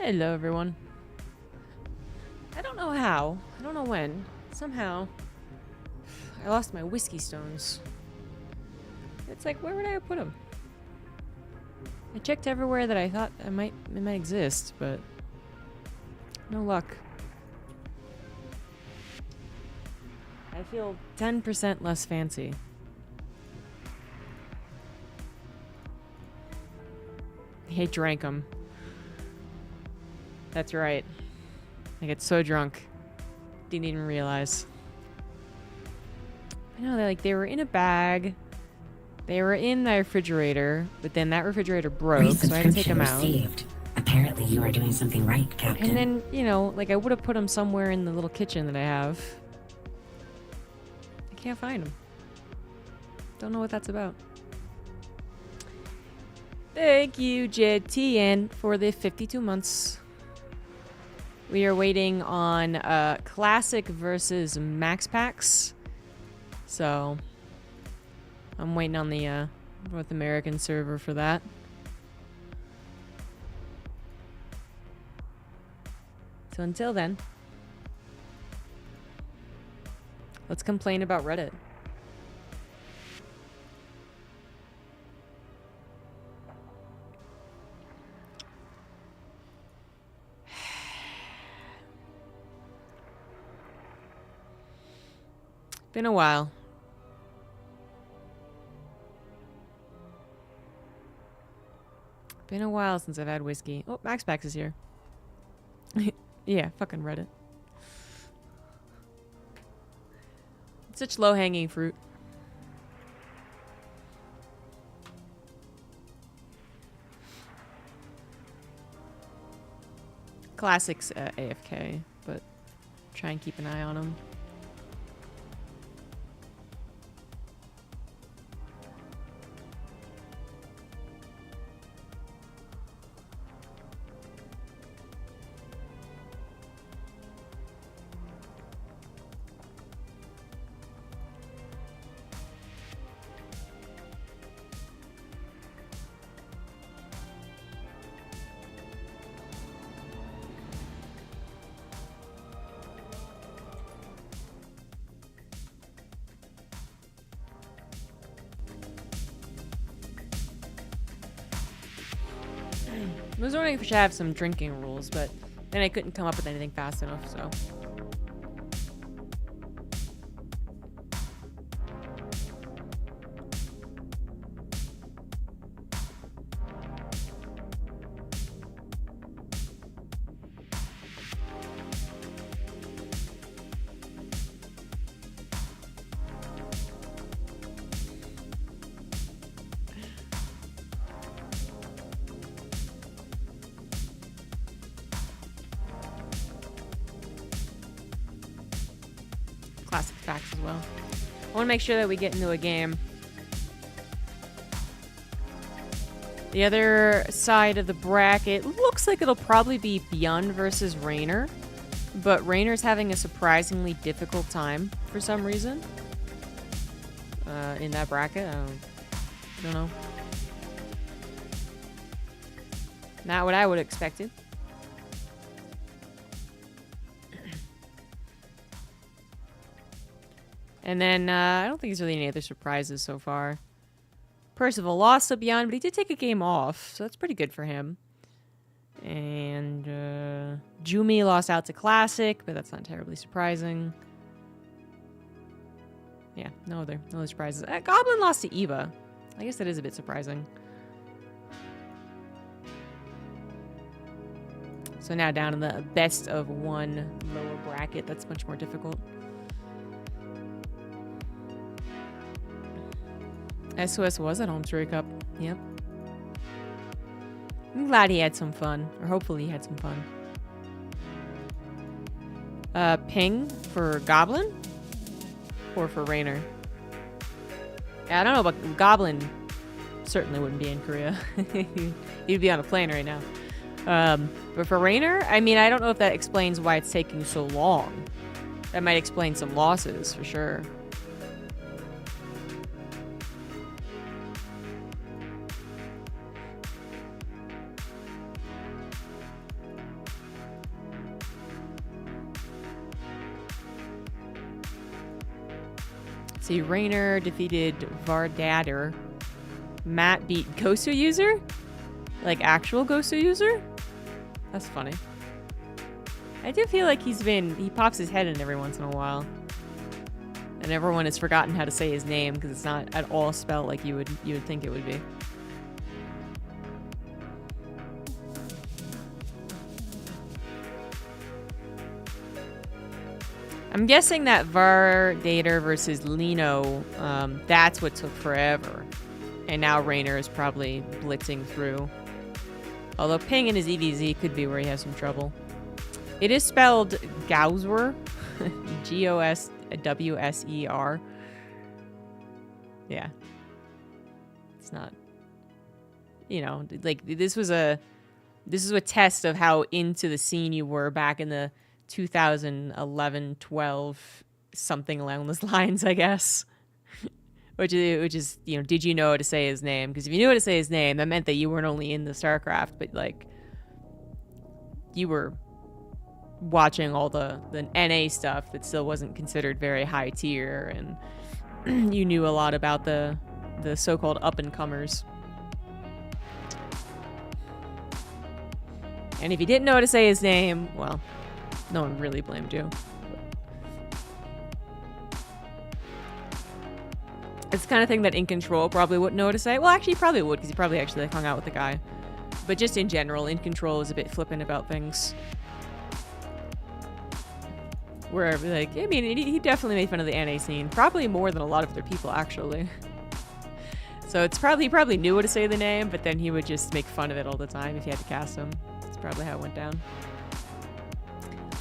Hello, everyone. I don't know how. I don't know when. Somehow, I lost my whiskey stones. It's like, where would I have put them? I checked everywhere that I thought it might exist, but no luck. I feel 10% less fancy. I drank them. That's right. I get so drunk. Didn't even realize. I know, they were in a bag. They were in the refrigerator, but then that refrigerator broke, so I had to take them out. Received. Apparently you are doing something right, Captain. And then, you know, like I would have put them somewhere in the little kitchen that I have. I can't find them. Don't know what that's about. Thank you, JTN, for the 52 months. We are waiting on Classic versus Max Packs. So, I'm waiting on the North American server for that. So until then, let's complain about Reddit. Been a while. Been a while since I've had whiskey. Oh, Max Pax is here. Yeah, fucking Reddit. It's such low-hanging fruit. Classics AFK, but try and keep an eye on him. I was wondering if we should have some drinking rules, but then I couldn't come up with anything fast enough, so. Classic facts as well. I want to make sure that we get into a game. The other side of the bracket looks like it'll probably be Beyond versus Rainer, but Rainer's having a surprisingly difficult time for some reason in that bracket. I don't know. Not what I would have expected. And then, I don't think there's really any other surprises so far. Percival lost to Beyond, but he did take a game off, so that's pretty good for him. And, Jumi lost out to Classic, but that's not terribly surprising. Yeah, no other surprises. Goblin lost to Eva. I guess that is a bit surprising. So now down in the best of one lower bracket. That's much more difficult. SOS was at Home Story Cup. Yep. I'm glad he had some fun. Or hopefully he had some fun. Ping for Goblin? Or for Rainer? Yeah, I don't know, but Goblin certainly wouldn't be in Korea. He'd be on a plane right now. But for Rainer, I mean, I don't know if that explains why it's taking so long. That might explain some losses, for sure. See, Rainer defeated Vardader. Matt beat Gosu User? Like actual Gosu User? That's funny. I do feel like he pops his head in every once in a while. And everyone has forgotten how to say his name because it's not at all spelled like you would think it would be. I'm guessing that Vardader versus Lino, that's what took forever. And now Rainer is probably blitzing through. Although Ping in his EDZ could be where he has some trouble. It is spelled Gowser. Goswser. Yeah. It's not, like this is a test of how into the scene you were back in the 2011, 12, something along those lines, I guess. which is, did you know how to say his name? Because if you knew how to say his name, that meant that you weren't only in the StarCraft, but like you were watching all the NA stuff that still wasn't considered very high tier, and you knew a lot about the so-called up-and-comers. And if you didn't know how to say his name, well, no one really blamed you. It's the kind of thing that In Control probably wouldn't know how to say. Well, actually, he probably would, because he probably actually hung out with the guy. But just in general, In Control is a bit flippant about things. Where, like, I mean, he definitely made fun of the NA scene. Probably more than a lot of other people, actually. So it's probably, he probably knew how to say the name, but then he would just make fun of it all the time if you had to cast him. That's probably how it went down.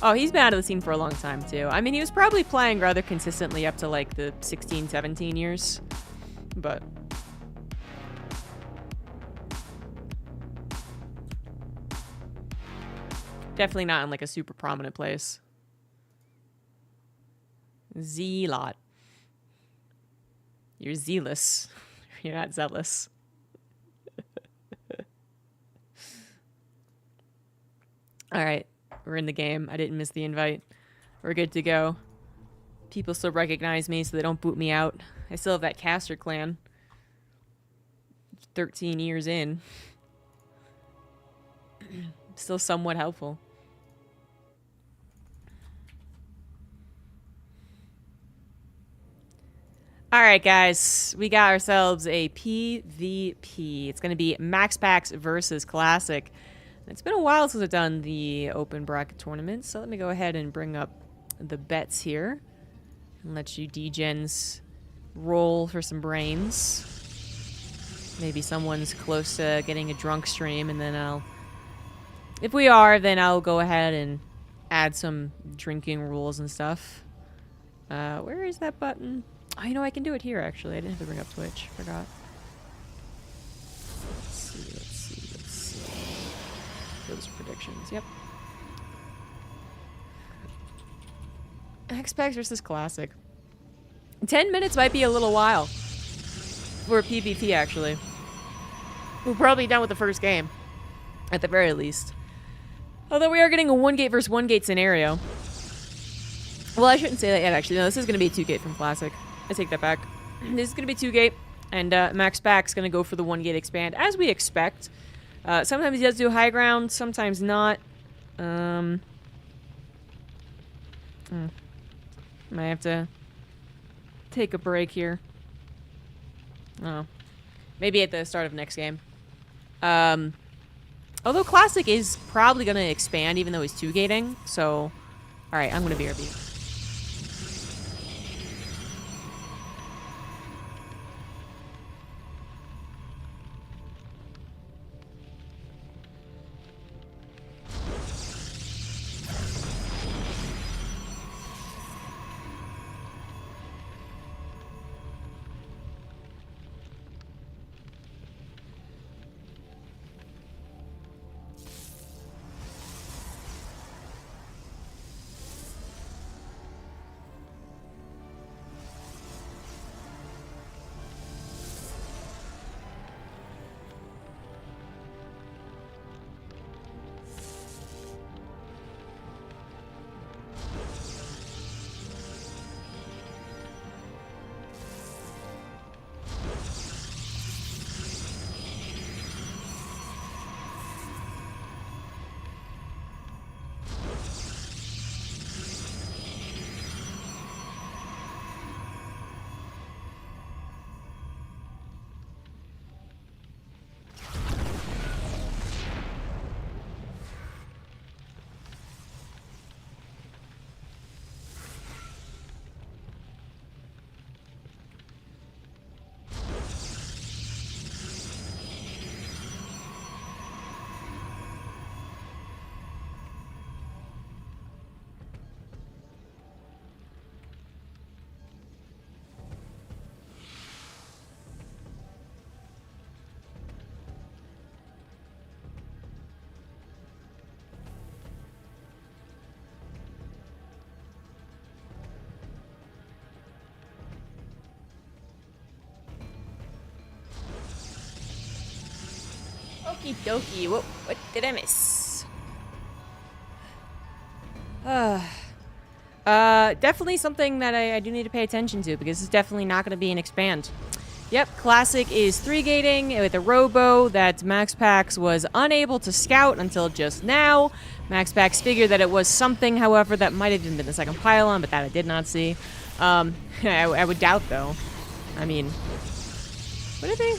Oh, he's been out of the scene for a long time, too. I mean, he was probably playing rather consistently up to, like, the 16, 17 years. But definitely not in, like, a super prominent place. Zealot. You're zealous. You're not zealous. All right. We're in the game. I didn't miss the invite. We're good to go. People still recognize me, so they don't boot me out. I still have that caster clan. 13 years in. Still somewhat helpful. All right, guys. We got ourselves a PvP. It's going to be Max Packs versus Classic. It's been a while since I've done the open bracket tournament, so let me go ahead and bring up the bets here and let you degens roll for some brains. Maybe someone's close to getting a drunk stream, and then if we are, then I'll go ahead and add some drinking rules and stuff. Where is that button? Oh, I can do it here, actually. I didn't have to bring up Twitch. Forgot. Let's see. Those predictions. Yep. X-Packs versus Classic. 10 minutes might be a little while for a PvP, actually. We're probably done with the first game, at the very least. Although we are getting a 1-gate versus 1-gate scenario. Well, I shouldn't say that yet, actually. No, this is going to be a 2-gate from Classic. I take that back. This is going to be 2-gate, and Max Pack's going to go for the 1-gate expand, as we expect. Sometimes he does do high ground, sometimes not. Might have to take a break here. Oh, maybe at the start of next game. Although Classic is probably going to expand, even though he's 2-gating. So, all right, I'm going to BRB. Okie dokie. What did I miss? Definitely something that I do need to pay attention to, because it's definitely not going to be an expand. Yep, Classic is 3-gating with a Robo that MaxPax was unable to scout until just now. MaxPax figured that it was something, however, that might have even been the second pylon, but that I did not see. I would doubt, though. I mean, what did they... I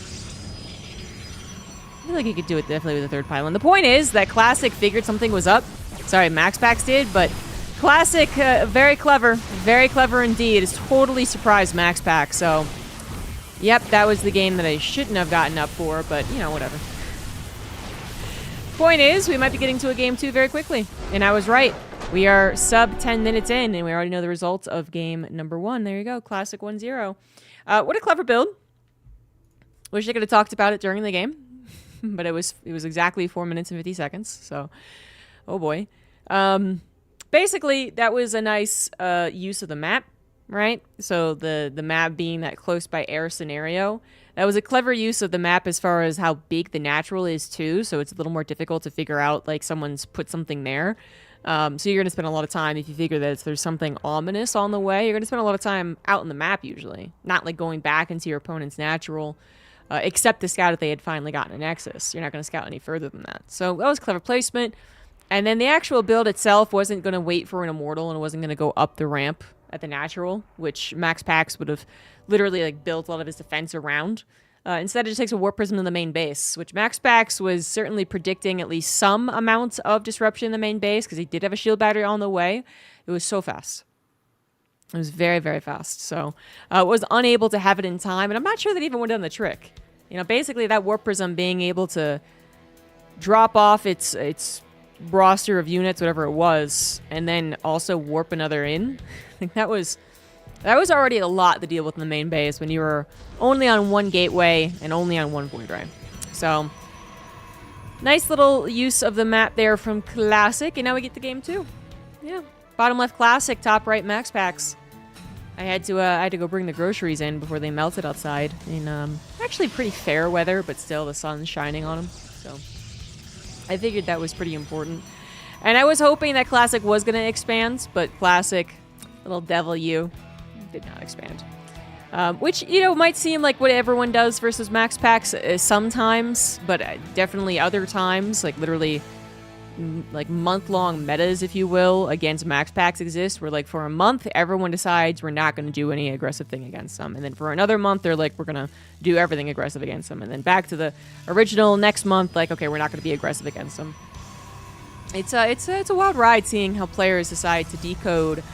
feel like he could do it definitely with the third pylon. The point is that Classic figured something was up. Sorry, MaxPax did, but Classic, very clever indeed. It's totally surprised MaxPax, so... Yep, that was the game that I shouldn't have gotten up for, but, you know, whatever. Point is, we might be getting to a game 2 very quickly. And I was right. We are sub 10 minutes in, and we already know the results of game number 1. There you go, Classic 1-0. What a clever build. Wish I could have talked about it during the game. But it was exactly 4 minutes and 50 seconds, so... Oh boy. Basically, that was a nice use of the map. Right? So the map being that close by air scenario. That was a clever use of the map as far as how big the natural is too. So it's a little more difficult to figure out, like, someone's put something there. So you're going to spend a lot of time, if you figure that there's something ominous on the way, you're going to spend a lot of time out in the map usually. Not like going back into your opponent's natural, except to scout if they had finally gotten a Nexus. You're not going to scout any further than that. So that was clever placement. And then the actual build itself wasn't going to wait for an Immortal, and it wasn't going to go up the ramp at the natural, which MaxPax would have literally, like, built a lot of his defense around. Instead, it just takes a Warp Prism to the main base, which MaxPax was certainly predicting at least some amount of disruption in the main base, because he did have a shield battery on the way. It was so fast. It was very, very fast. So, was unable to have it in time, and I'm not sure that even would have done the trick. You know, basically, that Warp Prism being able to drop off its roster of units, whatever it was, and then also warp another in. I think that was already a lot to deal with in the main base when you were only on one gateway and only on one void ray. So, nice little use of the map there from Classic, and now we get the game 2. Yeah, bottom left Classic, top right MaxPax. I had to go bring the groceries in before they melted outside in actually pretty fair weather, but still the sun's shining on them. So I figured that was pretty important. And I was hoping that Classic was going to expand, but Classic, little devil you, did not expand. Which, you know, might seem like what everyone does versus MaxPax sometimes, but definitely other times, like literally like month-long metas, if you will, against MaxPax exist, where like for a month, everyone decides we're not going to do any aggressive thing against them. And then for another month, they're like, we're going to do everything aggressive against them. And then back to the original next month, like, okay, we're not going to be aggressive against them. It's a wild ride seeing how players decide to decode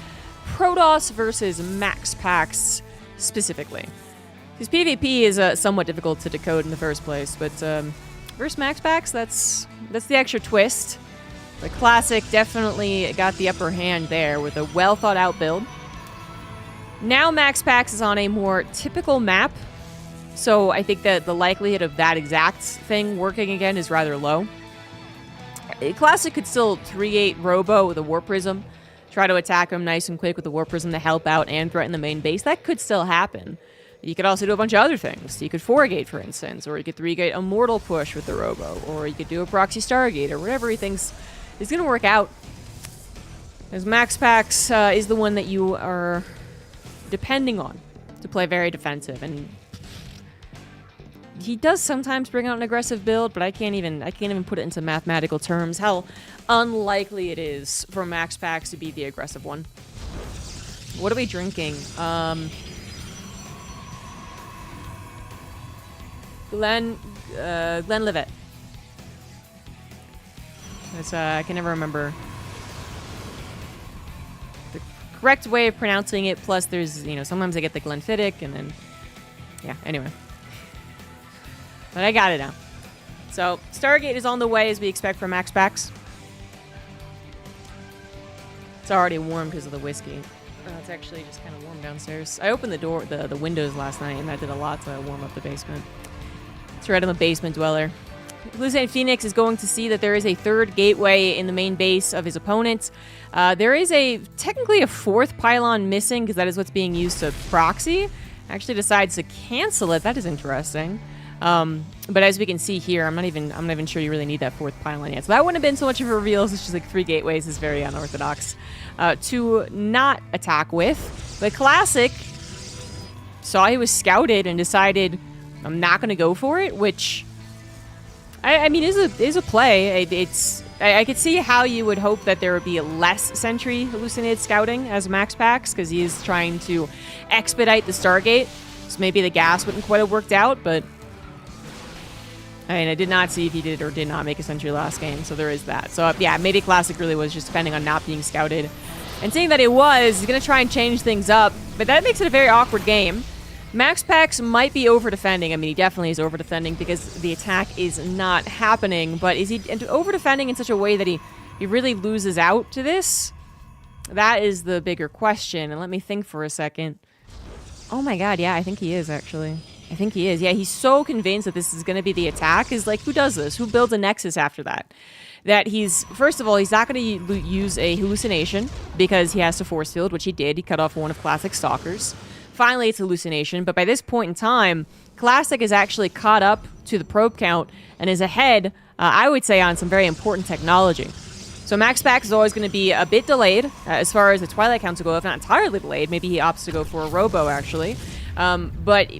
Protoss versus MaxPax specifically. Because PvP is somewhat difficult to decode in the first place, but versus MaxPax, that's the extra twist. The Classic definitely got the upper hand there with a well-thought-out build. Now MaxPax is on a more typical map, so I think that the likelihood of that exact thing working again is rather low. Classic could still 3-8 Robo with a Warp Prism, try to attack him nice and quick with the Warp Prism to help out and threaten the main base. That could still happen. You could also do a bunch of other things. You could 4-gate, for instance, or you could 3-gate Immortal push with the Robo, or you could do a Proxy Stargate, or whatever he thinks is going to work out. As MaxPax is the one that you are depending on to play very defensive, and he does sometimes bring out an aggressive build, but I can't even put it into mathematical terms how unlikely it is for MaxPax to be the aggressive one. What are we drinking? Glenlivet. That's, I can never remember the correct way of pronouncing it, plus there's, you know, sometimes I get the Glenfiddich, and then, yeah, anyway. But I got it now. So, Stargate is on the way, as we expect from MaxPax. It's already warm because of the whiskey. It's actually just kind of warm downstairs. I opened the windows last night, and that did a lot to warm up the basement. It's right, I'm a basement dweller. Blue Saint Phoenix is going to see that there is a third gateway in the main base of his opponent. There is technically a fourth pylon missing, because that is what's being used to proxy. Actually decides to cancel it. That is interesting. But as we can see here, I'm not even sure you really need that fourth pylon yet. So that wouldn't have been so much of a reveal. It's just like 3 gateways is very unorthodox to not attack with. But Classic saw he was scouted and decided I'm not going to go for it, which I mean is a play. I could see how you would hope that there would be less sentry hallucinated scouting as Max Pax, because he is trying to expedite the Stargate. So maybe the gas wouldn't quite have worked out, but I mean, I did not see if he did or did not make a sentry last game, so there is that. So yeah, maybe Classic really was just depending on not being scouted. And seeing that it was, he's going to try and change things up, but that makes it a very awkward game. Max Pax might be over-defending. I mean, he definitely is over-defending because the attack is not happening, but is he over-defending in such a way that he really loses out to this? That is the bigger question, and let me think for a second. Oh my god, yeah, I think he is, actually. I think he is. Yeah, he's so convinced that this is going to be the attack. Is like, who does this? Who builds a Nexus after that? That he's, first of all, he's not going to use a hallucination because he has to force field, which he did. He cut off one of Classic Stalkers. Finally, it's hallucination, but by this point in time, Classic is actually caught up to the probe count and is ahead, I would say, on some very important technology. So Max Pax is always going to be a bit delayed as far as the Twilight counts go, if not entirely delayed. Maybe he opts to go for a Robo, actually. But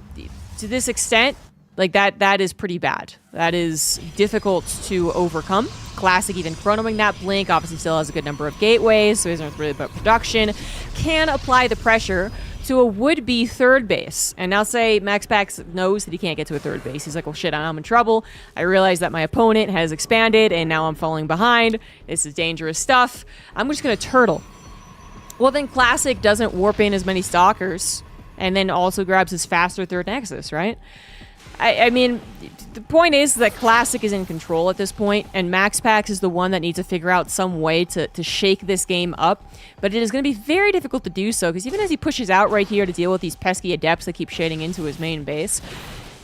to this extent, like that is pretty bad. That is difficult to overcome. Classic even chronoing that blink, obviously still has a good number of gateways, so he isn't really about production. Can apply the pressure to a would-be third base. And now say Max Pax knows that he can't get to a third base. He's like, well, shit, I'm in trouble. I realize that my opponent has expanded, and now I'm falling behind. This is dangerous stuff. I'm just going to turtle. Well, then Classic doesn't warp in as many Stalkers, and then also grabs his faster third Nexus, right? I mean, the point is that Classic is in control at this point, and Max Pax is the one that needs to figure out some way to shake this game up. But it is going to be very difficult to do so, because even as he pushes out right here to deal with these pesky Adepts that keep shading into his main base,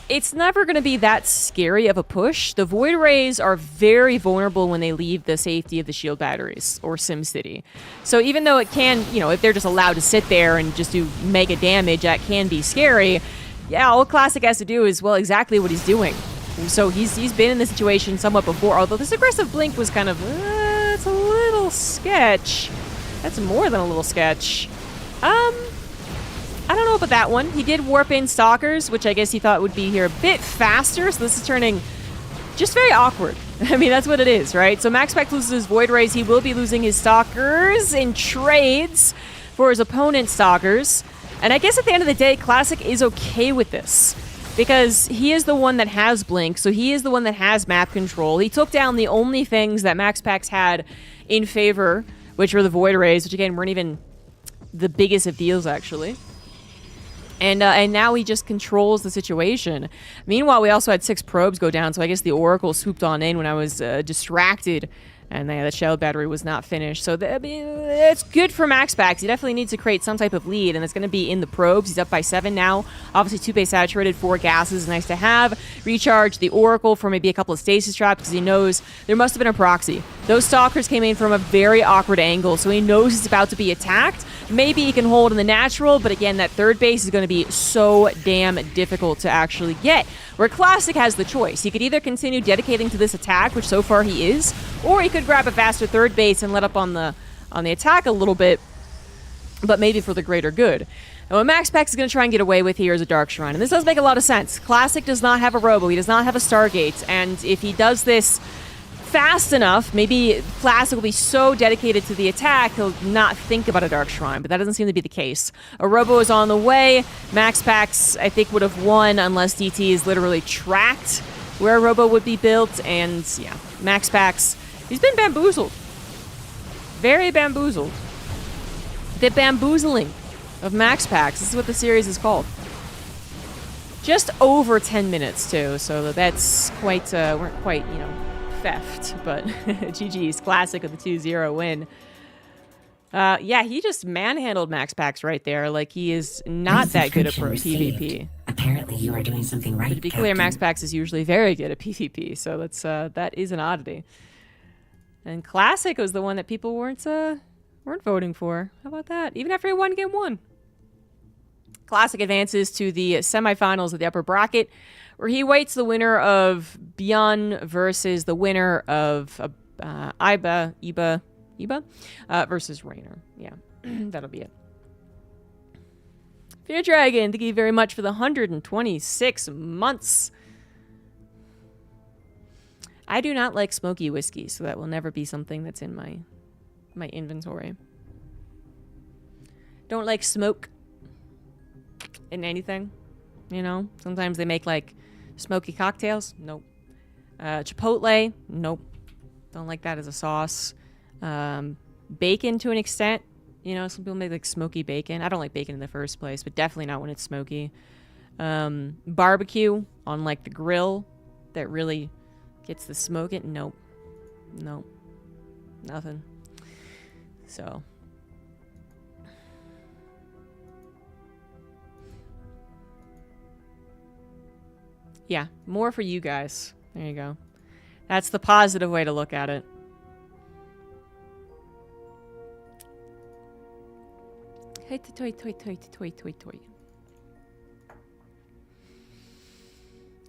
it's never going to be that scary of a push. The Void Rays are very vulnerable when they leave the safety of the shield batteries or SimCity. So even though it can, you know, if they're just allowed to sit there and just do mega damage, that can be scary. Yeah, all Classic has to do is, well, exactly what he's doing. So he's been in this situation somewhat before, although this aggressive blink was kind of, it's a little sketch. That's more than a little sketch. I don't know about that one. He did warp in Stalkers, which I guess he thought would be here a bit faster, so this is turning just very awkward. I mean, that's what it is, right? So Max Pax loses his Void Rays. He will be losing his Stalkers in trades for his opponent's Stalkers. And I guess at the end of the day, Classic is okay with this, because he is the one that has Blink, so he is the one that has map control. He took down the only things that Max Pax had in favor, which were the Void Rays, which again weren't even the biggest of deals, actually. And now he just controls the situation. Meanwhile, we also had 6 probes go down, so I guess the Oracle swooped on in when I was distracted. And the shell battery was not finished. So I mean, it's good for Max Pax. He definitely needs to create some type of lead, and it's going to be in the probes. He's up by 7 now. Obviously, 2 base saturated, 4 gases. Nice to have. Recharge the Oracle for maybe a couple of stasis traps, because he knows there must have been a proxy. Those Stalkers came in from a very awkward angle, so he knows he's about to be attacked. Maybe he can hold in the natural, but again, that third base is going to be so damn difficult to actually get. Where Classic has the choice. He could either continue dedicating to this attack, which so far he is, or he could grab a faster third base and let up on the attack a little bit, but maybe for the greater good. And what Max Pax is going to try and get away with here is a Dark Shrine, and this does make a lot of sense. Classic does not have a Robo, he does not have a Stargate, and if he does this fast enough, maybe Classic will be so dedicated to the attack, he'll not think about a Dark Shrine, but that doesn't seem to be the case. A Robo is on the way. Max Pax, I think, would have won unless DT is literally tracked where a Robo would be built, and yeah, Max Pax, he's been bamboozled. Very bamboozled. The bamboozling of Max Pax, this is what the series is called. Just over 10 minutes, too, so that's quite, weren't quite, you know, theft, but GG's. Classic with a 2-0 win. Yeah, he just manhandled Max Pax right there. Like, he is not that good at PvP. Apparently you are doing something right, But to be clear, Max Pax is usually very good at PvP, so that's that is an oddity. And Classic was the one that people weren't voting for. How about that? Even after he won game 1. Classic advances to the semifinals of the upper bracket. where he weights the winner of Beyond versus the winner of Iba versus Rainer. Yeah, that'll be it. Fear Dragon, thank you very much for the 126 months. I do not like smoky whiskey, so that will never be something that's in my inventory. Don't like smoke in anything, you know? Sometimes they make like smoky cocktails. Nope. Chipotle. Nope. Don't like that as a sauce. Bacon to an extent. You know, some people make like smoky bacon. I don't like bacon in the first place, but definitely not when it's smoky. Barbecue on like the grill that really gets the smoke in. Nope. Nope. Nothing. So. Yeah, more for you guys. There you go. That's the positive way to look at it. Hey, toy.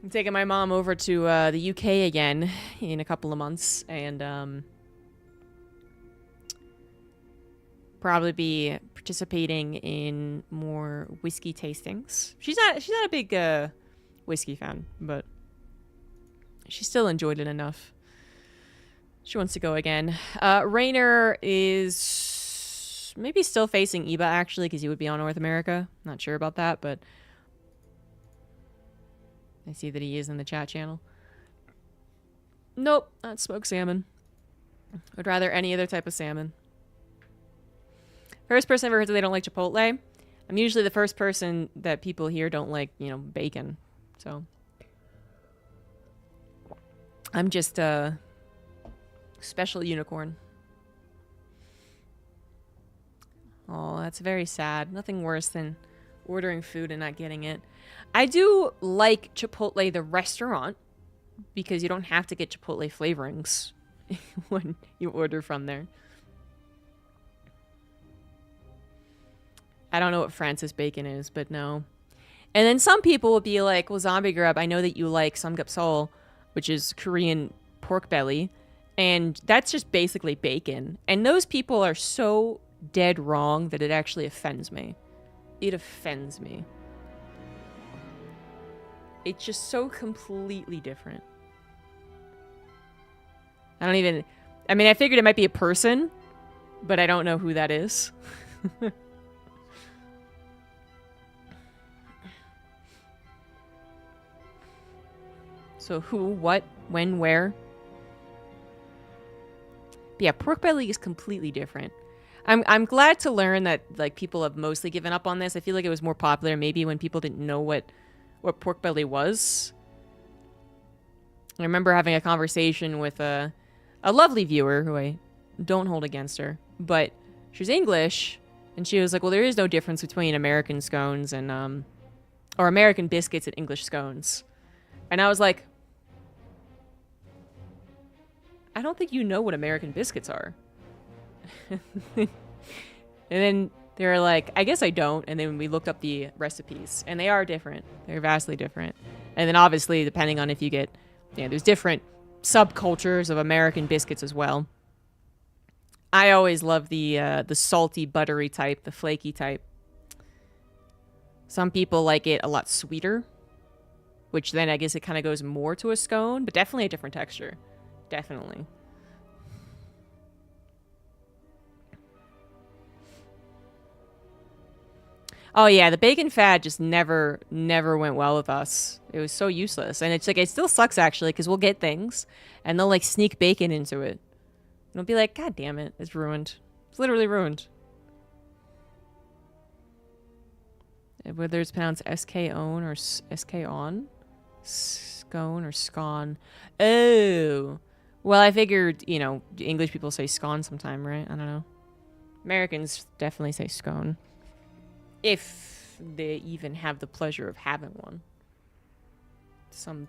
I'm taking my mom over to the UK again in a couple of months, and probably be participating in more whiskey tastings. She's not a big whiskey fan, but she still enjoyed it enough. She wants to go again. Rainer is maybe still facing Iba, actually, because he would be on North America. Not sure about that, but I see that he is in the chat channel. Nope, not smoked salmon. I'd rather any other type of salmon. First person I've ever heard that they don't like Chipotle. I'm usually the first person that people here don't like, you know, bacon. So I'm just a special unicorn. Oh, that's very sad. Nothing worse than ordering food and not getting it. I do like Chipotle, the restaurant, because you don't have to get Chipotle flavorings when you order from there. I don't know what Francis bacon is, but no. And then some people will be like, well, ZombieGrub, I know that you like samgyeopsal, which is Korean pork belly, and that's just basically bacon. And those people are so dead wrong that it actually offends me. It offends me. It's just so completely different. I mean, I figured it might be a person, but I don't know who that is. So who, what, when, where? But yeah, pork belly is completely different. I'm glad to learn that like people have mostly given up on this. I feel like it was more popular maybe when people didn't know what pork belly was. I remember having a conversation with a lovely viewer who I don't hold against her, but she was English, and she was like, well, there is no difference between American scones and or American biscuits and English scones. And I was like, I don't think you know what American biscuits are. And then they were like, I guess I don't. And then we looked up the recipes, and they are different. They're vastly different. And then obviously, depending on if you get, there's different subcultures of American biscuits as well. I always love the salty, buttery type, the flaky type. Some people like it a lot sweeter, which then I guess it kind of goes more to a scone, but definitely a different texture. Definitely. Oh yeah, the bacon fad just never went well with us. It was so useless. And it's like, it still sucks actually, because we'll get things and they'll like sneak bacon into it. And we'll be like, God damn it, it's ruined. It's literally ruined. Whether it's pronounced S-K-on or S-K-on? Scone or scone. Oh. Well, I figured, English people say scone sometime, right? I don't know. Americans definitely say scone. If they even have the pleasure of having one. Some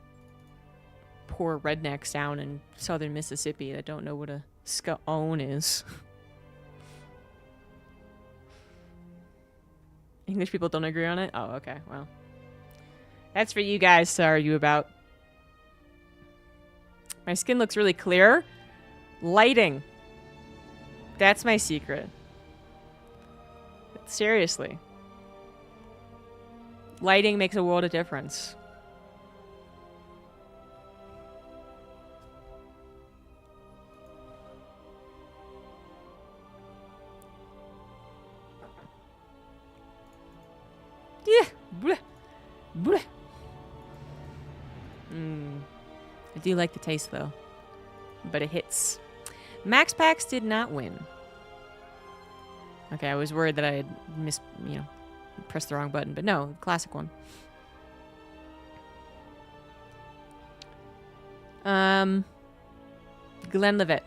poor rednecks down in southern Mississippi that don't know what a scone is. English people don't agree on it? Oh, okay, well. That's for you guys to argue about. My skin looks really clear. Lighting. That's my secret. Seriously. Lighting makes a world of difference. Yeah. Bleh. Bleh. I do like the taste though, but it hits. Max Packs did not win. Okay, I was worried that I had pressed the wrong button, but no, classic one. Glenlivet.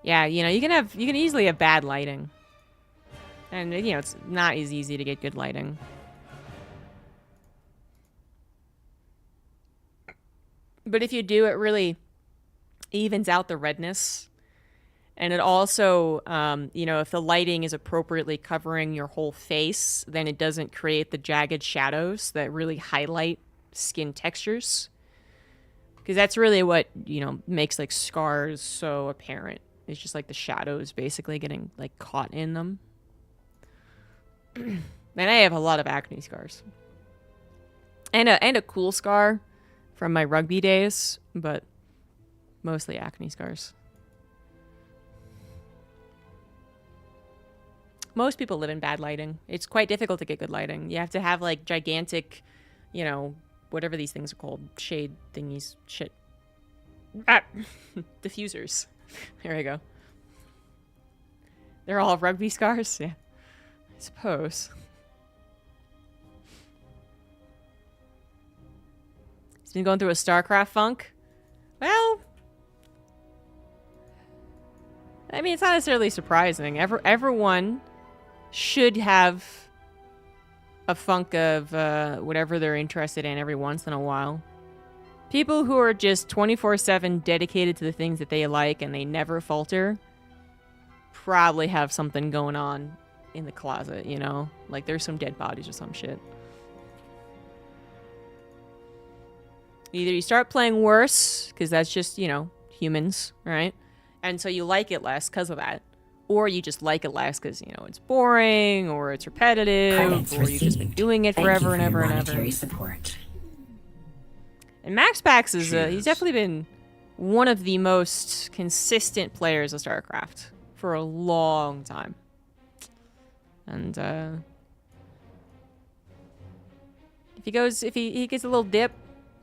Yeah, you can easily have bad lighting. And it's not as easy to get good lighting. But if you do, it really evens out the redness. And it also, if the lighting is appropriately covering your whole face, then it doesn't create the jagged shadows that really highlight skin textures. Because that's really what, makes like scars so apparent. It's just like the shadows basically getting like caught in them. And I have a lot of acne scars. And a cool scar from my rugby days, but mostly acne scars. Most people live in bad lighting. It's quite difficult to get good lighting. You have to have like gigantic, whatever these things are called, shade thingies, shit. Diffusers. Here we go. They're all rugby scars? Yeah. I suppose. He's been going through a StarCraft funk. Well, I mean, it's not necessarily surprising. Everyone should have a funk of whatever they're interested in every once in a while. People who are just 24/7 dedicated to the things that they like and they never falter probably have something going on in the closet, Like there's some dead bodies or some shit. Either you start playing worse, because that's just, humans, right? And so you like it less because of that. Or you just like it less because, it's boring, or it's repetitive, or you've just been doing it forever and ever and ever. Support. And Max Pax is, he's definitely been one of the most consistent players of StarCraft for a long time. And, if he gets a little dip,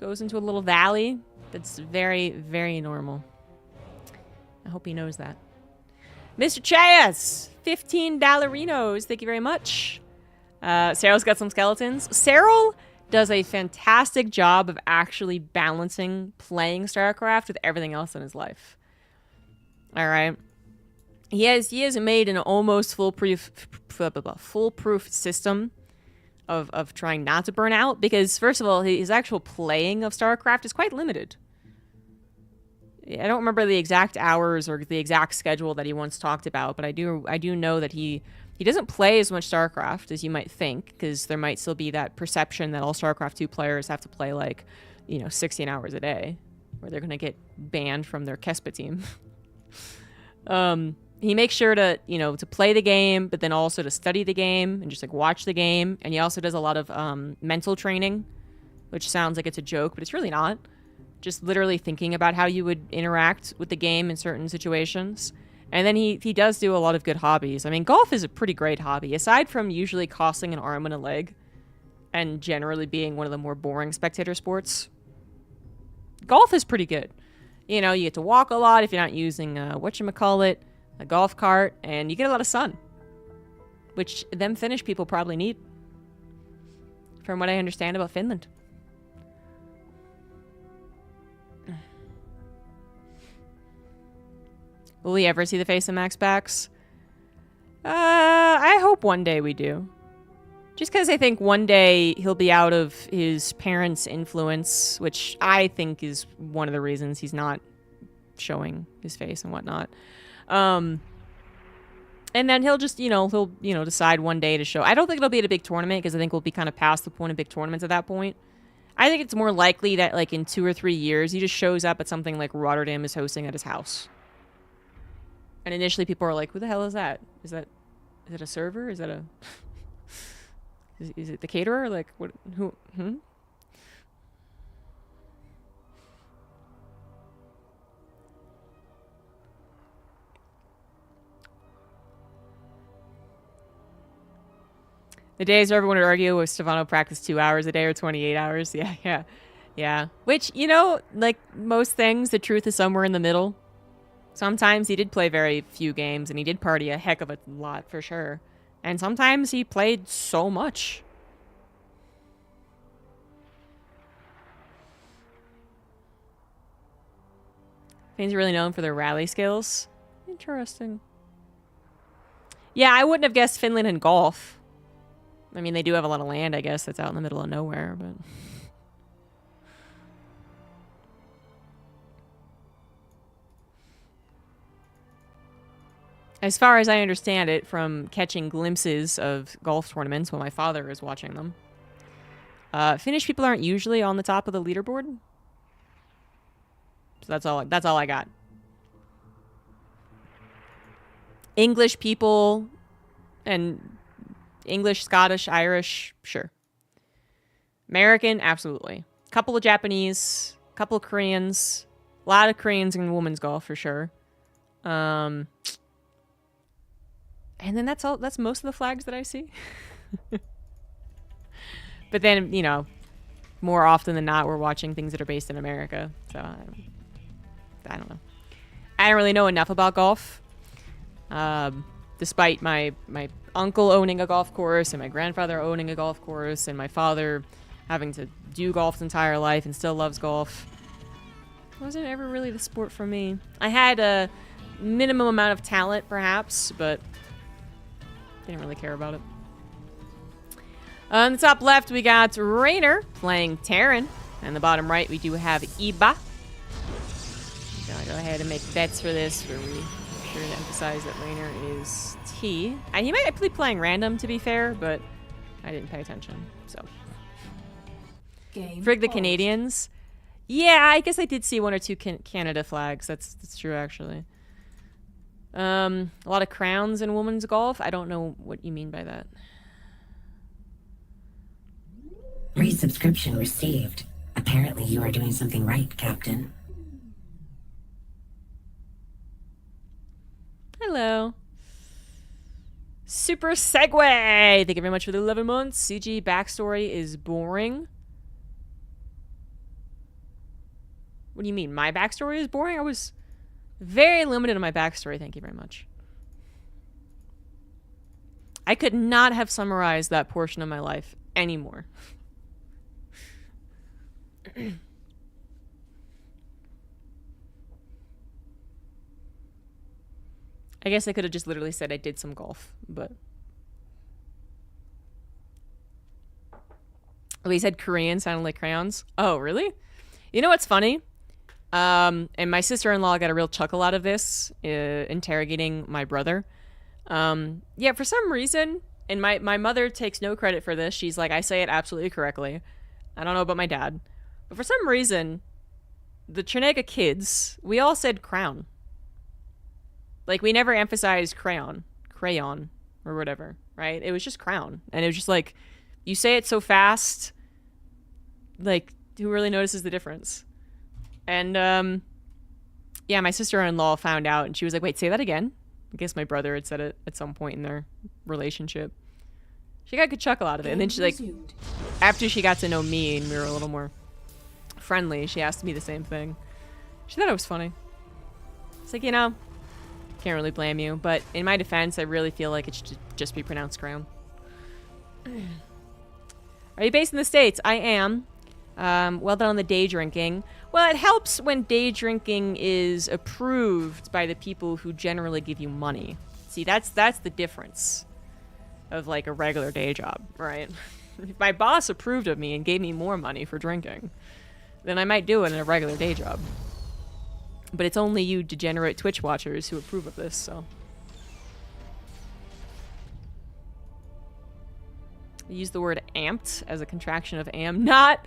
goes into a little valley, that's very, very normal. I hope he knows that. Mr. Chayas, $15 Rinos. Thank you very much. Cyril's got some skeletons. Cyril does a fantastic job of actually balancing playing StarCraft with everything else in his life. All right. He has made an almost foolproof system of trying not to burn out, because first of all, his actual playing of StarCraft is quite limited. I don't remember the exact hours or the exact schedule that he once talked about, but I do know that he doesn't play as much StarCraft as you might think, because there might still be that perception that all StarCraft 2 players have to play 16 hours a day, or they're going to get banned from their Kespa team. He makes sure to play the game, but then also to study the game and just watch the game. And he also does a lot of mental training, which sounds like it's a joke, but it's really not. Just literally thinking about how you would interact with the game in certain situations. And then he does do a lot of good hobbies. I mean, golf is a pretty great hobby. Aside from usually costing an arm and a leg and generally being one of the more boring spectator sports, golf is pretty good. You get to walk a lot if you're not using, a golf cart, and you get a lot of sun, which them Finnish people probably need, from what I understand about Finland. Will we ever see the face of Max Pax? I hope one day we do. Just because I think one day he'll be out of his parents' influence, which I think is one of the reasons he's not showing his face and whatnot. And then he'll just, he'll decide one day to show. I don't think it'll be at a big tournament because I think we'll be kind of past the point of big tournaments at that point. I think it's more likely that, like, in 2 or 3 years, he just shows up at something like Rotterdam is hosting at his house. And initially people are like, who the hell is that? Is it a server? Is that a... is it the caterer? Like, what? Who? The days where everyone would argue if Stefano practiced 2 hours a day or 28 hours. Yeah. Which, like most things, the truth is somewhere in the middle. Sometimes he did play very few games, and he did party a heck of a lot, for sure. And sometimes he played so much. Finns are really known for their rally skills. Interesting. Yeah, I wouldn't have guessed Finland in golf. I mean, they do have a lot of land, I guess, that's out in the middle of nowhere, but... As far as I understand it, from catching glimpses of golf tournaments when my father is watching them, Finnish people aren't usually on the top of the leaderboard. So that's all I got. English people and English, Scottish, Irish, sure. American, absolutely. Couple of Japanese, couple of Koreans, a lot of Koreans in women's golf for sure. And then that's all. That's most of the flags that I see. But then, more often than not, we're watching things that are based in America. So I don't know. I don't really know enough about golf. Despite my uncle owning a golf course and my grandfather owning a golf course and my father having to do golf his entire life and still loves golf, it wasn't ever really the sport for me. I had a minimum amount of talent, perhaps, but didn't really care about it. On the top left, we got Rainer playing Terran. And the bottom right, we do have Iba. Gotta go ahead and make bets for this, where we make sure to emphasize that Rainer is T. And he might be playing random, to be fair, but I didn't pay attention, so. Frig the Canadians. Yeah, I guess I did see 1 or 2 Canada flags. That's true, actually. A lot of crowns in women's golf. I don't know what you mean by that. Resubscription received. Apparently you are doing something right, Captain. Hello. Super Segway! Thank you very much for the 11 months. CG backstory is boring. What do you mean? My backstory is boring? I was very limited on my backstory. Thank you very much. I could not have summarized that portion of my life anymore. I guess I could have just literally said I did some golf, but... Oh, he said Korean sounded like crayons. Oh, really? You know what's funny? And my sister-in-law got a real chuckle out of this, interrogating my brother. Yeah, for some reason, and my mother takes no credit for this. She's like, I say it absolutely correctly. I don't know about my dad. But for some reason, the Trinega kids, we all said crown. Like, we never emphasized crayon, or whatever, right? It was just crown. And it was just like, you say it so fast, like, who really notices the difference? And, yeah, my sister-in-law found out, and she was like, wait, say that again? I guess my brother had said it at some point in their relationship. She got a good chuckle out of it. And then she, like, after she got to know me and we were a little more friendly, she asked me the same thing. She thought it was funny. It's like, can't really blame you. But in my defense, I really feel like it should just be pronounced crown. Are you based in the States? I am. Well done on the day drinking. Well, it helps when day drinking is approved by the people who generally give you money. See, that's the difference of, like, a regular day job, right? If my boss approved of me and gave me more money for drinking, then I might do it in a regular day job. But it's only you degenerate Twitch watchers who approve of this, so. I use the word amped as a contraction of am. Not.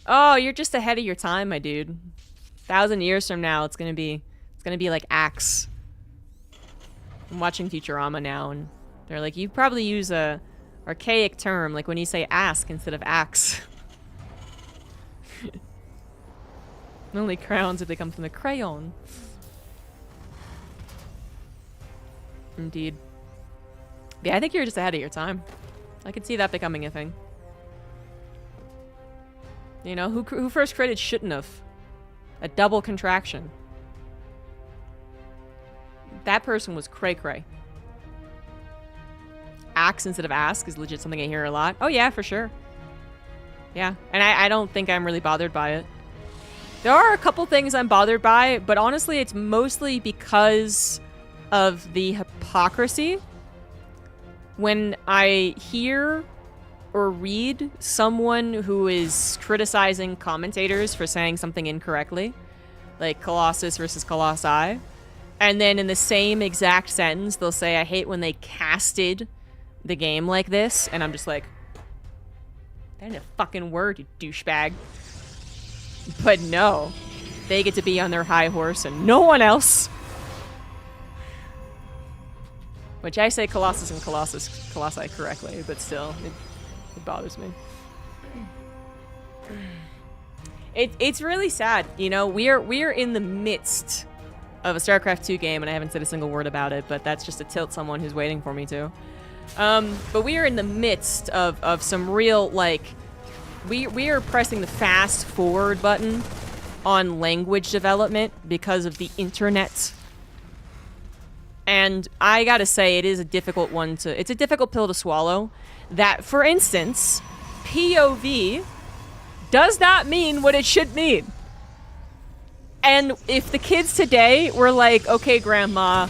Oh, you're just ahead of your time, my dude. 1,000 years from now, it's gonna be like axe. I'm watching Futurama now, and they're like, you probably use a archaic term, like when you say ask instead of axe. Only crowns if they come from the crayon. Indeed. Yeah, I think you're just ahead of your time. I could see that becoming a thing. You know, who first created shouldn't have? A double contraction. That person was cray-cray. Axe instead of ask is legit something I hear a lot. Oh yeah, for sure. Yeah, and I don't think I'm really bothered by it. There are a couple things I'm bothered by, but honestly, it's mostly because of the hypocrisy. When I hear or read someone who is criticizing commentators for saying something incorrectly, like Colossus versus Colossi, and then in the same exact sentence, they'll say, I hate when they casted the game like this, and I'm just like, that ain't a fucking word, you douchebag. But no, they get to be on their high horse and no one else. Which I say Colossus and Colossi correctly, but still, it bothers me. It's really sad, you know. We're in the midst of a StarCraft 2 game, and I haven't said a single word about it, but that's just to tilt someone who's waiting for me to. But we are in the midst of some real, like, we are pressing the fast forward button on language development because of the internet. And I gotta say, it is a difficult it's a difficult pill to swallow. That, for instance, POV does not mean what it should mean. And if the kids today were like, okay, Grandma,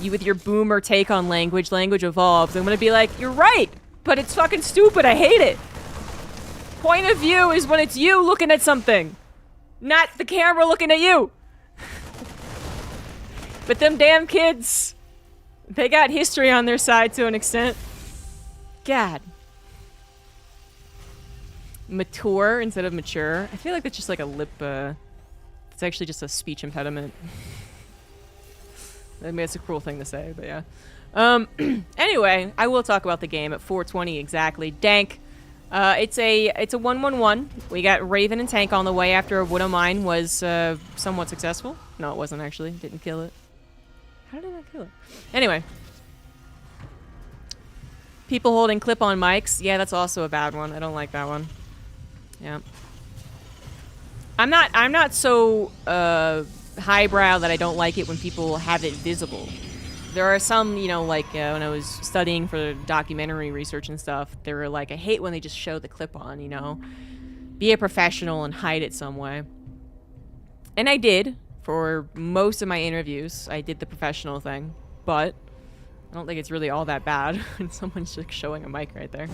you with your boomer take on language evolves, I'm gonna be like, you're right, but it's fucking stupid, I hate it. Point of view is when it's you looking at something, not the camera looking at you. But them damn kids, they got history on their side to an extent. God. Mature instead of mature. I feel like that's just like a lip, it's actually just a speech impediment. I mean, it's a cruel thing to say, but yeah. Anyway, I will talk about the game at 4:20 exactly. Dank. It's a 1-1-1. We got Raven and Tank on the way after a Widow Mine was somewhat successful. No, it wasn't actually. Didn't kill it. How did I not kill it? Anyway. People holding clip-on mics. Yeah, that's also a bad one. I don't like that one. Yeah. I'm not so highbrow that I don't like it when people have it visible. There are some, you know, like when I was studying for documentary research and stuff, they were like, I hate when they just show the clip on, you know. Be a professional and hide it some way. And I did. For most of my interviews, I did the professional thing. But I don't think it's really all that bad when someone's just showing a mic right there.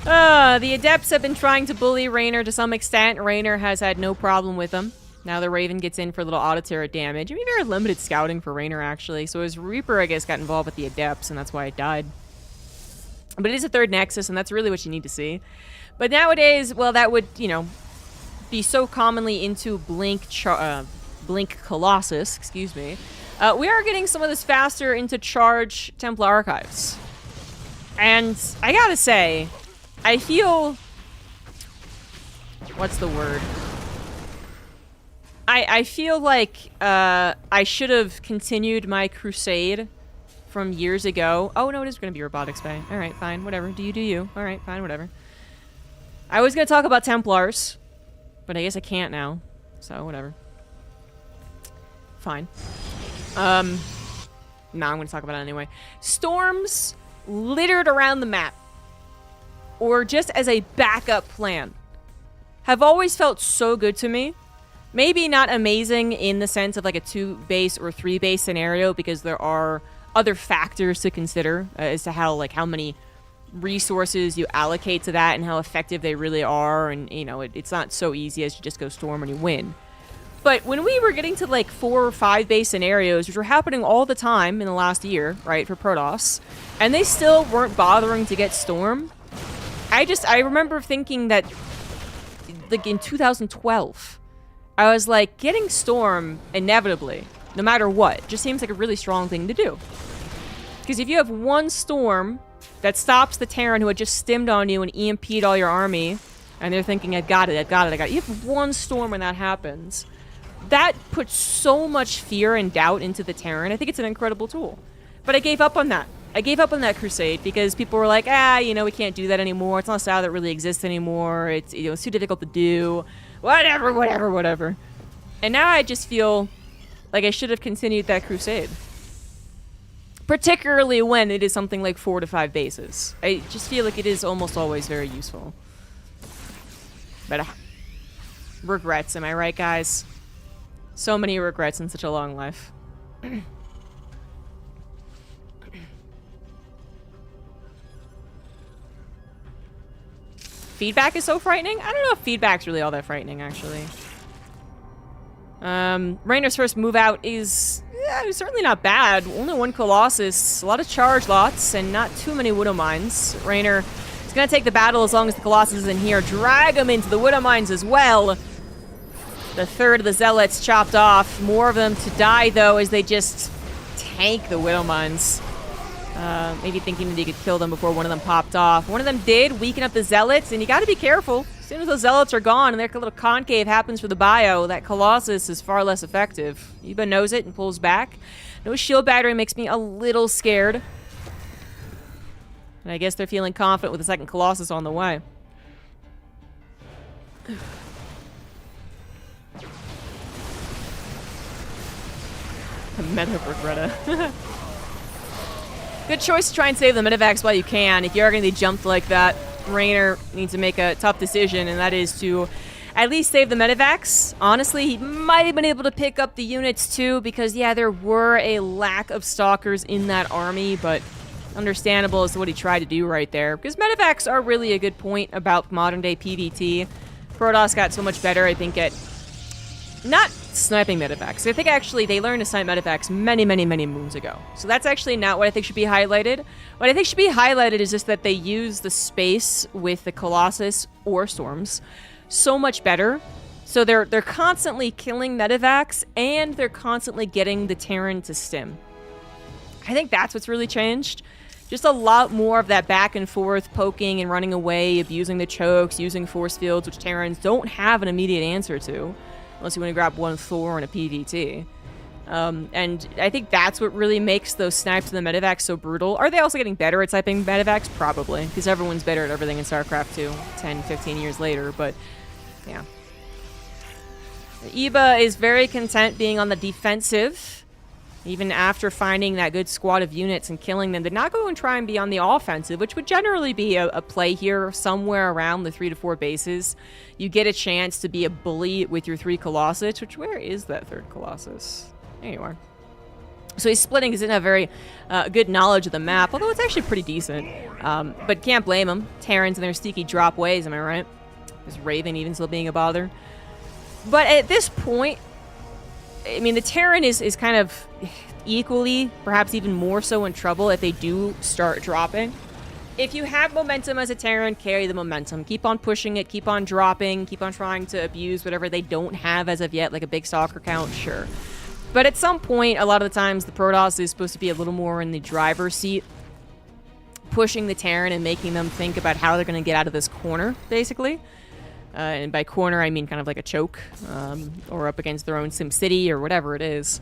The Adepts have been trying to bully Raynor to some extent. Raynor has had no problem with them. Now the Raven gets in for a little auto turret damage. I mean, very limited scouting for Raynor, actually. So his Reaper, I guess, got involved with the Adepts, and that's why it died. But it is a third Nexus, and that's really what you need to see. But nowadays, well, that would, you know, be so commonly into Blink Colossus, excuse me. We are getting some of this faster into Charge Templar Archives. And I gotta say, I feel... What's the word? I feel like I should have continued my crusade from years ago. Oh, no, it is going to be Robotics Bay. All right, fine, whatever. Do you. All right, fine, whatever. I was going to talk about Templars, but I guess I can't now. So, whatever. Fine. No, I'm going to talk about it anyway. Storms littered around the map, or just as a backup plan, have always felt so good to me. Maybe not amazing in the sense of like a 2-base or 3-base scenario, because there are other factors to consider as to how many resources you allocate to that and how effective they really are, and you know, it's not so easy as you just go storm and you win. but when we were getting to like 4 or 5 base scenarios, which were happening all the time in the last year, right, for Protoss, and they still weren't bothering to get Storm, I remember thinking that, like in 2012, I was like, getting Storm inevitably, no matter what, just seems like a really strong thing to do. Because if you have one Storm that stops the Terran who had just stimmed on you and EMP'd all your army, and they're thinking, I've got it, I've got it, I got it. You have one Storm when that happens. That puts so much fear and doubt into the Terran. I think it's an incredible tool. But I gave up on that. I gave up on that crusade because people were like, you know, we can't do that anymore. It's not a style that really exists anymore. It's, you know, it's too difficult to do. Whatever. And now I just feel like I should have continued that crusade. Particularly when it is something like 4 to 5 bases. I just feel like it is almost always very useful. But regrets, am I right, guys? So many regrets in such a long life. Feedback is so frightening? I don't know if feedback's really all that frightening, actually. Rainer's first move out is certainly not bad. Only 1 Colossus, a lot of charge lots, and not too many Widow Mines. Rainer is going to take the battle as long as the Colossus is in here. Drag him into the Widow Mines as well. The third of the Zealots chopped off. More of them to die, though, as they just tank the Widow Mines. Maybe thinking that he could kill them before one of them popped off. One of them did weaken up the Zealots, and you got to be careful. As soon as those Zealots are gone and their little concave happens for the bio, that Colossus is far less effective. Iba knows it and pulls back. No shield battery makes me a little scared. And I guess they're feeling confident with the second Colossus on the way. Meta for Greta. Good choice to try and save the Medivacs while you can. If you are going to be jumped like that, Rainer needs to make a tough decision, and that is to at least save the Medivacs. Honestly, he might have been able to pick up the units too, because yeah, there were a lack of Stalkers in that army, but understandable as to what he tried to do right there. Because Medivacs are really a good point about modern day PvT. Protoss got so much better, I think, at not sniping Medivacs. I think actually they learned to snipe Medivacs many moons ago. So that's actually not what I think should be highlighted. What I think should be highlighted is just that they use the space with the Colossus or Storms so much better. So they're constantly killing Medivacs and they're constantly getting the Terran to stim. I think that's what's really changed. Just a lot more of that back and forth, poking and running away, abusing the chokes, using force fields, which Terrans don't have an immediate answer to. Unless you want to grab one Thor and a PDT. And I think that's what really makes those snipes in the Medivacs so brutal. Are they also getting better at sniping Medivacs? Probably, because everyone's better at everything in StarCraft 2, 10, 15 years later, but yeah. Iba is very content being on the defensive, even after finding that good squad of units and killing them. Did not go and try and be on the offensive, which would generally be a play here somewhere around the 3 to 4 bases. You get a chance to be a bully with your 3 Colossus, which, where is that 3rd Colossus? There you are. So he's splitting because he didn't have very good knowledge of the map, although it's actually pretty decent. But can't blame him. Terrans and their sneaky drop ways, am I right? Is Raven even still being a bother? But at this point, I mean, the Terran is kind of equally, perhaps even more so in trouble if they do start dropping. If you have momentum as a Terran, carry the momentum. Keep on pushing it, keep on dropping, keep on trying to abuse whatever they don't have as of yet, like a big Stalker count, sure. But at some point, a lot of the times, the Protoss is supposed to be a little more in the driver's seat, pushing the Terran and making them think about how they're going to get out of this corner, basically. And by corner, I mean kind of like a choke, or up against their own SimCity, or whatever it is.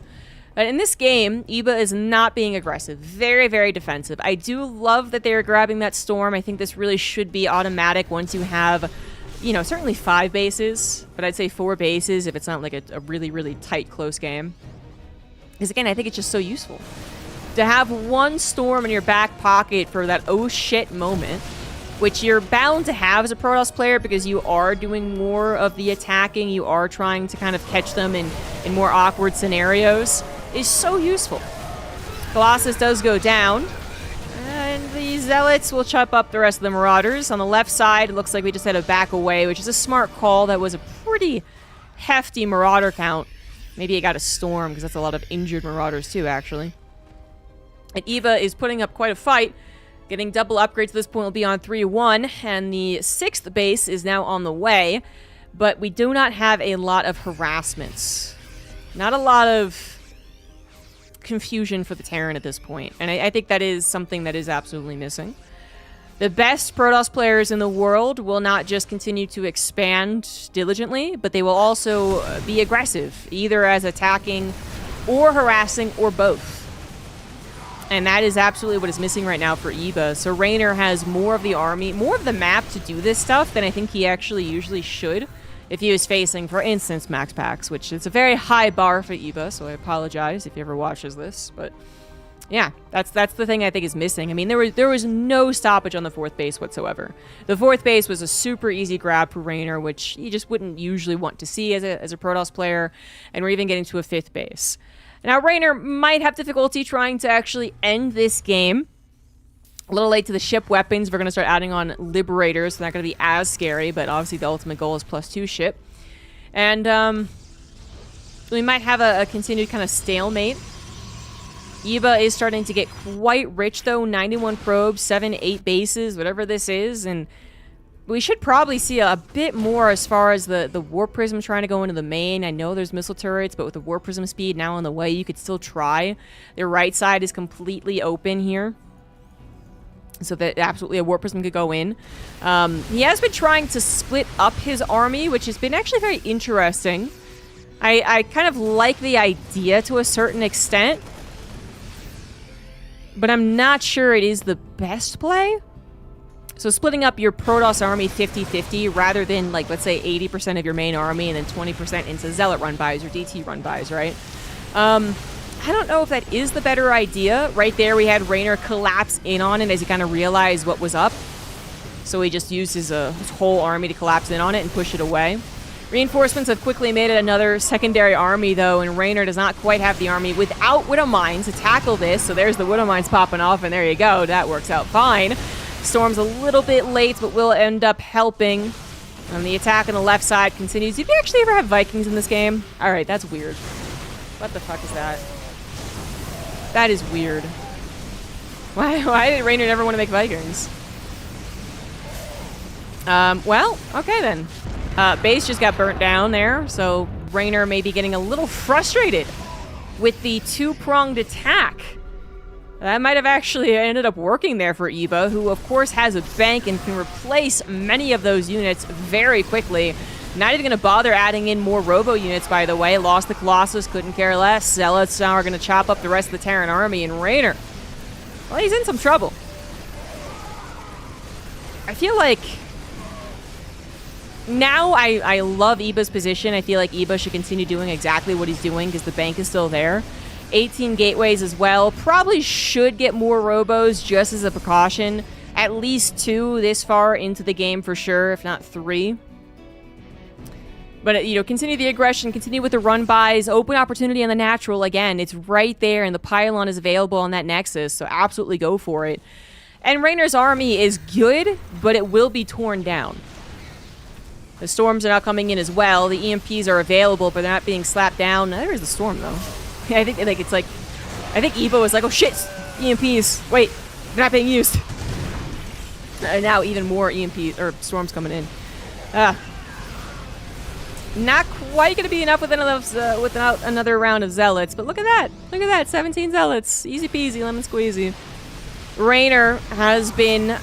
In this game, Iba is not being aggressive. Very defensive. I do love that they're grabbing that Storm. I think this really should be automatic once you have, you know, certainly 5 bases, but I'd say 4 bases if it's not like a really tight, close game. Because again, I think it's just so useful. To have one Storm in your back pocket for that oh shit moment, which you're bound to have as a Protoss player because you are doing more of the attacking, you are trying to kind of catch them in more awkward scenarios, is so useful. Colossus does go down, and the Zealots will chop up the rest of the Marauders. On the left side, it looks like we just had a back away, which is a smart call. That was a pretty hefty Marauder count. Maybe it got a storm, because that's a lot of injured Marauders too, actually. And Eva is putting up quite a fight. Getting double upgrades at this point will be on 3-1, and the 6th base is now on the way. But we do not have a lot of harassments. Not a lot of confusion for the Terran at this point. And I think that is something that is absolutely missing. The best Protoss players in the world will not just continue to expand diligently, but they will also be aggressive, either as attacking or harassing or both. And that is absolutely what is missing right now for Eva. So Raynor has more of the army, more of the map to do this stuff than I think he actually usually should if he was facing, for instance, Max Pax, which is a very high bar for Eva, so I apologize if he ever watches this. But yeah, that's the thing I think is missing. I mean, there was no stoppage on the 4th base whatsoever. The 4th base was a super easy grab for Raynor, which you just wouldn't usually want to see as a Protoss player, and we're even getting to a 5th base. Now, Raynor might have difficulty trying to actually end this game. A little late to the ship weapons. We're going to start adding on Liberators. So they're not going to be as scary, but obviously the ultimate goal is +2 ship. And we might have a continued kind of stalemate. Eva is starting to get quite rich, though. 91 probes, 7, 8 bases, whatever this is. And we should probably see a bit more as far as the Warp Prism trying to go into the main. I know there's missile turrets, but with the Warp Prism speed now on the way, you could still try. Their right side is completely open here, so that absolutely a Warp Prism could go in. He has been trying to split up his army, which has been actually very interesting. I kind of like the idea to a certain extent, but I'm not sure it is the best play. So splitting up your Protoss army 50-50 rather than, like, let's say 80% of your main army and then 20% into Zealot run-bys or DT run-bys, right? I don't know if that is the better idea. Right there, we had Raynor collapse in on it as he kind of realized what was up. So he just used his whole army to collapse in on it and push it away. Reinforcements have quickly made it another secondary army, though, and Raynor does not quite have the army without Widow Mines to tackle this. So there's the Widow Mines popping off, and there you go. That works out fine. Storm's a little bit late, but will end up helping. And the attack on the left side continues. Did we actually ever have Vikings in this game? Alright, that's weird. What the fuck is that? That is weird. Why did Raynor never want to make Vikings? Well, okay then. Base just got burnt down there, so Raynor may be getting a little frustrated with the two-pronged attack. That might have actually ended up working there for Eva, who of course has a bank and can replace many of those units very quickly. Not even going to bother adding in more Robo units, by the way. Lost the Colossus, couldn't care less. Zealots now are going to chop up the rest of the Terran army, and Raynor, well, he's in some trouble. I feel like now I love Eva's position. I feel like Eva should continue doing exactly what he's doing because the bank is still there. 18 gateways as well. Probably should get more Robos just as a precaution. At least 2 this far into the game for sure, if not 3. But, you know, continue the aggression, continue with the run-bys, open opportunity on the natural. Again, it's right there, and the pylon is available on that Nexus, so absolutely go for it. And Raynor's army is good, but it will be torn down. The storms are now coming in as well. The EMPs are available, but they're not being slapped down. There is the storm, though. I think, like, it's like... I think Eva was like, oh, shit! EMPs! Wait, they're not being used. And now even more EMPs, or storms coming in. Not quite going to be enough without another round of Zealots, but look at that. Look at that, 17 Zealots. Easy peasy, lemon squeezy. Raynor has been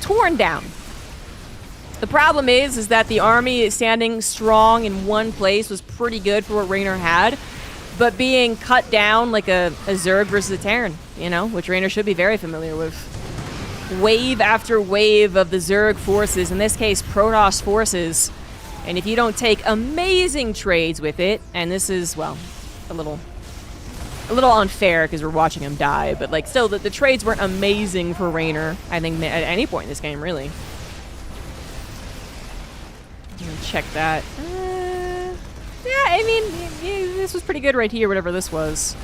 torn down. The problem is that the army standing strong in one place was pretty good for what Raynor had, but being cut down like a Zerg versus a Terran, you know, which Raynor should be very familiar with. Wave after wave of the Zerg forces, in this case Protoss forces, and if you don't take amazing trades with it, and this is, well, a little unfair because we're watching him die, but like still the trades weren't amazing for Raynor, I think, at any point in this game, really. Check that. Yeah, I mean, this was pretty good right here, whatever this was.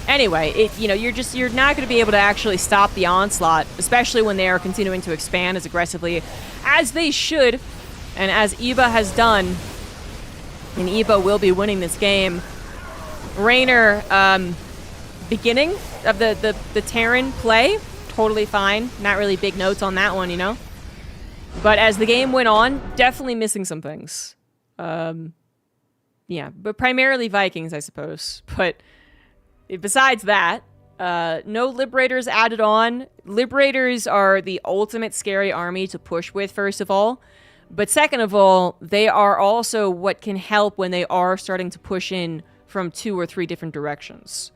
Anyway, you're not going to be able to actually stop the onslaught, especially when they are continuing to expand as aggressively as they should, and as Eva has done, and Eva will be winning this game. Raynor, beginning of the Terran play, totally fine. Not really big notes on that one, you know? But as the game went on, definitely missing some things. Yeah, but primarily Vikings, I suppose. But besides that, no Liberators added on. Liberators are the ultimate scary army to push with, first of all. But second of all, they are also what can help when they are starting to push in from 2 or 3 different directions.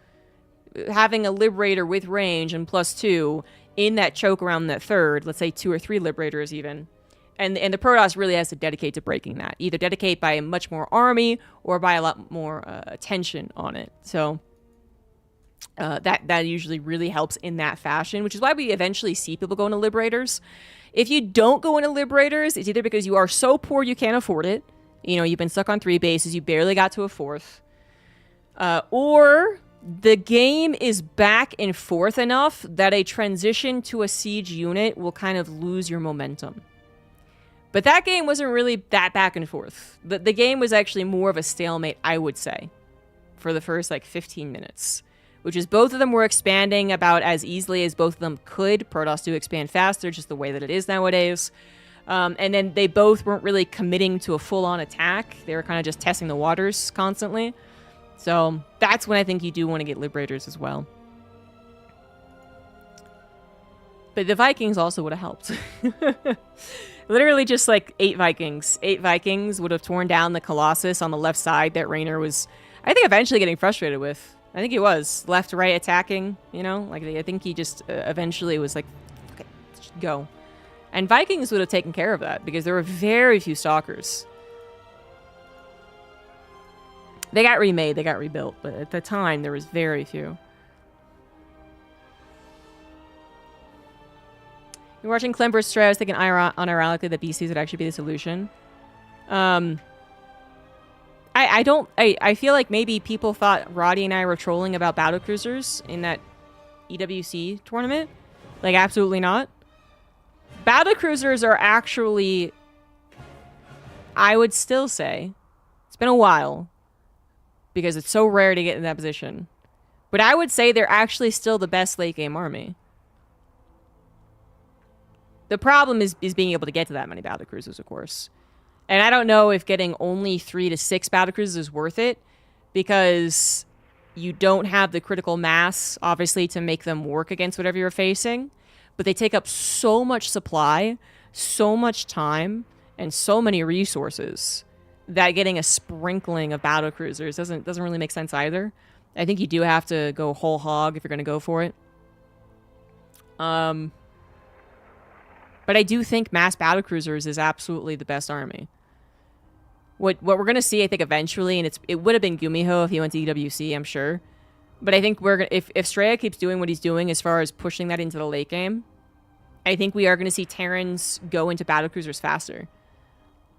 Having a Liberator with range and +2 in that choke around that third, let's say 2 or 3 Liberators even, and the Protoss really has to dedicate to breaking that. Either dedicate by much more army or by a lot more attention on it. So that usually really helps in that fashion, which is why we eventually see people go into Liberators. If you don't go into Liberators, it's either because you are so poor you can't afford it. You know, you've been stuck on 3 bases, you barely got to a 4th. Or the game is back and forth enough that a transition to a siege unit will kind of lose your momentum. But that game wasn't really that back and forth. The game was actually more of a stalemate, I would say, for the first, like, 15 minutes. Which is both of them were expanding about as easily as both of them could. Protoss do expand faster, just the way that it is nowadays. And then they both weren't really committing to a full-on attack. They were kind of just testing the waters constantly. So that's when I think you do want to get Liberators as well. But the Vikings also would have helped. Literally just like 8 Vikings. 8 Vikings would have torn down the Colossus on the left side that Raynor was, I think, eventually getting frustrated with. I think he was. Left, right attacking, you know? Like, I think he just eventually was like, okay, just go. And Vikings would have taken care of that because there were very few Stalkers. They got remade, they got rebuilt, but at the time, there was very few. You're watching Clember's Stray. I was thinking unironically that BCs would actually be the solution. I feel like maybe people thought Roddy and I were trolling about battlecruisers in that EWC tournament. Like, absolutely not. Battlecruisers are actually, I would still say, it's been a while, because it's so rare to get in that position. But I would say they're actually still the best late game army. The problem is being able to get to that many battlecruisers, of course. And I don't know if getting only 3 to 6 battlecruisers is worth it, because you don't have the critical mass, obviously, to make them work against whatever you're facing. But they take up so much supply, so much time, and so many resources that getting a sprinkling of battlecruisers doesn't really make sense either. I think you do have to go whole hog if you're going to go for it. But I do think mass battlecruisers is absolutely the best army. What we're going to see, I think, eventually, and it would have been Gumiho if he went to EWC, I'm sure. But I think if Straya keeps doing what he's doing as far as pushing that into the late game, I think we are going to see Terrans go into battlecruisers faster.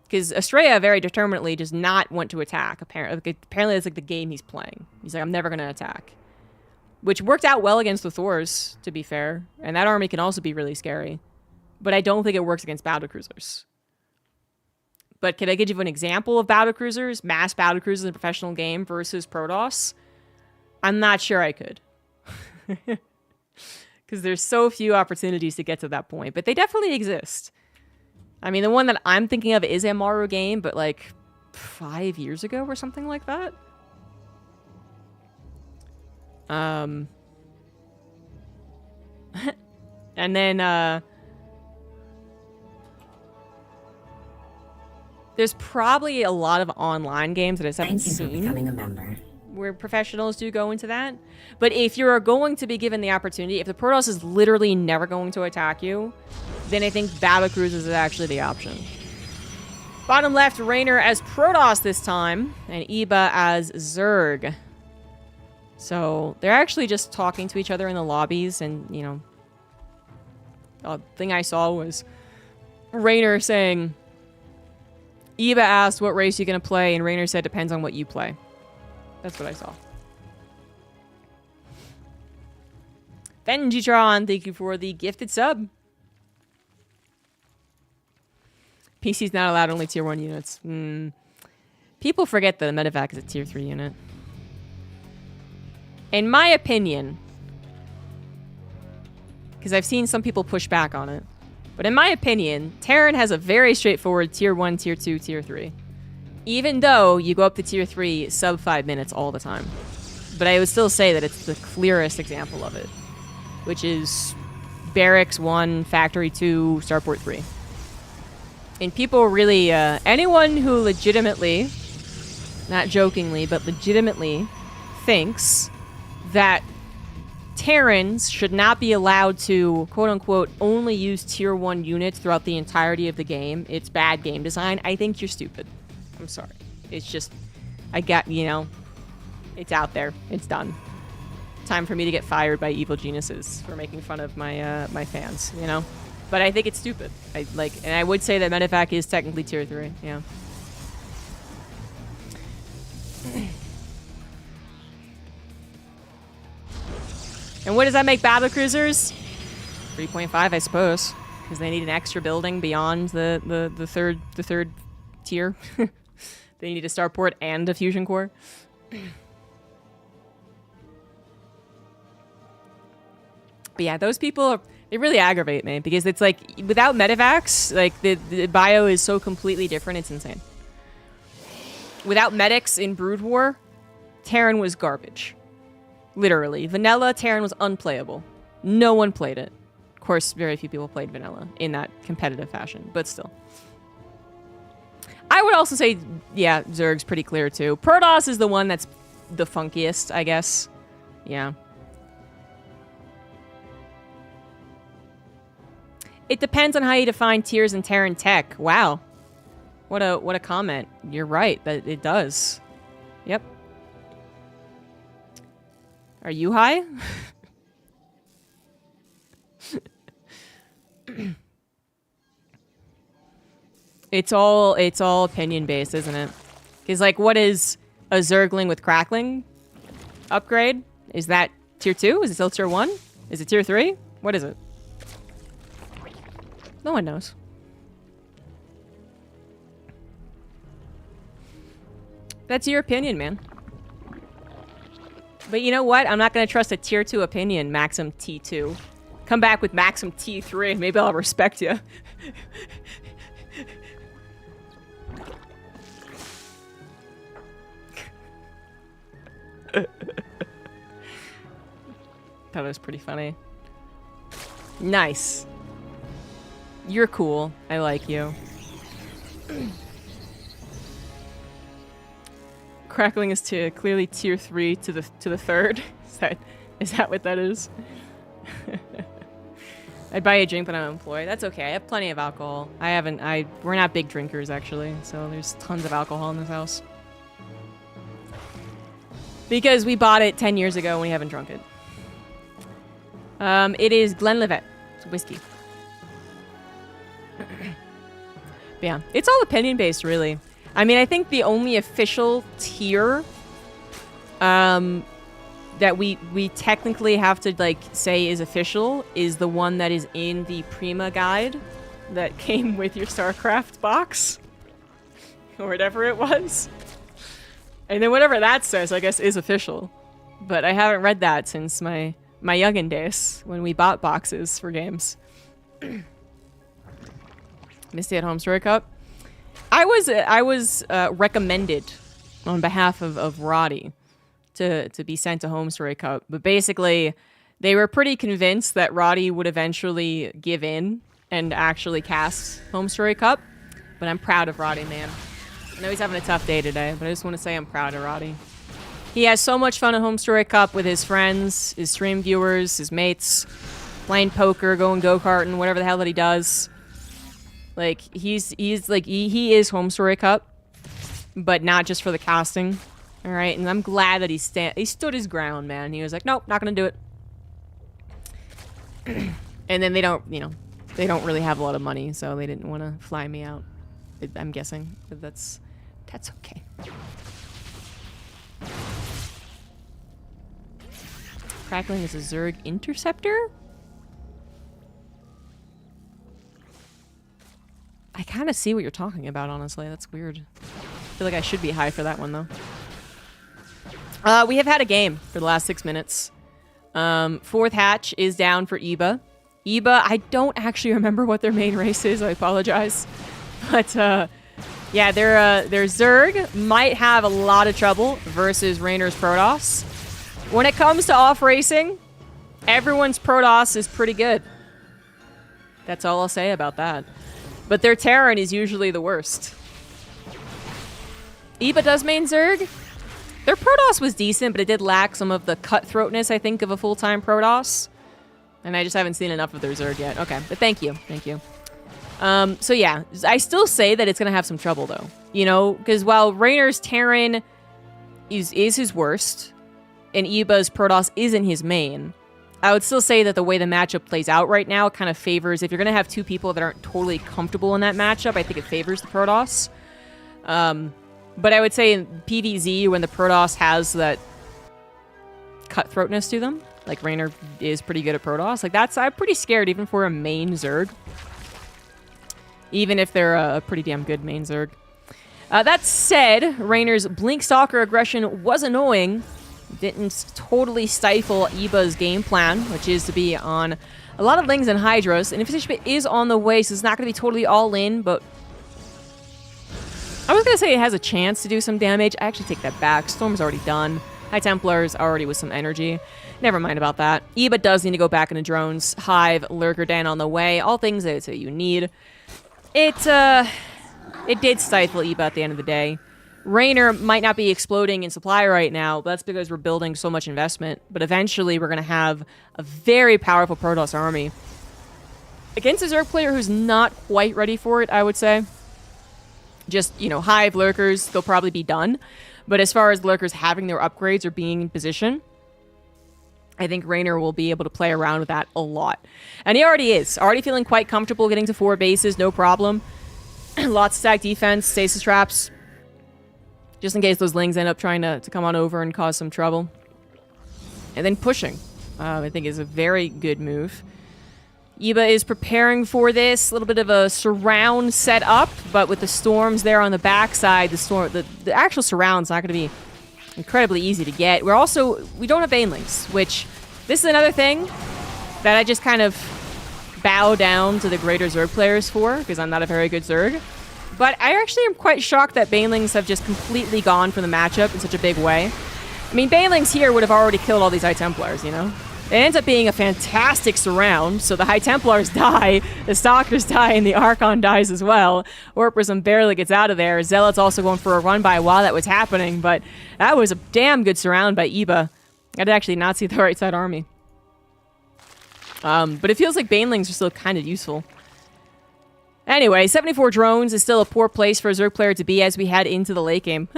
Because Estrella very determinedly does not want to attack. Apparently, it's like the game he's playing. He's like, I'm never going to attack. Which worked out well against the Thors, to be fair. And that army can also be really scary. But I don't think it works against battlecruisers. But can I give you an example of battlecruisers? Mass battlecruisers in a professional game versus Protoss? I'm not sure I could. Because there's so few opportunities to get to that point. But they definitely exist. I mean, the one that I'm thinking of is a Maru game, but like 5 years ago or something like that. And then, there's probably a lot of online games that I just haven't seen. Thank you for becoming a member. Where professionals do go into that. But if you're going to be given the opportunity, if the Protoss is literally never going to attack you, then I think battlecruisers is actually the option. Bottom left, Raynor as Protoss this time, and Iba as Zerg. So they're actually just talking to each other in the lobbies, and, you know, the thing I saw was Raynor saying, Iba asked what race you're going to play, and Raynor said depends on what you play. That's what I saw. Benjitron, thank you for the gifted sub. PC's not allowed, only tier 1 units. People forget that the medevac is a tier 3 unit. In my opinion, because I've seen some people push back on it, but in my opinion, Terran has a very straightforward tier 1, tier 2, tier 3. Even though you go up to tier 3 sub 5 minutes all the time. But I would still say that it's the clearest example of it, which is Barracks 1, Factory 2, Starport 3. And people really, anyone who legitimately, not jokingly, but legitimately thinks that Terrans should not be allowed to, quote-unquote, only use tier 1 units throughout the entirety of the game, it's bad game design, I think you're stupid. I'm sorry. It's just, I got, you know, it's out there. It's done. Time for me to get fired by evil geniuses for making fun of my my fans, you know? But I think it's stupid. And I would say that Medevac is technically tier 3, yeah. And what does that make battlecruisers? 3.5, I suppose, because they need an extra building beyond the third tier. They need a starport and a fusion core. But yeah, those people, they really aggravate me because it's like, without medevacs, like the bio is so completely different, it's insane. Without medics in Brood War, Terran was garbage. Literally. Vanilla Terran was unplayable. No one played it. Of course, very few people played vanilla in that competitive fashion, but still. I would also say, yeah, Zerg's pretty clear too. Protoss is the one that's the funkiest, I guess. Yeah. It depends on how you define tiers in Terran tech. Wow. What a comment. You're right, that it does. Yep. Are you high? It's all opinion based, isn't it? Because like, what is a Zergling with crackling upgrade? Is that tier 2? Is it still tier 1? Is it tier 3? What is it? No one knows. That's your opinion, man. But you know what? I'm not going to trust a tier 2 opinion, Maxim T2. Come back with Maxim T3 and maybe I'll respect you. That was pretty funny. Nice. You're cool. I like you. Crackling is clearly tier 3 to the 3rd. Is that what that is? I'd buy a drink, but I'm employed. That's okay. I have plenty of alcohol. We're not big drinkers actually, so there's tons of alcohol in this house. Because we bought it 10 years ago and we haven't drunk it. It is Glenlivet. It's whiskey. But yeah, it's all opinion-based, really. I mean, I think the only official tier that we technically have to, like, say is official is the one that is in the Prima guide that came with your StarCraft box. Or whatever it was. And then whatever that says, I guess, is official. But I haven't read that since my youngin' days, when we bought boxes for games. Misty at Home Story Cup. I was recommended on behalf of Roddy to be sent to Home Story Cup. But basically, they were pretty convinced that Roddy would eventually give in and actually cast Home Story Cup. But I'm proud of Roddy, man. I know he's having a tough day today, but I just want to say I'm proud of Roddy. He has so much fun at Home Story Cup with his friends, his stream viewers, his mates, playing poker, going go-karting, whatever the hell that he does. Like, he's like, he is Home Story Cup, but not just for the casting. All right, and I'm glad that he stood his ground, man. He was like, nope, not gonna do it. And then they don't really have a lot of money, so they didn't want to fly me out. I'm guessing, but that's okay. Crackling is a Zerg interceptor? I kind of see what you're talking about, honestly. That's weird. I feel like I should be high for that one, though. We have had a game for the last 6 minutes. Fourth hatch is down for Eba. Eba, I don't actually remember what their main race is. I apologize. But, yeah, their Zerg might have a lot of trouble versus Raynor's Protoss. When it comes to off-racing, everyone's Protoss is pretty good. That's all I'll say about that. But their Terran is usually the worst. Eba does main Zerg. Their Protoss was decent, but it did lack some of the cutthroatness, I think, of a full-time Protoss. And I just haven't seen enough of their Zerg yet. Okay, but thank you. Thank you. So yeah, I still say that it's going to have some trouble, though. You know, because while Raynor's Terran is his worst, and Eba's Protoss isn't his main, I would still say that the way the matchup plays out right now kind of favors... If you're going to have two people that aren't totally comfortable in that matchup, I think it favors the Protoss. But I would say in PvZ, when the Protoss has that cutthroatness to them, like Raynor is pretty good at Protoss, like I'm pretty scared even for a main Zerg. Even if they're a pretty damn good main Zerg. That said, Raynor's Blink Stalker aggression was annoying. Didn't totally stifle Eba's game plan, which is to be on a lot of Lings and Hydras. And Infestation Pit is on the way, so it's not going to be totally all in, but I was going to say it has a chance to do some damage. I actually take that back. Storm's already done. High Templar's already with some energy. Never mind about that. Eba does need to go back into drones. Hive, Lurker Den on the way. All things that you need. It did stifle Eba at the end of the day. Raynor might not be exploding in supply right now, but that's because we're building so much investment. But eventually we're going to have a very powerful Protoss army. Against a Zerg player who's not quite ready for it, I would say. Just, you know, Hive, Lurkers, they'll probably be done. But as far as Lurkers having their upgrades or being in position, I think Raynor will be able to play around with that a lot. And he already is. Already feeling quite comfortable getting to 4 bases, no problem. Lots of stack defense, stasis traps. Just in case those Lings end up trying to come on over and cause some trouble. And then pushing, I think is a very good move. Eba is preparing for this. A little bit of a surround set up, but with the storms there on the backside, the actual surround's not going to be incredibly easy to get. We don't have Banelings, which this is another thing that I just kind of bow down to the greater Zerg players for, because I'm not a very good Zerg. But I actually am quite shocked that Banelings have just completely gone from the matchup in such a big way. I mean, Banelings here would have already killed all these High Templars, you know? It ends up being a fantastic surround, so the High Templars die, the Stalkers die, and the Archon dies as well. Orprism barely gets out of there. Zealot's also going for a run-by while that was happening, but that was a damn good surround by Eba. I did actually not see the right side army. But it feels like Banelings are still kind of useful. Anyway, 74 drones is still a poor place for a Zerg player to be as we head into the late game.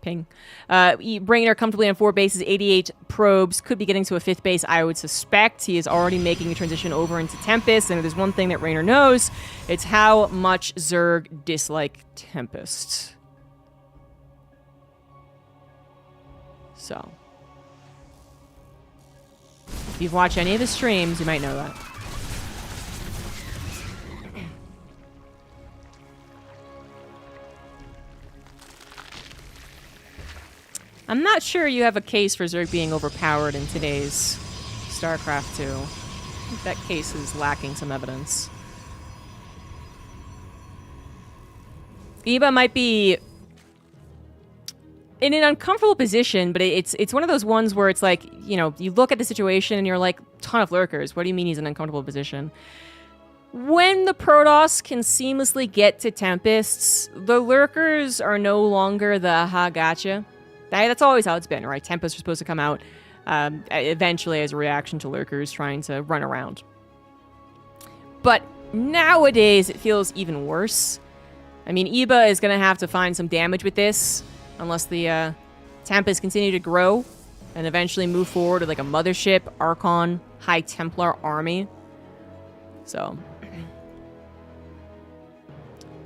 Ping. Raynor comfortably on 4 bases, 88 probes. Could be getting to a 5th base, I would suspect. He is already making a transition over into Tempest, and if there's one thing that Raynor knows, it's how much Zerg dislike Tempest. So. If you've watched any of his streams, you might know that. I'm not sure you have a case for Zerg being overpowered in today's StarCraft 2. I think that case is lacking some evidence. Eba might be in an uncomfortable position, but it's one of those ones where it's like, you know, you look at the situation and you're like, ton of Lurkers. What do you mean he's in an uncomfortable position? When the Protoss can seamlessly get to Tempests, the Lurkers are no longer the aha gotcha. That's always how it's been, right? Tempests are supposed to come out eventually as a reaction to Lurkers trying to run around. But nowadays, it feels even worse. I mean, Eba is going to have to find some damage with this, unless the Tempests continue to grow and eventually move forward with like a Mothership, Archon, High Templar army. So,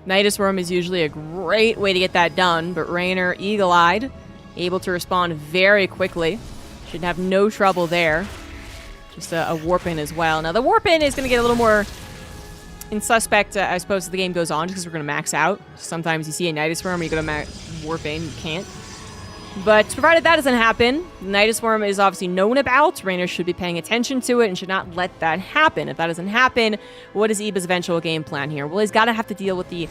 Nidus Worm is usually a great way to get that done, but Raynor, eagle-eyed, able to respond very quickly. Should have no trouble there. Just a warp-in as well. Now, the warp-in is going to get a little more in suspect, I suppose, as the game goes on, just because we're going to max out. Sometimes you see a Nidus Worm, you go to warp-in, you can't. But provided that doesn't happen, Nidus Worm is obviously known about. Raynor should be paying attention to it and should not let that happen. If that doesn't happen, what is Eba's eventual game plan here? Well, he's got to have to deal with the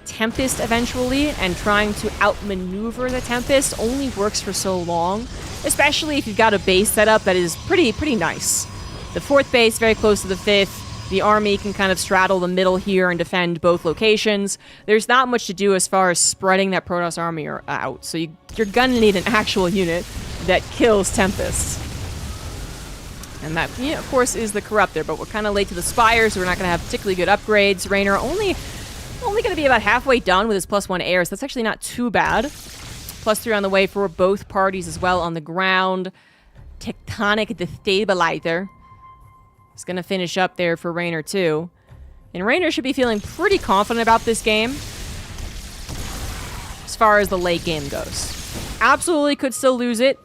Tempest eventually, and trying to outmaneuver the Tempest only works for so long, especially if you've got a base setup that is pretty nice. The 4th base, very close to the 5th. The army can kind of straddle the middle here and defend both locations. There's not much to do as far as spreading that Protoss army out. So you're gonna need an actual unit that kills Tempest. And that, of course, is the Corruptor. But we're kind of late to the Spires, so we're not gonna have particularly good upgrades. Raynor only gonna be about halfway done with his +1 air, so that's actually not too bad. +3 on the way for both parties as well on the ground. Tectonic Destabilizer. It's going to finish up there for Raynor too. And Raynor should be feeling pretty confident about this game as far as the late game goes. Absolutely could still lose it.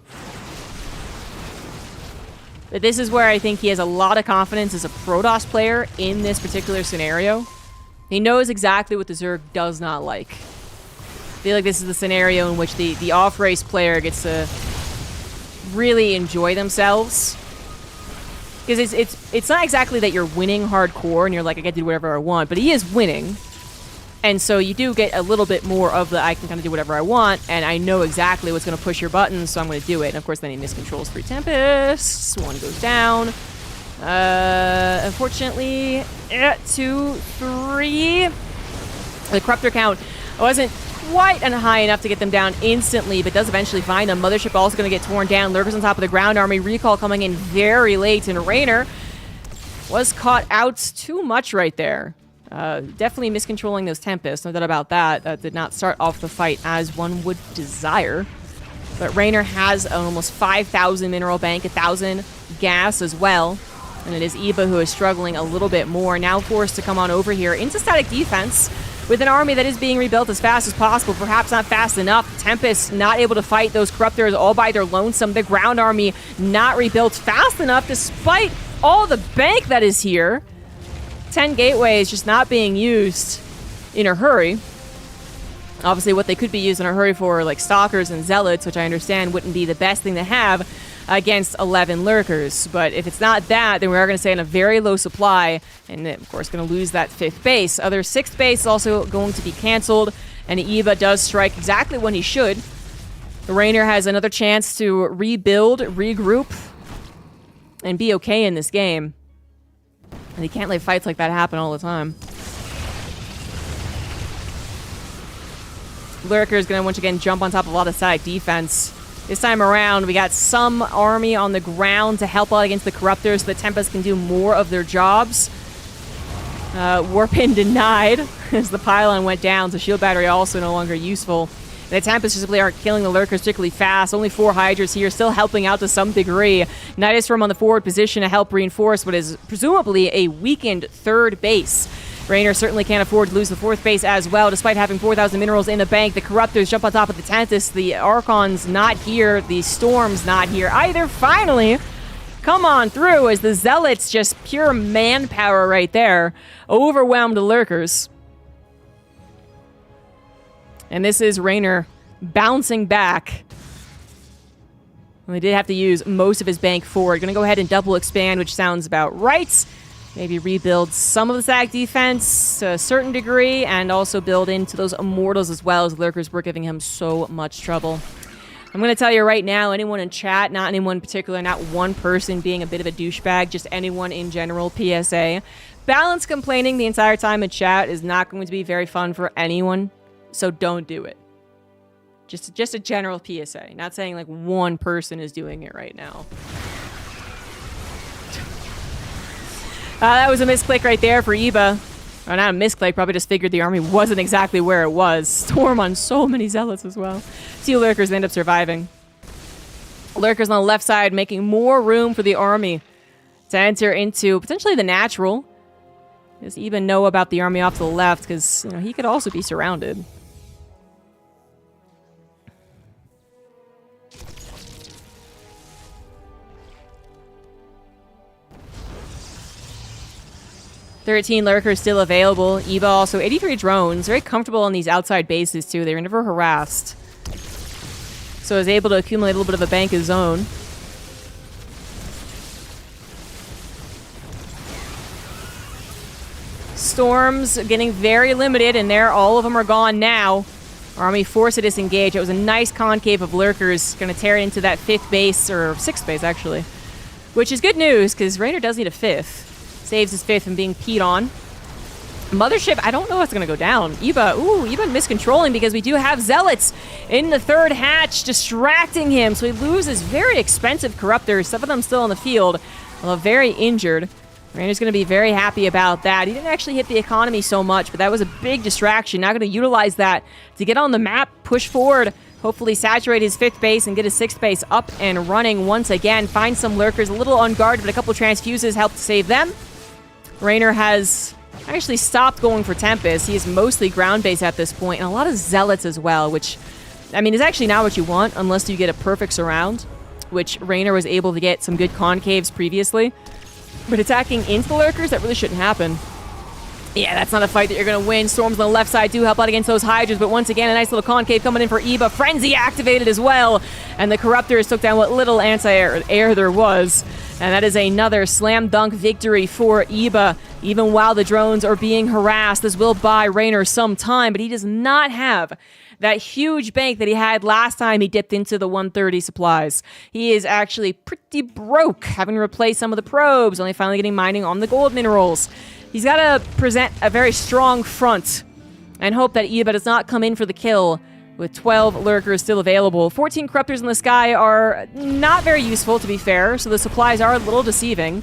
But this is where I think he has a lot of confidence as a Protoss player in this particular scenario. He knows exactly what the Zerg does not like. I feel like this is the scenario in which the off-race player gets to really enjoy themselves. Because it's not exactly that you're winning hardcore and you're like, I get to do whatever I want, but he is winning. And so you do get a little bit more of the, I can kind of do whatever I want, and I know exactly what's going to push your buttons, so I'm going to do it. And of course, then he miscontrols 3 Tempests. 1 goes down. Unfortunately, 2, 3. The Corruptor count wasn't quite high enough to get them down instantly, but does eventually find them. Mothership also going to get torn down. Lurkers on top of the ground army. Recall coming in very late, and Raynor was caught out too much right there. Definitely miscontrolling those Tempests, no doubt about that. That did not start off the fight as one would desire. But Raynor has an almost 5,000 mineral bank, 1,000 gas as well. And it is Eba who is struggling a little bit more. Now forced to come on over here into static defense with an army that is being rebuilt as fast as possible. Perhaps not fast enough. Tempest not able to fight those Corruptors all by their lonesome. The ground army not rebuilt fast enough despite all the bank that is here. 10 gateways just not being used in a hurry. Obviously what they could be used in a hurry for like Stalkers and Zealots, which I understand wouldn't be the best thing to have against 11 Lurkers. But if it's not that, then we are going to stay in a very low supply, and of course going to lose that 5th base. Other 6th base is also going to be canceled, and Eba does strike exactly when he should. Raynor has another chance to rebuild, regroup, and be okay in this game. And he can't let fights like that happen all the time. Lurker is going to once again jump on top of a lot of static defense. This time around, we got some army on the ground to help out against the Corruptors so the Tempest can do more of their jobs. Warpin denied as the pylon went down, so shield battery also no longer useful. And the Tempest simply aren't killing the Lurkers particularly fast. Only 4 Hydras here, still helping out to some degree. Nidus Worm on the forward position to help reinforce what is presumably a weakened 3rd base. Raynor certainly can't afford to lose the 4th base as well, despite having 4,000 minerals in the bank. The Corruptors jump on top of the Tempest. The Archon's not here. The Storm's not here either. Finally, come on through as the Zealots, just pure manpower right there, overwhelmed the Lurkers. And this is Raynor bouncing back. Well, he did have to use most of his bank forward. Going to go ahead and double expand, which sounds about right. Maybe rebuild some of the static defense to a certain degree, and also build into those Immortals as well, as Lurkers were giving him so much trouble. I'm going to tell you right now, anyone in chat, not anyone in particular, not one person being a bit of a douchebag, just anyone in general, PSA. Balance complaining the entire time in chat is not going to be very fun for anyone, so don't do it. Just a general PSA. Not saying like one person is doing it right now. That was a misclick right there for Eba. Or not a misclick, probably just figured the army wasn't exactly where it was. Storm on so many Zealots as well. 2 Lurkers end up surviving. Lurkers on the left side making more room for the army to enter into potentially the natural. Does Eba know about the army off to the left? Because he could also be surrounded. $13 Lurkers still available. Eba also 83 drones. Very comfortable on these outside bases too. They were never harassed. So is able to accumulate a little bit of a bank of his own. Storms getting very limited, and all of them are gone now. Army forced to disengage. It was a nice concave of lurkers. Going to tear it into that 5th base, or 6th base, actually. Which is good news, because Raynor does need a 5th. Saves his 5th from being peed on. Mothership, I don't know what's going to go down. Eba miscontrolling, because we do have Zealots in the 3rd hatch distracting him. So he loses very expensive Corruptors. Some of them still in the field, although very injured. Raynor's going to be very happy about that. He didn't actually hit the economy so much, but that was a big distraction. Now going to utilize that to get on the map, push forward, hopefully saturate his 5th base and get his 6th base up and running once again. Find some lurkers, a little unguarded, but a couple transfuses help to save them. Raynor has actually stopped going for Tempest. He is mostly ground base at this point, and a lot of Zealots as well, which, I mean, is actually not what you want unless you get a perfect surround, which Raynor was able to get some good concaves previously. But attacking into the lurkers, that really shouldn't happen. Yeah, that's not a fight that you're going to win. Storms on the left side do help out against those Hydras, but once again, a nice little concave coming in for Eba. Frenzy activated as well, and the Corruptors took down what little anti-air there was. And that is another slam dunk victory for Eba. Even while the drones are being harassed, this will buy Raynor some time, but he does not have that huge bank that he had last time he dipped into the 130 supplies. He is actually pretty broke, having to replace some of the probes, only finally getting mining on the gold minerals. He's got to present a very strong front and hope that Eba does not come in for the kill with 12 lurkers still available. 14 Corruptors in the sky are not very useful, to be fair, so the supplies are a little deceiving.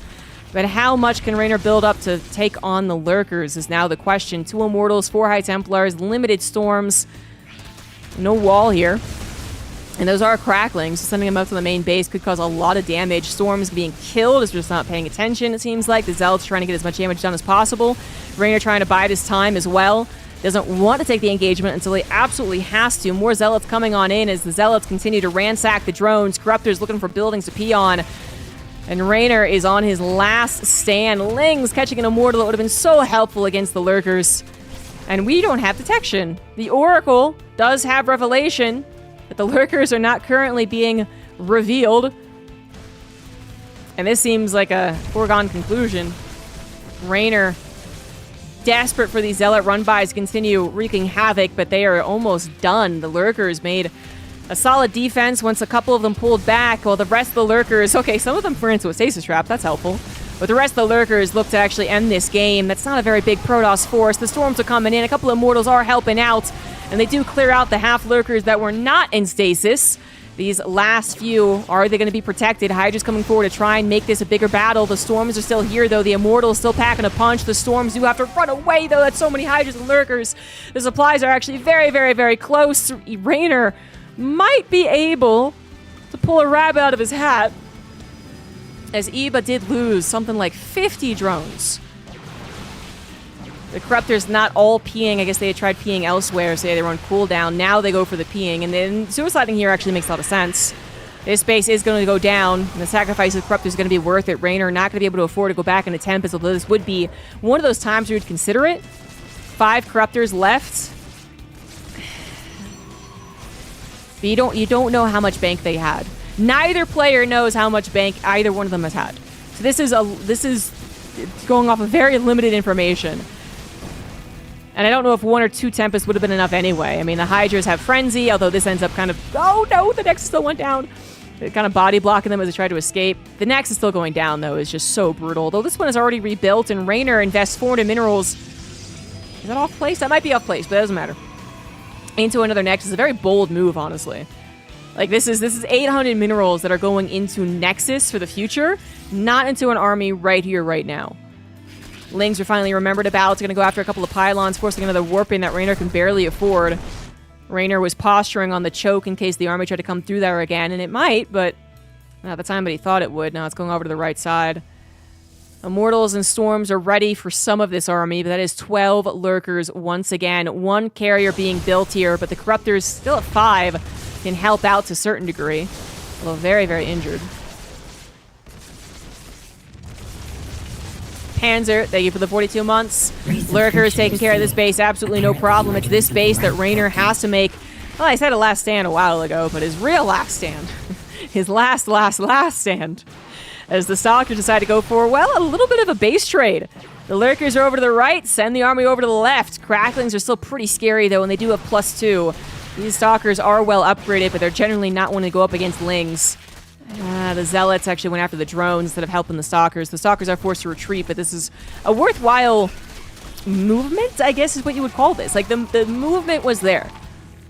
But how much can Raynor build up to take on the lurkers is now the question. 2 Immortals, 4 High Templars, limited storms. No wall here. And those are cracklings. So sending them up to the main base could cause a lot of damage. Storms being killed is just not paying attention, it seems like. The Zealots trying to get as much damage done as possible. Raynor trying to bide his time as well. Doesn't want to take the engagement until he absolutely has to. More Zealots coming on in as the Zealots continue to ransack the drones. Corruptors looking for buildings to pee on. And Raynor is on his last stand. Ling's catching an Immortal that would have been so helpful against the lurkers. And we don't have detection. The Oracle does have revelation that the lurkers are not currently being revealed. And this seems like a foregone conclusion. Raynor, desperate for these Zealot run-bys to continue wreaking havoc, but they are almost done. The lurkers made a solid defense once a couple of them pulled back, while the rest of the lurkers, okay, some of them were into a stasis trap, that's helpful. But the rest of the lurkers look to actually end this game. That's not a very big Protoss force. The storms are coming in. A couple of Immortals are helping out. And they do clear out the half lurkers that were not in stasis. These last few, are they going to be protected? Hydra's coming forward to try and make this a bigger battle. The storms are still here, though. The Immortals still packing a punch. The storms do have to run away, though. That's so many Hydras and lurkers. The supplies are actually very, very, very close. Raynor might be able to pull a rabbit out of his hat, as Eba did lose something like 50 drones. The Corruptors not all peeing. I guess they had tried peeing elsewhere, so they were on cooldown. Now they go for the peeing, and then suiciding here actually makes a lot of sense. This base is going to go down, and the sacrifice of the Corruptors is going to be worth it. Raynor not going to be able to afford to go back into Tempest, although this would be one of those times we would consider it. 5 Corruptors left. But you don't know how much bank they had. Neither player knows how much bank either one of them has had. So this is going off of very limited information. And I don't know if 1 or 2 Tempests would have been enough anyway. I mean, the Hydras have Frenzy, although this ends up kind of... Oh, no, the Nexus still went down. They're kind of body blocking them as they try to escape. The Nexus still going down, though, is just so brutal. Though this one is already rebuilt, and Raynor invests 400 minerals. Is that off place? That might be off place, but that doesn't matter. Into another Nexus. A very bold move, honestly. Like, this is 800 minerals that are going into Nexus for the future, not into an army right here, right now. Lings are finally remembered about. It's going to go after a couple of pylons, forcing another warping that Raynor can barely afford. Raynor was posturing on the choke in case the army tried to come through there again, and it might, but not at the time that he thought it would. Now it's going over to the right side. Immortals and Storms are ready for some of this army, but that is 12 lurkers once again. 1 carrier being built here, but the Corruptors still at 5 can help out to a certain degree, although very, very injured. Panzer, thank you for the 42 months. Lurkers taking care of this base, absolutely no problem. It's this base that Raynor has to make Well, I said a last stand a while ago, but his real last stand. His last stand. As the Stalkers decide to go for, well, a little bit of a base trade. The Lurkers are over to the right, send the army over to the left. Cracklings are still pretty scary, though, and they do have +2. These Stalkers are well upgraded, but they're generally not wanting to go up against Lings. The Zealots actually went after the drones instead of helping the Stalkers. The Stalkers are forced to retreat, but this is a worthwhile movement, I guess is what you would call this. Like, the movement was there.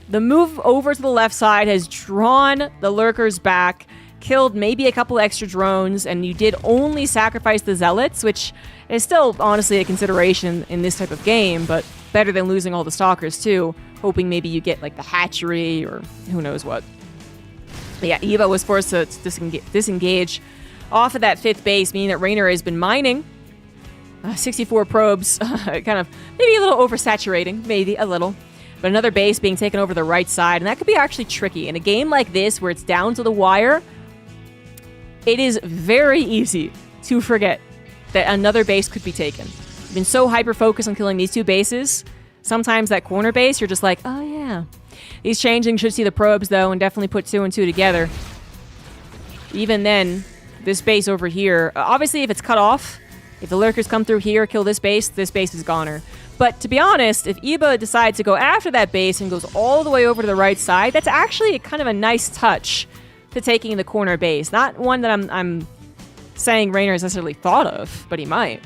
The move over to the left side has drawn the Lurkers back, killed maybe a couple extra drones, and you did only sacrifice the Zealots, which is still honestly a consideration in this type of game, but better than losing all the Stalkers too, hoping maybe you get like the hatchery or who knows what. But yeah, Eva was forced to disengage off of that 5th base, meaning that Raynor has been mining 64 probes, kind of maybe a little oversaturating, maybe a little. But another base being taken over the right side, and that could be actually tricky. In a game like this, where it's down to the wire, it is very easy to forget that another base could be taken. You've been so hyper-focused on killing these 2 bases, sometimes that corner base, you're just like, oh yeah. These changing should see the probes, though, and definitely put 2 and 2 together. Even then, this base over here, obviously if it's cut off, if the Lurkers come through here, kill this base is goner. But to be honest, if Eba decides to go after that base and goes all the way over to the right side, that's actually kind of a nice touch to taking the corner base. Not one that I'm saying Raynor has necessarily thought of, but he might.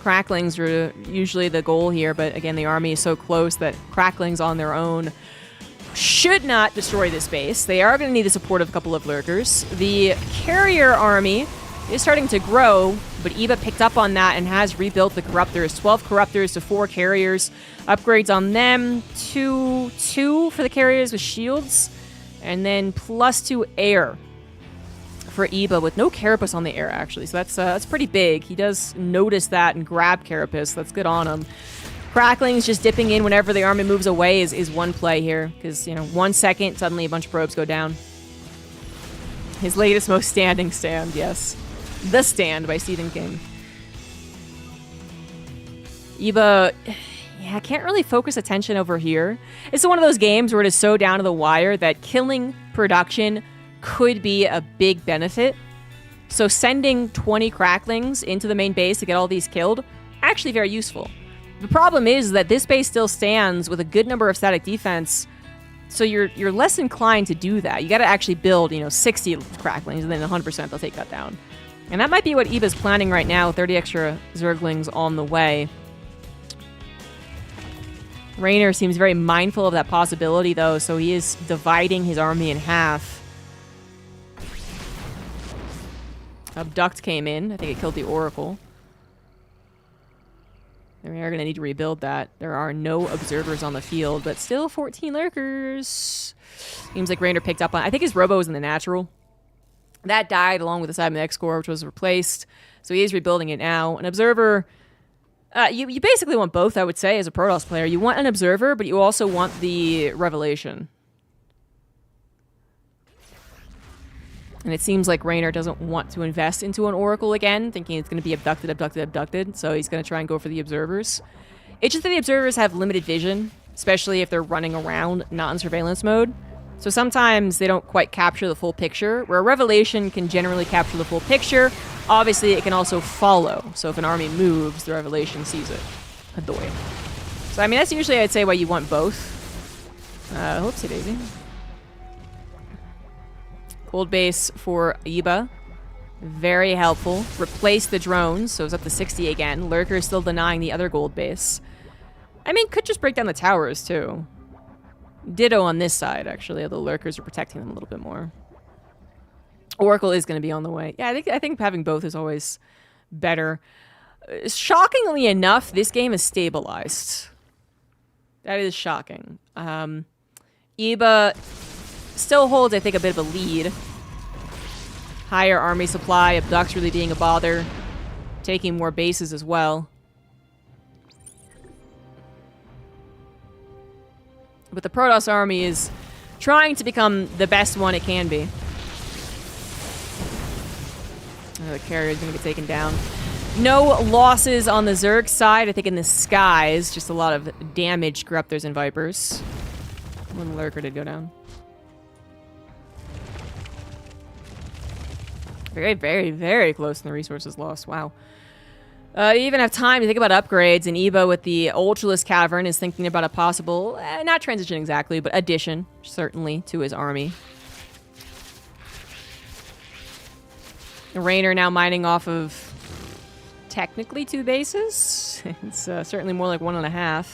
Cracklings are usually the goal here, but again, the army is so close that Cracklings on their own should not destroy this base. They are going to need the support of a couple of Lurkers. The carrier army is starting to grow, but Eba picked up on that and has rebuilt the Corruptors. 12 Corruptors to 4 carriers. Upgrades on them, 2 for the carriers with shields, and then +2 air for Eba with no Carapace on the air, actually. So that's pretty big. He does notice that and grab Carapace. That's good on him. Cracklings just dipping in whenever the army moves away is one play here, because, 1 second, suddenly a bunch of probes go down. His latest most standing stand, yes. The Stand by Stephen King. Eba, yeah, can't really focus attention over here. It's one of those games where it is so down to the wire that killing production could be a big benefit. So sending 20 Cracklings into the main base to get all these killed, actually very useful. The problem is that this base still stands with a good number of static defense, so you're less inclined to do that. You got to actually build, 60 Cracklings, and then 100% they'll take that down. And that might be what Eba's planning right now, 30 extra Zerglings on the way. Raynor seems very mindful of that possibility, though, so he is dividing his army in half. Abduct came in. I think it killed the Oracle. And we are going to need to rebuild that. There are no observers on the field, but still 14 Lurkers. Seems like Raynor picked up on... I think his Robo was in the natural. That died along with the Cybernetic X-Core, which was replaced. So he is rebuilding it now. An Observer... You basically want both, I would say, as a Protoss player. You want an Observer, but you also want the Revelation. And it seems like Raynor doesn't want to invest into an Oracle again, thinking it's going to be abducted. So he's going to try and go for the Observers. It's just that the Observers have limited vision, especially if they're running around, not in surveillance mode. So sometimes they don't quite capture the full picture, where a Revelation can generally capture the full picture. Obviously, it can also follow. So if an army moves, the Revelation sees it. Adoy. So, I mean, that's usually, I'd say, why you want both. Whoopsie daisy. Gold base for Eba. Very helpful. Replace the drones, so it's up to 60 again. Lurker is still denying the other gold base. I mean, could just break down the towers, too. Ditto on this side, actually, although Lurkers are protecting them a little bit more. Oracle is going to be on the way. Yeah, I think having both is always better. Shockingly enough, this game is stabilized. That is shocking. Eba still holds, I think, a bit of a lead. Higher army supply, Abduct's really being a bother. Taking more bases as well. But the Protoss army is trying to become the best one it can be. The carrier is going to get taken down. No losses on the Zerg side. I think in the skies, just a lot of damage, Corruptors and Vipers. One Lurker did go down. Very, very, very close in the resources lost. Wow. You even have time to think about upgrades, and Eba with the Ultralisk Cavern is thinking about a possible, not transition exactly, but addition, certainly, to his army. Raynor now mining off of technically 2 bases. It's certainly more like 1.5.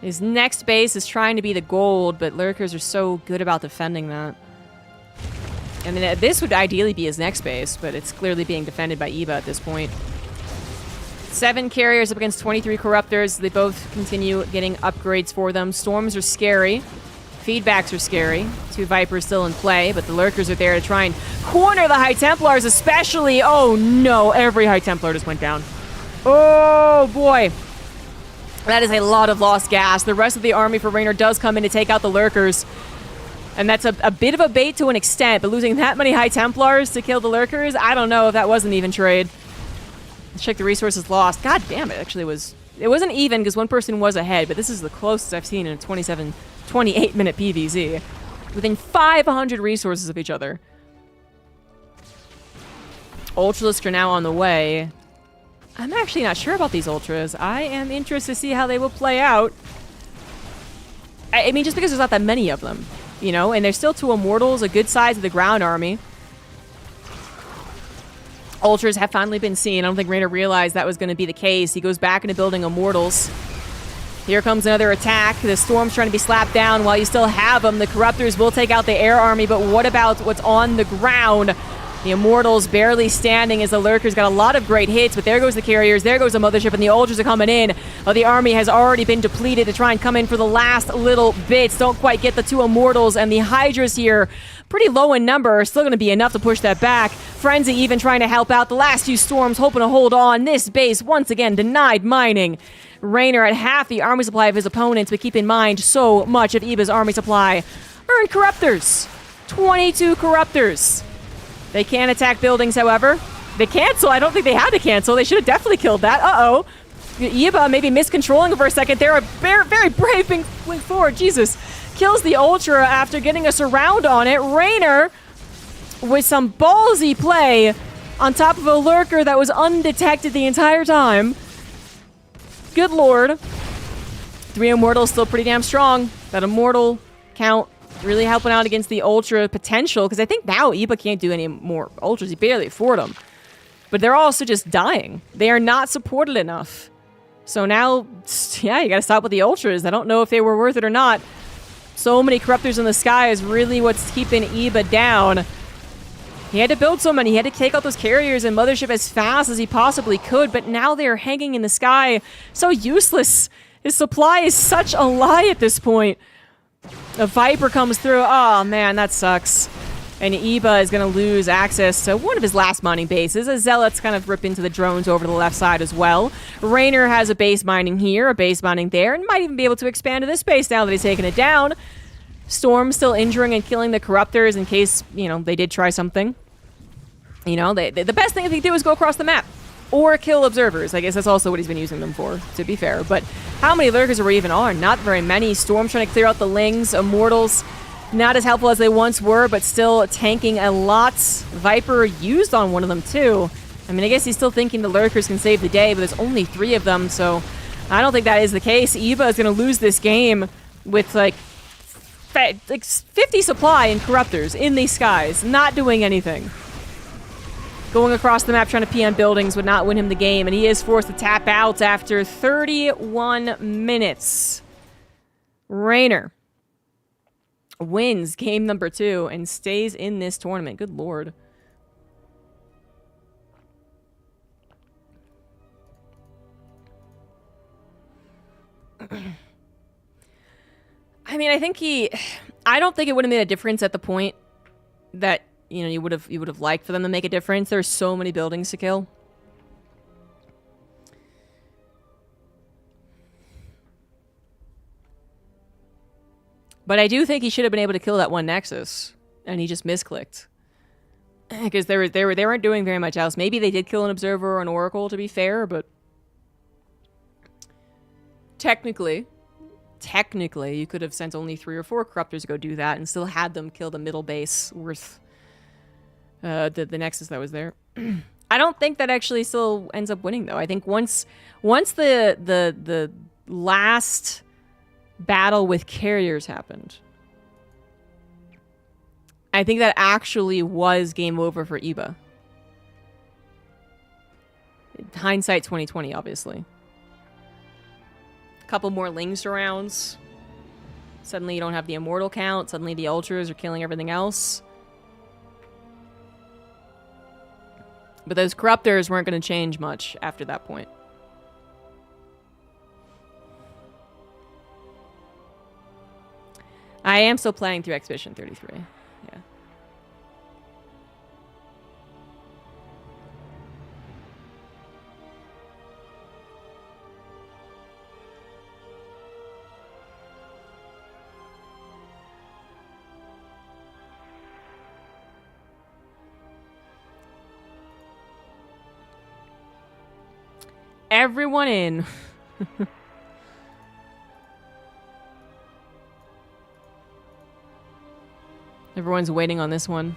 His next base is trying to be the gold, but Lurkers are so good about defending that. And then this would ideally be his next base, but it's clearly being defended by Eba at this point. 7 carriers up against 23 Corruptors. They both continue getting upgrades for them. Storms are scary. Feedbacks are scary. 2 Vipers still in play, but the Lurkers are there to try and corner the High Templars, especially. Oh no, every High Templar just went down. Oh boy. That is a lot of lost gas. The rest of the army for Raynor does come in to take out the Lurkers. And that's a bit of a bait to an extent, but losing that many High Templars to kill the Lurkers, I don't know if that was an even trade. Let's check the resources lost. God damn it, actually it wasn't even because one person was ahead, but this is the closest I've seen in a 28-minute PvZ. Within 500 resources of each other. Ultralisk are now on the way. I'm actually not sure about these Ultras. I am interested to see how they will play out. I mean, just because there's not that many of them. You know, and there's still 2 Immortals, a good size of the ground army. Ultras have finally been seen. I don't think Raynor realized that was going to be the case. He goes back into building Immortals. Here comes another attack. The Storm's trying to be slapped down while you still have them. The Corruptors will take out the air army, but what about what's on the ground? The Immortals barely standing as the Lurkers got a lot of great hits, but there goes the carriers, there goes the Mothership, and the Ultras are coming in. The army has already been depleted to try and come in for the last little bits. Don't quite get the 2 Immortals, and the Hydras here, pretty low in number, are still going to be enough to push that back. Frenzy even trying to help out. The last 2 Storms hoping to hold on. This base, once again, denied mining. Raynor at half the army supply of his opponents, but keep in mind, so much of Eba's army supply. Earned Corruptors. 22 Corruptors. They can't attack buildings, however. They cancel. I don't think they had to cancel. They should have definitely killed that. Uh-oh. Eba maybe miscontrolling for a second. They're very, very brave being forward. Jesus. Kills the Ultra after getting a surround on it. Raynor with some ballsy play on top of a Lurker that was undetected the entire time. Good lord. 3 Immortals still pretty damn strong. That Immortal count really helping out against the Ultra potential, because I think now Eba can't do any more Ultras. He barely afford them. But they're also just dying. They are not supported enough. So now, yeah, you gotta stop with the Ultras. I don't know if they were worth it or not. So many Corruptors in the sky is really what's keeping Eba down. He had to build so many. He had to take out those carriers and Mothership as fast as he possibly could, but now they're hanging in the sky. So useless. His supply is such a lie at this point. A Viper comes through. Oh, man, that sucks. And Eba is going to lose access to one of his last mining bases. As Zealots kind of rip into the drones over to the left side as well. Raynor has a base mining here, a base mining there, and might even be able to expand to this base now that he's taken it down. Storm still injuring and killing the Corruptors in case, you know, they did try something. You know, the best thing they do is go across the map. Or kill observers. I guess that's also what he's been using them for, to be fair. But how many Lurkers are we even on? Not very many. Storm trying to clear out the Lings. Immortals not as helpful as they once were, but still tanking a lot. Viper used on one of them, too. I mean, I guess he's still thinking the Lurkers can save the day, but there's only 3 of them, so I don't think that is the case. Eba is going to lose this game with, like 50 supply in Corruptors in these skies, not doing anything. Going across the map trying to pee on buildings would not win him the game, and he is forced to tap out after 31 minutes. Raynor wins game number 2 and stays in this tournament. Good lord. I mean, I don't think it would have made a difference at the point that, you know, you would have liked for them to make a difference. There's so many buildings to kill. But I do think he should have been able to kill that one Nexus, and he just misclicked. Because they weren't doing very much else. Maybe they did kill an observer or an oracle, to be fair, but technically, you could have sent only 3 or 4 corruptors to go do that and still had them kill the middle base worth the nexus that was there. I don't think that actually still ends up winning, though. I think once the last battle with carriers happened, I think that actually was game over for Iba. Hindsight 2020, obviously. A couple more Lings rounds. Suddenly you don't have the immortal count. Suddenly the ultras are killing everything else. But those corruptors weren't going to change much after that point. I am still playing through Expedition 33. Yeah. Everyone in. Everyone's waiting on this one.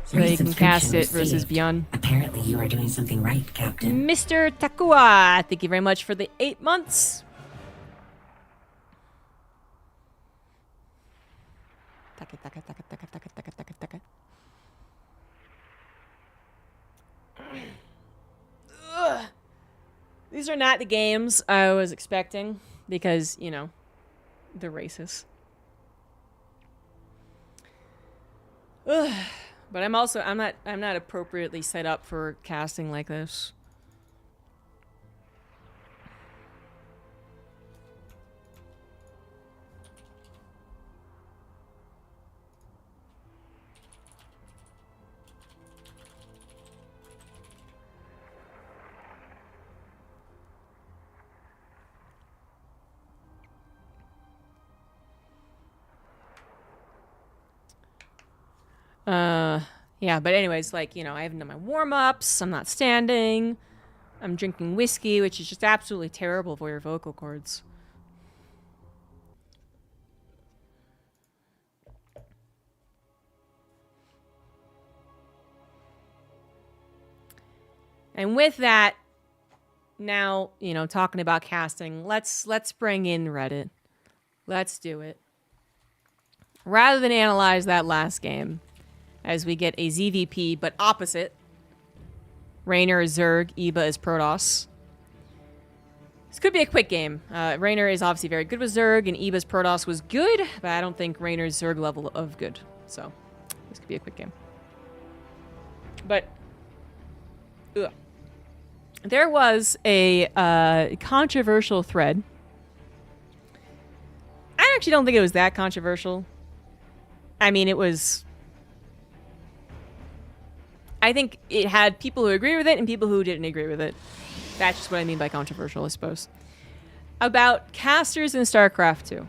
So they can cast it versus Beyond. Apparently you are doing something right, Captain. Mr. Takua, thank you very much for the 8 months. Taka. Ugh. These are not the games I was expecting because, you know, the races. Ugh. But I'm not appropriately set up for casting like this. Yeah, but anyways, like, you know, I haven't done my warm-ups, I'm not standing, I'm drinking whiskey, which is just absolutely terrible for your vocal cords. And with that, now, you know, talking about casting, let's bring in Reddit. Let's do it. Rather than analyze that last game, as we get a ZVP, but opposite. Raynor is Zerg, Iba is Protoss. This could be a quick game. Raynor is obviously very good with Zerg, and Iba's Protoss was good, but I don't think Raynor's Zerg level of good. So, this could be a quick game. But, ugh. There was a controversial thread. I actually don't think it was that controversial. I mean, it was... I think it had people who agree with it and people who didn't agree with it. That's just what I mean by controversial, I suppose. About casters in StarCraft 2.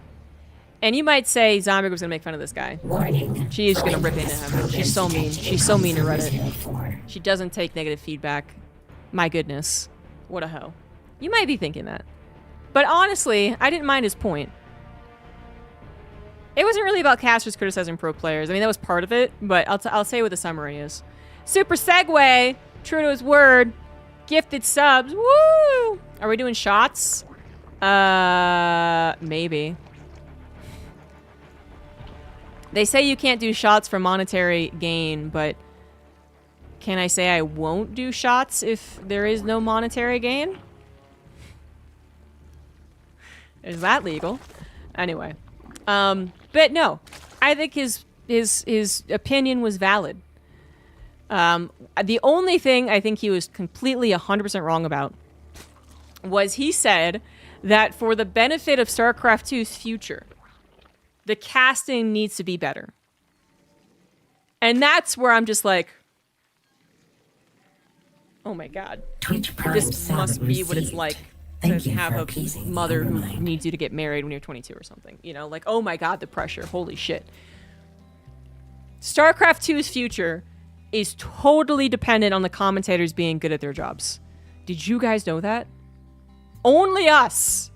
And you might say ZombieGrub was going to make fun of this guy. Warning. She's going to rip into him. She's so mean. She's so mean to Reddit. She doesn't take negative feedback. My goodness. What a hoe. You might be thinking that. But honestly, I didn't mind his point. It wasn't really about casters criticizing pro players. I mean, that was part of it, but I'll say what the summary is. Super segue, true to his word, gifted subs, woo! Are we doing shots? Maybe. They say you can't do shots for monetary gain, but can I say I won't do shots if there is no monetary gain? Is that legal? Anyway. But no, I think his opinion was valid. The only thing I think he was completely 100% wrong about was he said that for the benefit of StarCraft 2's future, the casting needs to be better. And that's where I'm just like, oh my god. This must be what it's like to have a mother who needs you to get married when you're 22 or something. You know, like, oh my god, the pressure. Holy shit. StarCraft 2's future is totally dependent on the commentators being good at their jobs. Did you guys know that? Only us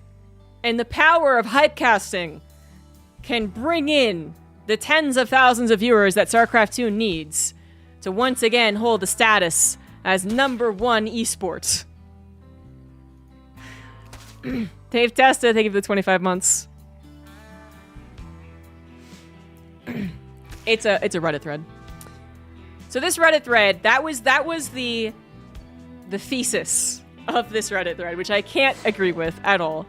and the power of hypecasting can bring in the tens of thousands of viewers that StarCraft 2 needs to once again hold the status as #1 esports. Dave Testa, thank you for the 25 months. It's a Reddit thread. So this Reddit thread, that was the thesis of this Reddit thread, which I can't agree with at all.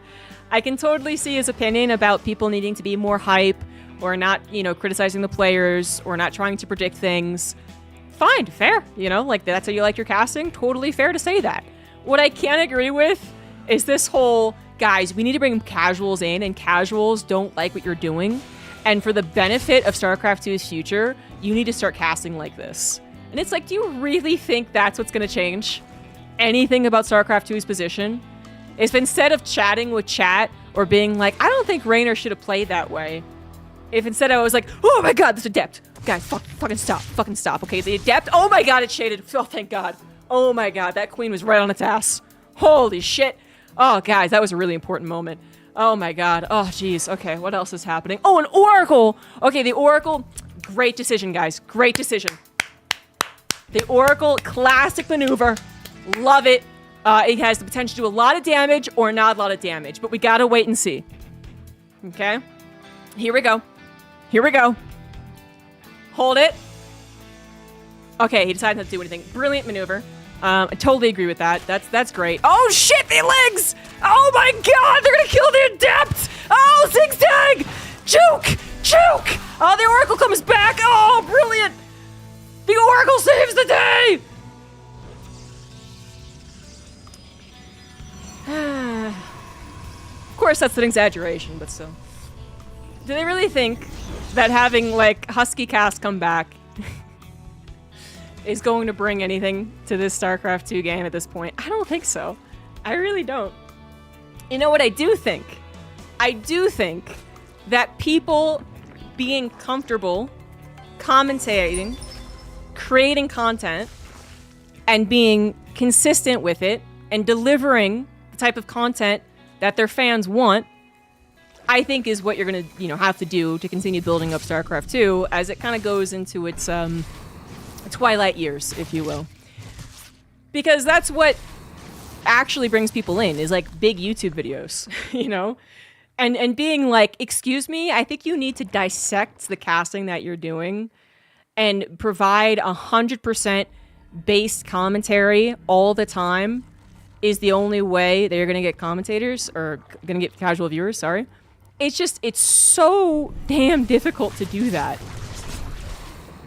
I can totally see his opinion about people needing to be more hype or not, criticizing the players or not trying to predict things. Fine, fair, like that's how you like your casting. Totally fair to say that. What I can't agree with is this whole, guys, we need to bring casuals in and casuals don't like what you're doing. And for the benefit of StarCraft 2's future, you need to start casting like this. And it's like, do you really think that's what's going to change anything about StarCraft 2's position? If instead of chatting with chat or being like, I don't think Raynor should have played that way. If instead I was like, oh my god, this adept. Guys, fucking stop. Okay, the adept, oh my god, it shaded. Oh, thank god. Oh my god, that queen was right on its ass. Holy shit. Oh, guys, that was a really important moment. Oh my god. Oh, jeez. Okay, what else is happening? Oh, an Oracle! Okay, the Oracle, great decision, guys. Great decision. The Oracle, classic maneuver. Love it. It has the potential to do a lot of damage or not a lot of damage, but we gotta wait and see. Okay? Here we go. Hold it. Okay, he decided not to do anything. Brilliant maneuver. I totally agree with that. That's great. Oh shit, the legs! Oh my god, they're gonna kill the adept! Oh, zigzag! Juke! Oh, the Oracle comes back! Oh, brilliant! The Oracle saves the day! Of course, that's an exaggeration, but still. Do they really think that having, Husky Cast come back is going to bring anything to this StarCraft 2 game at this point? I don't think so. I really don't. You know what I do think? I do think that people being comfortable commentating, creating content, and being consistent with it, and delivering the type of content that their fans want, I think is what you're going to, have to do to continue building up StarCraft 2 as it kind of goes into its twilight years, if you will. Because that's what actually brings people in, is big YouTube videos, And being like, excuse me, I think you need to dissect the casting that you're doing and provide 100% based commentary all the time is the only way that you're going to get commentators, or going to get casual viewers, sorry. It's so damn difficult to do that.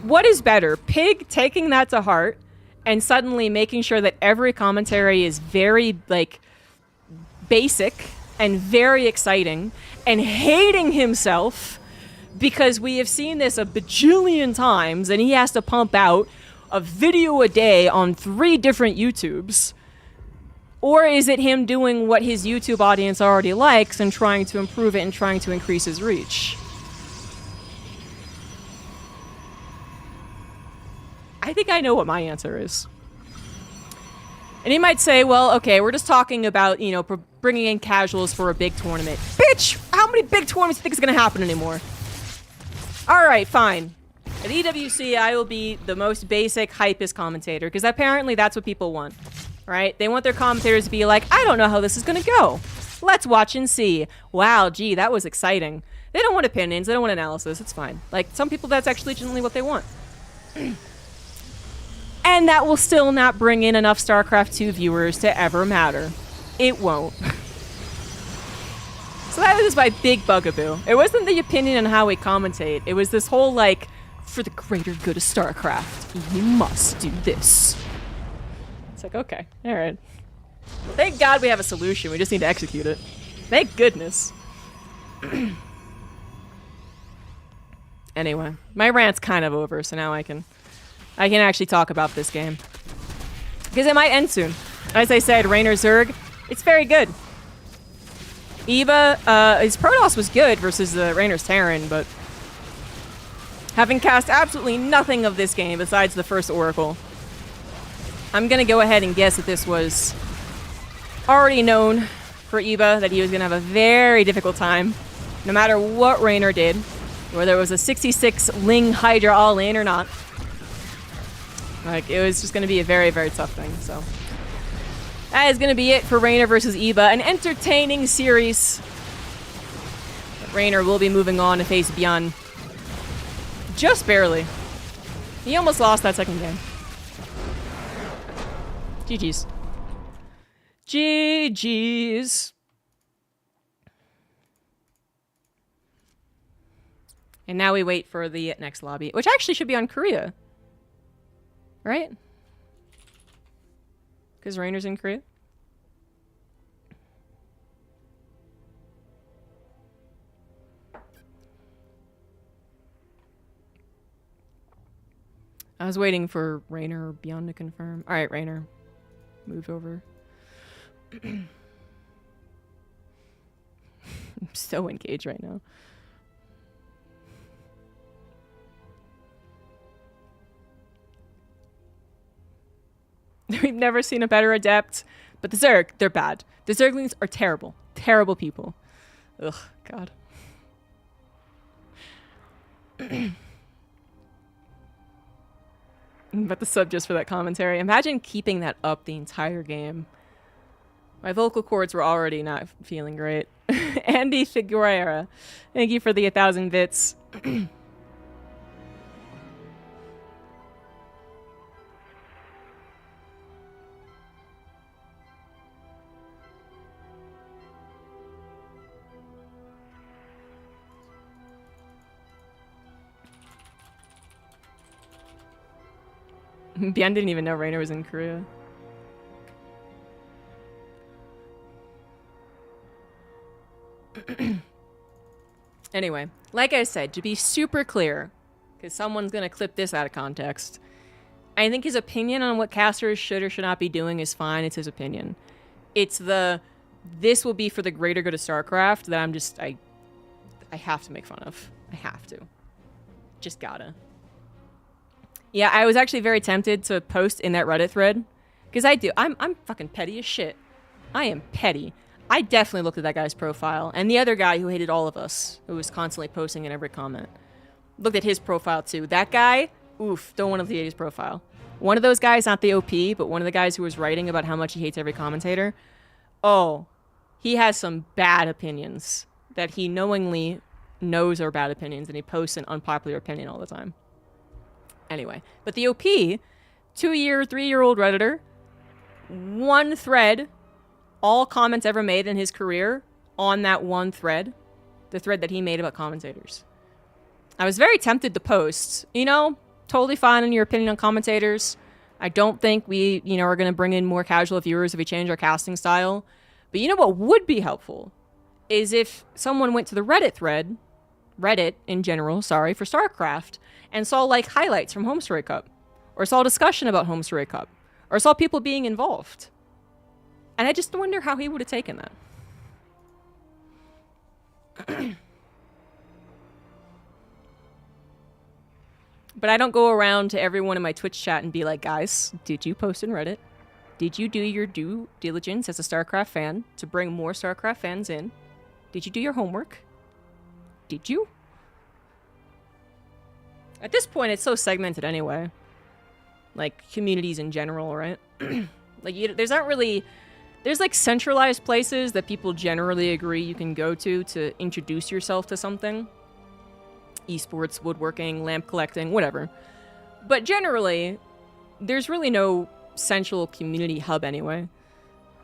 What is better? Pig taking that to heart and suddenly making sure that every commentary is very, basic and very exciting, and hating himself because we have seen this a bajillion times and he has to pump out a video a day on 3 different YouTubes? Or is it him doing what his YouTube audience already likes and trying to improve it and trying to increase his reach? I think I know what my answer is. And he might say, well, okay, we're just talking about, bringing in casuals for a big tournament. Bitch! How many big tournaments do you think is going to happen anymore? Alright, fine. At EWC, I will be the most basic, hypest commentator, because apparently that's what people want. Right? They want their commentators to be like, I don't know how this is going to go. Let's watch and see. Wow, gee, that was exciting. They don't want opinions. They don't want analysis. It's fine. Some people, that's actually generally what they want. And that will still not bring in enough StarCraft 2 viewers to ever matter. It won't. So that was my big bugaboo. It wasn't the opinion on how we commentate. It was this whole, for the greater good of StarCraft, you must do this. It's okay, all right. Thank God we have a solution. We just need to execute it. Thank goodness. Anyway, my rant's kind of over, so now I can actually talk about this game. Because it might end soon. As I said, Raynor Zerg, it's very good. Eva, his Protoss was good versus the Raynor's Terran, but Having cast absolutely nothing of this game besides the first Oracle, I'm gonna go ahead and guess that this was already known for Eba, that he was gonna have a very difficult time, no matter what Raynor did, whether it was a 66 Ling Hydra all-in or not. Like, it was just gonna be a very, very tough thing, so. That is gonna be it for Raynor versus Eba, an entertaining series. But Raynor will be moving on to face Bjorn. Just barely. He almost lost that second game. GG's. GG's. And now we wait for the next lobby, which actually should be on Korea. Right? Because Raynor's in Korea. I was waiting for Raynor or Beyond to confirm. Alright, Raynor. Moved over. I'm so engaged right now. We've never seen a better adept. But the Zerg, they're bad. The Zerglings are terrible. Terrible people. Ugh, God. But the sub just for that commentary. Imagine keeping that up the entire game. My vocal cords were already not feeling great. Andy Figueroa, thank you for the 1,000 bits. Bian didn't even know Raynor was in Korea. Anyway, like I said, to be super clear, because someone's going to clip this out of context, I think his opinion on what casters should or should not be doing is fine. It's his opinion. It's the, this will be for the greater good of StarCraft that I'm just, I have to make fun of. I have to. Just gotta. Yeah, I was actually very tempted to post in that Reddit thread. Because I'm fucking petty as shit. I am petty. I definitely looked at that guy's profile. And the other guy who hated all of us, who was constantly posting in every comment. Looked at his profile too. That guy, oof, don't want to hate his profile. One of those guys, not the OP, but one of the guys who was writing about how much he hates every commentator. Oh, he has some bad opinions that he knowingly knows are bad opinions, and he posts an unpopular opinion all the time. Anyway, but the OP, 2-year, 3-year-old Redditor, one thread, all comments ever made in his career on that one thread, the thread that he made about commentators. I was very tempted to post, you know, totally fine in your opinion on commentators. I don't think we, you know, are going to bring in more casual viewers if we change our casting style. But you know what would be helpful is if someone went to the Reddit thread, Reddit in general, sorry, for StarCraft, and saw like highlights from Homestory Cup, or saw discussion about Homestory Cup, or saw people being involved. And I just wonder how he would have taken that. But I don't go around to everyone in my Twitch chat and be like, guys, did you post in Reddit? Did you do your due diligence as a StarCraft fan to bring more StarCraft fans in? Did you do your homework? Did you? At this point, it's so segmented anyway. Like, communities in general, right? Like, there's not really... There's, like, centralized places that people generally agree you can go to introduce yourself to something. Esports, woodworking, lamp collecting, whatever. But generally, there's really no central community hub anyway.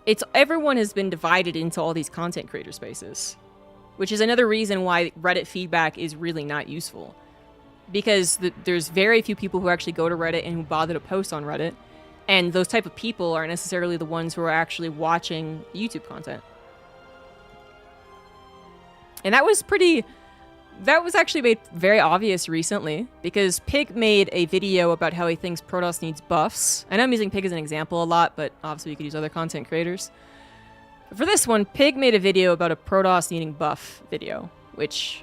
It's everyone has been divided into all these content creator spaces. Which is another reason why Reddit feedback is really not useful. Because there's very few people who actually go to Reddit and who bother to post on Reddit. And those type of people aren't necessarily the ones who are actually watching YouTube content. And that was actually made very obvious recently. Because Pig made a video about how he thinks Protoss needs buffs. I know I'm using Pig as an example a lot, but obviously you could use other content creators. For this one, Pig made a video about a Protoss needing buff video, which...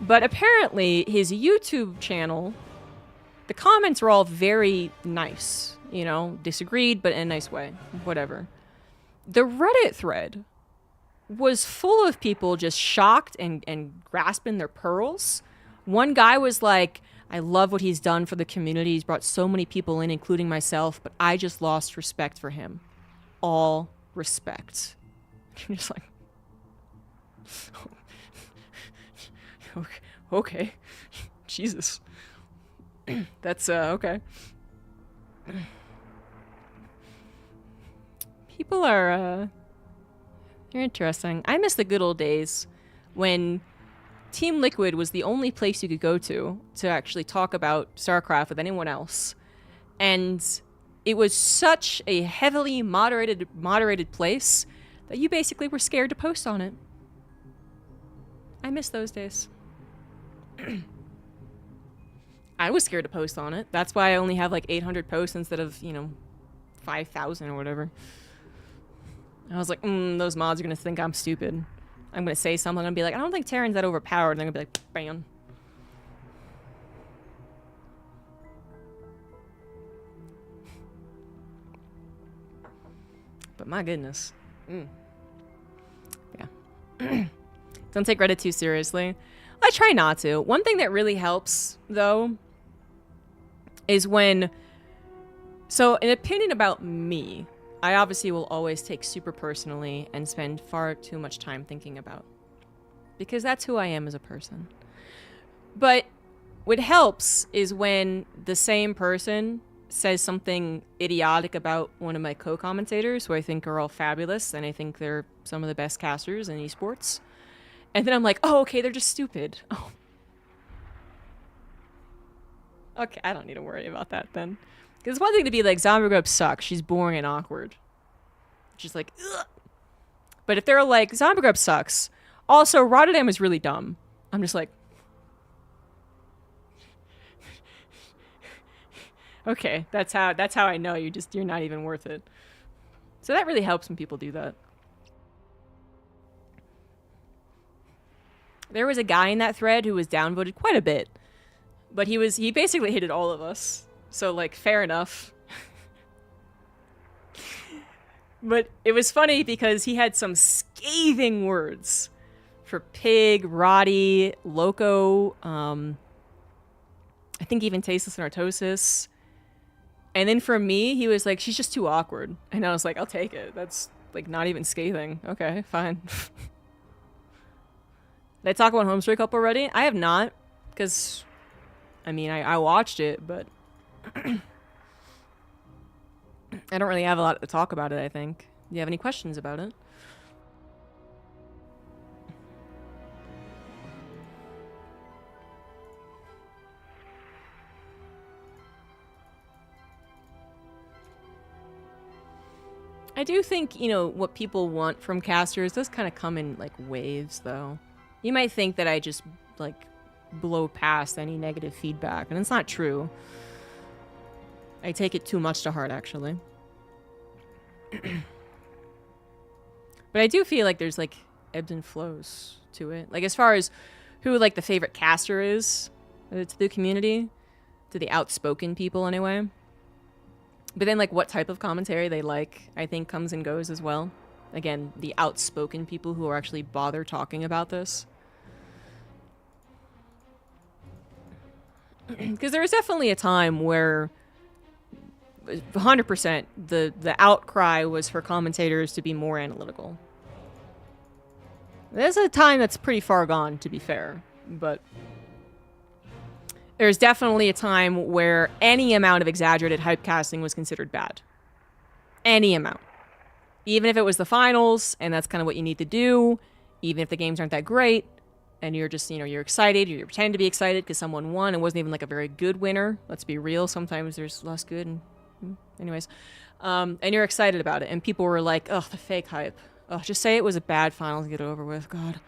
But apparently his YouTube channel, the comments were all very nice, you know, disagreed, but in a nice way, whatever. The Reddit thread was full of people just shocked and grasping their pearls. One guy was like, I love what he's done for the community. He's brought so many people in, including myself, but I just lost respect for him. All respect. You're just like, okay. Jesus. That's, okay. People are, they're interesting. I miss the good old days when Team Liquid was the only place you could go to actually talk about StarCraft with anyone else. And it was such a heavily moderated place that you basically were scared to post on it. I miss those days. I was scared to post on it. That's why I only have like 800 posts instead of, 5,000 or whatever. I was like, those mods are going to think I'm stupid. I'm going to say something and be like, I don't think Terran's that overpowered. And they're going to be like, bam. But my goodness. Yeah. Don't take Reddit too seriously. I try not to. One thing that really helps, though, is when... So, an opinion about me, I obviously will always take super personally and spend far too much time thinking about. Because that's who I am as a person. But what helps is when the same person says something idiotic about one of my co-commentators, who I think are all fabulous, and I think they're some of the best casters in esports. And then I'm like, oh, okay, they're just stupid. Oh. Okay, I don't need to worry about that then. Because it's one thing to be like, ZombieGrub sucks. She's boring and awkward. She's like, ugh. But if they're like, ZombieGrub sucks. Also, Rotterdam is really dumb. I'm just like, okay, that's how I know you're not even worth it. So that really helps when people do that. There was a guy in that thread who was downvoted quite a bit. But he basically hated all of us. So, like, fair enough. But it was funny because he had some scathing words for Pig, Roddy, Loco, I think even Tasteless and Artosis. And then for me, he was like, she's just too awkward. And I was like, I'll take it. That's, like, not even scathing. Okay, fine. Did I talk about Homestreak Up already? I have not, because, I mean, I watched it, but I don't really have a lot to talk about it, I think. Do you have any questions about it? I do think, what people want from casters does kind of come in, like, waves, though. You might think that I just, like, blow past any negative feedback, and it's not true. I take it too much to heart, actually. But I do feel like there's, like, ebbs and flows to it. Like, as far as who, like, the favorite caster is to the community, to the outspoken people, anyway. But then, like, what type of commentary they like, I think, comes and goes as well. Again, the outspoken people who are actually bother talking about this. Because there was definitely a time where 100% the outcry was for commentators to be more analytical. There's a time that's pretty far gone, to be fair, but there's definitely a time where any amount of exaggerated hype casting was considered bad. Any amount. Even if it was the finals, and that's kind of what you need to do, even if the games aren't that great, and you're just, you're excited, you're pretending to be excited because someone won. It wasn't even like a very good winner. Let's be real. Sometimes there's less good. And anyways. And you're excited about it. And people were like, ugh, the fake hype. Ugh, just say it was a bad finals and get it over with. God.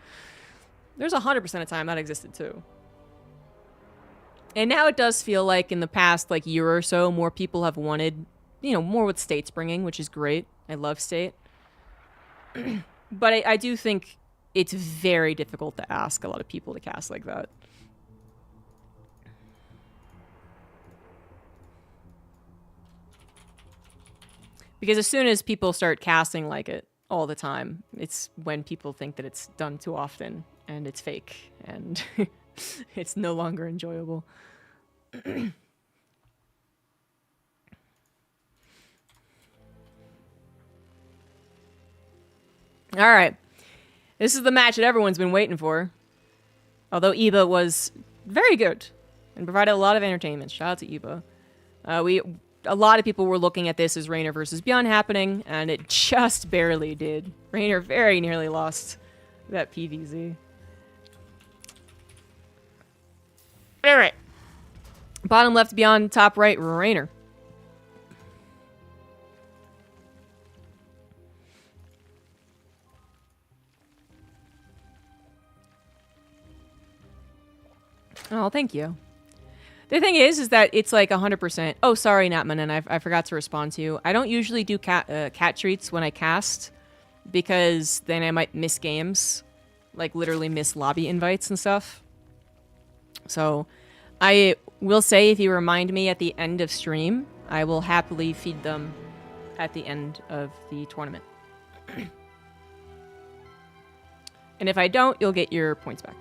There's 100% of time that existed too. And now it does feel like in the past, like, year or so, more people have wanted, more with states bringing, which is great. I love state. But I do think it's very difficult to ask a lot of people to cast like that. Because as soon as people start casting like it all the time, it's when people think that it's done too often and it's fake and it's no longer enjoyable. All right. This is the match that everyone's been waiting for. Although Eba was very good and provided a lot of entertainment. Shout out to Eba. A lot of people were looking at this as Rainer versus Bjorn happening, and it just barely did. Rainer very nearly lost that PVZ. All right. Bottom left Bjorn, top right Rainer. Oh, thank you. The thing is that it's like 100%. Oh, sorry, Natman, and I forgot to respond to you. I don't usually do cat treats when I cast because then I might miss games, like literally miss lobby invites and stuff. So I will say if you remind me at the end of stream, I will happily feed them at the end of the tournament. And if I don't, you'll get your points back.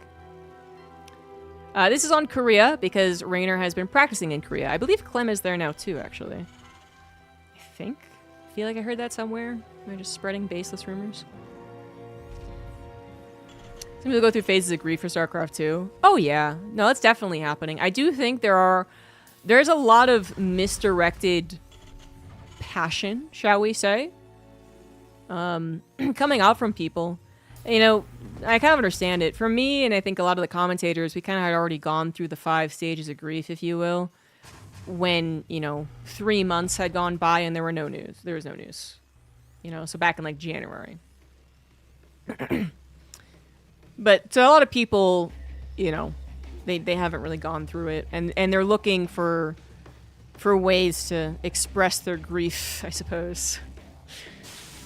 This is on Korea because Rainer has been practicing in Korea. I believe Clem is there now too, actually. I think. I feel like I heard that somewhere. Am I just spreading baseless rumors? Seems to go through phases of grief for StarCraft 2. Oh yeah. No, that's definitely happening. I do think there's a lot of misdirected passion, shall we say, coming out from people. You know, I kind of understand it. For me, and I think a lot of the commentators, we kind of had already gone through the 5 stages of grief, if you will, when, 3 months had gone by and there were no news. There was no news. So back in, like, January. But to a lot of people, they haven't really gone through it. And they're looking for ways to express their grief, I suppose.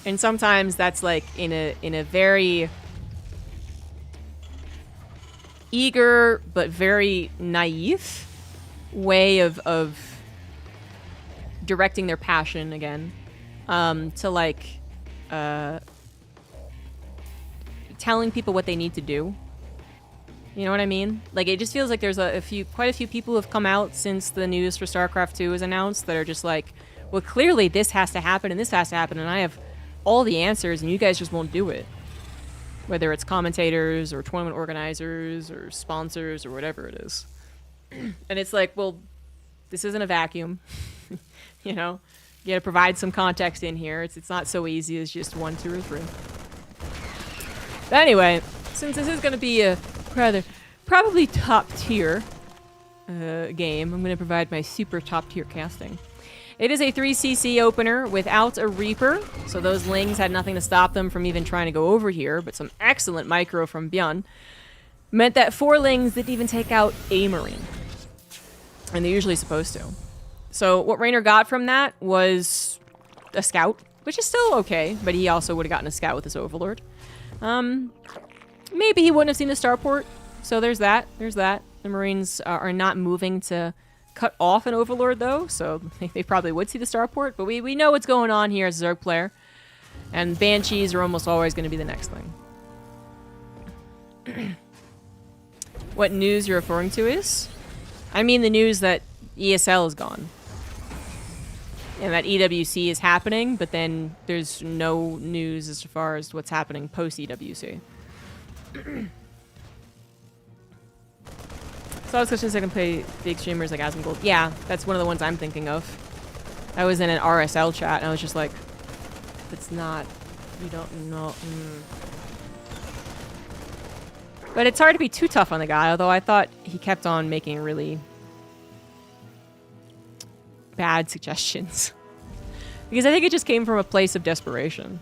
And sometimes that's like in a very eager but very naive way of directing their passion again, to like telling people what they need to do. You know what I mean? Like it just feels like there's quite a few people who have come out since the news for StarCraft 2 was announced that are just like, well, clearly this has to happen and this has to happen, and I have all the answers and you guys just won't do it. Whether it's commentators or tournament organizers or sponsors or whatever it is. And it's like, well, this isn't a vacuum. You gotta provide some context in here. It's not so easy as just 1, 2, or 3. But anyway, since this is gonna be a probably top tier game, I'm gonna provide my super top tier casting. It is a 3cc opener without a Reaper, so those Lings had nothing to stop them from even trying to go over here, but some excellent micro from Bjorn meant that 4 Lings didn't even take out a Marine. And they're usually supposed to. So what Rainer got from that was a Scout, which is still okay, but he also would have gotten a Scout with his Overlord. Maybe he wouldn't have seen the starport, so there's that. The Marines are not moving to cut off an Overlord, though, so they probably would see the starport, but we know what's going on here as a Zerg player, and Banshees are almost always going to be the next thing. What news you're referring to is? I mean the news that ESL is gone, and that EWC is happening, but then there's no news as far as what's happening post-EWC. So I was questioning if I can play big streamers like Asmongold. Yeah, that's one of the ones I'm thinking of. I was in an RSL chat and I was just like, it's not, you don't know. But it's hard to be too tough on the guy, although I thought he kept on making really bad suggestions. Because I think it just came from a place of desperation.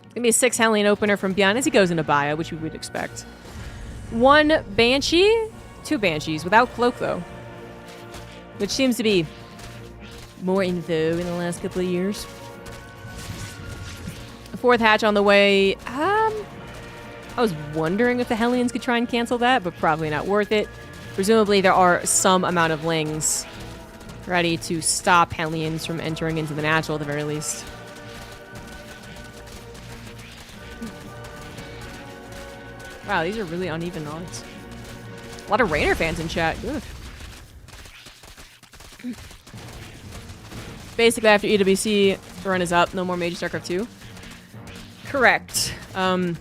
Gonna be a 6 Hellion opener from Bjorn as he goes into Baya, which we would expect. 1 Banshee, 2 Banshees without cloak though, which seems to be more in vogue in the last couple of years. A 4th hatch on the way. I was wondering if the Hellions could try and cancel that, but probably not worth it. presumably there are some amount of lings ready to stop Hellions from entering into the natural at the very least. Wow, these are really uneven odds. A lot of Raynor fans in chat. Ugh. Basically, after EWC, the run is up. No more Mage of StarCraft 2. Correct. Home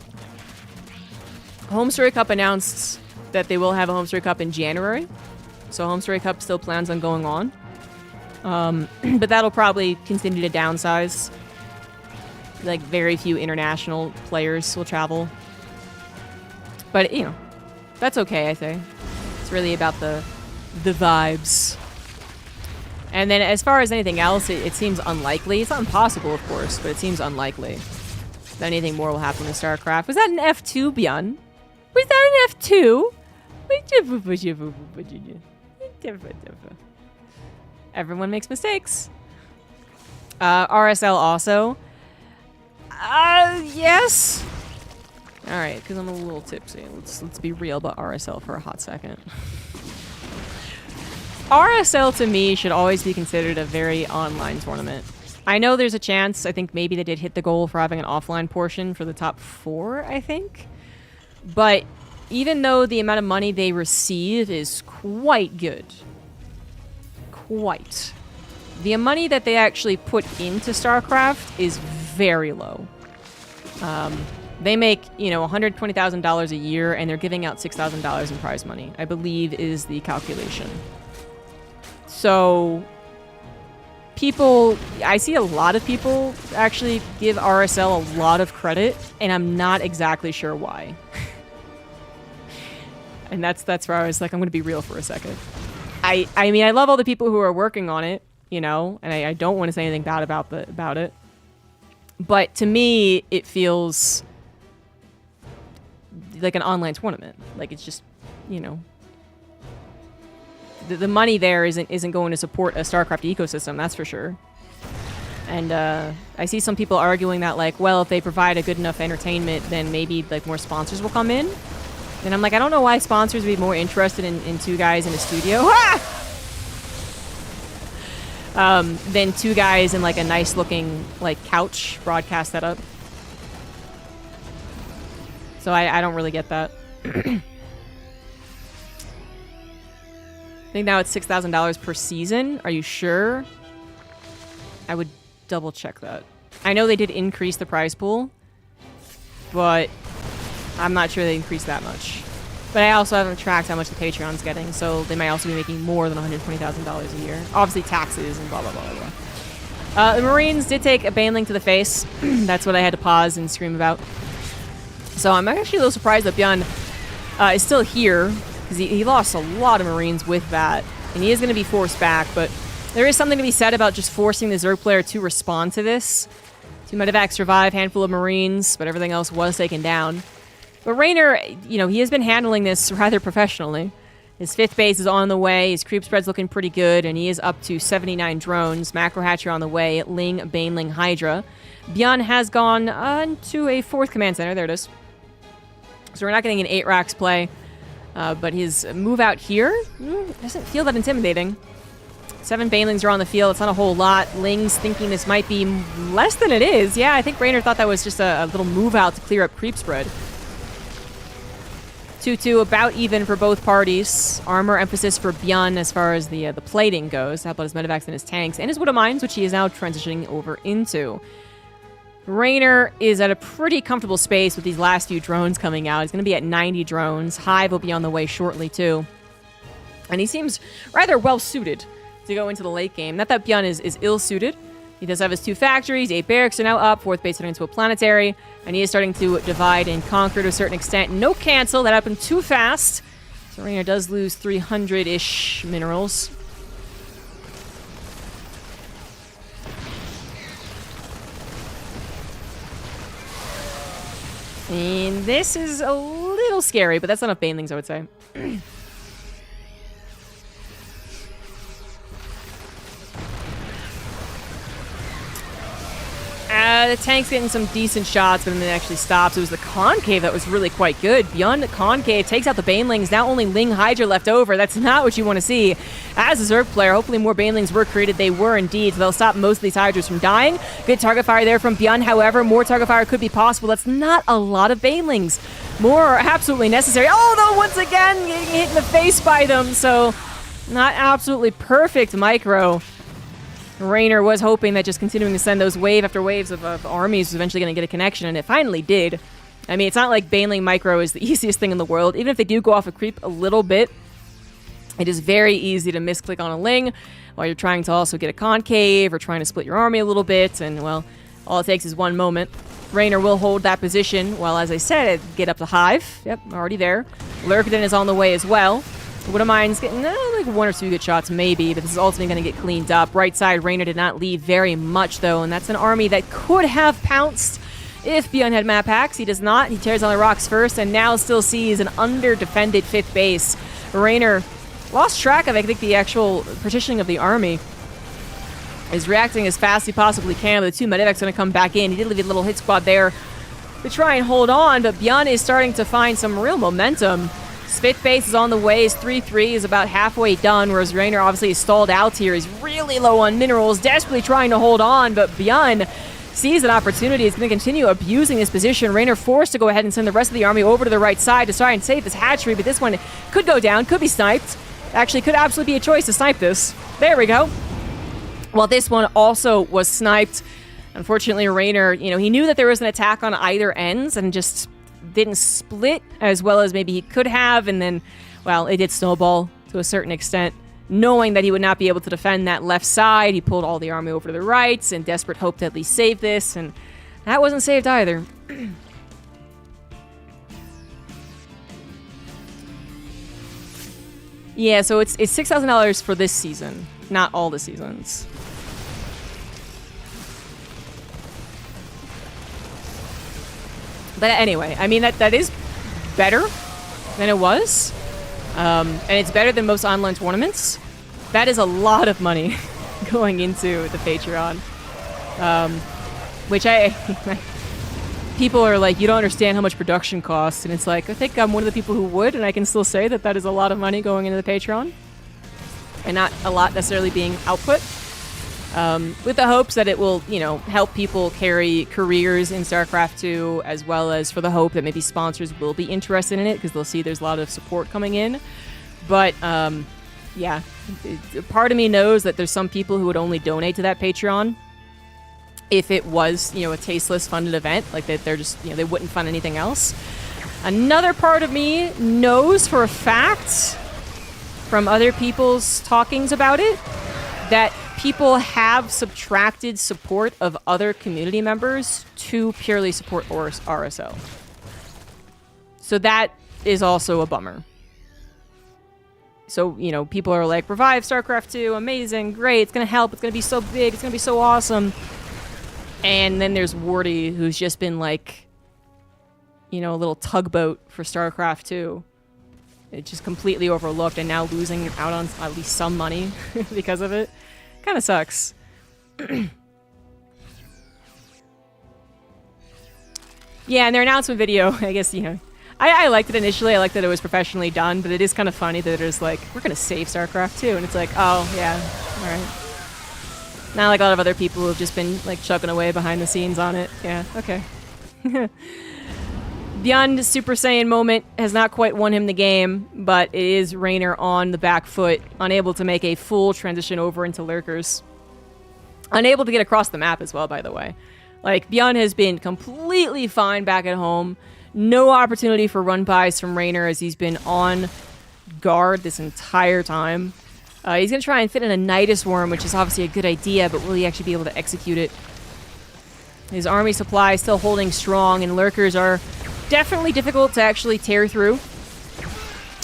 Story Cup announced that they will have a Home Story Cup in January. So Home Story Cup still plans on going on. But that'll probably continue to downsize. Like, very few international players will travel. But, you know, that's okay, I think. It's really about the vibes. And then as far as anything else, it seems unlikely. It's not impossible, of course, but it seems unlikely that anything more will happen with StarCraft. Was that an F2, Bjorn? Was that an F2? Everyone makes mistakes. RSL also. Yes. All right, because I'm a little tipsy. Let's be real about RSL for a hot second. RSL to me should always be considered a very online tournament. I know there's a chance. I think maybe they did hit the goal for having an offline portion for the top 4, I think. But even though the amount of money they receive is quite good, the money that they actually put into StarCraft is very low. They make, you know, $120,000 a year, and they're giving out $6,000 in prize money, I believe is the calculation. So, I see a lot of people actually give RSL a lot of credit, and I'm not exactly sure why. And that's where I was like, I'm going to be real for a second. I mean, I love all the people who are working on it, you know, and I don't want to say anything bad about it. But to me, it feels like an online tournament. Like, it's just, you know, the money there isn't going to support a StarCraft ecosystem, that's for sure. And I see some people arguing that, like, well, if they provide a good enough entertainment, then maybe, like, more sponsors will come in. And I'm like, I don't know why sponsors would be more interested in 2 guys in a studio than 2 guys in, like, a nice-looking, like, couch broadcast setup. So I don't really get that. I think now it's $6,000 per season. Are you sure? I would double check that. I know they did increase the prize pool, but I'm not sure they increased that much. But I also haven't tracked how much the Patreon's getting, so they might also be making more than $120,000 a year. Obviously taxes and blah, blah, blah, blah. The Marines did take a baneling to the face. That's what I had to pause and scream about. So I'm actually a little surprised that Bjorn is still here, because he lost a lot of Marines with that, and he is going to be forced back, but there is something to be said about just forcing the Zerg player to respond to this. 2 medevacs survive, handful of Marines, but everything else was taken down. But Raynor, you know, he has been handling this rather professionally. His 5th base is on the way, his creep spread's looking pretty good, and he is up to 79 drones. Macro Hatcher on the way, Ling, Baneling, Hydra. Bjorn has gone to a 4th command center, there it is. So we're not getting an 8 racks play, but his move out here doesn't feel that intimidating. 7 Banelings are on the field. It's not a whole lot. Ling's thinking this might be less than it is. Yeah, I think Raynor thought that was just a little move out to clear up creep spread. 2-2, about even for both parties. Armor emphasis for Bjorn as far as the plating goes. How about his medevacs and his tanks and his Wood of Mines, which he is now transitioning over into. Raynor is at a pretty comfortable space with these last few drones coming out. He's going to be at 90 drones. Hive will be on the way shortly, too. And he seems rather well-suited to go into the late game. Not that Bjorn is ill-suited. He does have his 2 factories. 8 barracks are now up. 4th base turning into a planetary. And he is starting to divide and conquer to a certain extent. No cancel. That happened too fast. So Raynor does lose 300-ish minerals. And this is a little scary, but that's enough Banelings, I would say. The tank's getting some decent shots, but then it actually stops. It was the Concave that was really quite good. Beyond the Concave, takes out the Banelings. Now only Ling Hydra left over. That's not what you want to see. As a Zerg player, hopefully more Banelings were created. They were indeed, so they'll stop most of these Hydras from dying. Good target fire there from Beyond. However, more target fire could be possible. That's not a lot of Banelings. More are absolutely necessary. Oh, though, once again, getting hit in the face by them, so not absolutely perfect micro. Raynor was hoping that just continuing to send those wave after waves of armies was eventually going to get a connection, and it finally did. I mean, it's not like Baneling micro is the easiest thing in the world. Even if they do go off a creep a little bit, it is very easy to misclick on a Ling while you're trying to also get a Concave or trying to split your army a little bit, and, well, all it takes is one moment. Raynor will hold that position while, as I said, get up the Hive. Yep, already there. Lurkden is on the way as well. Wouldn't mind getting like 1 or 2 good shots, maybe, but this is ultimately going to get cleaned up. Right side, Raynor did not leave very much, though, and that's an army that could have pounced if Beyond had map hacks. He does not. He tears on the rocks first, and now still sees an under-defended 5th base. Raynor lost track of, I think, the actual partitioning of the army. Is reacting as fast as he possibly can, but the 2 medevac's going to come back in. He did leave a little hit squad there to try and hold on, but Beyond is starting to find some real momentum. Spit base is on the way. His 3-3 is about halfway done, whereas Raynor obviously is stalled out here. He's really low on minerals, desperately trying to hold on, but Beyond sees an opportunity. He's going to continue abusing this position. Raynor forced to go ahead and send the rest of the army over to the right side to try and save this hatchery, but this one could go down, could be sniped. Actually, could absolutely be a choice to snipe this. There we go. Well, this one also was sniped. Unfortunately, Raynor, he knew that there was an attack on either ends and just didn't split as well as maybe he could have, and then, well, it did snowball to a certain extent. Knowing that he would not be able to defend that left side, he pulled all the army over to the right in desperate hope to at least save this, and that wasn't saved either. Yeah, so it's $6,000 for this season, not all the seasons. But anyway, I mean, that is better than it was. And it's better than most online tournaments. That is a lot of money going into the Patreon. Which people are like, you don't understand how much production costs. And it's like, I think I'm one of the people who would, and I can still say that that is a lot of money going into the Patreon. And not a lot necessarily being output. With the hopes that it will, help people carry careers in StarCraft 2, as well as for the hope that maybe sponsors will be interested in it, because they'll see there's a lot of support coming in. But, yeah, part of me knows that there's some people who would only donate to that Patreon if it was, a tasteless funded event, like that they're just, they wouldn't fund anything else. Another part of me knows for a fact, from other people's talkings about it, that people have subtracted support of other community members to purely support RSL. So that is also a bummer. So, people are like, revive StarCraft 2, amazing, great, it's going to help, it's going to be so big, it's going to be so awesome. And then there's Wardy, who's just been like, a little tugboat for StarCraft 2. It's just completely overlooked and now losing out on at least some money because of it. Kind of sucks. Yeah, and their announcement video, I guess, I liked it initially. I liked that it was professionally done, but it is kind of funny that it's like, we're going to save StarCraft 2. And it's like, oh, yeah, all right. Not like a lot of other people who have just been, like, chugging away behind the scenes on it. Yeah, okay. Beyond Super Saiyan moment has not quite won him the game, but it is Raynor on the back foot, unable to make a full transition over into Lurkers. Unable to get across the map as well, by the way. Like, Beyond has been completely fine back at home. No opportunity for run-bys from Raynor as he's been on guard this entire time. He's going to try and fit in a Nidus Worm, which is obviously a good idea, but will he actually be able to execute it? His army supply is still holding strong, and Lurkers are definitely difficult to actually tear through.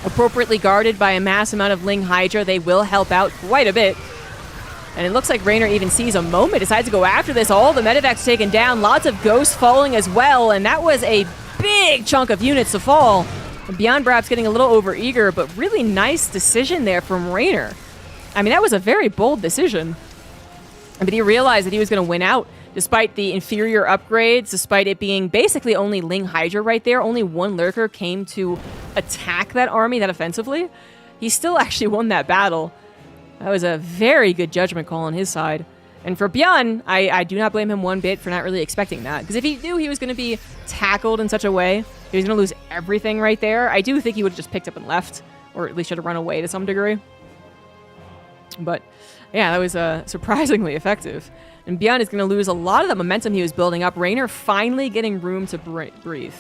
Appropriately guarded by a mass amount of Ling Hydra, they will help out quite a bit. And it looks like Raynor even sees a moment, decides to go after this. All the medevac's taken down, lots of ghosts falling as well, and that was a big chunk of units to fall. Beyond perhaps getting a little overeager, but really nice decision there from Raynor. I mean, that was a very bold decision. But he realized that he was going to win out Despite the inferior upgrades, despite it being basically only Ling Hydra right there, only one lurker came to attack that army that offensively. He still actually won that battle. That was a very good judgment call on his side. And for Bjorn, I do not blame him one bit for not really expecting that. Because if he knew he was going to be tackled in such a way, he was going to lose everything right there, I do think he would have just picked up and left. Or at least should have run away to some degree. But yeah, that was surprisingly effective. And Bjorn is going to lose a lot of the momentum he was building up. Raynor finally getting room to breathe.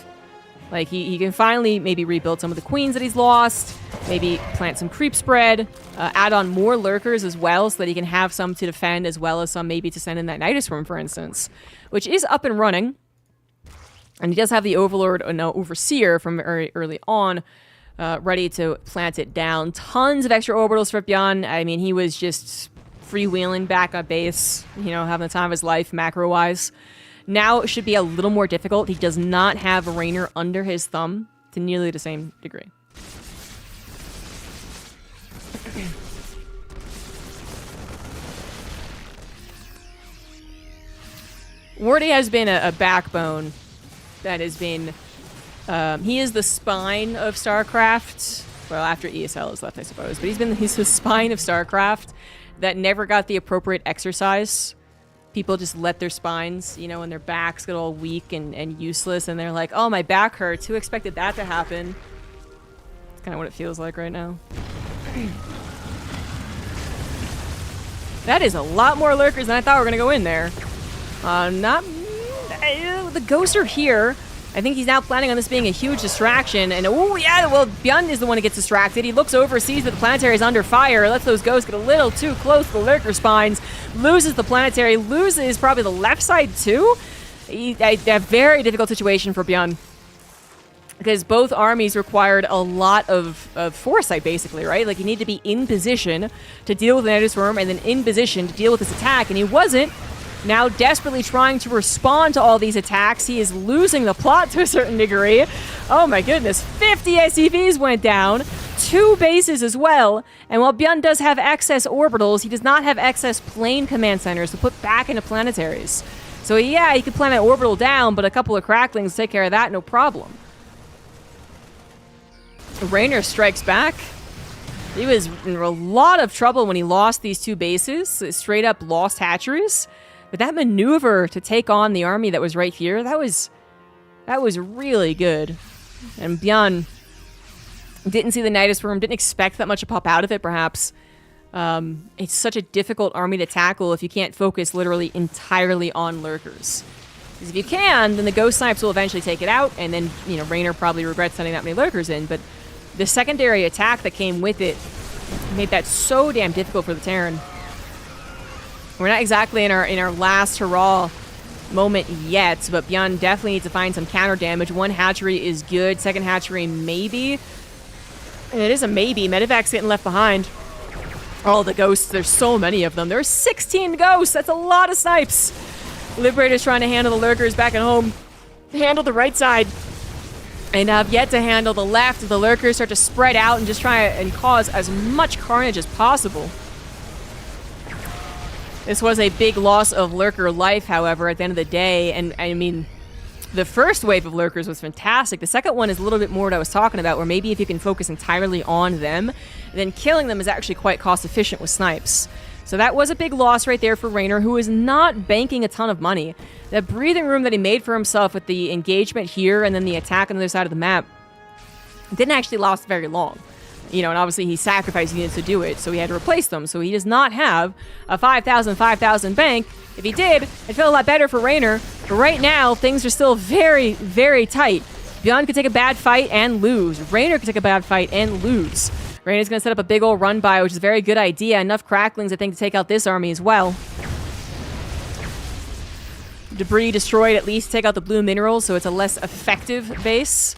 Like, he can finally maybe rebuild some of the queens that he's lost, maybe plant some creep spread, add on more lurkers as well so that he can have some to defend as well as some maybe to send in that Nidus Worm, for instance, which is up and running. And he does have the Overlord, no, Overseer from very early on, ready to plant it down. Tons of extra orbitals for Bjorn. I mean, he was just freewheeling back on base, you know, having the time of his life macro-wise. Now it should be a little more difficult. He does not have Raynor under his thumb to nearly the same degree. Wardy has been a backbone that has been... he is the spine of StarCraft. Well, after ESL is left, I suppose. But he's the spine of StarCraft that never got the appropriate exercise. People just let their spines, you know, and their backs get all weak and useless, and they're like, oh, my back hurts. Who expected that to happen? It's kind of what it feels like right now. That is a lot more lurkers than I thought were going to go in there. The ghosts are here. I think he's now planning on this being a huge distraction. And, oh, yeah, well, Bjorn is the one who gets distracted. He looks over, sees that the planetary is under fire, lets those ghosts get a little too close to the lurker spines, loses the planetary, loses probably the left side, too. A very difficult situation for Bjorn. Because both armies required a lot of foresight, basically, right? Like, you need to be in position to deal with the Nidus Worm and then in position to deal with this attack, and he wasn't. Now desperately trying to respond to all these attacks. He is losing the plot to a certain degree. Oh my goodness, 50 SCVs went down, 2 bases as well. And while Bjorn does have excess orbitals, he does not have excess plane command centers to put back into planetaries. So yeah, he could plant an orbital down, but a couple of cracklings take care of that, no problem. Raynor strikes back. He was in a lot of trouble when he lost these 2 bases, straight up lost hatcheries. But that maneuver to take on the army that was right here, that was really good. And Bjorn didn't see the Nidus Worm, didn't expect that much to pop out of it, perhaps. It's such a difficult army to tackle if you can't focus literally entirely on lurkers. Because if you can, then the Ghost Snipes will eventually take it out, and then, you know, Raynor probably regrets sending that many lurkers in. But the secondary attack that came with it made that so damn difficult for the Terran. We're not exactly in our last hurrah moment yet, but Bjorn definitely needs to find some counter damage. 1 hatchery is good. 2nd hatchery, maybe. And it is a maybe. Medevac's getting left behind. Oh, the ghosts. There's so many of them. There's 16 ghosts. That's a lot of snipes. Liberator's trying to handle the lurkers back at home. Handle the right side. And have yet to handle the left. The lurkers start to spread out and just try and cause as much carnage as possible. This was a big loss of lurker life, however, at the end of the day. And, I mean, the first wave of lurkers was fantastic. The second one is a little bit more what I was talking about, where maybe if you can focus entirely on them, then killing them is actually quite cost-efficient with snipes. So that was a big loss right there for Raynor, who is not banking a ton of money. That breathing room that he made for himself with the engagement here and then the attack on the other side of the map didn't actually last very long. You know, and obviously he sacrificed units to do it, so he had to replace them. So he does not have a 5,000 bank. If he did, it'd feel a lot better for Raynor. But right now, things are still very, very tight. Bjorn could take a bad fight and lose. Raynor could take a bad fight and lose. Raynor's going to set up a big old run by, which is a very good idea. Enough cracklings, I think, to take out this army as well. Debris destroyed, at least take out the blue minerals, so it's a less effective base.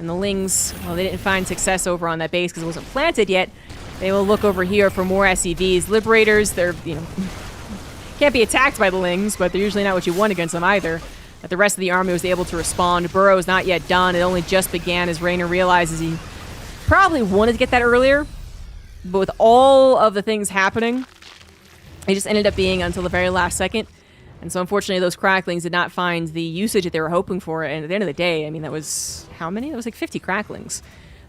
And the Lings, well, they didn't find success over on that base because it wasn't planted yet. They will look over here for more SCVs. Liberators, they're, you know, can't be attacked by the Lings, but they're usually not what you want against them either. But the rest of the army was able to respond. Burrow's not yet done. It only just began as Raynor realizes he probably wanted to get that earlier. But with all of the things happening, It just ended up being until the very last second. And so unfortunately those cracklings did not find the usage that they were hoping for. And at the end of the day, I mean, that was how many? That was like 50 cracklings.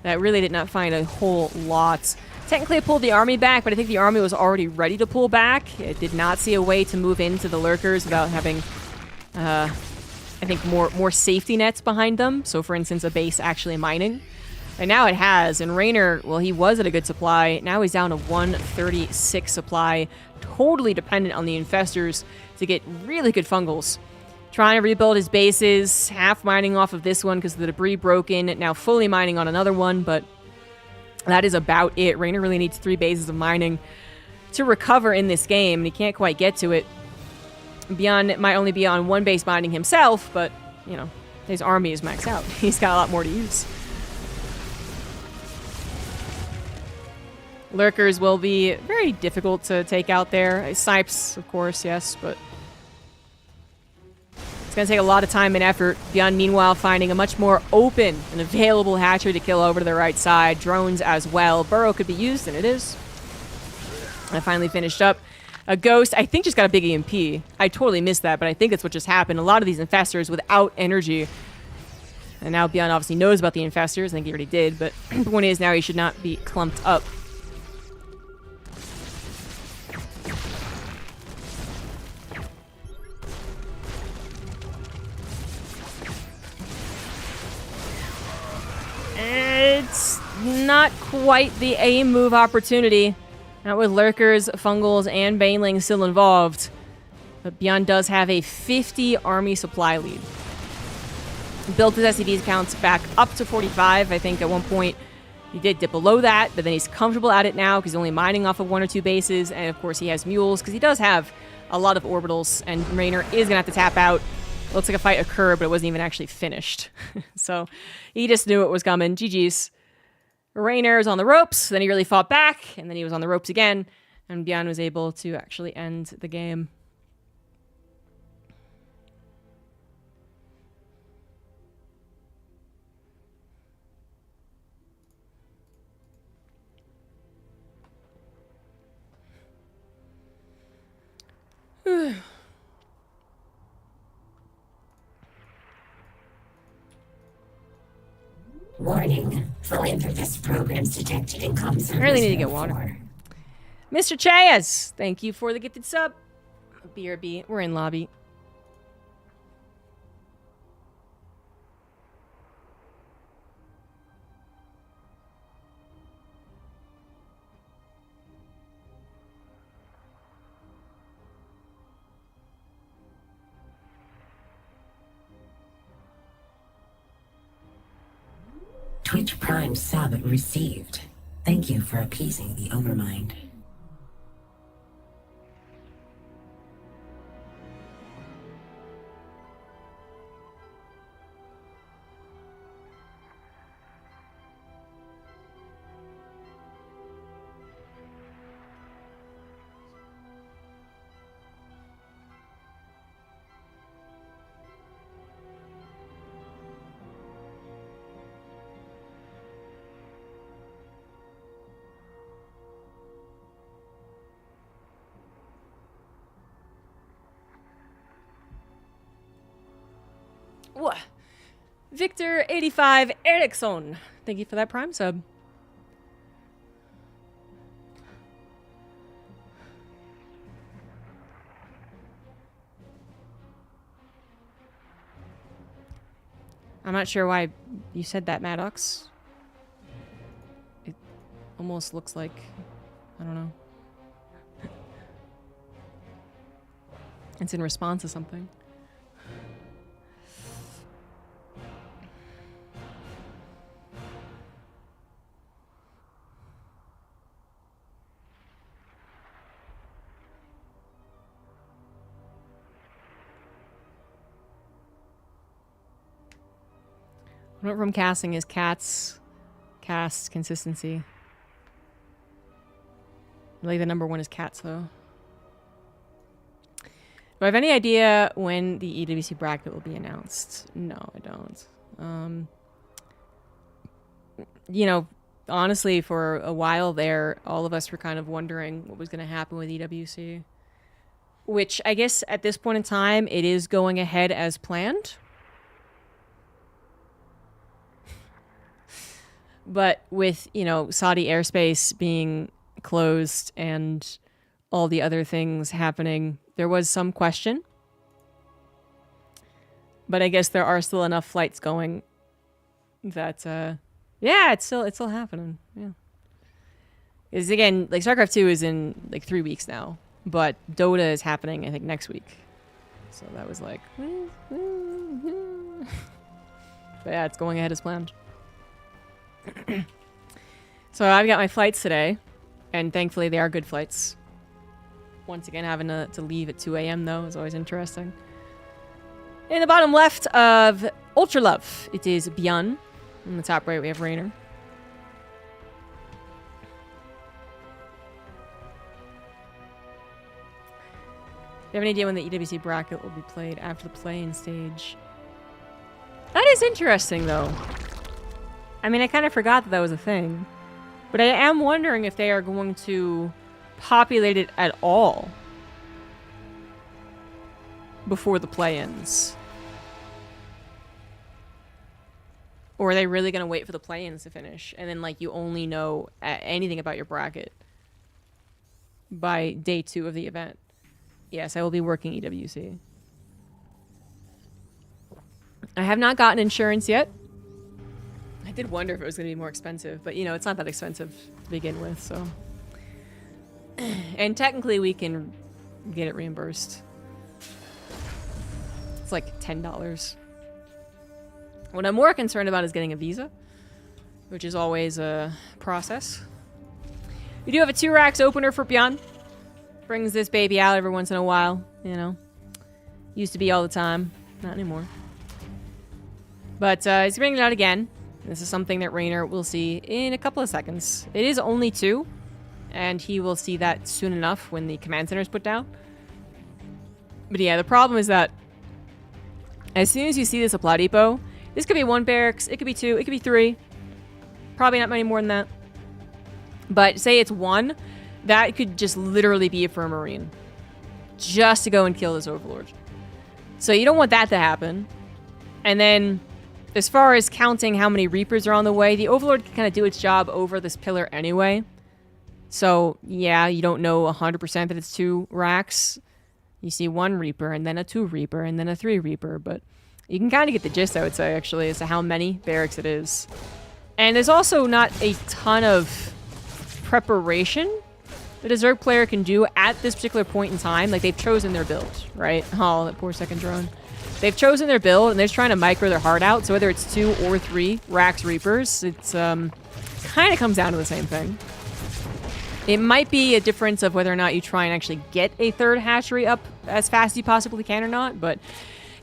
That really did not find a whole lot. Technically it pulled the army back, but I think the army was already ready to pull back. It did not see a way to move into the lurkers without having, I think, more safety nets behind them. So for instance, a base actually mining. And now it has, and Raynor, well, he was at a good supply. Now he's down to 136 supply. Totally dependent on the infestors to get really good fungals. Trying to rebuild his bases, half mining off of this one because the debris broken, now fully mining on another one, but that is about it. Raynor really needs 3 bases of mining to recover in this game, and he can't quite get to it. Beyond might only be on 1 base mining himself, but, you know, his army is maxed out. He's got a lot more to use. Lurkers will be very difficult to take out there. Snipes, of course, yes, but it's going to take a lot of time and effort. Beyond, meanwhile, finding a much more open and available hatchery to kill over to the right side. Drones as well. Burrow could be used, and it is. I finally finished up. A Ghost, I think, just got a big EMP. I totally missed that, but I think that's what just happened. A lot of these infestors without energy. And now Beyond obviously knows about the infestors. I think he already did, but the point is now he should not be clumped up. It's not quite the aim move opportunity. Not with Lurkers, Fungals, and Banelings still involved. But Beyond does have a 50 army supply lead. Built his SCVs counts back up to 45. I think at one point he did dip below that, but then he's comfortable at it now because he's only mining off of 1 or 2 bases. And of course he has mules because he does have a lot of orbitals, and Raynor is going to have to tap out. Looks like a fight occurred, but it wasn't even actually finished. So he just knew it was coming. GG's. Raynor is on the ropes, then he really fought back, and then he was on the ropes again, and Beyond was able to actually end the game. Warning. Philanthropist programs detected in comms. I really need to get water. Mr. Chayas, thank you for the gifted sub. BRB, we're in lobby. Twitch Prime sub received. Thank you for appeasing the overmind. What? Victor85 Eriksson. Thank you for that Prime sub. I'm not sure why you said that, Maddox. It almost looks like, I don't know. It's in response to something. What from casting is cast consistency. I believe the number 1 is cats, though. Do I have any idea when the EWC bracket will be announced? No, I don't. You know, honestly, for a while there, all of us were kind of wondering what was going to happen with EWC. which I guess at this point in time, it is going ahead as planned. But with, you know, Saudi airspace being closed and all the other things happening, there was some question. But I guess there are still enough flights going that, yeah, it's still happening. Yeah. Because again, like StarCraft 2 is in like 3 weeks now, but Dota is happening, I think, next week. So that was like, but yeah, it's going ahead as planned. So I've got my flights today, and thankfully they are good flights. Once again, having to leave at 2 a.m. though is always interesting. In the bottom left of Ultra Love, it is Bjorn. In the top right, we have Rainer. Do you have any idea when the EWC bracket will be played after the play-in stage? That is interesting, though. I mean, I kind of forgot that that was a thing. But I am wondering if they are going to populate it at all before the play-ins. Or are they really going to wait for the play-ins to finish? And then, like, you only know anything about your bracket by day 2 of the event. Yes, I will be working EWC. I have not gotten insurance yet. I did wonder if it was going to be more expensive, but, you know, it's not that expensive to begin with, so. And technically, we can get it reimbursed. It's like $10. What I'm more concerned about is getting a visa, which is always a process. We do have a 2 racks opener for Bjorn. Brings this baby out every once in a while, you know. Used to be all the time. Not anymore. But he's bringing it out again. This is something that Rainer will see in a couple of seconds. It is only 2, and he will see that soon enough when the command center is put down. But yeah, the problem is that as soon as you see the supply depot, this could be 1 barracks, it could be 2, it could be 3. Probably not many more than that. But say it's 1, that could just literally be for a Marine. Just to go and kill this Overlord. So you don't want that to happen. And then, as far as counting how many Reapers are on the way, the Overlord can kind of do its job over this pillar anyway. So, yeah, you don't know 100% that it's 2 racks. You see 1 Reaper, and then a 2 Reaper, and then a 3 Reaper, but you can kind of get the gist, I would say, actually, as to how many barracks it is. And there's also not a ton of preparation that a Zerg player can do at this particular point in time. Like, they've chosen their build, right? Oh, that poor second drone. They've chosen their build, and they're just trying to micro their heart out. So whether it's 2 or 3 racks Reapers, it's kind of comes down to the same thing. It might be a difference of whether or not you try and actually get a 3rd hatchery up as fast as you possibly can or not, but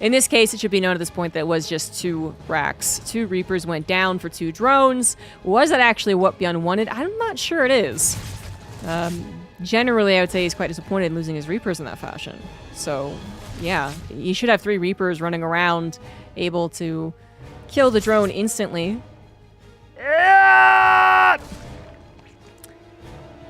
in this case, it should be known at this point that it was just 2 racks. 2 Reapers went down for 2 drones. Was that actually what Bjorn wanted? I'm not sure it is. Generally, I would say he's quite disappointed in losing his Reapers in that fashion. So, yeah, you should have 3 Reapers running around, able to kill the drone instantly.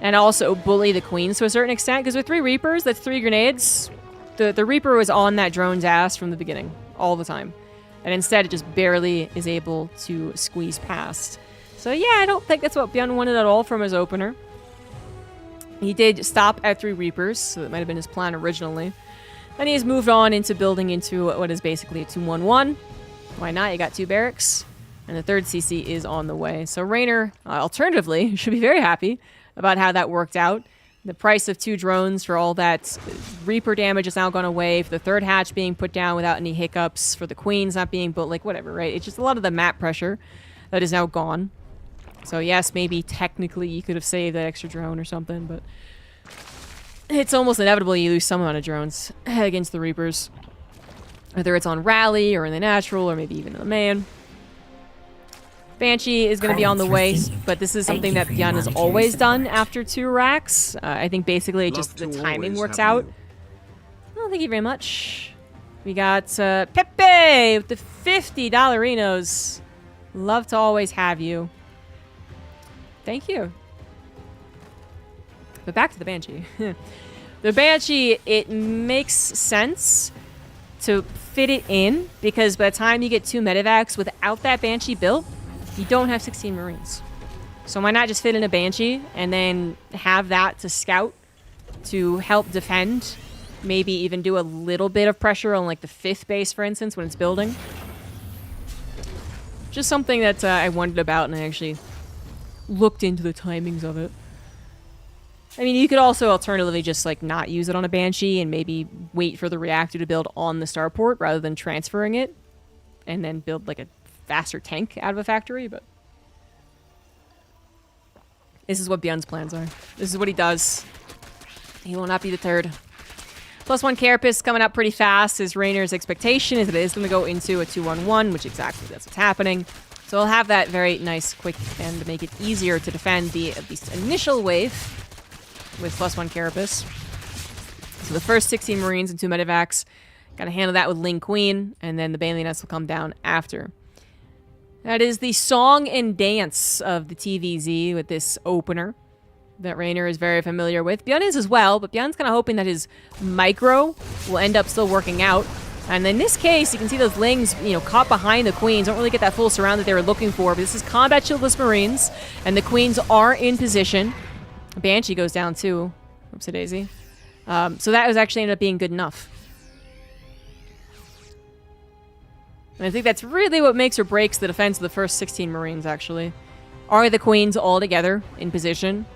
And also bully the queens to a certain extent, because with 3 Reapers, that's 3 grenades. The Reaper was on that drone's ass from the beginning, all the time. And instead, it just barely is able to squeeze past. So yeah, I don't think that's what Bjorn wanted at all from his opener. He did stop at 3 Reapers, so that might have been his plan originally. Then he's moved on into building into what is basically a 2-1-1. Why not? You got 2 barracks. And the 3rd CC is on the way. So Rainer, alternatively, should be very happy about how that worked out. The price of 2 drones for all that Reaper damage has now gone away, for the 3rd hatch being put down without any hiccups, for the queens not being built, like whatever, right? It's just a lot of the map pressure that is now gone. So yes, maybe technically you could have saved that extra drone or something, but it's almost inevitable you lose some amount of drones against the Reapers. Whether it's on Rally or in the Natural or maybe even in the main. Banshee is going to be on the way, but this is something that Bjorn has always done after 2 racks. I think basically just the timing works out. Oh, thank you very much. We got Pepe with the $50 Renos. Love to always have you. Thank you. But back to the Banshee. The Banshee, it makes sense to fit it in, because by the time you get 2 medevacs without that Banshee built, you don't have 16 Marines. So why not just fit in a Banshee and then have that to scout to help defend? Maybe even do a little bit of pressure on like the 5th base, for instance, when it's building. Just something that I wondered about, and I actually looked into the timings of it. I mean, you could also alternatively just like not use it on a Banshee and maybe wait for the reactor to build on the starport rather than transferring it, and then build like a faster tank out of a factory, but this is what Bjorn's plans are. This is what he does. He will not be deterred. +1 Carapace coming up pretty fast. Is Rainer's expectation is that it is going to go into a 2-1-1, which exactly that's what's happening. So I'll have that very nice, quick, and to make it easier to defend the at least initial wave with +1 Carapace. So the first 16 Marines and 2 medevacs. Got to handle that with Ling Queen, and then the Baneling Nest will come down after. That is the song and dance of the TVZ with this opener that Rainer is very familiar with. Bjorn is as well, but Bjorn's kind of hoping that his micro will end up still working out. And in this case, you can see those Lings, you know, caught behind the Queens. Don't really get that full surround that they were looking for. But this is combat shieldless Marines, and the Queens are in position. Banshee goes down too. Oopsie daisy. So that was actually ended up being good enough. And I think that's really what makes or breaks the defense of the first 16 Marines, actually. Are the Queens all together in position?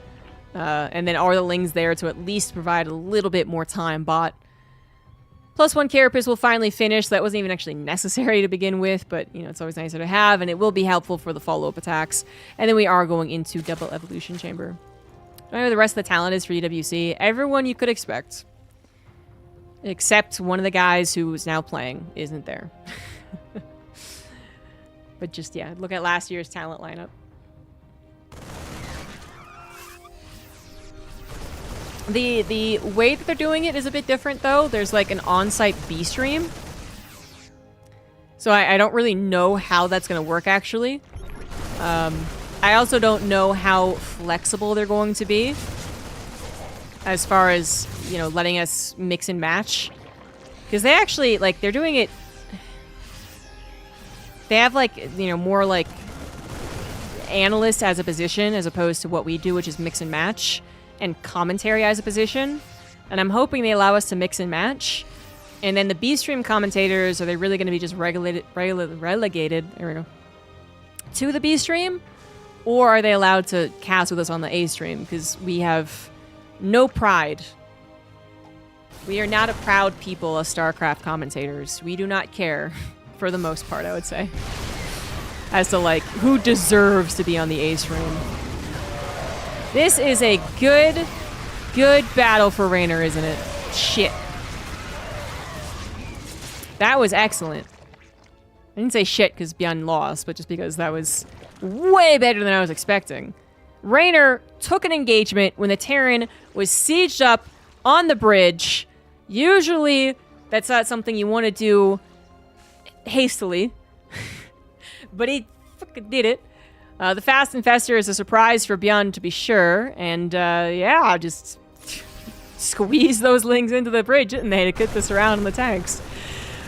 And then are the Lings there to at least provide a little bit more time bot? +1 Carapace will finally finish. That wasn't even actually necessary to begin with, but, you know, it's always nicer to have, and it will be helpful for the follow-up attacks. And then we are going into double evolution chamber. I don't know who the rest of the talent is for UWC. Everyone you could expect. Except one of the guys who is now playing isn't there. But just, yeah, look at last year's talent lineup. The way that they're doing it is a bit different, though. There's like an on-site B stream. So I don't really know how that's going to work, actually. I also don't know how flexible they're going to be as far as, you know, letting us mix and match. Because they actually, like, they're doing it... They have, like, you know, more, like, analyst as a position as opposed to what we do, which is mix and match, and commentary as a position. And I'm hoping they allow us to mix and match. And then the B-stream commentators, are they really going to be just relegated, there we go, to the B-stream? Or are they allowed to cast with us on the A-stream? Because we have no pride. We are not a proud people as StarCraft commentators. We do not care, for the most part, I would say, as to, like, who deserves to be on the A-stream. This is a good battle for Rainer, isn't it? Shit. That was excellent. I didn't say shit because Bjorn lost, but just because that was way better than I was expecting. Rainer took an engagement when the Terran was sieged up on the bridge. Usually, that's not something you want to do hastily. But he fucking did it. The Fast Infestor is a surprise for Bjorn, to be sure. And, yeah, just squeeze those Lings into the bridge, didn't they, to get this around in the tanks.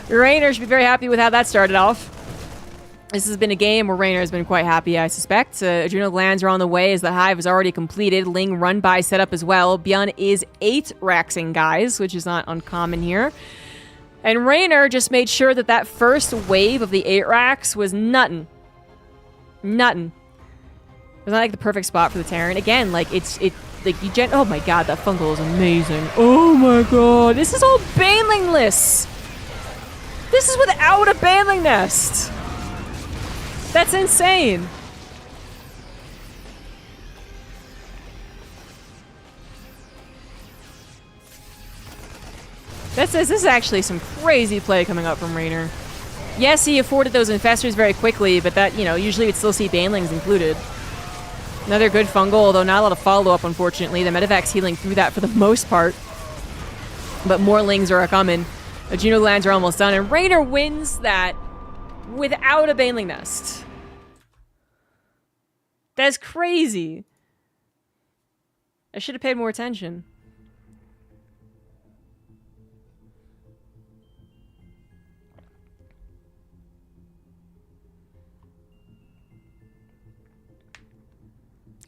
Rainer should be very happy with how that started off. This has been a game where Rainer has been quite happy, I suspect. Adrenal glands are on the way as the hive is already completed. Ling run-by set up as well. Bjorn is 8-raxing guys, which is not uncommon here. And Rainer just made sure that that first wave of the 8-racks was nuttin'. Nuttin'. It was not like the perfect spot for the Terran. Again, like, oh my god, that fungal is amazing. Oh my god, this is all Banelingless. This is without a Baneling Nest. That's insane. This is actually some crazy play coming up from Rainer. Yes, he afforded those infestors very quickly, but that, you know, usually we'd still see Banelings included. Another good fungal, although not a lot of follow-up, unfortunately. The medevac's healing through that for the most part. But more Lings are coming. The Juno Glands are almost done, and Rainer wins that without a Baneling Nest. That's crazy. I should have paid more attention.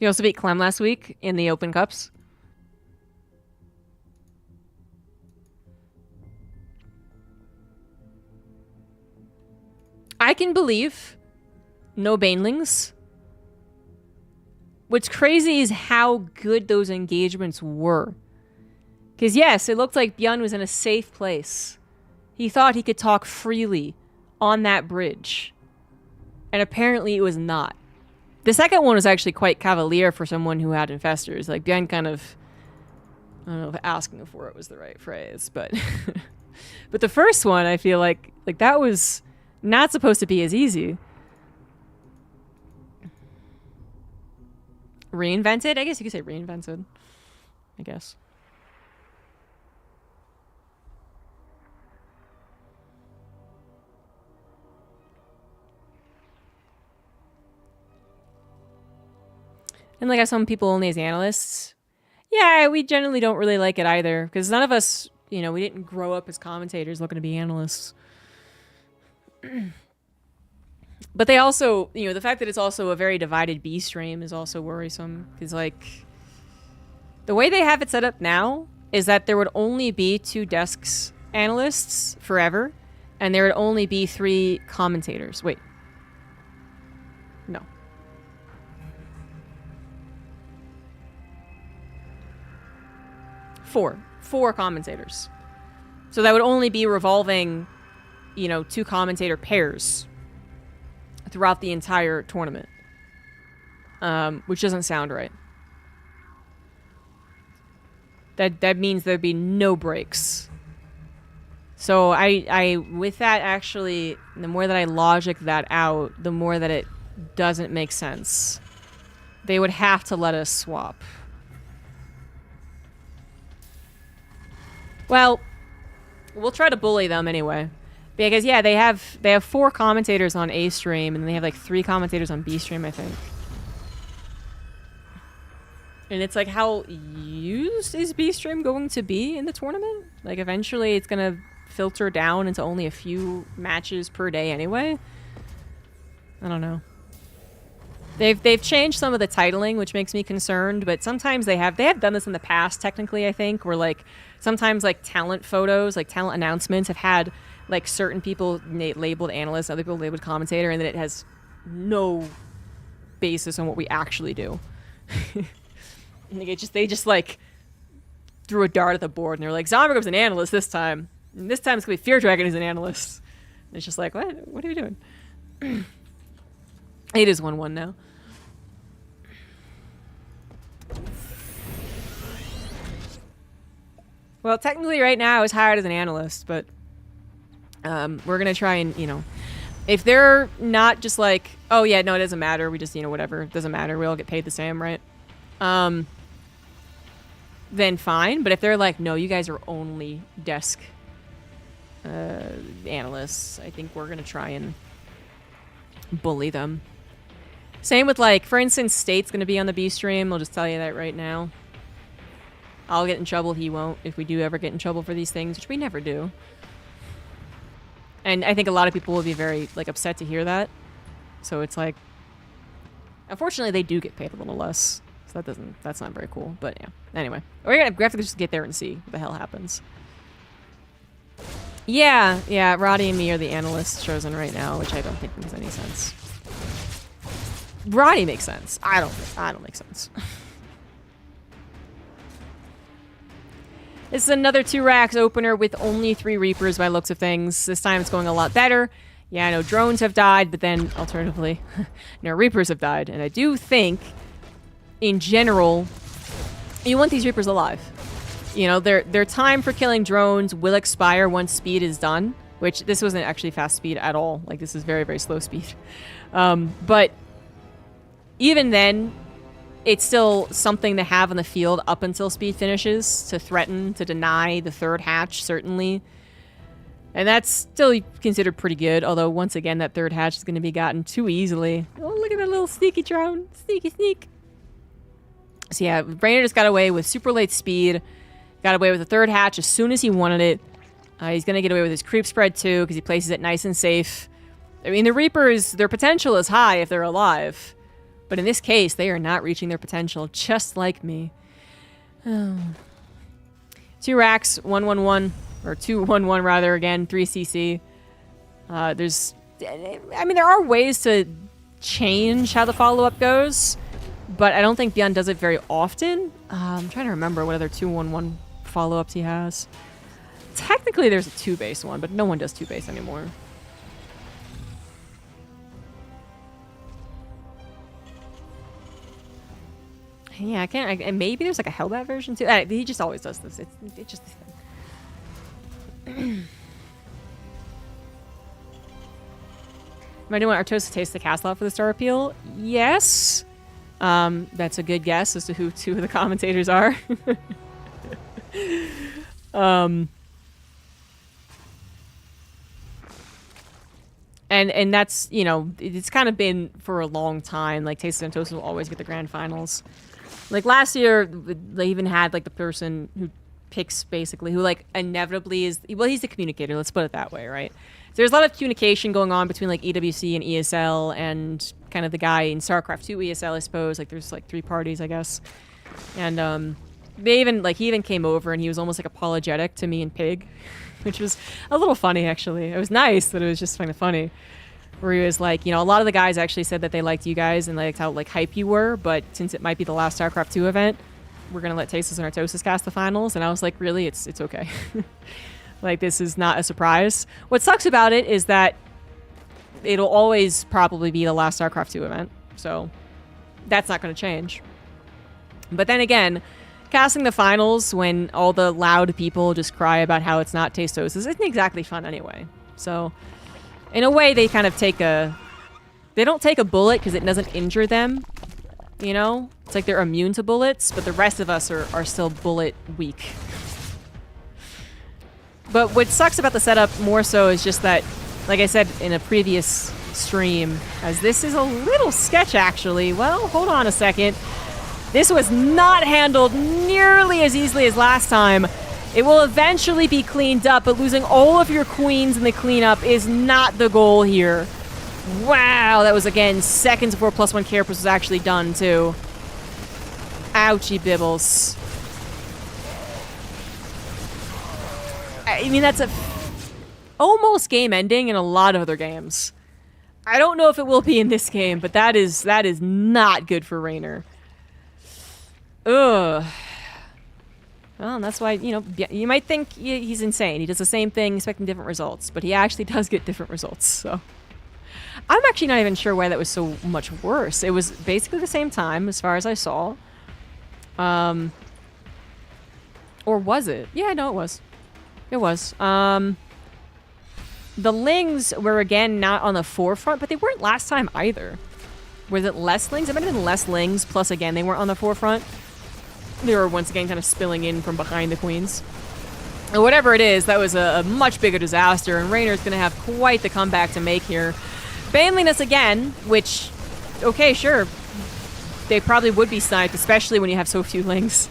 You also beat Clem last week in the Open Cups. I can believe no banelings. What's crazy is how good those engagements were. Because yes, it looked like Bjorn was in a safe place. He thought he could talk freely on that bridge. And apparently it was not. The second one was actually quite cavalier for someone who had infestors. Like, Bjorn kind of... I don't know if asking for it was the right phrase, but... but the first one, I feel like that was not supposed to be as easy. Reinvented? I guess you could say reinvented. I guess. And like, I have some people only as analysts. Yeah, we generally don't really like it either. Because none of us, we didn't grow up as commentators looking to be analysts. But they also, the fact that it's also a very divided B stream is also worrisome. Because, like, the way they have it set up now is that there would only be 2 desks analysts forever. And there would only be 3 commentators. Wait. No. 4 commentators. So that would only be revolving, 2 commentator pairs throughout the entire tournament. Which doesn't sound right. That means there'd be no breaks. So I with that, actually, the more that I logic that out, the more that it doesn't make sense. They would have to let us swap. Well, we'll try to bully them anyway. Because, yeah, they have 4 commentators on A stream, and they have, like, 3 commentators on B stream, I think. And it's like, how used is B stream going to be in the tournament? Like, eventually it's going to filter down into only a few matches per day anyway? I don't know. They've changed some of the titling, which makes me concerned, but sometimes they have done this in the past, technically, I think, where, like, sometimes, like, talent photos, like, talent announcements have had, like, certain people labeled analysts, other people labeled commentator, and then it has no basis on what we actually do. And they just, like, threw a dart at the board, and they're like, ZombieGrub's an analyst this time. And this time it's going to be Fear Dragon who's an analyst. And it's just like, what? What are you doing? It is 1-1 now. Well, technically right now I was hired as an analyst, but we're going to try and, if they're not just like, oh yeah, no, it doesn't matter. We just, whatever. It doesn't matter. We all get paid the same, right? Then fine. But if they're like, no, you guys are only desk analysts, I think we're going to try and bully them. Same with, like, for instance, State's going to be on the B stream. I'll just tell you that right now. I'll get in trouble. He won't, if we do ever get in trouble for these things, which we never do. And I think a lot of people will be very, like, upset to hear that. So it's like, unfortunately, they do get paid a little less. So that's not very cool. But yeah. Anyway, we have to just get there and see what the hell happens. Yeah, Roddy and me are the analysts chosen right now, which I don't think makes any sense. Roddy makes sense. I don't make sense. This is another 2 racks opener with only 3 Reapers by looks of things. This time it's going a lot better. Yeah, I know drones have died, but then alternatively, no, Reapers have died. And I do think, in general, you want these Reapers alive. Their time for killing drones will expire once speed is done, which this wasn't actually fast speed at all. Like, this is very, very slow speed. But even then, it's still something to have in the field up until speed finishes, to threaten, to deny the 3rd hatch, certainly. And that's still considered pretty good, although once again, that 3rd hatch is going to be gotten too easily. Oh, look at that little sneaky drone. Sneaky sneak. So yeah, Rainer just got away with super late speed. Got away with the 3rd hatch as soon as he wanted it. He's going to get away with his creep spread too, because he places it nice and safe. I mean, the Reapers, their potential is high if they're alive. But in this case, they are not reaching their potential, just like me. 2 racks, 111, or 211 rather, again, 3 CC. I mean, there are ways to change how the follow-up goes, but I don't think Beyond does it very often. I'm trying to remember what other 211 follow-ups he has. Technically, there's a 2-base one, but no one does 2-base anymore. Yeah, I can't. Maybe there's like a Hellbat version too. He just always does this. It's just. Am I doing Artosis Taste the Castle out for the star appeal? Yes. That's a good guess as to who 2 of the commentators are. And that's, you know, it's kind of been for a long time. Like, Taste of Santosa will always get the grand finals. Like, last year, they even had, like, the person who picks, basically, who, like, inevitably is... Well, he's the communicator, let's put it that way, right? So there's a lot of communication going on between, like, EWC and ESL and kind of the guy in StarCraft 2 ESL, I suppose. Like, there's, like, 3 parties, I guess. And, they even, like, he even came over and he was almost, like, apologetic to me and Pig, which was a little funny, actually. It was nice, but it was just kind of funny. Where he was like, you know, a lot of the guys actually said that they liked you guys and liked how, like, hype you were, but since it might be the last StarCraft 2 event, we're gonna let Tasteless and Artosis cast the finals. And I was like, really? It's okay. Like, this is not a surprise. What sucks about it is that it'll always probably be the last StarCraft 2 event, so that's not gonna change. But then again, casting the finals when all the loud people just cry about how it's not Tastosis isn't exactly fun anyway. So... in a way, they kind of take a... They don't take a bullet because it doesn't injure them, you know? It's like they're immune to bullets, but the rest of us are still bullet weak. But what sucks about the setup more so is just that, like I said in a previous stream, as this is a little sketch actually. Well, hold on a second. This was not handled nearly as easily as last time. It will eventually be cleaned up, but losing all of your queens in the cleanup is not the goal here. Wow, that was, again, seconds before +1 carapace was actually done, too. Ouchie bibbles. I mean, that's a almost game ending in a lot of other games. I don't know if it will be in this game, but that is not good for Raynor. Ugh. Well, and that's why, you know, you might think he's insane. He does the same thing, expecting different results, but he actually does get different results, so. I'm actually not even sure why that was so much worse. It was basically the same time, as far as I saw. Or was it? Yeah, no, it was. It was. The Lings were, again, not on the forefront, but they weren't last time either. Was it less Lings? It might have been less Lings, plus, again, they weren't on the forefront. They were, once again, kind of spilling in from behind the queens. And whatever it is, that was a much bigger disaster, and Raynor's going to have quite the comeback to make here. Baneliness again, which, okay, sure. They probably would be sniped, especially when you have so few Lings.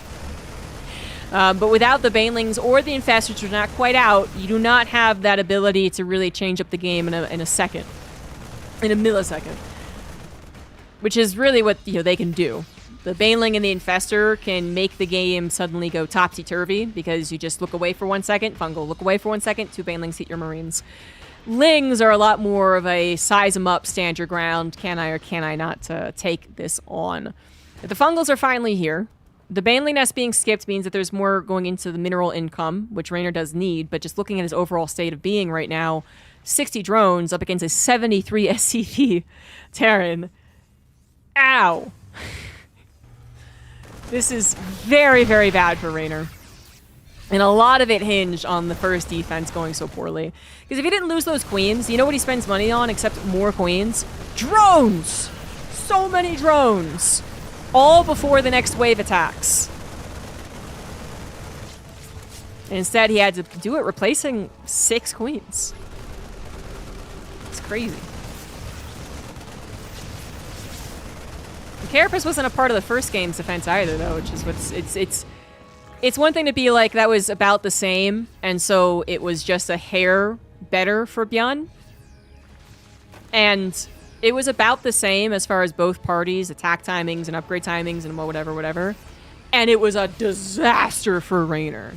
But without the Banelings or the Infestors, which are not quite out, you do not have that ability to really change up the game in a second. In a millisecond. Which is really what, you know, they can do. The Baneling and the Infestor can make the game suddenly go topsy-turvy because you just look away for 1 second, Fungal, look away for 1 second, 2 Banelings hit your Marines. Lings are a lot more of a size them up, stand your ground, can I or can I not take this on. But the Fungals are finally here. The Baneling nest being skipped means that there's more going into the mineral income, which Raynor does need, but just looking at his overall state of being right now, 60 drones up against a 73 SCP Terran. Ow! This is very, very bad for Raynor. And a lot of it hinged on the first defense going so poorly. Because if he didn't lose those queens, you know what he spends money on except more queens? Drones! So many drones! All before the next wave attacks. And instead, he had to do it replacing 6 queens. It's crazy. Carapace wasn't a part of the first game's defense either, though, which is what's... It's one thing to be like, that was about the same, and so it was just a hair better for Bjorn. And It was about the same as far as both parties, attack timings and upgrade timings and whatever. And it was a disaster for Raynor.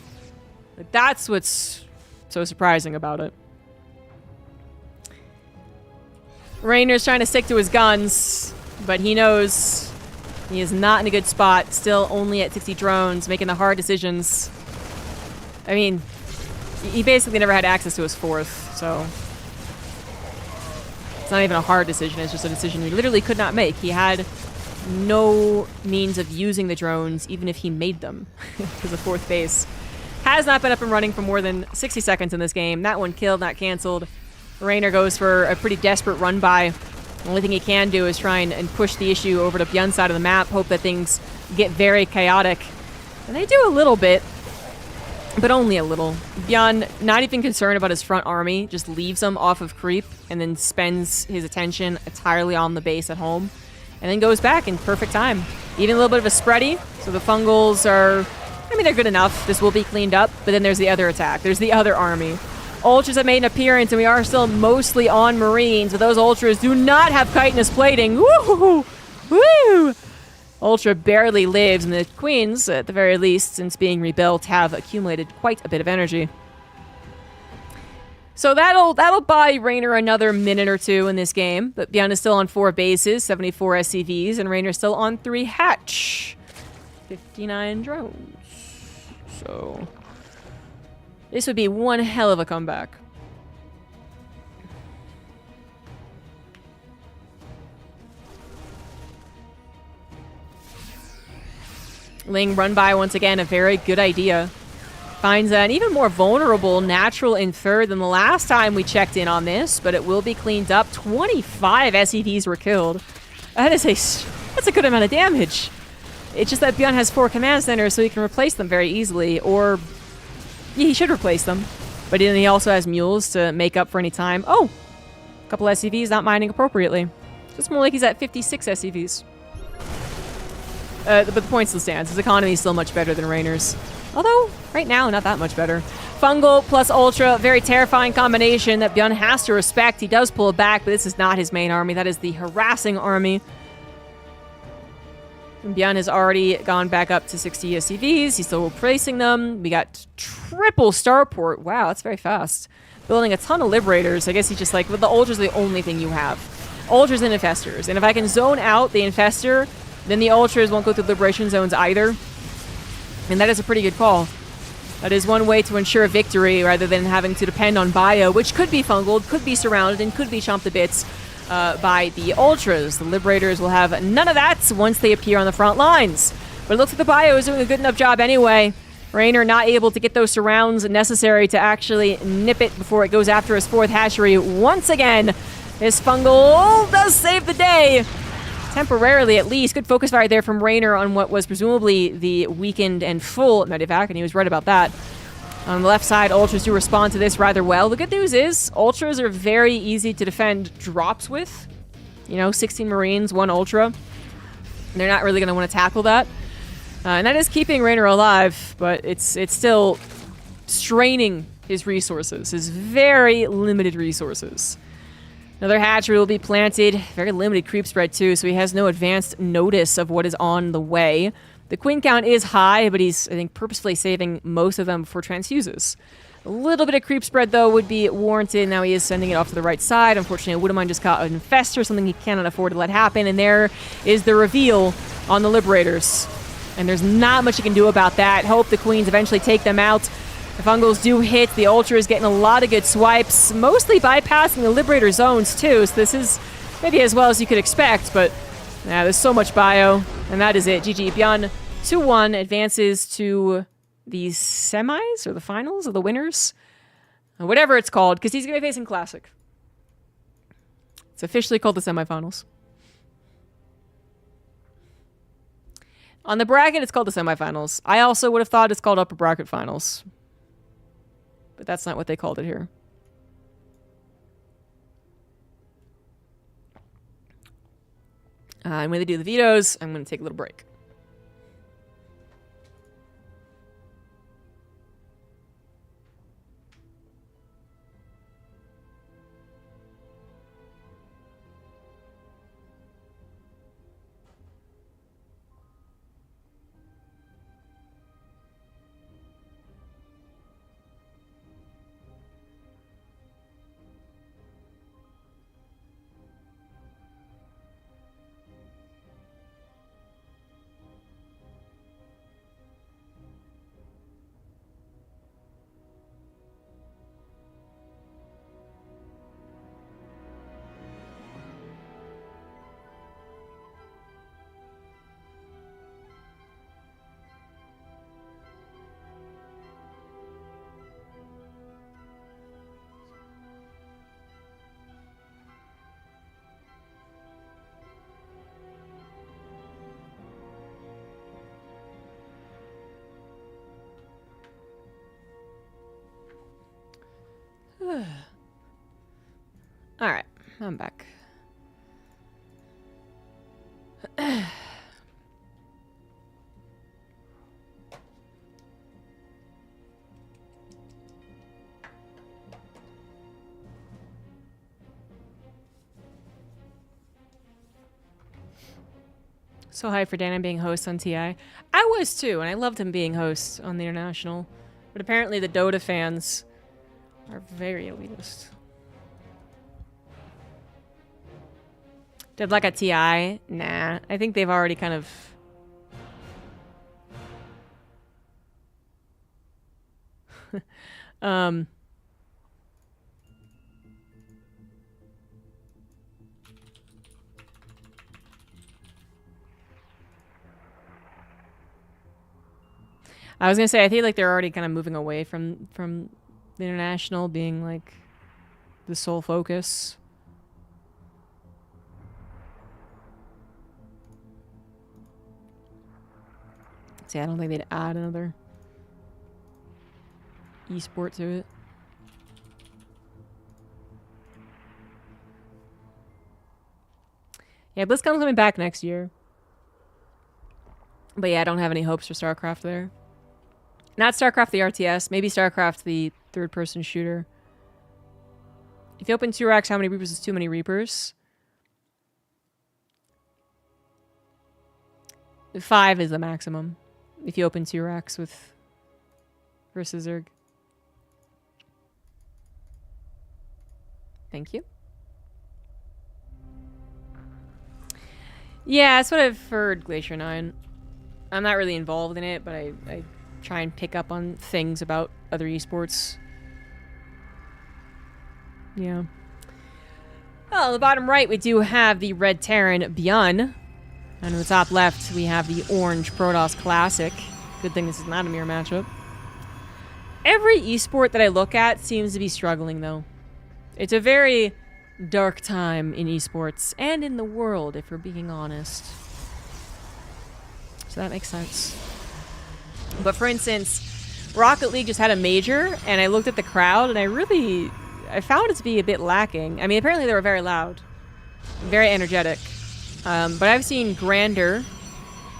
Like, that's what's so surprising about it. Raynor's trying to stick to his guns, but he knows he is not in a good spot. Still only at 60 drones, making the hard decisions. I mean, he basically never had access to his fourth, so it's not even a hard decision. It's just a decision he literally could not make. He had no means of using the drones, even if he made them, because the fourth base has not been up and running for more than 60 seconds in this game. That one killed, not canceled. Raynor goes for a pretty desperate run by. The only thing he can do is try and push the issue over to Byun's side of the map, hope that things get very chaotic. And they do a little bit, but only a little. Byun, not even concerned about his front army, just leaves them off of creep and then spends his attention entirely on the base at home. And then goes back in perfect time. Even a little bit of a spready, so the fungals are... I mean, they're good enough. This will be cleaned up, but then there's the other attack. There's the other army. Ultras have made an appearance, and we are still mostly on Marines, but those Ultras do not have chitinous plating. Woo! Woo! Ultra barely lives, and the Queens, at the very least, since being rebuilt, have accumulated quite a bit of energy. So that'll buy Raynor another minute or two in this game, but Byun is still on 4 bases, 74 SCVs, and Raynor's still on 3 hatch. 59 drones. So this would be one hell of a comeback. Ling run by once again, a very good idea. Finds an even more vulnerable natural in third than the last time we checked in on this, but it will be cleaned up. 25 SCVs were killed. That's a good amount of damage. It's just that Byun has 4 command centers, so he can replace them very easily, or yeah, he should replace them. But then he also has mules to make up for any time. Oh, a couple SCVs not mining appropriately. So it's more like he's at 56 SCVs. But the point still stands. His economy is still much better than Raynor's. Although, right now, not that much better. Fungal plus Ultra, very terrifying combination that Byun has to respect. He does pull it back, but this is not his main army. That is the harassing army. And Byun has already gone back up to 60 SCVs. He's still replacing them. We got triple starport. Wow, that's very fast. Building a ton of Liberators. I guess he's just like, well, the Ultras are the only thing you have. Ultras and Infestors. And if I can zone out the Infestor, then the Ultras won't go through Liberation Zones either. And that is a pretty good call. That is one way to ensure victory rather than having to depend on bio, which could be fungled, could be surrounded, and could be chomped to bits by the Ultras. The Liberators will have none of that once they appear on the front lines. But it looks like the bio is doing a good enough job anyway. Raynor not able to get those surrounds necessary to actually nip it before it goes after his 4th hatchery once again. His fungal does save the day. Temporarily, at least. Good focus fire there from Raynor on what was presumably the weakened and full Medivac, and he was right about that. On the left side, Ultras do respond to this rather well. The good news is, Ultras are very easy to defend drops with. You know, 16 Marines, 1 Ultra. They're not really going to want to tackle that. And that is keeping Raynor alive, but it's still straining his resources, his very limited resources. Another hatchery will be planted. Very limited creep spread, too, so he has no advanced notice of what is on the way. The queen count is high, but he's, I think, purposefully saving most of them before transfuses. A little bit of creep spread, though, would be warranted. Now he is sending it off to the right side. Unfortunately, Woodermine just caught an Infestor, something he cannot afford to let happen. And there is the reveal on the Liberators. And there's not much you can do about that. Hope the Queens eventually take them out. The Fungals do hit. The Ultra is getting a lot of good swipes, mostly bypassing the Liberator zones, too. So this is maybe as well as you could expect, but yeah, there's so much bio. And that is it. GG. Byun 2-1 advances to the semis or the finals or the winners. Or whatever it's called, because he's going to be facing Classic. It's officially called the semifinals. On the bracket, it's called the semifinals. I also would have thought it's called upper bracket finals. But that's not what they called it here. And when they do the vetoes, I'm going to take a little break. Alright, I'm back. So hyped for Dana being host on TI. I was too, and I loved him being host on the International. But apparently the Dota fans are very elitist. Did like a TI? Nah. I think they've already kind of... I was gonna say, I think like they're already kind of moving away from the International being like the sole focus. See, I don't think they'd add another esport to it. Yeah, BlizzCon's coming back next year. But yeah, I don't have any hopes for StarCraft there. Not StarCraft the RTS, maybe StarCraft the third-person shooter. If you open 2 racks, how many Reapers is too many Reapers? 5 is the maximum. If you open 2 racks with versus Zerg. Thank you. Yeah, that's what I've heard, Glacier 9. I'm not really involved in it, but I try and pick up on things about other esports. Yeah. Well, on the bottom right, we do have the Red Terran Bjorn. And on the top left, we have the Orange Protoss Classic. Good thing this is not a mirror matchup. Every esport that I look at seems to be struggling, though. It's a very dark time in esports, and in the world, if we're being honest. So that makes sense. But for instance, Rocket League just had a major, and I looked at the crowd, and I found it to be a bit lacking. I mean, apparently they were very loud, very energetic. But I've seen grander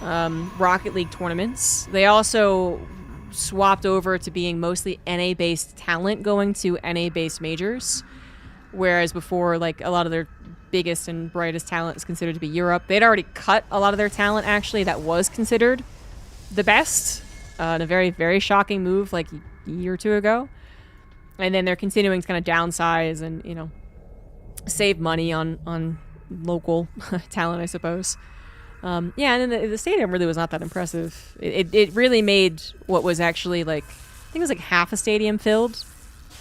Rocket League tournaments. They also swapped over to being mostly NA-based talent going to NA-based majors, whereas before, like, a lot of their biggest and brightest talent is considered to be Europe. They'd already cut a lot of their talent, actually, that was considered the best in a very, very shocking move like a year or 2 ago. And then they're continuing to kind of downsize and, you know, save money on local talent, I suppose. Yeah, and then the stadium really was not that impressive. It really made what was actually like, I think it was like half a stadium filled,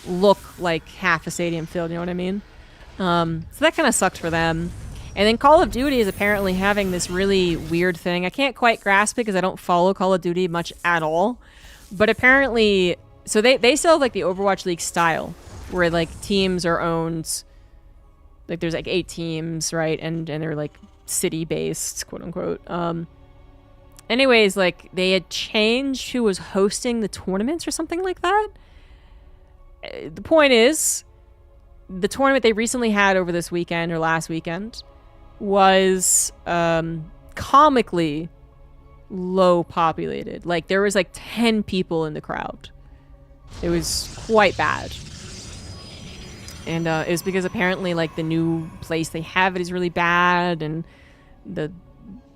look like half a stadium filled, you know what I mean? So that kind of sucked for them. And then Call of Duty is apparently having this really weird thing. I can't quite grasp it because I don't follow Call of Duty much at all. But apparently, so they still have like the Overwatch League style, where like teams are owned, like there's like 8 teams, right? And they're like city-based, quote unquote. Anyways, like they had changed who was hosting the tournaments or something like that. The point is, the tournament they recently had over this weekend or last weekend was comically low populated. Like there was like 10 people in the crowd. It was quite bad. And it was because apparently like the new place they have it is really bad, and the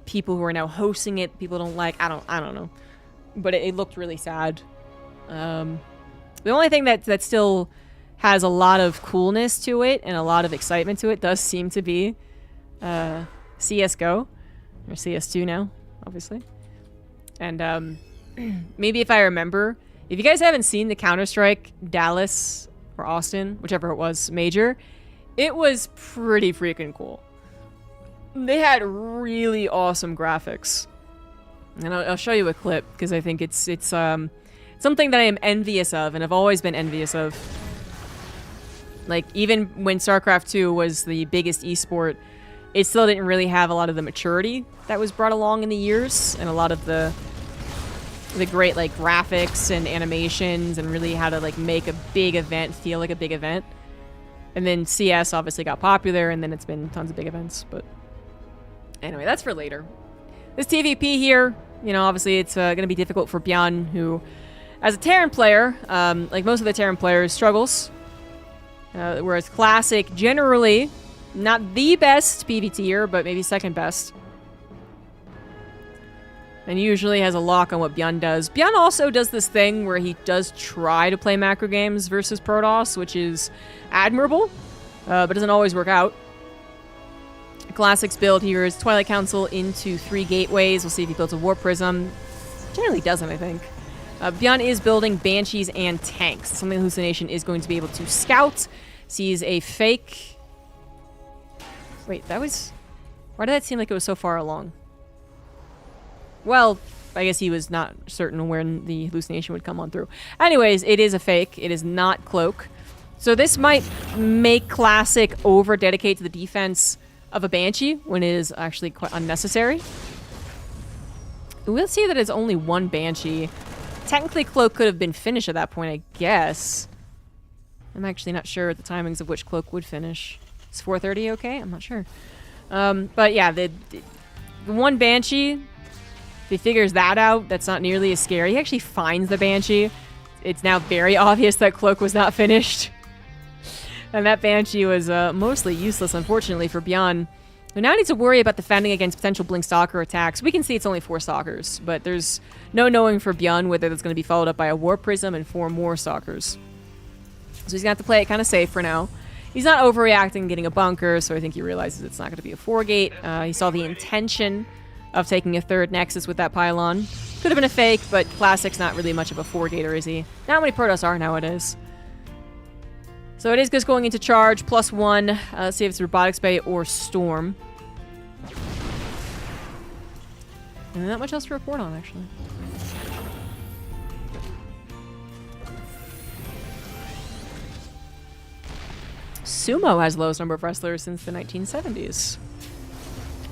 people who are now hosting it, people don't like. I don't know. But it looked really sad. The only thing that still has a lot of coolness to it and a lot of excitement to it does seem to be CSGO, or CS2 now, obviously. And maybe if I remember, if you guys haven't seen the Counter-Strike Dallas or Austin, whichever it was, major, it was pretty freaking cool. They had really awesome graphics. And I'll show you a clip, because I think it's something that I am envious of, and I've always been envious of. Like, even when StarCraft 2 was the biggest esport, it still didn't really have a lot of the maturity that was brought along in the years, and a lot of the the great like graphics and animations and really how to like make a big event feel like a big event. And then CS obviously got popular, and then it's been tons of big events. But anyway, that's for later. This TVP here, you know, obviously it's going to be difficult for Bjorn, who, as a Terran player, like most of the Terran players, struggles. Whereas Classic, generally, not the best PvTer, but maybe second best. And usually has a lock on what Bjorn does. Bjorn also does this thing where he does try to play macro games versus Protoss, which is admirable, but doesn't always work out. Classic's build here is Twilight Council into 3 gateways. We'll see if he builds a Warp Prism. Generally doesn't, I think. Bjorn is building Banshees and tanks. Something Hallucination is going to be able to scout. Sees a fake... Wait, that was... Why did that seem like it was so far along? Well, I guess he was not certain when the hallucination would come on through. Anyways, it is a fake. It is not Cloak. So this might make Classic over-dedicate to the defense of a Banshee when it is actually quite unnecessary. We'll see that it's only 1 Banshee. Technically, Cloak could have been finished at that point, I guess. I'm actually not sure the timings of which Cloak would finish. Is 4:30 okay? I'm not sure. But yeah, the 1 Banshee... If he figures that out, that's not nearly as scary. He actually finds the Banshee. It's now very obvious that Cloak was not finished. And that Banshee was mostly useless, unfortunately, for Bjorn, who now needs to worry about defending against potential Blink Stalker attacks. We can see it's only 4 Stalkers, but there's no knowing for Bjorn whether that's going to be followed up by a Warp Prism and 4 more Stalkers. So he's going to have to play it kind of safe for now. He's not overreacting getting a bunker, so I think he realizes it's not going to be a 4-gate. He saw the intention of taking a 3rd Nexus with that pylon. Could have been a fake, but Classic's not really much of a 4-gater, is he? Not how many Protoss are nowadays. So it is just going into charge, +1. Let's see if it's Robotics Bay or Storm. And not much else to report on, actually. Sumo has the lowest number of wrestlers since the 1970s.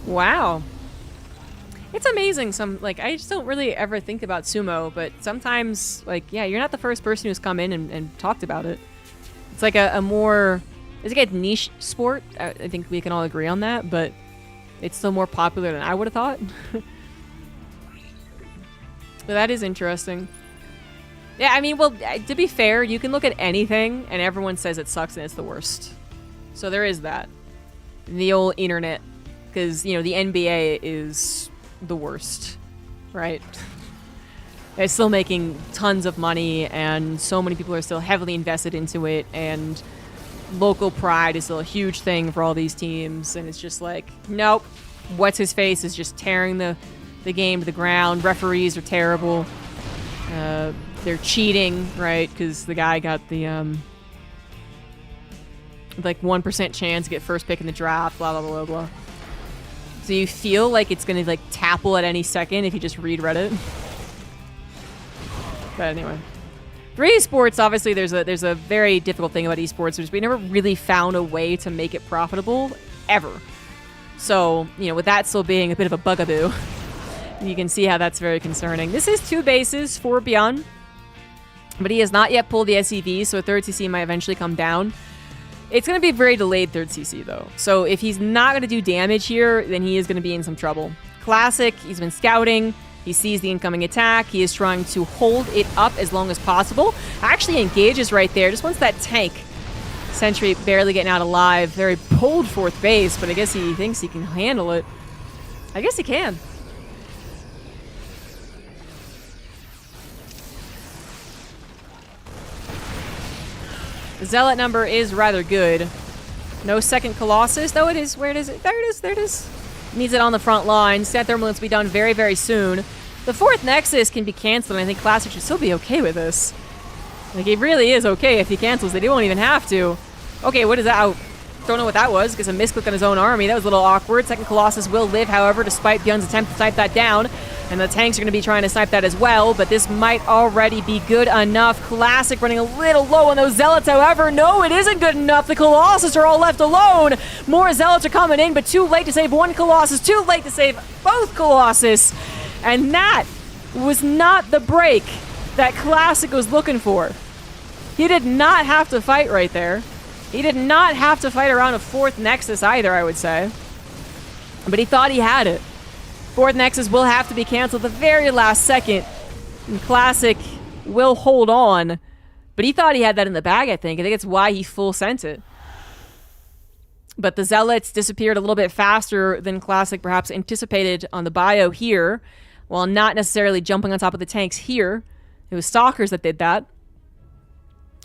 Wow. It's amazing. I just don't really ever think about sumo, but sometimes, yeah, you're not the first person who's come in and talked about it. It's like a more, it's like a niche sport. I think we can all agree on that, but it's still more popular than I would have thought. But that is interesting. Yeah, I mean, well, to be fair, you can look at anything and everyone says it sucks and it's the worst. So there is that. The old internet, because, you know, the NBA is the worst, right? They're still making tons of money and so many people are still heavily invested into it, and local pride is still a huge thing for all these teams, and it's just like, nope, what's his face is just tearing the game to the ground. Referees are terrible. They're cheating, right? Because the guy got the like 1% chance to get first pick in the draft, blah blah blah blah. So you feel like it's gonna like tapple at any second if you just read Reddit. But anyway, for esports, obviously there's a very difficult thing about esports, which is we never really found a way to make it profitable ever. So, you know, with that still being a bit of a bugaboo, you can see how that's very concerning. This is 2 bases for Bjorn, but he has not yet pulled the SCV, so a 3rd CC might eventually come down. It's going to be a very delayed 3rd CC, though. So if he's not going to do damage here, then he is going to be in some trouble. Classic, he's been scouting. He sees the incoming attack. He is trying to hold it up as long as possible. Actually engages right there. Just wants that tank. Sentry barely getting out alive. Very bold 4th base, but I guess he thinks he can handle it. I guess he can. The Zealot number is rather good. No 2nd Colossus. though it is. Where it is? There it is. There it is. Needs it on the front line. Stat Thermal needs to be done very, very soon. The 4th Nexus can be canceled, and I think Classic should still be okay with this. Like, it really is okay if he cancels it. He won't even have to. Okay, what is that? I don't know what that was. Because a misclick on his own army. That was a little awkward. 2nd Colossus will live, however, despite Bjorn's attempt to snipe that down. And the tanks are going to be trying to snipe that as well, but this might already be good enough. Classic running a little low on those Zealots, however. No, it isn't good enough. The Colossus are all left alone. More Zealots are coming in, but too late to save 1 Colossus. Too late to save both Colossus. And that was not the break that Classic was looking for. He did not have to fight right there. He did not have to fight around a fourth Nexus either, I would say. But he thought he had it. Fourth Nexus will have to be canceled at the very last second. And Classic will hold on. But he thought he had that in the bag, I think. I think it's why he full sent it. But the Zealots disappeared a little bit faster than Classic perhaps anticipated on the bio here, while not necessarily jumping on top of the tanks here. It was Stalkers that did that.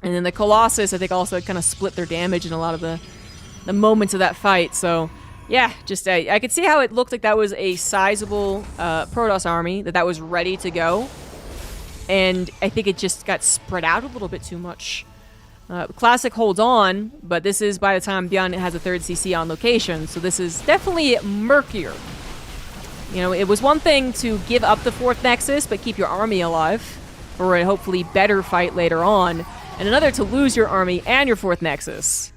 And then the Colossus, I think, also kind of split their damage in a lot of the moments of that fight. So, yeah, just I could see how it looked like that was a sizable Protoss army, that was ready to go. And I think it just got spread out a little bit too much. Classic holds on, but this is by the time Bjorn has a third CC on location, so this is definitely murkier. You know, it was one thing to give up the fourth Nexus, but keep your army alive for a hopefully better fight later on, and another to lose your army and your fourth Nexus.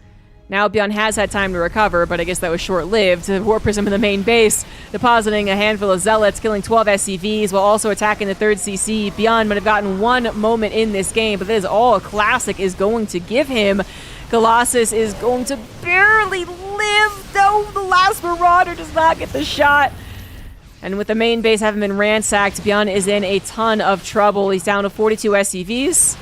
Now Bjorn has had time to recover, but I guess that was short-lived. War Prism in the main base, depositing a handful of Zealots, killing 12 SCVs, while also attacking the third CC. Bjorn might have gotten one moment in this game, but that is all Classic is going to give him. Colossus is going to barely live, though the last Marauder does not get the shot. And with the main base having been ransacked, Bjorn is in a ton of trouble. He's down to 42 SCVs.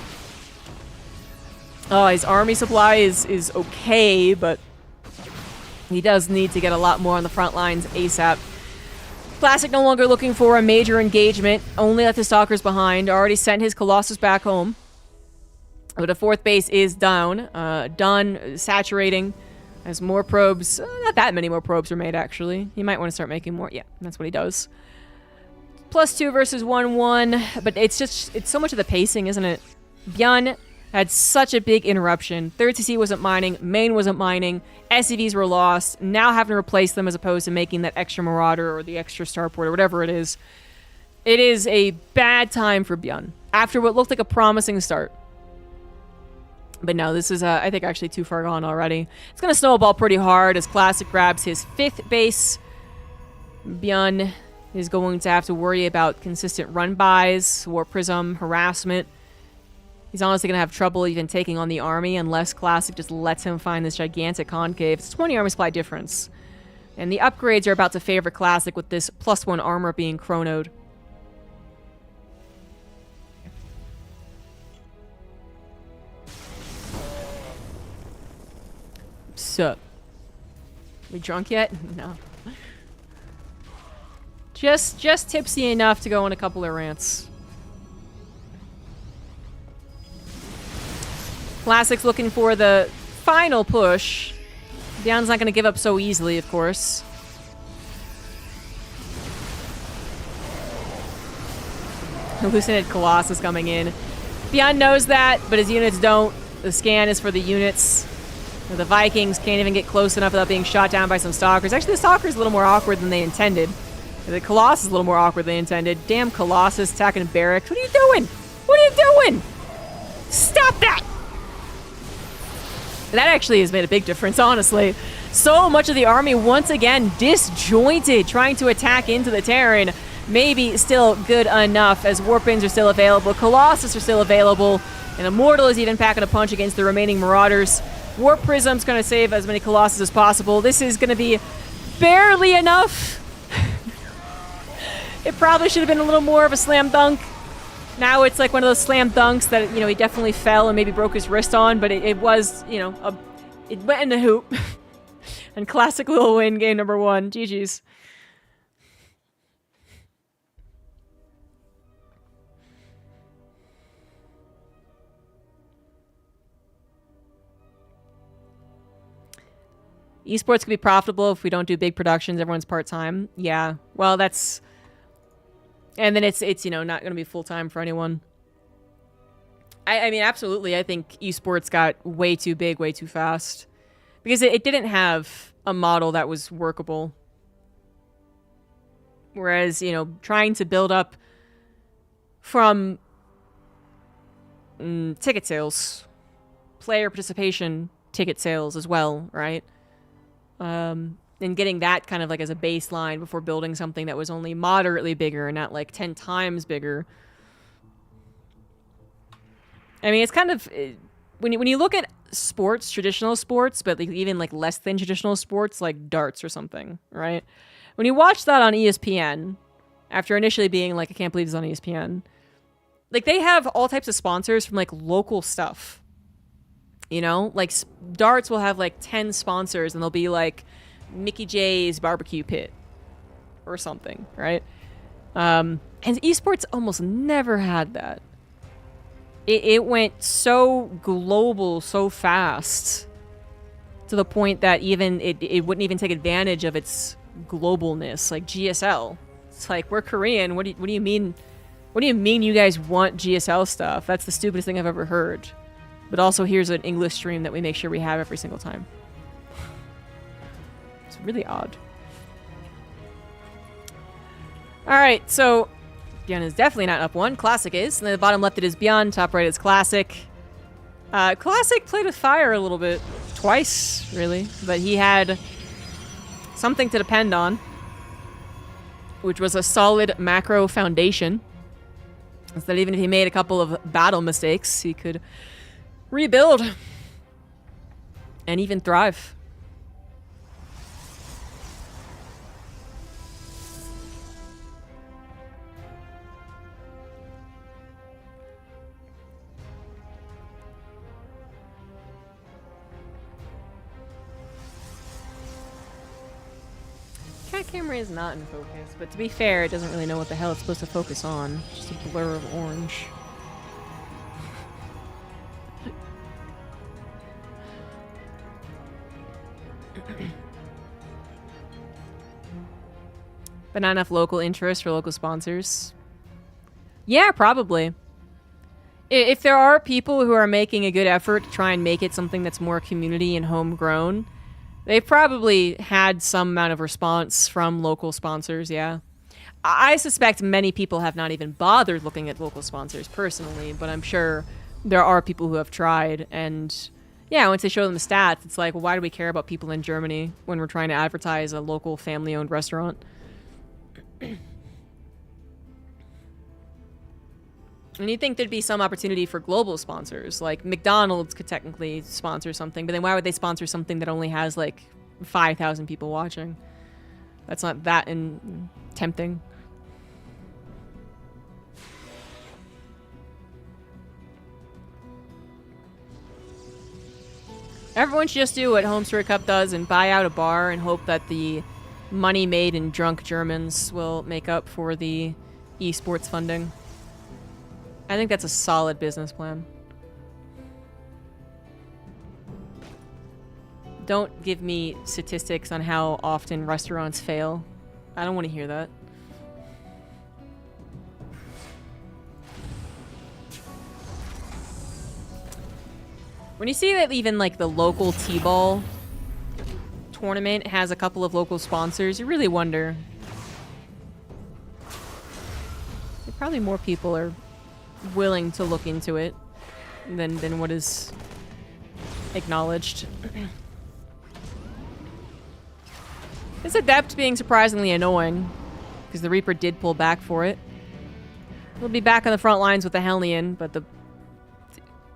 Oh, his army supply is okay, but he does need to get a lot more on the front lines ASAP. Classic no longer looking for a major engagement. Only left the Stalkers behind. Already sent his Colossus back home. But a fourth base is down. Done. Saturating. As more probes... not that many more probes are made, actually. He might want to start making more. Yeah, that's what he does. +2 versus 1-1. But it's so much of the pacing, isn't it? Bjorn had such a big interruption. Third CC wasn't mining, main wasn't mining, SCVs were lost, now having to replace them as opposed to making that extra Marauder or the extra Starport or whatever it is. It is a bad time for Bjorn, after what looked like a promising start. But no, this is, I think, actually too far gone already. It's going to snowball pretty hard as Classic grabs his 5th base. Bjorn is going to have to worry about consistent run-bys, War Prism, harassment. He's honestly going to have trouble even taking on the army unless Classic just lets him find this gigantic concave. It's 20 army supply difference. And the upgrades are about to favor Classic with this +1 armor being chronoed. Sup? We drunk yet? No. Just tipsy enough to go on a couple of rants. Classic's looking for the final push. Bjorn's not going to give up so easily, of course. Hallucinated Colossus coming in. Bjorn knows that, but his units don't. The scan is for the units. The Vikings can't even get close enough without being shot down by some Stalkers. Actually, the Stalker's a little more awkward than they intended. The Colossus is a little more awkward than they intended. Damn Colossus attacking barracks. What are you doing? What are you doing? Stop that! That actually has made a big difference, honestly. So much of the army, once again, disjointed, trying to attack into the Terran. Maybe still good enough, as Warpins are still available, Colossus are still available, and Immortal is even packing a punch against the remaining Marauders. Warp Prism's going to save as many Colossus as possible. This is going to be barely enough. It probably should have been a little more of a slam dunk. Now it's like one of those slam dunks that, you know, he definitely fell and maybe broke his wrist on, but it was, you know, it went in the hoop. And Classic will win game number 1. GG's. Esports could be profitable if we don't do big productions. Everyone's part-time. Yeah. Well, that's... And then it's you know, not going to be full-time for anyone. I mean, absolutely. I think esports got way too big, way too fast. Because it didn't have a model that was workable. Whereas, you know, trying to build up from ticket sales, player participation ticket sales as well, right? and getting that kind of like as a baseline before building something that was only moderately bigger and not like 10 times bigger. I mean, it's kind of when you look at sports, traditional sports, but like even like less than traditional sports, like darts or something, right? When you watch that on ESPN, after initially being like, I can't believe it's on ESPN, like they have all types of sponsors from like local stuff. You know, like darts will have like 10 sponsors, and they'll be like Mickey J's Barbecue Pit or something, right? And esports almost never had that. It went so global so fast to the point that even it wouldn't even take advantage of its globalness. Like GSL, it's like, we're Korean. What do you mean? What do you mean you guys want GSL stuff? That's the stupidest thing I've ever heard. But also, here's an English stream that we make sure we have every single time. It's really odd. All right, so Beyond is definitely not up one. Classic is. And then the bottom left it is Beyond. Top right is Classic. Classic played with fire a little bit. Twice, really. But he had something to depend on, which was a solid macro foundation. So that even if he made a couple of battle mistakes, he could rebuild and even thrive. Cat camera is not in focus, but to be fair, it doesn't really know what the hell it's supposed to focus on. Just a blur of orange. But not enough local interest for local sponsors. Yeah, probably. If there are people who are making a good effort to try and make it something that's more community and homegrown, they've probably had some amount of response from local sponsors, yeah. I suspect many people have not even bothered looking at local sponsors personally, but I'm sure there are people who have tried. And yeah, once they show them the stats, it's like, well, why do we care about people in Germany when we're trying to advertise a local family-owned restaurant? And you'd think there'd be some opportunity for global sponsors. Like McDonald's could technically sponsor something, but then why would they sponsor something that only has like 5,000 people watching? That's not that tempting. Everyone should just do what Home Story Cup does and buy out a bar and hope that the money made in drunk Germans will make up for the esports funding. I think that's a solid business plan. Don't give me statistics on how often restaurants fail. I don't want to hear that. When you see that even like the local T-ball tournament has a couple of local sponsors, you really wonder. Probably more people are willing to look into it than what is acknowledged. This Adept being surprisingly annoying, because the Reaper did pull back for it. We'll be back on the front lines with the Hellion, but the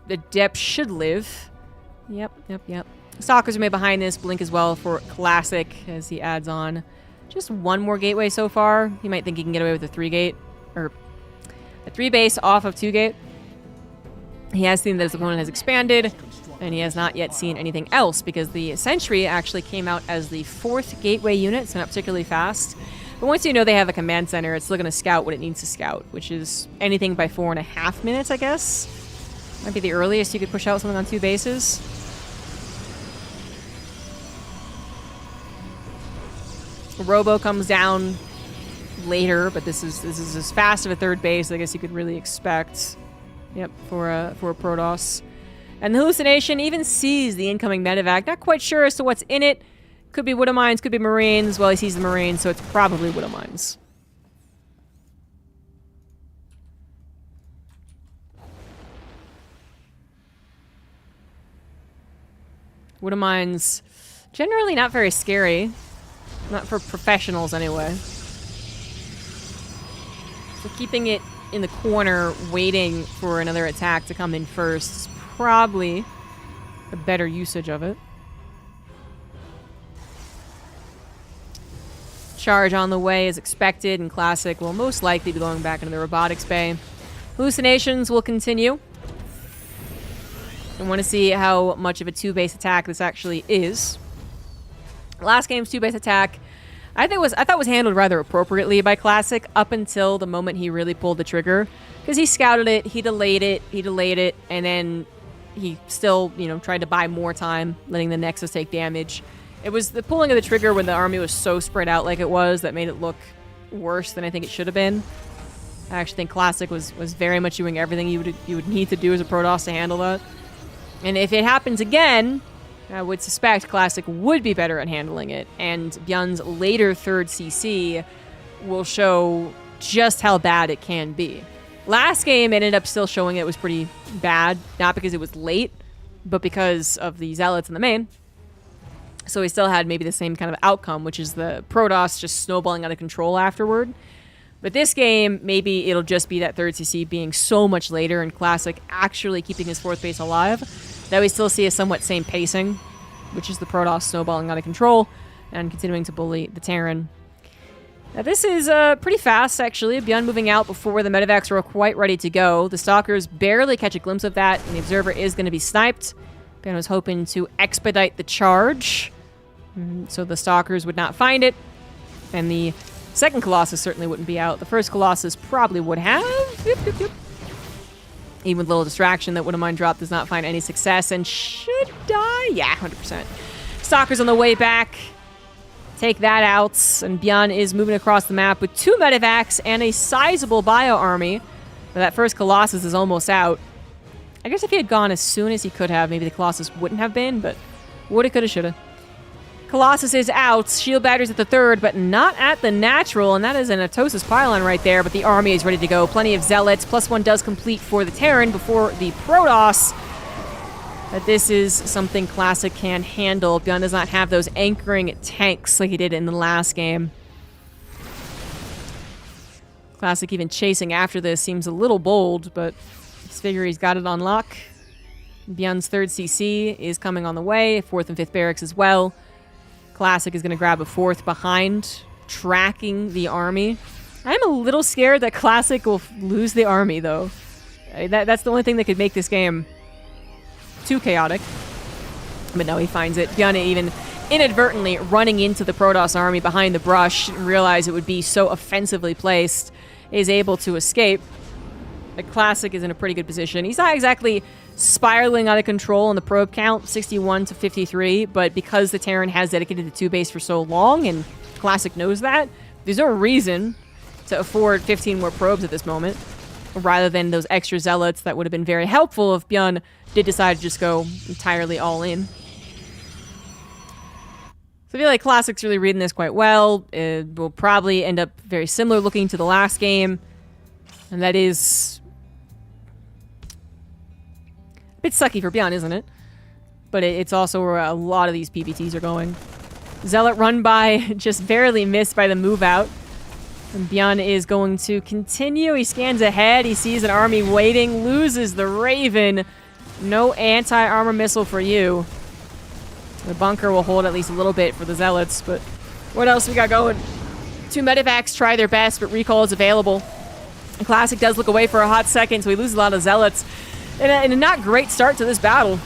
Adept should live. Yep. Stalkers are made behind this. Blink as well for Classic as he adds on. Just one more gateway so far. He might think he can get away with a 3-gate, or a 3-base off of 2-gate. He has seen that his opponent has expanded, and he has not yet seen anything else because the Sentry actually came out as the 4th gateway unit, so not particularly fast. But once you know they have a command center, it's still going to scout what it needs to scout, which is anything by 4.5 minutes, I guess. Might be the earliest you could push out something on 2 bases. Robo comes down later, but this is as fast of a 3rd base I guess you could really expect. Yep, for a Protoss. And the Hallucination even sees the incoming medevac. Not quite sure as to what's in it. Could be Widow Mines, could be Marines. Well, he sees the Marines, so it's probably Widow Mines. Widow Mines, generally not very scary. Not for professionals, anyway. So keeping it in the corner, waiting for another attack to come in first is probably a better usage of it. Charge on the way as expected, and Classic will most likely be going back into the robotics bay. Hallucinations will continue. I want to see how much of a two-base attack this actually is. Last game's two-base attack, I thought was handled rather appropriately by Classic up until the moment he really pulled the trigger, because he scouted it, he delayed it, and then he still, you know, tried to buy more time, letting the Nexus take damage. It was the pulling of the trigger when the army was so spread out like it was that made it look worse than I think it should have been. I actually think Classic was very much doing everything you would need to do as a Protoss to handle that. And if it happens again, I would suspect Classic would be better at handling it, and Bjorn's later third CC will show just how bad it can be. Last game ended up still showing it was pretty bad, not because it was late, but because of the Zealots in the main. So we still had maybe the same kind of outcome, which is the Protoss just snowballing out of control afterward. But this game, maybe it'll just be that third CC being so much later and Classic actually keeping his fourth base alive, that we still see a somewhat same pacing, which is the Protoss snowballing out of control and continuing to bully the Terran. Now this is pretty fast, actually. Bjorn moving out before the medevacs are quite ready to go. The Stalkers barely catch a glimpse of that, and the Observer is going to be sniped. Bjorn was hoping to expedite the charge, so the Stalkers would not find it, and the second Colossus certainly wouldn't be out. The first Colossus probably would have. Yep. Even with a little distraction, that Wouldn't Mind Drop does not find any success and should die. Yeah, 100%. Stalkers on the way back. Take that out. And Bjorn is moving across the map with 2 medevacs and a sizable bio army. But that first Colossus is almost out. I guess if he had gone as soon as he could have, maybe the Colossus wouldn't have been, but woulda, coulda, shoulda. Colossus is out. Shield batteries at the third, but not at the natural, and that is an Atosis pylon right there, but the army is ready to go. Plenty of Zealots. +1 does complete for the Terran before the Protoss. But this is something Classic can handle. Bjorn does not have those anchoring tanks like he did in the last game. Classic even chasing after this seems a little bold, but he's figure he's got it on lock. Bjorn's third CC is coming on the way. 4th and 5th barracks as well. Classic is going to grab a 4th behind, tracking the army. I'm a little scared that Classic will lose the army, though. That's the only thing that could make this game too chaotic. But no, he finds it. Bjorn even inadvertently running into the Protoss army behind the brush, didn't realize it would be so offensively placed, is able to escape. The Classic is in a pretty good position. He's not exactly spiraling out of control on the probe count, 61 to 53, but because the Terran has dedicated the 2 base for so long, and Classic knows that, there's no reason to afford 15 more probes at this moment, rather than those extra Zealots that would have been very helpful if Bjorn did decide to just go entirely all in. So I feel like Classic's really reading this quite well. It will probably end up very similar looking to the last game, and that is a bit sucky for Bjorn, isn't it? But it's also where a lot of these PBTs are going. Zealot run by, just barely missed by the move out. And Bjorn is going to continue. He scans ahead. He sees an army waiting. Loses the Raven. No anti-armor missile for you. The bunker will hold at least a little bit for the Zealots. But what else we got going? 2 medevacs try their best, but recall is available. And Classic does look away for a hot second, so he loses a lot of Zealots. And a not great start to this battle.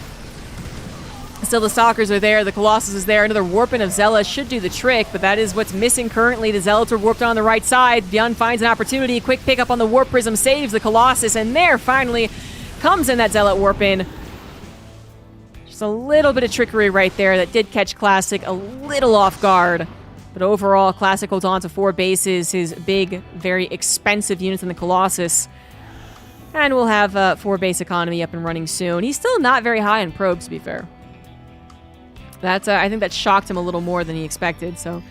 Still, the Stalkers are there. The Colossus is there. Another warping of Zealot should do the trick, but that is what's missing currently. The Zealots are warped on the right side. Bjorn finds an opportunity. Quick pickup on the Warp Prism saves the Colossus, and there finally comes in that Zealot warp in. Just a little bit of trickery right there that did catch Classic a little off guard. But overall, Classic holds on to 4 bases, his big, very expensive units in the Colossus. And we'll have 4 base economy up and running soon. He's still not very high in probes, to be fair. That's I think that shocked him a little more than he expected. So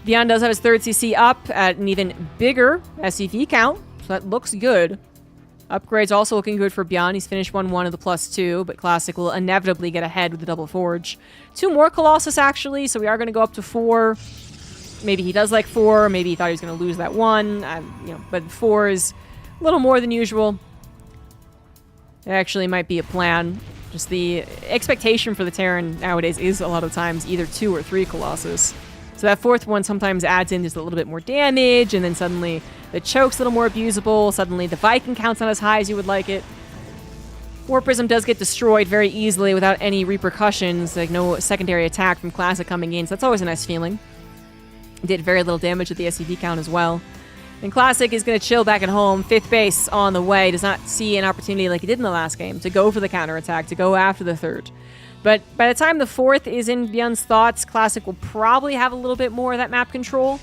Bjorn does have his 3rd CC up at an even bigger SCV count. So that looks good. Upgrades also looking good for Bjorn. He's finished 1-1 of the +2, but Classic will inevitably get ahead with the double forge. 2 more Colossus, actually, so we are going to go up to 4. maybe he does like 4. Maybe he thought he was going to lose that 1. But 4 is a little more than usual. It actually might be a plan. Just the expectation for the Terran nowadays is a lot of times either 2 or 3 Colossus. So that 4th one sometimes adds in just a little bit more damage, and then suddenly the choke's a little more abusable. Suddenly the Viking count's not as high as you would like it. Warp Prism does get destroyed very easily without any repercussions, like no secondary attack from Classic coming in, so that's always a nice feeling. Did very little damage with the SCV count as well. And Classic is going to chill back at home. 5th base on the way. Does not see an opportunity like he did in the last game to go for the counterattack, to go after the 3rd. But by the time the 4th is in Bjorn's thoughts, Classic will probably have a little bit more of that map control.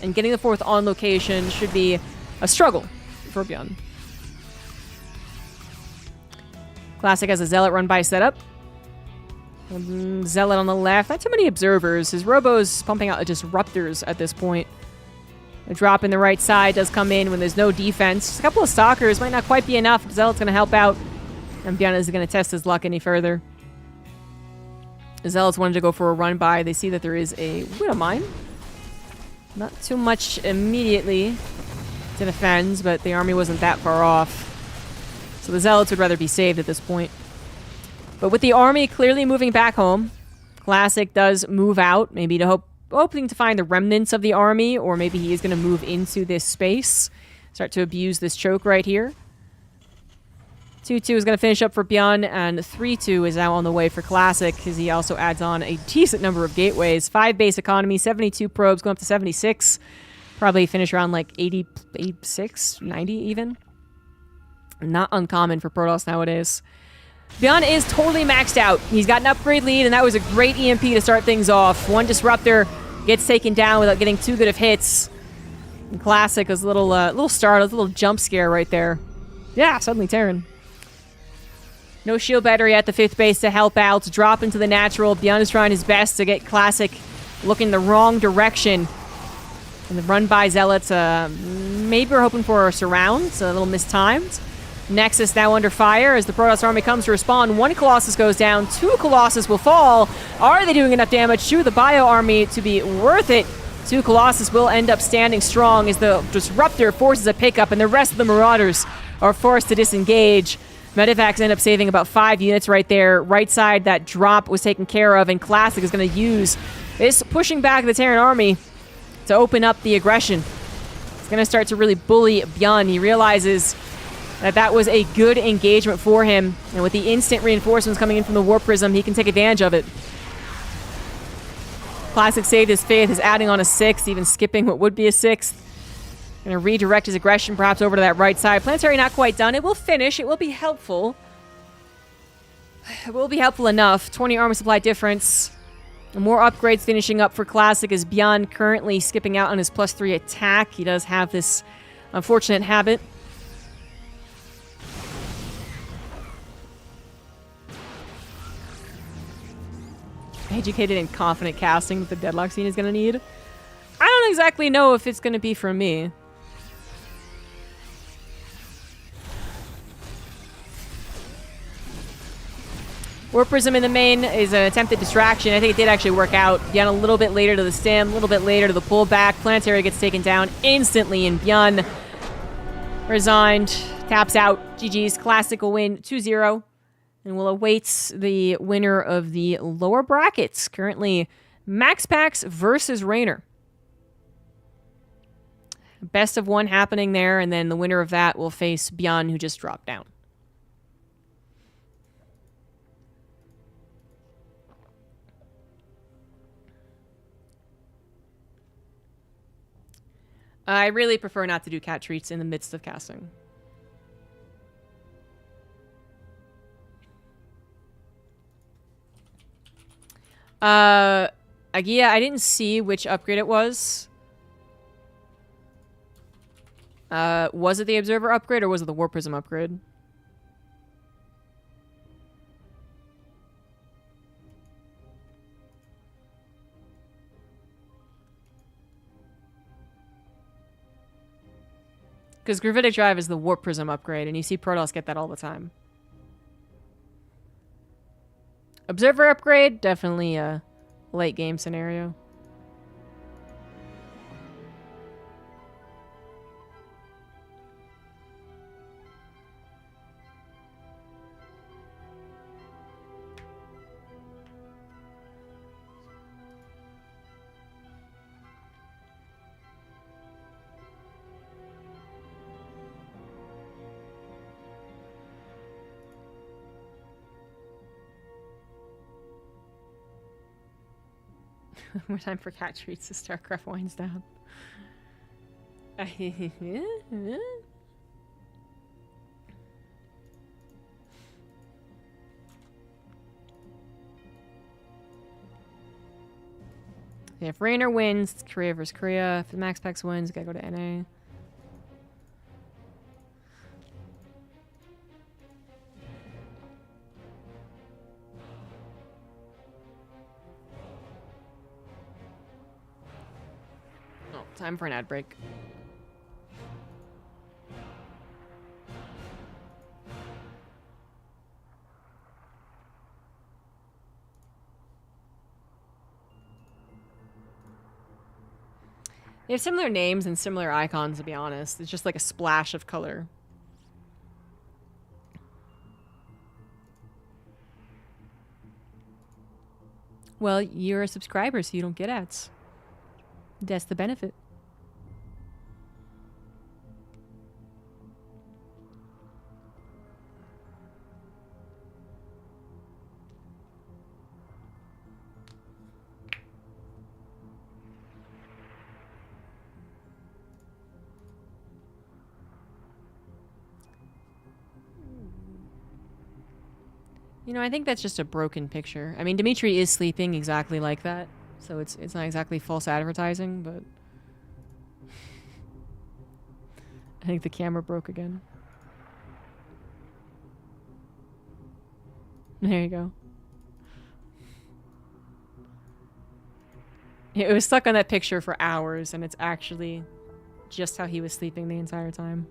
And getting the 4th on location should be a struggle for Bjorn. Classic has a Zealot run by setup. Zealot on the left. Not too many observers. His Robo's pumping out disruptors at this point. A drop in the right side does come in when there's no defense. Just a couple of Stalkers might not quite be enough. Zealot's going to help out. And Bjorn isn't going to test his luck any further. The Zealots wanted to go for a run by. They see that there is a Widow Mine. Not too much immediately to defend, but the army wasn't that far off. So the Zealots would rather be saved at this point. But with the army clearly moving back home, Classic does move out, maybe hoping to find the remnants of the army, or maybe he is going to move into this space, start to abuse this choke right here. 2-2 is going to finish up for Bjorn, and 3-2 is now on the way for Classic, because he also adds on a decent number of gateways. 5 base economy, 72 probes, going up to 76. Probably finish around like 80, 86, 90 even. Not uncommon for Protoss nowadays. Bjorn is totally maxed out. He's got an upgrade lead, and that was a great EMP to start things off. 1 disruptor gets taken down without getting too good of hits. And Classic was a little startled, a little jump scare right there. Yeah, suddenly Terran. No shield battery at the 5th base to help out. Drop into the natural. Bjorn is trying his best to get Classic looking the wrong direction. And the run by Zealots, maybe we're hoping for a surround, so a little mistimed. Nexus now under fire as the Protoss army comes to respawn. 1 Colossus goes down, 2 Colossus will fall. Are they doing enough damage to the Bio army to be worth it? 2 Colossus will end up standing strong as the Disruptor forces a pickup, and the rest of the Marauders are forced to disengage. Medivacs end up saving about 5 units right there. Right side, that drop was taken care of, and Classic is going to use this pushing back the Terran army to open up the aggression. It's going to start to really bully Bjorn. He realizes that was a good engagement for him, and with the instant reinforcements coming in from the Warp Prism, he can take advantage of it. Classic saved his 5th, is adding on a 6th, even skipping what would be a 6th. Gonna redirect his aggression perhaps over to that right side. Planetary not quite done. It will finish. It will be helpful. It will be helpful enough. 20 armor supply difference. More upgrades finishing up for Classic as Bjorn currently skipping out on his +3 attack. He does have this unfortunate habit. Educated and confident casting that the Deadlock scene is going to need. I don't exactly know if it's going to be for me. Warp Prism in the main is an attempted distraction. I think it did actually work out. Bjorn a little bit later to the stem, a little bit later to the pullback. Planetary gets taken down instantly, and Bjorn resigned, taps out. GG's. Classic will win 2-0. And will await the winner of the lower brackets. Currently, Max Pax versus Raynor. Best of 1 happening there, and then the winner of that will face Bjorn, who just dropped down. I really prefer not to do cat treats in the midst of casting. Yeah, I didn't see which upgrade it was. Was it the Observer upgrade or was it the Warp Prism upgrade? Because Gravitic Drive is the Warp Prism upgrade, and you see Protoss get that all the time. Observer upgrade, definitely a late game scenario. More time for cat treats as StarCraft winds down. If Rainer wins, it's Korea versus Korea. If the Max Pex wins, gotta go to NA. Oh, time for an ad break. They have similar names and similar icons, to be honest. It's just like a splash of color. Well, you're a subscriber, so you don't get ads. That's the benefit. You know, I think that's just a broken picture. I mean, Dimitri is sleeping exactly like that, so it's not exactly false advertising, but I think the camera broke again. There you go. It was stuck on that picture for hours, and it's actually just how he was sleeping the entire time.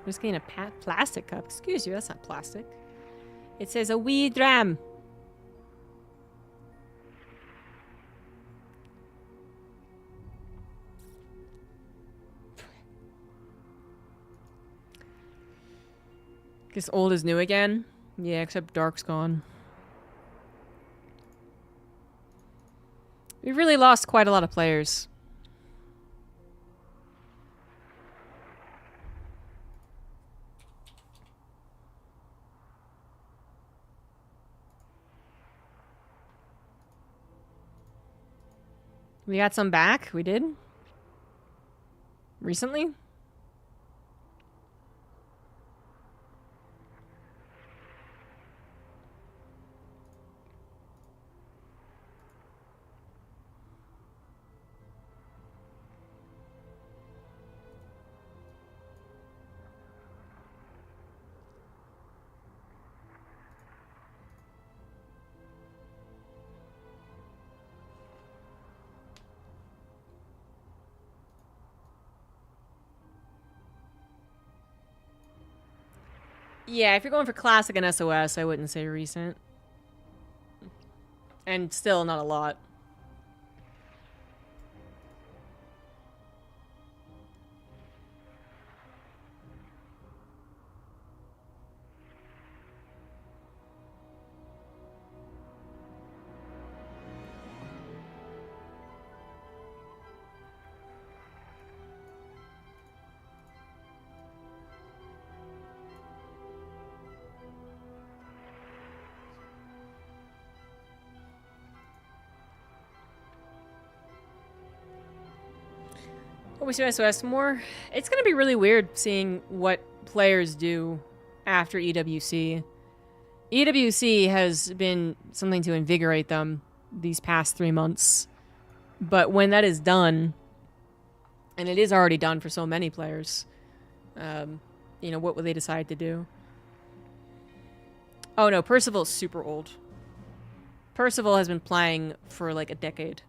I'm just getting a plastic cup. Excuse you, that's not plastic. It says a wee dram. Guess old is new again. Yeah, except Dark's gone. We've really lost quite a lot of players. We got some back. We did. Recently. Yeah, if you're going for classic and SOS, I wouldn't say recent. And still not a lot. What we see SOS more? It's gonna be really weird seeing what players do after EWC. EWC has been something to invigorate them these past 3 months. But when that is done, and it is already done for so many players, you know, what will they decide to do? Oh no, Percival's super old. Percival has been playing for like a decade.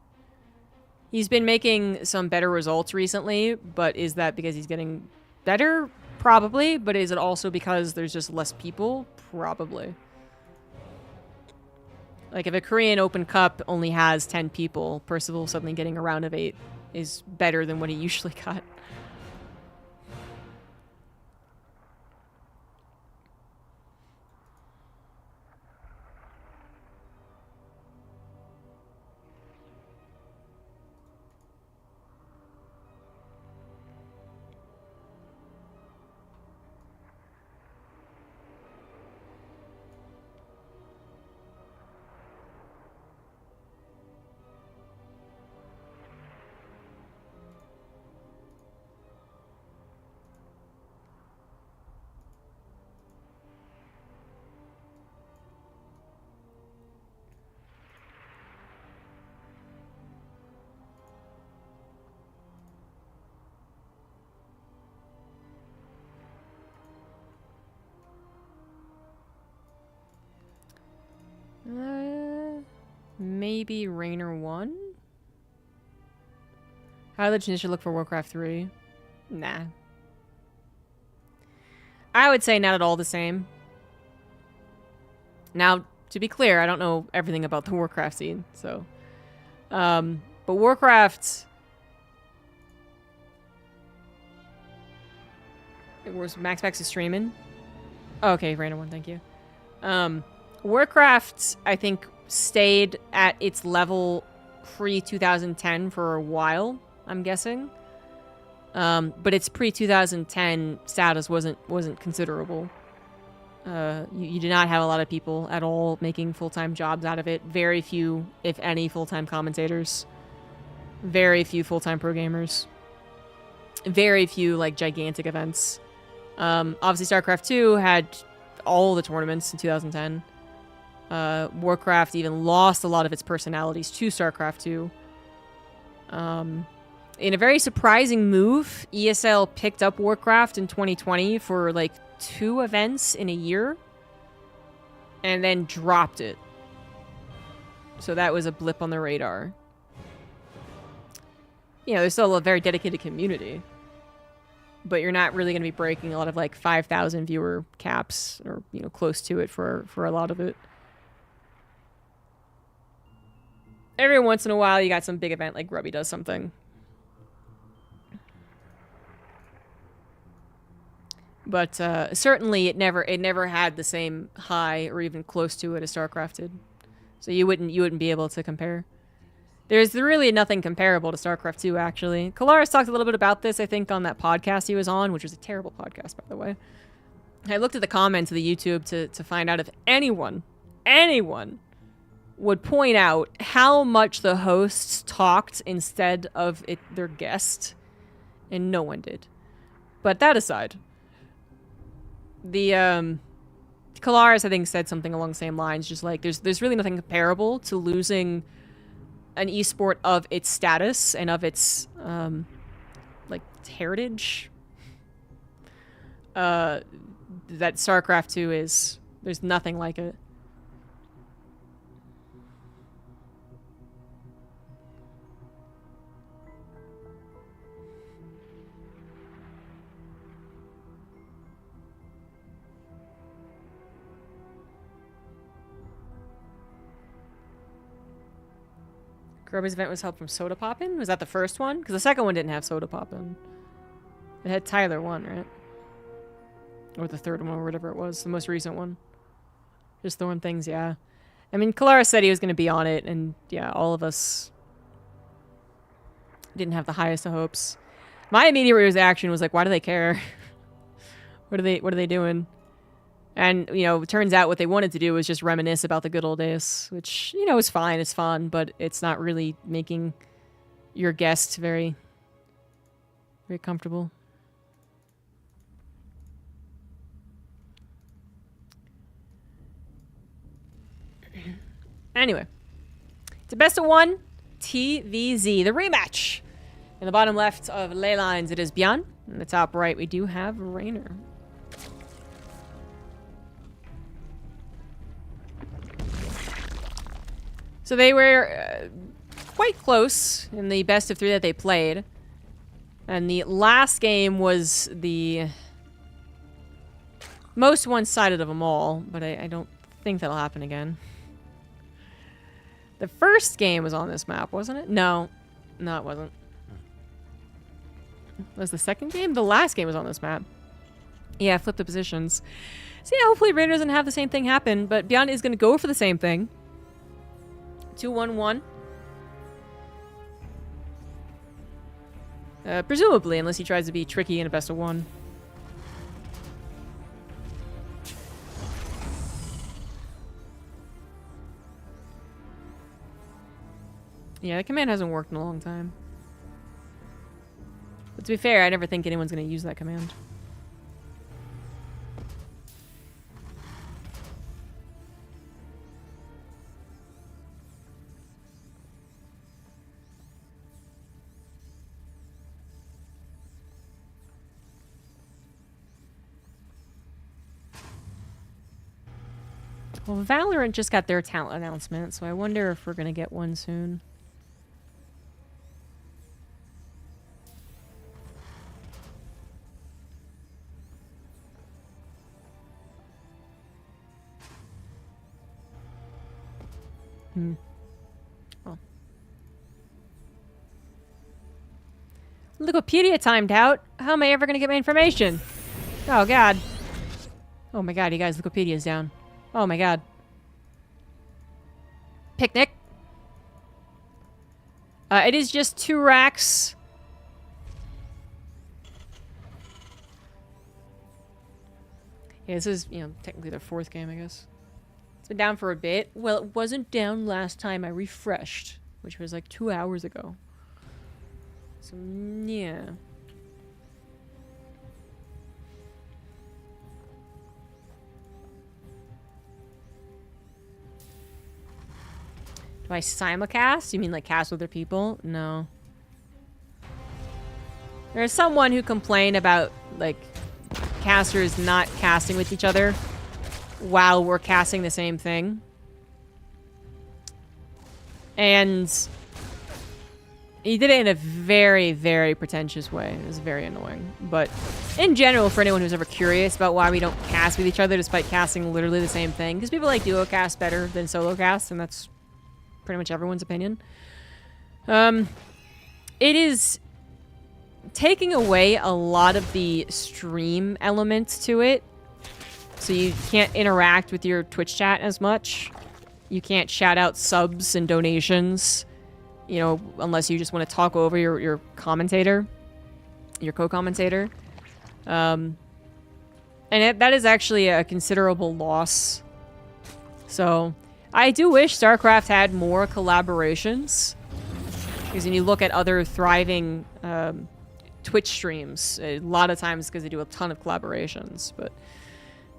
He's been making some better results recently, but is that because he's getting better? Probably. But is it also because there's just less people? Probably. Like, if a Korean Open Cup only has 10 people, Percival suddenly getting a round of 8 is better than what he usually got. maybe Rainer 1? How did Janisha look for Warcraft 3? Nah. I would say not at all the same. Now, to be clear, I don't know everything about the Warcraft scene, so... but Warcraft... It was Max is streaming. Oh, okay, Rainer 1, thank you. Warcraft, I think, stayed at its level pre-2010 for a while, I'm guessing. But its pre-2010 status wasn't considerable. You did not have a lot of people at all making full-time jobs out of it. Very few, if any, full-time commentators. Very few full-time pro gamers. Very few, like, gigantic events. Obviously, StarCraft 2 had all the tournaments in 2010. Warcraft even lost a lot of its personalities to StarCraft 2. In a very surprising move, ESL picked up Warcraft in 2020 for, like, 2 events in a year. And then dropped it. So that was a blip on the radar. You know, there's still a very dedicated community. But you're not really going to be breaking a lot of, like, 5,000 viewer caps. Or, you know, close to it for a lot of it. Every once in a while, you got some big event like Grubby does something. But certainly it never had the same high or even close to it as StarCraft did. So you wouldn't be able to compare. There's really nothing comparable to StarCraft 2, actually. Kalaris talked a little bit about this, I think, on that podcast he was on, which was a terrible podcast, by the way. I looked at the comments of the YouTube to find out if anyone would point out how much the hosts talked instead of their guest, and no one did. But that aside, the Kalaris, I think, said something along the same lines, just like there's really nothing comparable to losing an esport of its status and of its like heritage that StarCraft 2 is. There's nothing like it. Grubby's event was help from Soda Poppin'? Was that the first one? Because the second one didn't have Soda Poppin'. It had Tyler 1, right? Or the third one, or whatever it was. The most recent one. Just throwing things, yeah. I mean, Kalaris said he was going to be on it, and yeah, all of us didn't have the highest of hopes. My immediate reaction was like, why do they care? What are they doing? And, you know, it turns out what they wanted to do was just reminisce about the good old days, which, you know, is fine, it's fun, but it's not really making your guest very, very comfortable. Anyway, it's a best of 1 TVZ, the rematch. In the bottom left of ley lines, it is Bjorn. In the top right, we do have Rainer. So they were quite close in the best of 3 that they played. And the last game was the most one-sided of them all, but I don't think that'll happen again. The first game was on this map, wasn't it? No. No, it wasn't. Was the second game? The last game was on this map. Yeah, flip the positions. So yeah, hopefully Rainer doesn't have the same thing happen, but Beyond is going to go for the same thing. 2-1-1. Presumably, unless he tries to be tricky in a best of 1. Yeah, the command hasn't worked in a long time. But to be fair, I never think anyone's going to use that command. Well, Valorant just got their talent announcement, so I wonder if we're gonna get one soon. Oh. Wikipedia timed out. How am I ever gonna get my information? Oh god. Oh my god, you guys, Wikipedia's down. Oh my god. Picnic. It is just 2 racks. Yeah, this is, technically their 4th game, I guess. It's been down for a bit. Well, it wasn't down last time I refreshed, which was like 2 hours ago. So, yeah. Do I simulcast? You mean like cast with other people? No. There's someone who complained about, like, casters not casting with each other while we're casting the same thing. And he did it in a very, very pretentious way. It was very annoying. But in general, for anyone who's ever curious about why we don't cast with each other despite casting literally the same thing, because people like duo cast better than solo cast, and that's pretty much everyone's opinion. It is taking away a lot of the stream elements to it. So you can't interact with your Twitch chat as much. You can't shout out subs and donations, unless you just want to talk over your commentator, your co-commentator. And that is actually a considerable loss. So I do wish StarCraft had more collaborations. Because when you look at other thriving Twitch streams, a lot of times because they do a ton of collaborations. But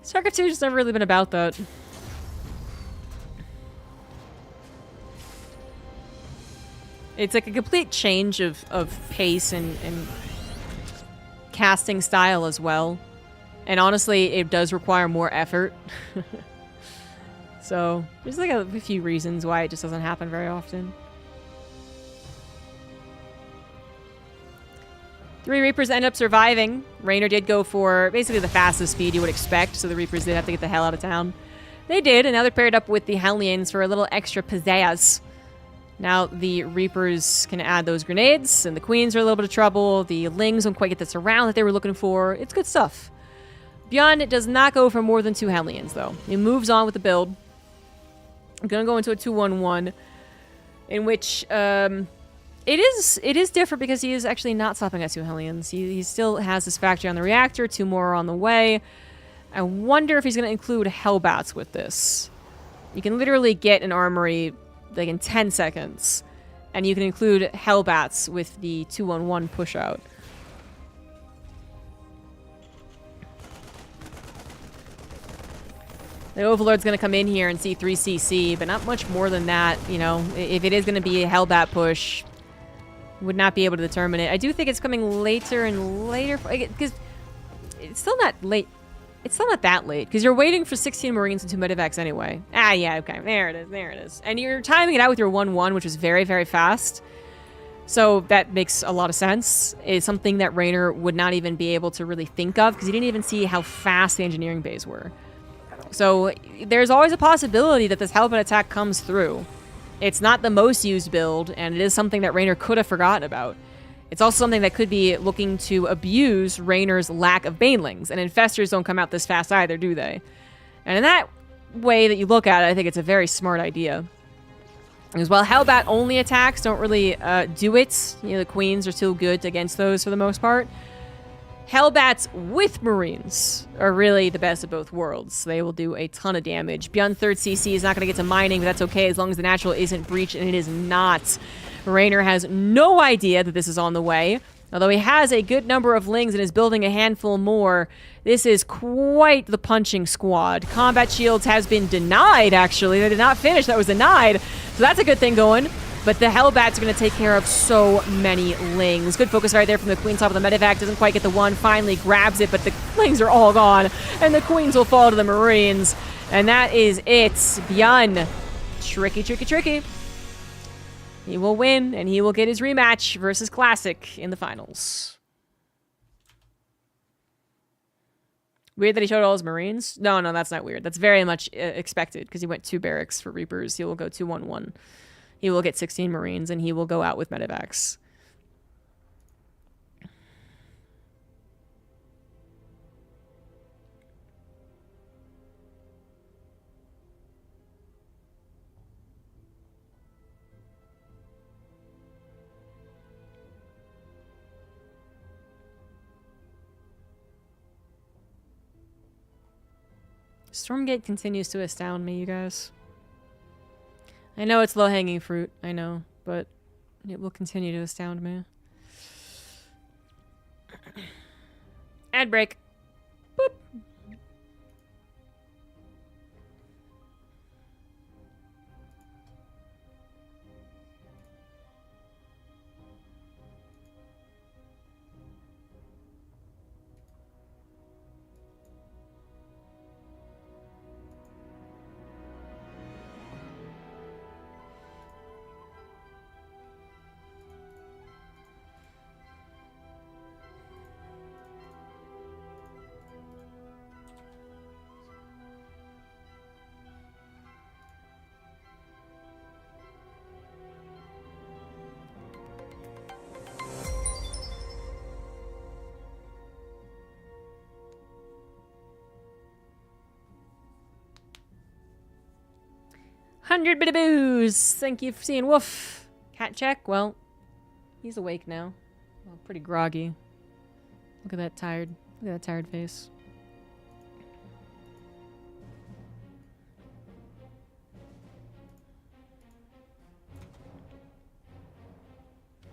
StarCraft 2 has never really been about that. It's like a complete change of pace and casting style as well. And honestly, it does require more effort. So, there's like a few reasons why it just doesn't happen very often. 3 Reapers end up surviving. Raynor did go for basically the fastest speed you would expect, so the Reapers did have to get the hell out of town. They did, and now they're paired up with the Hellions for a little extra pizzazz. Now the Reapers can add those grenades, and the Queens are a little bit of trouble. The Lings don't quite get the surround that they were looking for. It's good stuff. Beyond, it does not go for more than 2 Hellions, though. He moves on with the build. I'm going to go into a 2-1-1, in which it is different because he is actually not stopping at 2 Hellions. He still has his factory on the reactor, 2 more are on the way. I wonder if he's going to include Hellbats with this. You can literally get an armory like in 10 seconds, and you can include Hellbats with the 2-1-1 push out. The Overlord's going to come in here and see 3 CC, but not much more than that. If it is going to be a Hellbat push, would not be able to determine it. I do think it's coming later and later, because it's still not late. It's still not that late, because you're waiting for 16 Marines and 2 Medivacs anyway. Ah, yeah, okay. There it is. And you're timing it out with your 1-1, which is very, very fast. So that makes a lot of sense. It's something that Raynor would not even be able to really think of, because he didn't even see how fast the engineering bays were. So there's always a possibility that this Hellbat attack comes through. It's not the most used build, and it is something that Raynor could have forgotten about. It's also something that could be looking to abuse Raynor's lack of Banelings, and Infestors don't come out this fast either, do they? And in that way that you look at it, I think it's a very smart idea. Because while Hellbat only attacks don't really do it, the Queens are still good against those for the most part, Hellbats with Marines are really the best of both worlds. They will do a ton of damage. Beyond 3rd CC is not going to get to mining, but that's okay as long as the natural isn't breached, and it is not. Raynor has no idea that this is on the way. Although he has a good number of Lings and is building a handful more, this is quite the punching squad. Combat shields has been denied, actually. They did not finish. That was denied. So that's a good thing going. But the Hellbats are going to take care of so many Lings. Good focus right there from the Queen top of the Medivac. Doesn't quite get the one. Finally grabs it, but the Lings are all gone. And the Queens will fall to the Marines. And that is it. Bjorn. Tricky, tricky, tricky. He will win, and he will get his rematch versus Classic in the finals. Weird that he showed all his Marines? No, that's not weird. That's very much expected, because he went 2 barracks for Reapers. He will go 2-1-1. He will get 16 Marines, and he will go out with medevacs. Stormgate continues to astound me, you guys. I know it's low-hanging fruit, I know, but it will continue to astound me. Ad break. Boop. $100 bit of booze. Thank you for seeing Woof. Cat check. Well, he's awake now. Well, pretty groggy. Look at that tired. Look at that tired face.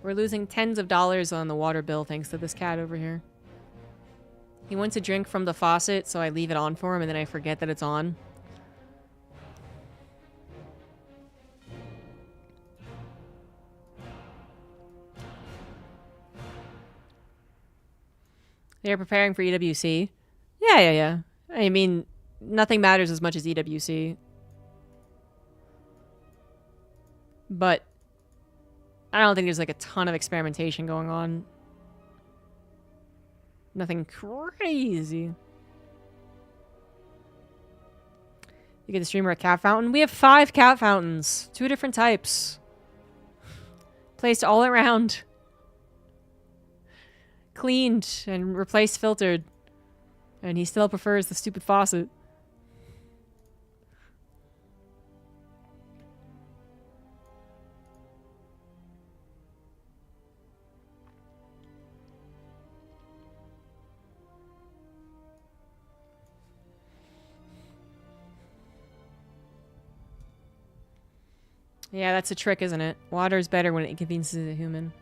We're losing tens of dollars on the water bill thanks to this cat over here. He wants a drink from the faucet, so I leave it on for him, and then I forget that it's on. They're preparing for EWC. Yeah. I mean, nothing matters as much as EWC. But I don't think there's like a ton of experimentation going on. Nothing crazy. You get the streamer a cat fountain. We have 5 cat fountains. 2 different types. Placed all around. Cleaned and replaced filtered. And he still prefers the stupid faucet. Yeah, that's a trick, isn't it? Water is better when it inconveniences a human.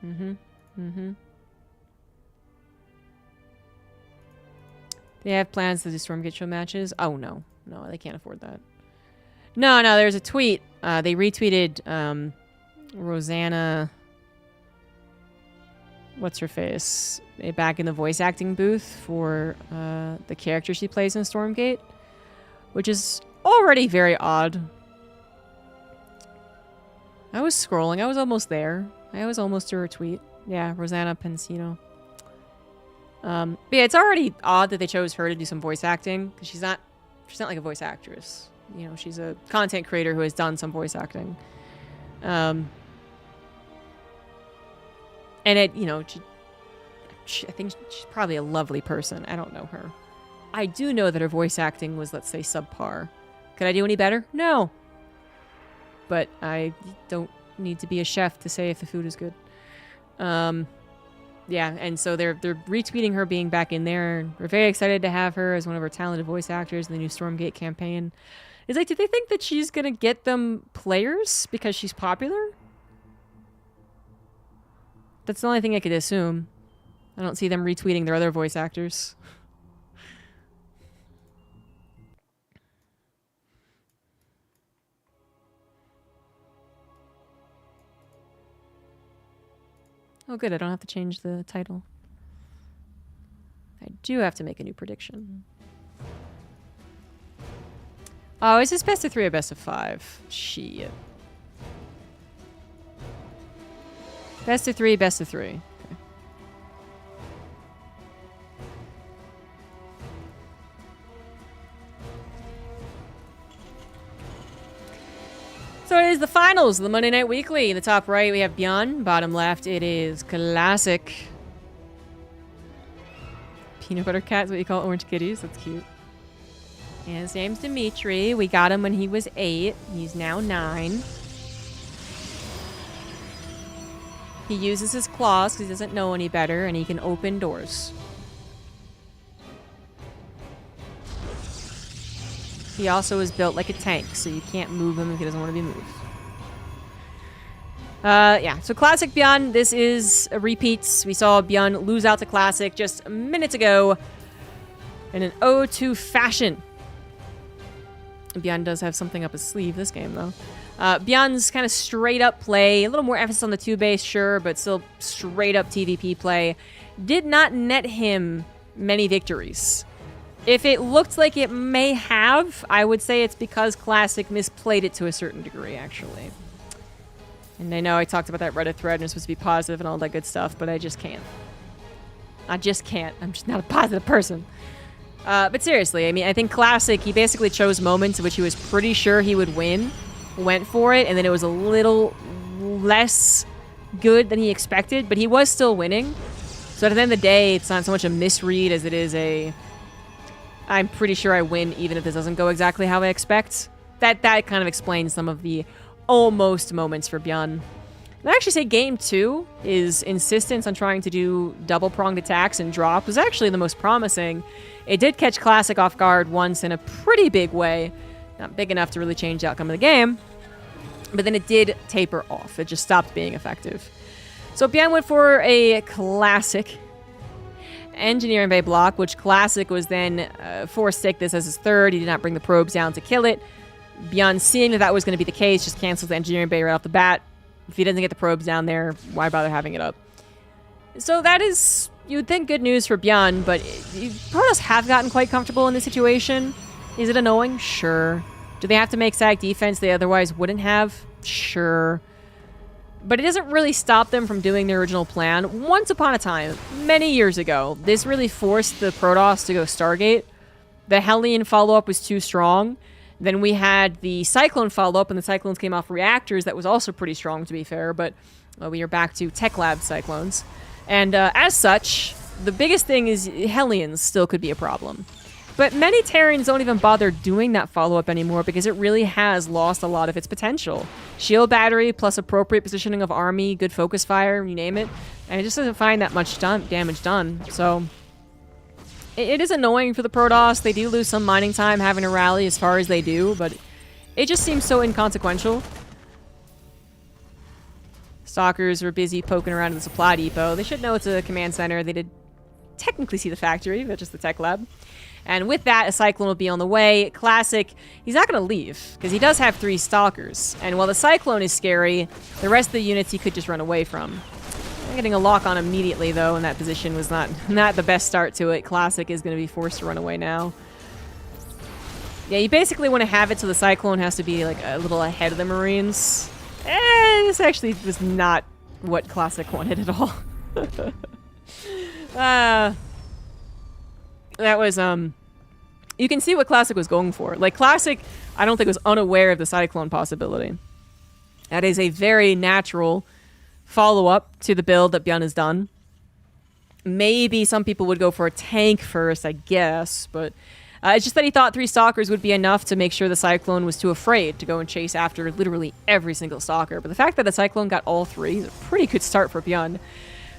They have plans to do Stormgate show matches? Oh, no. No, they can't afford that. No, there's a tweet. They retweeted Rosanna... What's her face? Back in the voice acting booth for the character she plays in Stormgate. Which is already very odd. I was scrolling. I was almost there. I was almost to her tweet. Yeah, Rosanna Pensino. But yeah, it's already odd that they chose her to do some voice acting, because she's not like a voice actress. You know, she's a content creator who has done some voice acting. And it, you know, I think she's probably a lovely person. I don't know her. I do know that her voice acting was, let's say, subpar. Could I do any better? No. But I don't need to be a chef to say if the food is good. Yeah, and so they're retweeting her being back in there. And we're very excited to have her as one of our talented voice actors in the new Stormgate campaign. It's like, do they think that she's gonna get them players because she's popular? That's the only thing I could assume. I don't see them retweeting their other voice actors. Oh, good. I don't have to change the title. I do have to make a new prediction. Oh, is this best of 3 or best of 5? Shit. Best of 3, best of 3. Okay. So it is the finals of the Monday Night Weekly. In the top right, we have Beyond. Bottom left, it is Classic. Peanut butter cat is what you call orange kitties. That's cute. And his name's Dimitri. We got him when he was 8. He's now 9. He uses his claws because he doesn't know any better, and he can open doors. He also is built like a tank, so you can't move him if he doesn't want to be moved. Yeah, so Classic Beyond, this is a repeat. We saw Beyond lose out to Classic just minutes ago in an 0-2 fashion. Beyond does have something up his sleeve this game, though. Beyond's kind of straight up play, a little more emphasis on the 2-base, sure, but still straight up TVP play, did not net him many victories. If it looked like it may have, I would say it's because Classic misplayed it to a certain degree, actually. And I know I talked about that Reddit thread and it's supposed to be positive and all that good stuff, but I just can't. I just can't. I'm just not a positive person. But seriously, I mean, I think Classic, he basically chose moments in which he was pretty sure he would win, went for it, and then it was a little less good than he expected, but he was still winning. So at the end of the day, it's not so much a misread as it is a, I'm pretty sure I win even if this doesn't go exactly how I expect. That kind of explains some of the almost moments for Byeon. I'd actually say game 2, his insistence on trying to do double-pronged attacks and drop was actually the most promising. It did catch Classic off guard once in a pretty big way. Not big enough to really change the outcome of the game, but then it did taper off. It just stopped being effective. So Byeon went for a Classic Engineering Bay block, which Classic was then forced to take this as his third. He did not bring the probes down to kill it. Beyond seeing that was going to be the case, just cancels the Engineering Bay right off the bat. If he doesn't get the probes down there, why bother having it up? So that is, you would think, good news for Beyond, but Protoss have gotten quite comfortable in this situation. Is it annoying? Sure. Do they have to make static defense they otherwise wouldn't have? Sure. But it doesn't really stop them from doing their original plan. Once upon a time, many years ago, this really forced the Protoss to go Stargate. The Hellion follow-up was too strong. Then we had the Cyclone follow-up, and the Cyclones came off reactors. That was also pretty strong, to be fair, but we are back to Tech Lab Cyclones. And as such, the biggest thing is Hellions still could be a problem. But many Terrans don't even bother doing that follow-up anymore because it really has lost a lot of its potential. Shield battery plus appropriate positioning of army, good focus fire, you name it, and it just doesn't find that much damage done. So it is annoying for the Protoss. They do lose some mining time having a rally as far as they do, but it just seems so inconsequential. Stalkers were busy poking around in the supply depot. They should know it's a command center. They did technically see the factory, but just the tech lab. And with that, a Cyclone will be on the way. Classic, he's not going to leave, because he does have 3 Stalkers. And while the Cyclone is scary, the rest of the units he could just run away from. Getting a lock on immediately, though, in that position was not the best start to it. Classic is going to be forced to run away now. Yeah, you basically want to have it so the Cyclone has to be like a little ahead of the Marines. This actually was not what Classic wanted at all. That was, you can see what Classic was going for. Like, Classic, I don't think was unaware of the Cyclone possibility. That is a very natural follow-up to the build that Byeon has done. Maybe some people would go for a tank first, I guess, but it's just that he thought 3 Stalkers would be enough to make sure the Cyclone was too afraid to go and chase after literally every single Stalker. But the fact that the Cyclone got all 3 is a pretty good start for Byeon,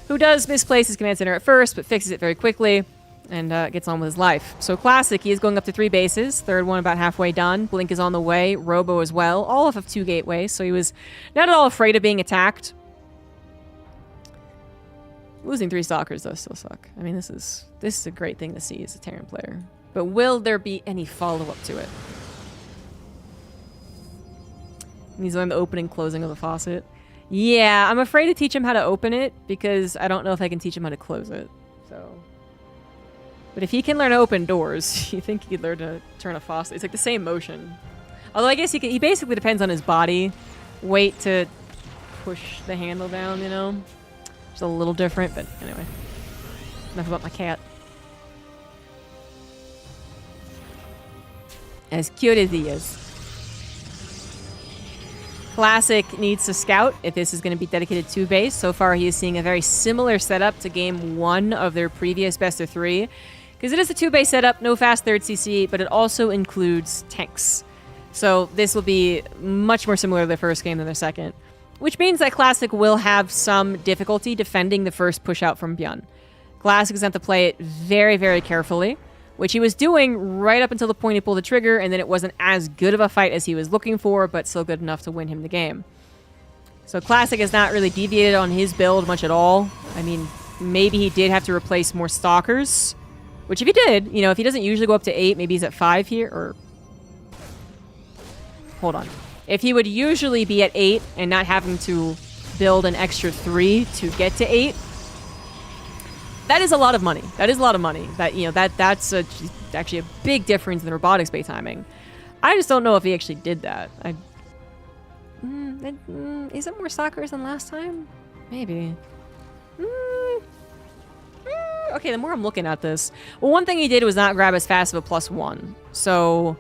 who does misplace his command center at first, but fixes it very quickly and gets on with his life. So Classic, he is going up to 3 bases. Third one about halfway done. Blink is on the way. Robo as well. All off of 2 gateways, so he was not at all afraid of being attacked. Losing 3 Stalkers does still suck. I mean, this is a great thing to see as a Terran player. But will there be any follow-up to it? And he's on the opening and closing of the faucet. Yeah, I'm afraid to teach him how to open it because I don't know if I can teach him how to close it. So But if he can learn to open doors, you think he could learn to turn a faucet. It's like the same motion. Although I guess he basically depends on his body weight to push the handle down, you know? It's a little different, but anyway. Enough about my cat. As cute as he is. Classic needs to scout if this is going to be dedicated to base. So far, he is seeing a very similar setup to game 1 of their previous best of 3. Because it is a 2-base setup, no fast 3rd CC, but it also includes tanks. So this will be much more similar to the first game than the second. Which means that Classic will have some difficulty defending the first push out from Byun. Classic is going to have to play it very, very carefully, which he was doing right up until the point he pulled the trigger, and then it wasn't as good of a fight as he was looking for, but still good enough to win him the game. So Classic has not really deviated on his build much at all. I mean, maybe he did have to replace more Stalkers, which if he did, you know, if he doesn't usually go up to 8, maybe he's at 5 here, or... Hold on. If he would usually be at 8 and not having to build an extra 3 to get to 8, that is a lot of money. That is a lot of money. That, you know, that's actually a big difference in robotics bay timing. I just don't know if he actually did that. Is it more Stalkers than last time? Maybe. Okay, the more I'm looking at this. Well, one thing he did was not grab as fast of a +1. So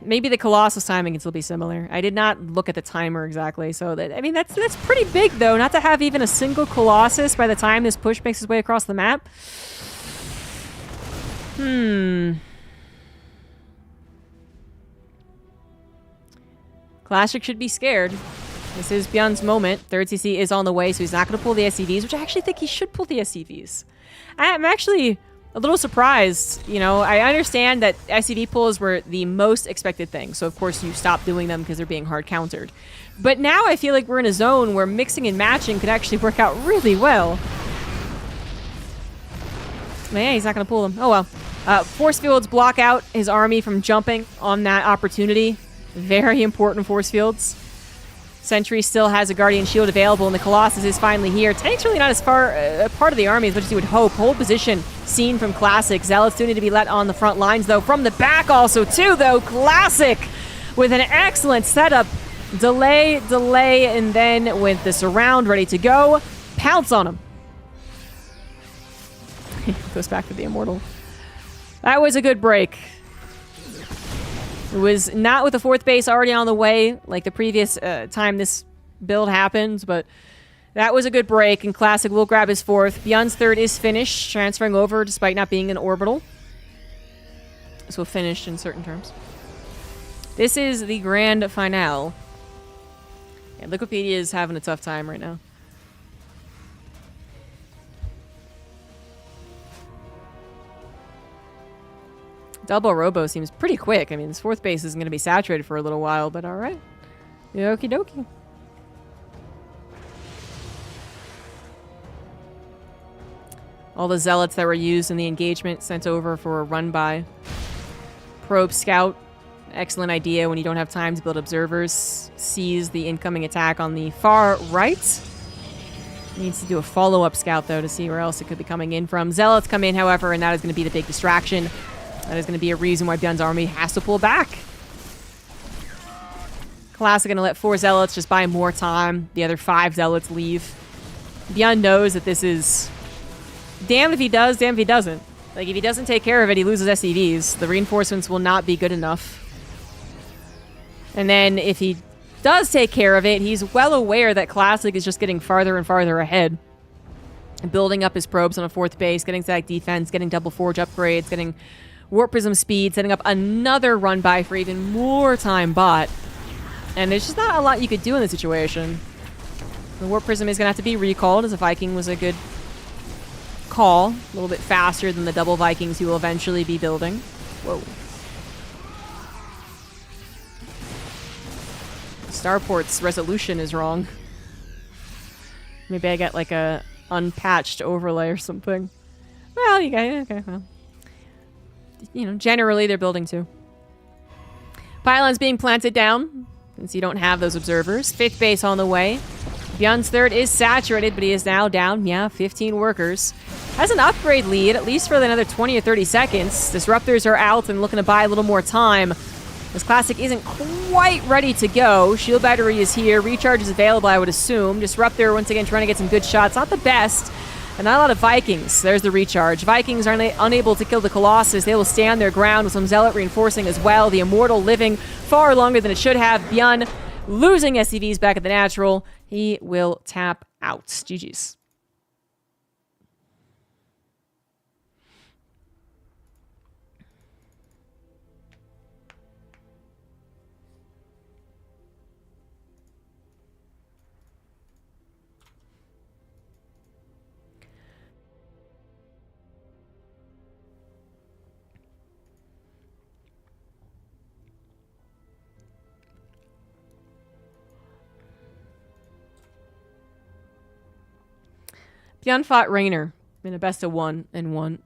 maybe the Colossus timing can still be similar. I did not look at the timer exactly. So that, I mean, that's pretty big though, not to have even a single Colossus by the time this push makes its way across the map. Classic should be scared. This is Byun's moment. 3rd CC is on the way, so he's not going to pull the SCVs, which I actually think he should pull the SCVs. I'm actually a little surprised. You know, I understand that SCV pulls were the most expected thing, so of course you stop doing them because they're being hard countered. But now I feel like we're in a zone where mixing and matching could actually work out really well. Man, he's not going to pull them. Oh well. Force fields block out his army from jumping on that opportunity. Very important force fields. Sentry still has a Guardian Shield available, and the Colossus is finally here. Tank's really not as far a part of the army as much as you would hope. Hold position seen from Classic. Zealots do need to be let on the front lines, though. From the back also, too, though. Classic with an excellent setup. Delay, and then with the surround ready to go, pounce on him. Goes back to the Immortal. That was a good break. It was not with the 4th base already on the way, like the previous time this build happened, but that was a good break, and Classic will grab his 4th. Byun's 3rd is finished, transferring over despite not being an orbital. So finished in certain terms. This is the grand finale. Yeah, Liquipedia is having a tough time right now. Double Robo seems pretty quick. I mean, this 4th base isn't going to be saturated for a little while, but alright. Okie dokie. All the Zealots that were used in the engagement sent over for a run-by. Probe Scout. Excellent idea when you don't have time to build observers. Sees the incoming attack on the far right. Needs to do a follow-up scout, though, to see where else it could be coming in from. Zealots come in, however, and that is going to be the big distraction. That is going to be a reason why Byun's army has to pull back. Classic going to let 4 Zealots just buy more time. The other 5 Zealots leave. Byun knows that this is damned if he does, damned if he doesn't. Like, if he doesn't take care of it, he loses SCVs. The reinforcements will not be good enough. And then if he does take care of it, he's well aware that Classic is just getting farther and farther ahead. And building up his probes on a 4th base, getting static defense, getting double forge upgrades, getting Warp Prism speed, setting up another run-by for even more time bought. And there's just not a lot you could do in this situation. The Warp Prism is going to have to be recalled, as a Viking was a good call. A little bit faster than the double Vikings he will eventually be building. Whoa. Starport's resolution is wrong. Maybe I get like a unpatched overlay or something. Well, you guys, okay, well. You know, generally they're building too. Pylons being planted down, since you don't have those observers. 5th base on the way. Bjorn's third is saturated, but he is now down, 15 workers. Has an upgrade lead, at least for another 20 or 30 seconds. Disruptors are out and looking to buy a little more time. This Classic isn't quite ready to go. Shield battery is here. Recharge is available, I would assume. Disruptor, once again, trying to get some good shots. Not the best. And not a lot of Vikings. There's the recharge. Vikings are unable to kill the Colossus. They will stand their ground with some Zealot reinforcing as well. The Immortal living far longer than it should have. Bjorn losing SCVs back at the natural. He will tap out. GG's. Bjorn fought Raynor in a best of 1 and 1.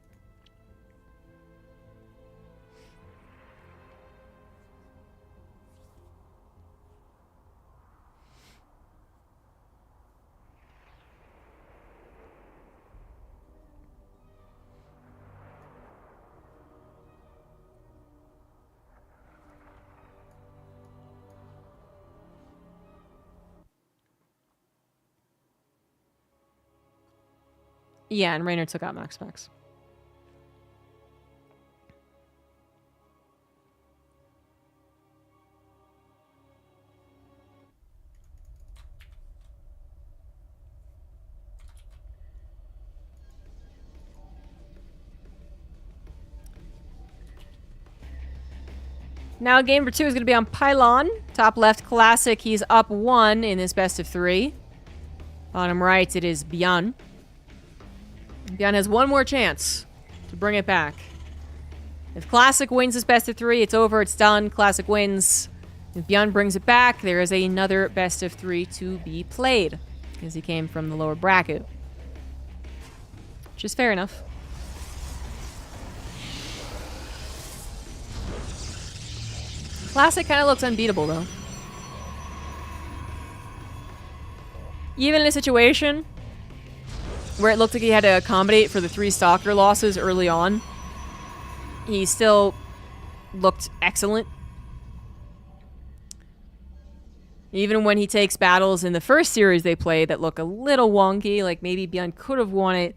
Yeah, and Raynor took out Max Max. Now game for 2 is going to be on Pylon. Top left, Classic. He's up 1 in this best of 3. Bottom right, it is Bjorn. Bjorn has one more chance to bring it back. If Classic wins this best of 3, it's over, it's done. Classic wins. If Bjorn brings it back, there is another best of 3 to be played, because he came from the lower bracket. Which is fair enough. Classic kind of looks unbeatable, though. Even in a situation where it looked like he had to accommodate for the 3 Stalker losses early on, he still looked excellent. Even when he takes battles in the first series they played that look a little wonky, like maybe Bjorn could have won it,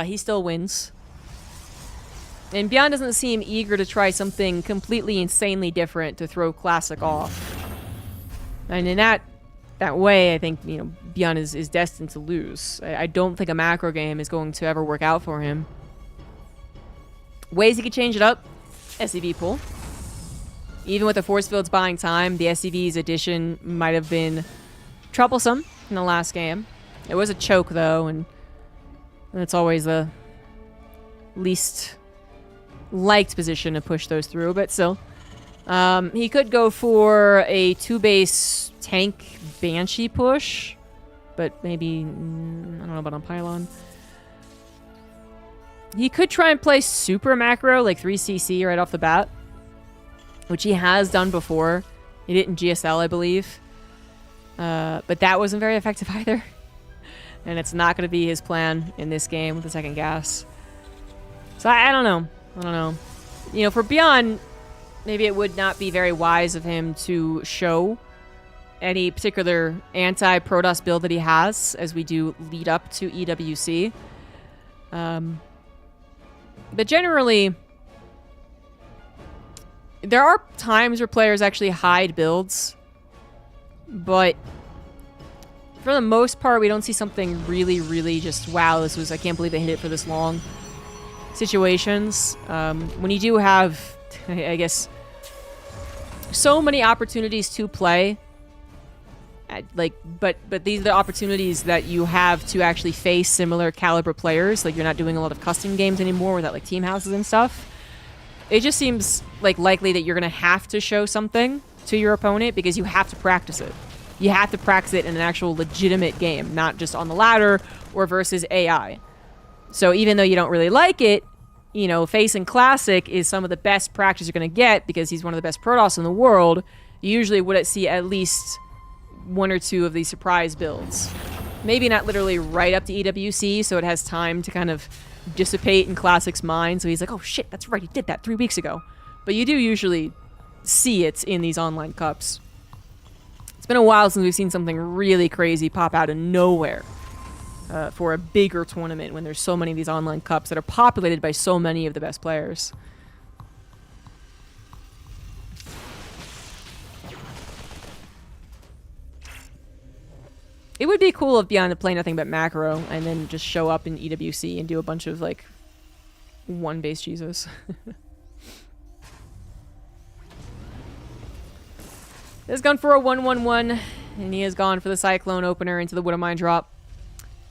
he still wins. And Bjorn doesn't seem eager to try something completely insanely different to throw Classic off. And in that way, I think, you know, Bjorn is destined to lose. I don't think a macro game is going to ever work out for him. Ways he could change it up: SCV pool. Even with the force fields buying time, the SCV's addition might have been troublesome in the last game. It was a choke, though, and it's always the least liked position to push those through, but still. He could go for a 2-base tank Banshee push, but maybe, I don't know about on Pylon. He could try and play super macro, like 3CC right off the bat, which he has done before. He did it in GSL, I believe. But that wasn't very effective either. And it's not going to be his plan in this game with the second gas. So I don't know. I don't know. You know, for Bjorn, maybe it would not be very wise of him to show any particular anti-Protoss build that he has as we do lead up to EWC. But generally, there are times where players actually hide builds, but for the most part, we don't see something really, really just, wow, I can't believe they hit it for this long situations. When you do have, I guess, so many opportunities to play, but these are the opportunities that you have to actually face similar caliber players. Like, you're not doing a lot of custom games anymore without like team houses and stuff. It just seems like likely that you're gonna have to show something to your opponent because you have to practice it. You have to practice it in an actual legitimate game, not just on the ladder or versus AI. So even though you don't really like it, you know, facing Classic is some of the best practice you're gonna get because he's one of the best Protoss in the world. You usually would see at least 1 or 2 of these surprise builds. Maybe not literally right up to EWC, so it has time to kind of dissipate in Classic's mind. So he's like, oh shit, that's right, he did that 3 weeks ago. But you do usually see it in these online cups. It's been a while since we've seen something really crazy pop out of nowhere for a bigger tournament when there's so many of these online cups that are populated by so many of the best players. It would be cool if Beyond to play nothing but macro and then just show up in EWC and do a bunch of, like, one-base Jesus. Has gone for a 1-1-1, and he has gone for the Cyclone opener into the Wood of Mine drop.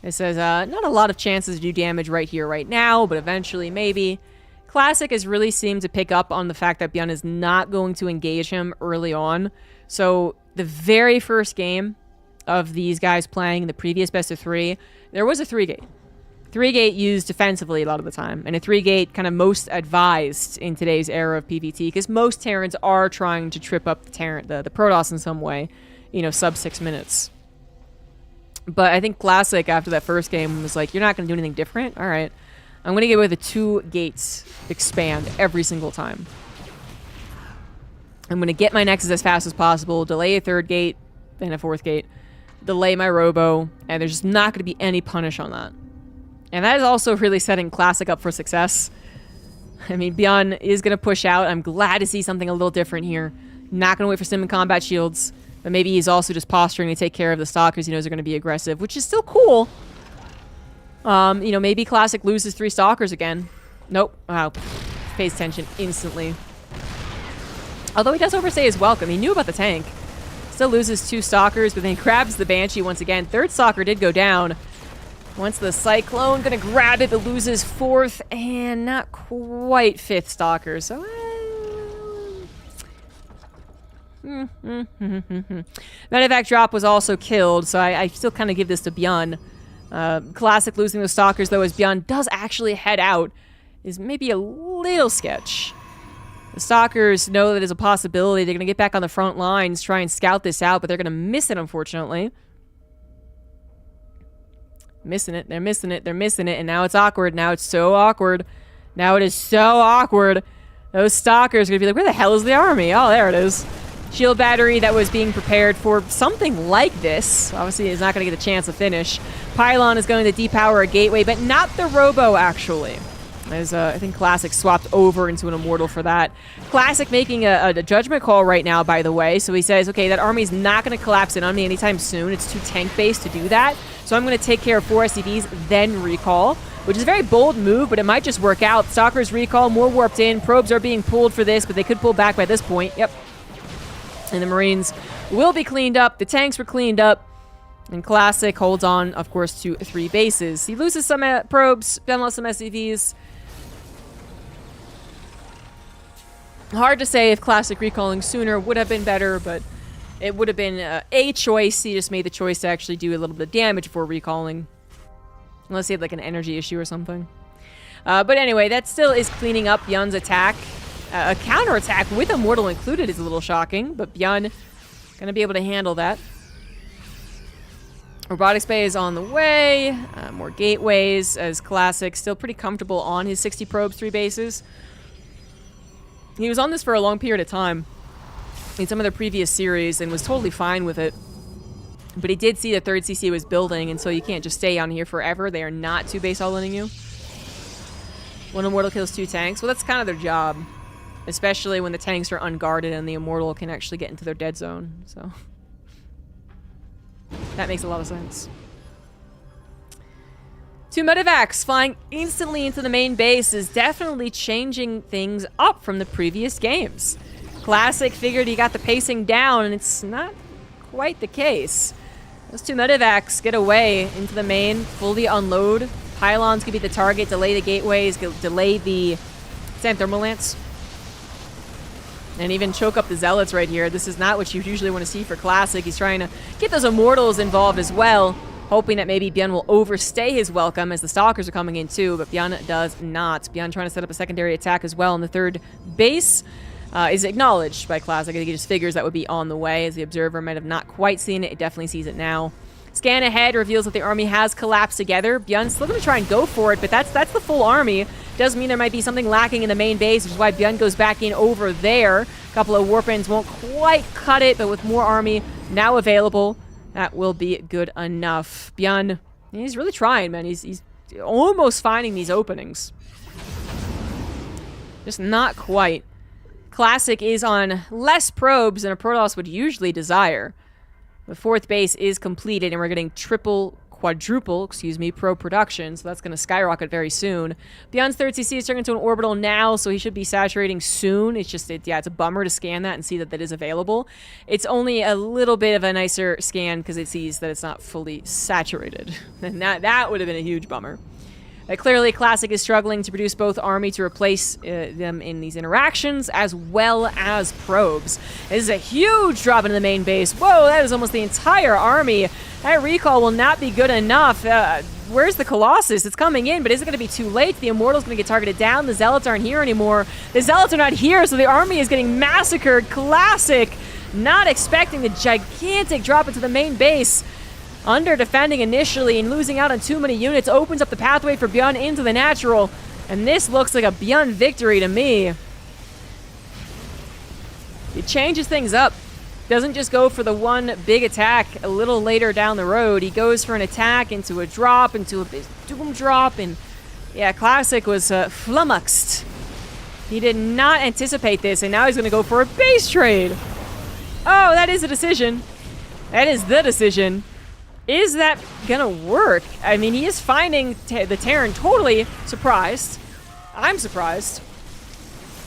It says, not a lot of chances to do damage right here, right now, but eventually, maybe. Classic has really seemed to pick up on the fact that Beyond is not going to engage him early on. So, the very first game of these guys playing the previous best of 3, there was a 3-gate. 3-gate used defensively a lot of the time, and a 3-gate kind of most advised in today's era of PvT, because most Terrans are trying to trip up the Protoss in some way, you know, sub 6 minutes. But I think Classic, after that first game, was like, you're not going to do anything different? Alright. I'm going to get away with the 2 gates expand every single time. I'm going to get my Nexus as fast as possible, delay a 3rd gate, and a 4th gate, delay my Robo, and there's just not going to be any punish on that. And that is also really setting Classic up for success. I mean, Beyond is going to push out. I'm glad to see something a little different here. Not going to wait for Sim and Combat Shields. But maybe he's also just posturing to take care of the Stalkers he knows are going to be aggressive, which is still cool. You know, maybe Classic loses 3 Stalkers again. Nope. Wow. Pays attention instantly. Although he does overstay his welcome. He knew about the tank. Still loses 2 Stalkers, but then he grabs the Banshee once again. 3rd Stalker did go down. Once the Cyclone gonna grab it, but loses 4th and not quite 5th Stalker. So, Medevac drop was also killed, so I still kind of give this to Beyond. Classic losing the Stalkers, though, as Beyond does actually head out, is maybe a little sketch. The Stalkers know that there's a possibility. They're gonna get back on the front lines, try and scout this out, but they're gonna miss it, unfortunately. Missing it, they're missing it, they're missing it, and now it's awkward. Now it's so awkward. Now it is so awkward. Those Stalkers are gonna be like, where the hell is the army? Oh, there it is. Shield battery that was being prepared for something like this. Obviously, is not gonna get a chance to finish. Pylon is going to depower a gateway, but not the Robo, actually. As I think Classic swapped over into an Immortal for that. Classic making a judgment call right now, by the way. So he says, okay, that army's not going to collapse in on me anytime soon. It's too tank-based to do that. So I'm going to take care of 4 SCVs, then recall. Which is a very bold move, but it might just work out. Stalkers recall, more warped in. Probes are being pulled for this, but they could pull back by this point. Yep. And the Marines will be cleaned up. The tanks were cleaned up. And Classic holds on, of course, to 3 bases. He loses some probes, then lost some SCVs. Hard to say if Classic recalling sooner would have been better, but it would have been a choice. He just made the choice to actually do a little bit of damage before recalling. Unless he had like an energy issue or something. But anyway, that still is cleaning up Beyond's attack. A counterattack with Immortal included is a little shocking, but Beyond going to be able to handle that. Robotics Bay is on the way. More gateways as Classic still pretty comfortable on his 60 probes, 3 bases. He was on this for a long period of time in some of the previous series and was totally fine with it. But he did see the 3rd CC was building, and so you can't just stay on here forever. They are not 2 base all-inning you. 1 Immortal kills 2 tanks. Well, that's kind of their job. Especially when the tanks are unguarded and the Immortal can actually get into their dead zone. So that makes a lot of sense. 2 medevacs flying instantly into the main base is definitely changing things up from the previous games. Classic figured he got the pacing down, and it's not quite the case. Those 2 medevacs get away into the main, fully unload. Pylons could be the target, delay the gateways, delay the Sand Thermal Lance. And even choke up the Zealots right here. This is not what you usually want to see for Classic. He's trying to get those Immortals involved as well, hoping that maybe Beyond will overstay his welcome as the Stalkers are coming in too, but Beyond does not. Beyond trying to set up a secondary attack as well on the 3rd base is acknowledged by Classic. I think he just figures that would be on the way, as the Observer might have not quite seen it. It definitely sees it now. Scan ahead reveals that the army has collapsed together. Bjorn's still going to try and go for it, but that's the full army. Does mean there might be something lacking in the main base, which is why Bjorn goes back in over there. A couple of warpins won't quite cut it, but with more army now available, that will be good enough. Bjorn, he's really trying, man. He's almost finding these openings. Just not quite. Classic is on less probes than a Protoss would usually desire. The 4th base is completed, and we're getting quadruple, probe production, so that's going to skyrocket very soon. Beyond's 3rd CC is turning into an orbital now, so he should be saturating soon. It's just, it's a bummer to scan that and see that that is available. It's only a little bit of a nicer scan because it sees that it's not fully saturated. And that would have been a huge bummer. Clearly, Classic is struggling to produce both army to replace them in these interactions, as well as probes. This is a huge drop into the main base. Whoa, that is almost the entire army. That recall will not be good enough. Where's the Colossus? It's coming in, but is it going to be too late? The Immortal's going to get targeted down. The Zealots aren't here anymore. The Zealots are not here, so the army is getting massacred. Classic, not expecting the gigantic drop into the main base. Under defending initially and losing out on too many units opens up the pathway for Bjorn into the natural. And this looks like a Bjorn victory to me. It changes things up. Doesn't just go for the one big attack a little later down the road. He goes for an attack into a drop, into a big doom drop. And yeah, Classic was flummoxed. He did not anticipate this, and now he's going to go for a base trade. Oh, that is a decision. That is the decision. Is that gonna work? I mean, he is finding the Terran totally surprised. I'm surprised.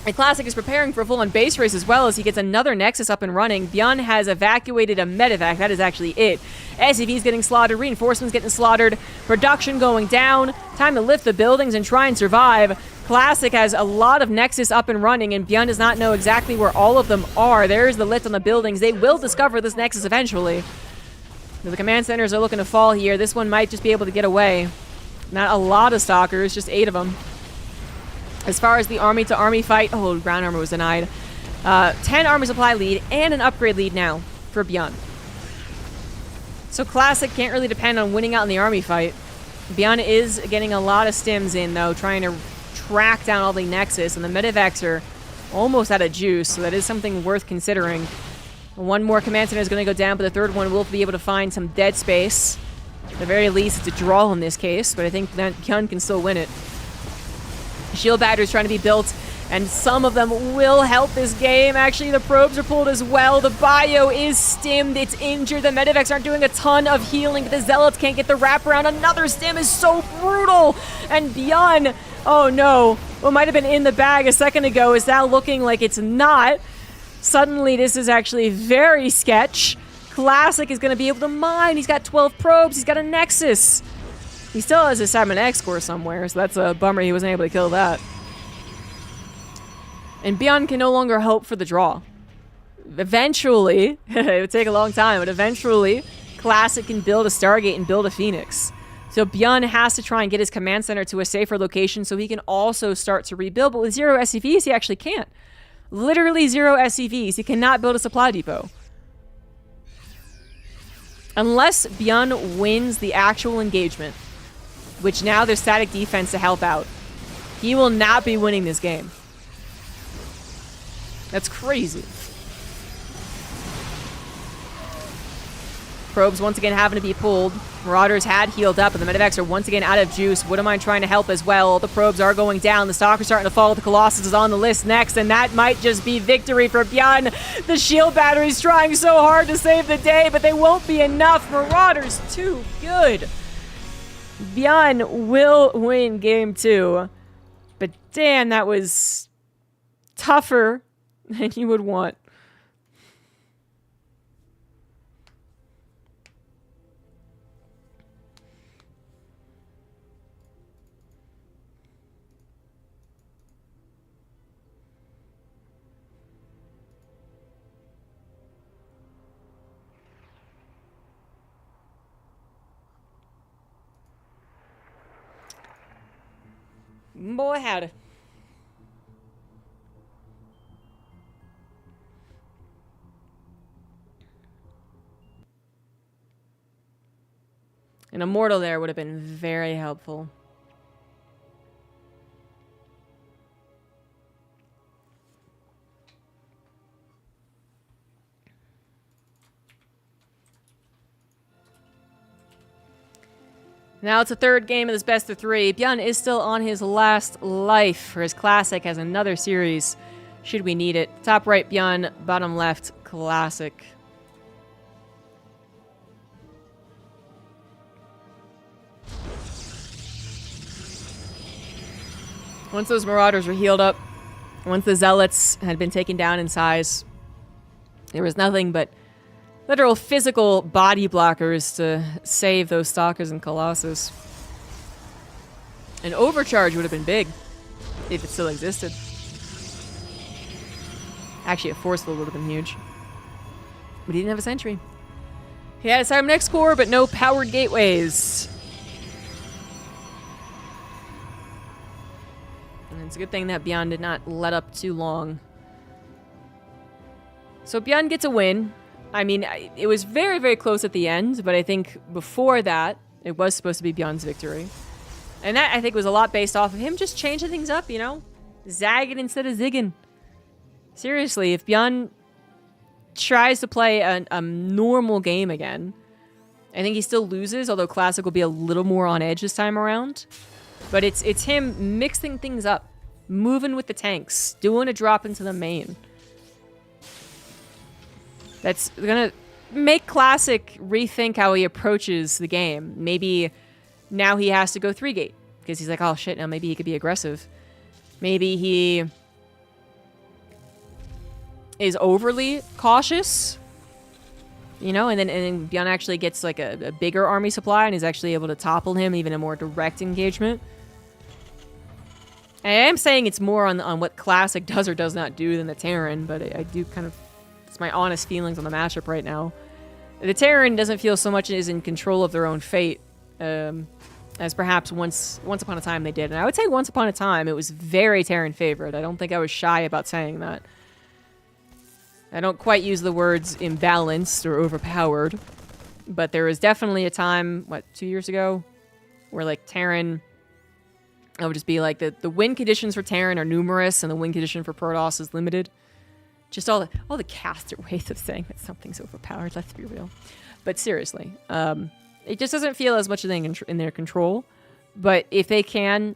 And Classic is preparing for a full-on base race as well as he gets another Nexus up and running. Bjorn has evacuated a medevac. That is actually it. SCV's getting slaughtered. Reinforcements getting slaughtered. Production going down. Time to lift the buildings and try and survive. Classic has a lot of Nexus up and running, and Bjorn does not know exactly where all of them are. There's the lift on the buildings. They will discover this Nexus eventually. The command centers are looking to fall here. This one might just be able to get away. Not a lot of stalkers, just 8 of them. As far as the army-to-army fight, oh, ground armor was denied. 10 army supply lead and an upgrade lead now for Bjorn. So Classic can't really depend on winning out in the army fight. Bjorn is getting a lot of stims in, though, trying to track down all the Nexus, and the medevacs are almost out of juice, so that is something worth considering. One more command center is going to go down, but the third one will be able to find some dead space. At the very least, it's a draw in this case, but I think that Bjorn can still win it. Shield batteries trying to be built, and some of them will help this game. Actually, the probes are pulled as well. The bio is stimmed. It's injured. The medevacs aren't doing a ton of healing, but the Zealots can't get the wraparound. Another stim is so brutal. And Bjorn, oh no, what might have been in the bag a second ago is now looking like it's not. Suddenly, this is actually very sketch. Classic is going to be able to mine. He's got 12 probes. He's got a Nexus. He still has a 7X score somewhere, so that's a bummer he wasn't able to kill that. And Bjorn can no longer hope for the draw. Eventually, it would take a long time, but eventually, Classic can build a Stargate and build a Phoenix. So Bjorn has to try and get his command center to a safer location so he can also start to rebuild. But with 0 SCVs, he actually can't. Literally 0 SCVs. He cannot build a supply depot. Unless Bjorn wins the actual engagement, which now there's static defense to help out, he will not be winning this game. That's crazy. Probes once again having to be pulled. Marauders had healed up, and the medevacs are once again out of juice. Woodamine trying to help as well. The probes are going down. The Stalker's starting to fall. The Colossus is on the list next, and that might just be victory for Bjorn. The shield battery's trying so hard to save the day, but they won't be enough. Marauders too good. Bjorn will win game 2. But damn, that was tougher than you would want. Boy, howdy. An immortal there would have been very helpful. Now it's a third game of this best of 3. Björn is still on his last life for his classic, has another series should we need it. Top right, Björn. Bottom left, classic. Once those marauders were healed up, once the zealots had been taken down in size, there was nothing but literal physical body blockers to save those stalkers and colossus. An overcharge would have been big if it still existed. Actually, a force field would have been huge. But he didn't have a sentry. He had a Cybernetic core, but no powered gateways. And it's a good thing that Björn did not let up too long. So Björn gets a win. I mean, it was very, very close at the end, but I think before that, it was supposed to be Björn's victory. And that, I think, was a lot based off of him just changing things up, you know? Zagging instead of zigging. Seriously, if Björn tries to play a normal game again, I think he still loses, although Classic will be a little more on edge this time around. But it's him mixing things up, moving with the tanks, doing a drop into the main. That's gonna make Classic rethink how he approaches the game. Maybe now he has to go 3-gate, because he's like, oh shit, now maybe he could be aggressive. Maybe he is overly cautious, you know, and then Björn actually gets like a bigger army supply and is actually able to topple him, even a more direct engagement. I am saying it's more on what Classic does or does not do than the Terran, but I do kind of, it's my honest feelings on the matchup right now. The Terran doesn't feel so much is in control of their own fate as perhaps once upon a time they did. And I would say once upon a time it was very Terran favored. I don't think I was shy about saying that. I don't quite use the words imbalanced or overpowered, but there was definitely a time, what, 2 years ago, where like Terran, I would just be like the win conditions for Terran are numerous and the win condition for Protoss is limited. Just all the caster ways of saying that something's overpowered, let's be real. But seriously, it just doesn't feel as much in their control. But if they can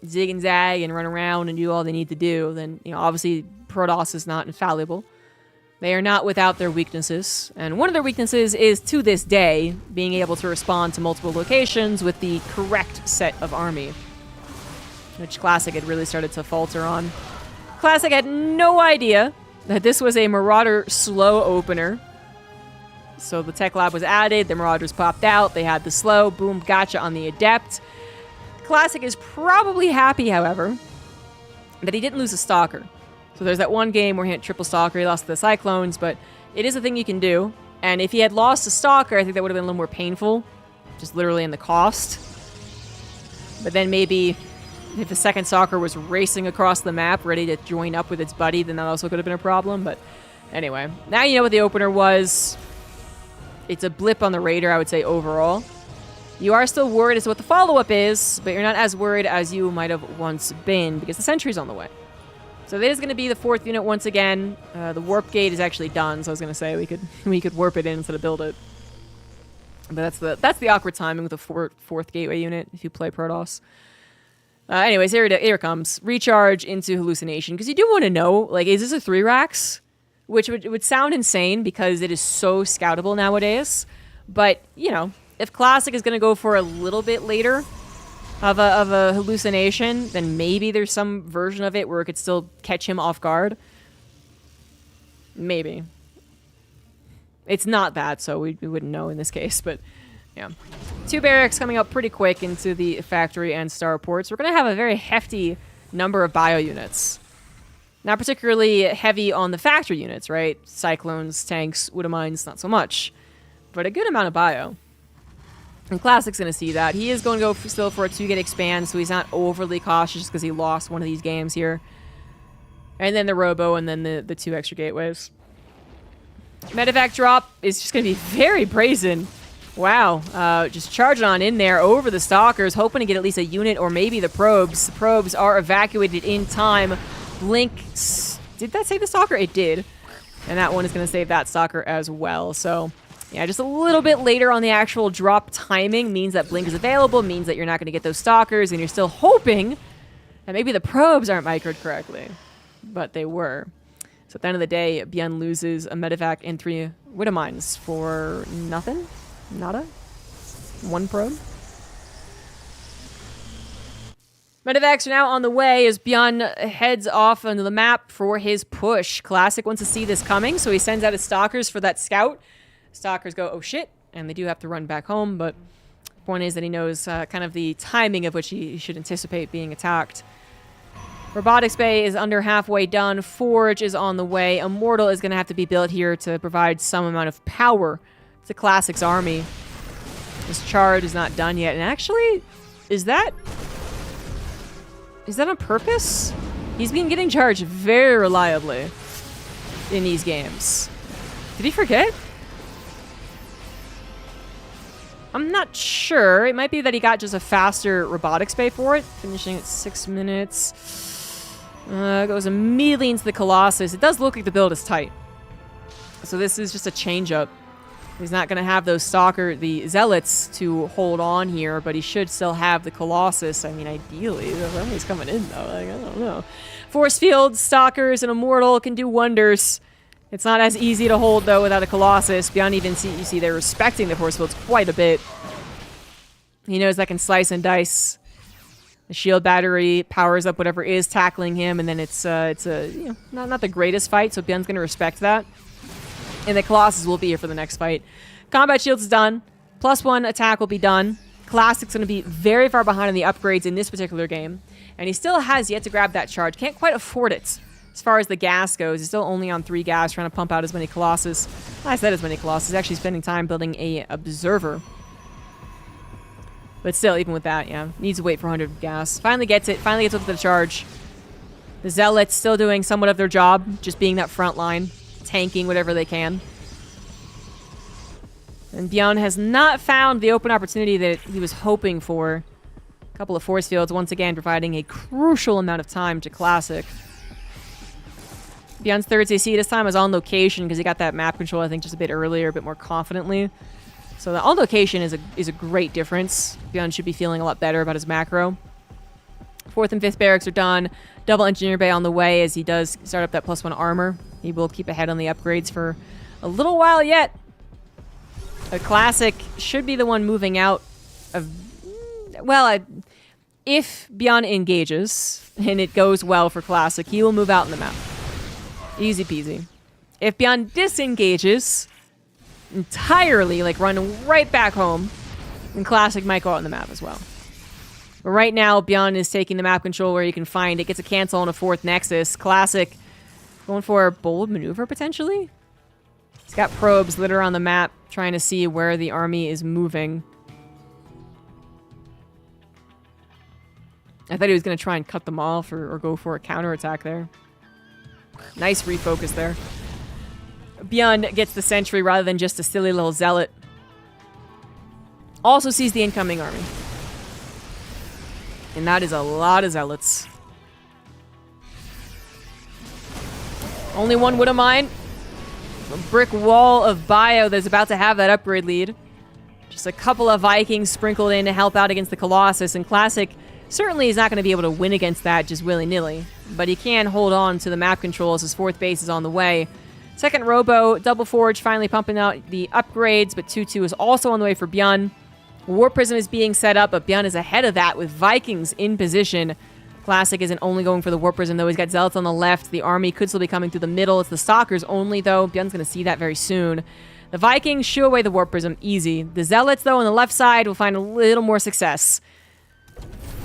zig and zag and run around and do all they need to do, then, you know, obviously Protoss is not infallible. They are not without their weaknesses. And one of their weaknesses is, to this day, being able to respond to multiple locations with the correct set of army, which Classic had really started to falter on. Classic had no idea that this was a Marauder slow opener. So the Tech Lab was added, the Marauders popped out, they had the slow, boom, gotcha on the Adept. Classic is probably happy, however, that he didn't lose a Stalker. So there's that one game where he had triple Stalker, he lost to the Cyclones, but it is a thing you can do. And if he had lost a Stalker, I think that would have been a little more painful, just literally in the cost. But then maybe if the second Stalker was racing across the map, ready to join up with its buddy, then that also could have been a problem. But anyway, now you know what the opener was. It's a blip on the radar, I would say, overall. You are still worried as to what the follow-up is, but you're not as worried as you might have once been, because the sentry's on the way. So that is going to be the 4th unit once again. The warp gate is actually done, so I was going to say we could warp it in instead of build it. But that's the awkward timing with the fourth gateway unit if you play Protoss. Anyways, here it comes. Recharge into hallucination, because you do want to know, like, is this a 3 racks? Which would sound insane because it is so scoutable nowadays. But, you know, if Classic is going to go for a little bit later of a hallucination, then maybe there's some version of it where it could still catch him off guard. Maybe. It's not that, so we wouldn't know in this case, but yeah. 2 barracks coming up pretty quick into the factory and starports. We're going to have a very hefty number of bio units. Not particularly heavy on the factory units, right? Cyclones, tanks, Woodamines, not so much. But a good amount of bio. And Classic's going to see that. He is going to go still for a 2-gate expand, so he's not overly cautious because he lost one of these games here. And then the Robo, and then the 2 extra gateways. Medevac drop is just going to be very brazen. Wow. Just charging on in there over the Stalkers, hoping to get at least a unit or maybe the probes. The probes are evacuated in time. Blink. Did that save the Stalker? It did. And that one is going to save that Stalker as well. So, yeah, just a little bit later on the actual drop timing means that Blink is available, means that you're not going to get those Stalkers, and you're still hoping that maybe the probes aren't microed correctly. But they were. So at the end of the day, Bjorn loses a medevac and 3 Widow Mines for nothing? Nada? 1 probe? Medevacs are now on the way as Bjorn heads off onto the map for his push. Classic wants to see this coming, so he sends out his Stalkers for that scout. Stalkers go, oh shit, and they do have to run back home, but the point is that he knows kind of the timing of which he should anticipate being attacked. Robotics Bay is under halfway done. Forge is on the way. Immortal is going to have to be built here to provide some amount of power to Classic's army. This charge is not done yet. And actually, is that on purpose? He's been getting charged very reliably in these games. Did he forget? I'm not sure. It might be that he got just a faster Robotics Bay for it, finishing at 6 minutes. Goes immediately into the Colossus. It does look like the build is tight. So this is just a change-up. He's not going to have those the Zealots to hold on here, but he should still have the Colossus. I mean, ideally. Somebody's coming in, though. Like, I don't know. Force Field, Stalkers, and Immortal can do wonders. It's not as easy to hold, though, without a Colossus. Beyond even you see they're respecting the Force Fields quite a bit. He knows that can slice and dice. The shield battery powers up whatever is tackling him, and then it's not the greatest fight, so Bjorn's going to respect that. And the Colossus will be here for the next fight. Combat shields is done. +1 attack will be done. Classic's going to be very far behind in the upgrades in this particular game, and he still has yet to grab that charge. Can't quite afford it as far as the gas goes. He's still only on 3 gas, trying to pump out as many Colossus. I said as many Colossus. He's actually spending time building a Observer. But still, even with that, yeah, needs to wait for 100 gas. Finally gets it. Finally gets up to the charge. The Zealots still doing somewhat of their job, just being that front line, tanking whatever they can. And Bjorn has not found the open opportunity that he was hoping for. A couple of force fields, once again, providing a crucial amount of time to Classic. Bjorn's third CC this time is on location because he got that map control, I think, just a bit earlier, a bit more confidently. So the on location is a great difference. Bjorn should be feeling a lot better about his macro. 4th and 5th barracks are done. Double engineer bay on the way as he does start up that +1 armor. He will keep ahead on the upgrades for a little while yet. A Classic should be the one moving out of... Well, if Bjorn engages and it goes well for Classic, he will move out in the map. Easy peasy. If Bjorn disengages entirely, like run right back home, and Classic might go out on the map as well. But right now, Bjorn is taking the map control where you can find it. Gets a cancel on a 4th Nexus. Classic going for a bold maneuver, potentially? He's got probes lit around the map, trying to see where the army is moving. I thought he was going to try and cut them off or go for a counterattack there. Nice refocus there. Bjorn gets the sentry rather than just a silly little zealot. Also sees the incoming army. And that is a lot of zealots. Only 1 Widow Mine. A brick wall of bio that's about to have that upgrade lead. Just a couple of Vikings sprinkled in to help out against the Colossus. And Classic certainly is not going to be able to win against that just willy-nilly. But he can hold on to the map control as his 4th base is on the way. 2nd Robo, Double Forge finally pumping out the upgrades, but 2-2 is also on the way for Bjorn. War Prism is being set up, but Bjorn is ahead of that with Vikings in position. Classic isn't only going for the War Prism, though. He's got Zealots on the left. The army could still be coming through the middle. It's the Stalkers only, though. Bjorn's going to see that very soon. The Vikings shoo away the War Prism easy. The Zealots, though, on the left side will find a little more success.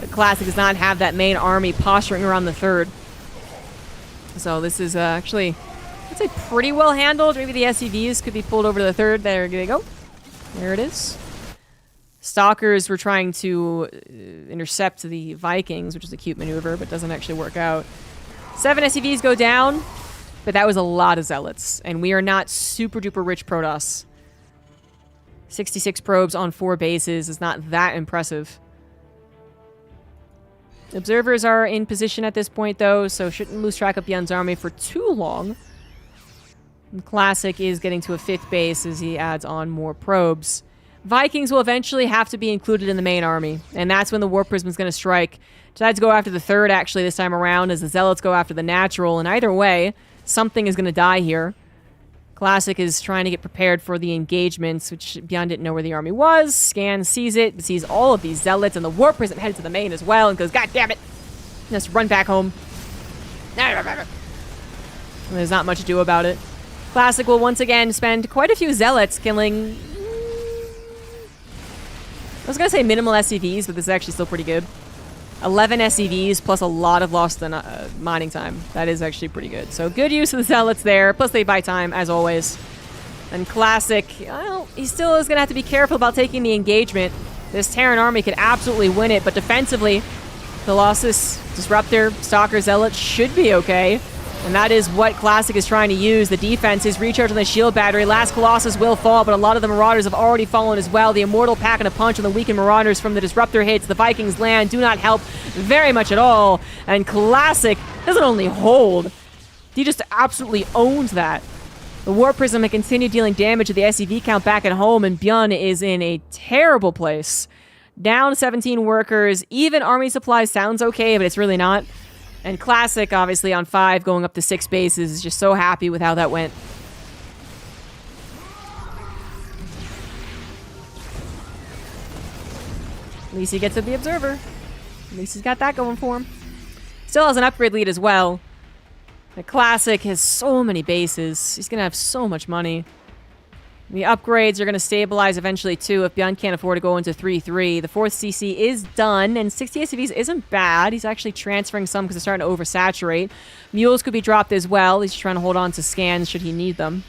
The Classic does not have that main army posturing around the 3rd. So this is actually... I'd say pretty well handled. Maybe the SCVs could be pulled over to the 3rd. There they go. There it is. Stalkers were trying to intercept the Vikings, which is a cute maneuver, but doesn't actually work out. 7 SCVs go down, but that was a lot of Zealots, and we are not super duper rich Protoss. 66 probes on 4 bases is not that impressive. Observers are in position at this point, though, so shouldn't lose track of Bjorn's army for too long. And Classic is getting to a 5th base as he adds on more probes. Vikings will eventually have to be included in the main army, and that's when the Warp Prism is going to strike. Decides to go after the 3rd, actually, this time around, as the Zealots go after the natural, and either way, something is going to die here. Classic is trying to get prepared for the engagements, which Bjorn didn't know where the army was. Scan sees it, sees all of these Zealots, and the Warp Prism headed to the main as well, and goes, God damn it! Just run back home. There's not much to do about it. Classic will once again spend quite a few Zealots killing... I was going to say minimal SCVs, but this is actually still pretty good. 11 SCVs plus a lot of lost mining time. That is actually pretty good. So good use of the Zealots there. Plus they buy time, as always. And Classic, well, he still is going to have to be careful about taking the engagement. This Terran army could absolutely win it, but defensively, Colossus, Disruptor, Stalker, Zealot should be okay. And that is what Classic is trying to use. The defense is recharge on the shield battery. Last Colossus will fall, but a lot of the Marauders have already fallen as well. The Immortal packing a punch on the weakened Marauders from the Disruptor hits. The Vikings land do not help very much at all. And Classic doesn't only hold, he just absolutely owns that. The Warp Prism had continued dealing damage to the SCV count back at home, and Bjorn is in a terrible place. Down 17 workers. Even army supplies sounds okay, but it's really not. And Classic, obviously, on 5, going up to 6 bases, is just so happy with how that went. At least he gets to the Observer. At least he's got that going for him. Still has an upgrade lead as well. The Classic has so many bases. He's going to have so much money. The upgrades are going to stabilize eventually, too, if Bjorn can't afford to go into 3-3. The 4th CC is done, and 60 SCVs isn't bad. He's actually transferring some because they're starting to oversaturate. Mules could be dropped as well. He's trying to hold on to scans should he need them.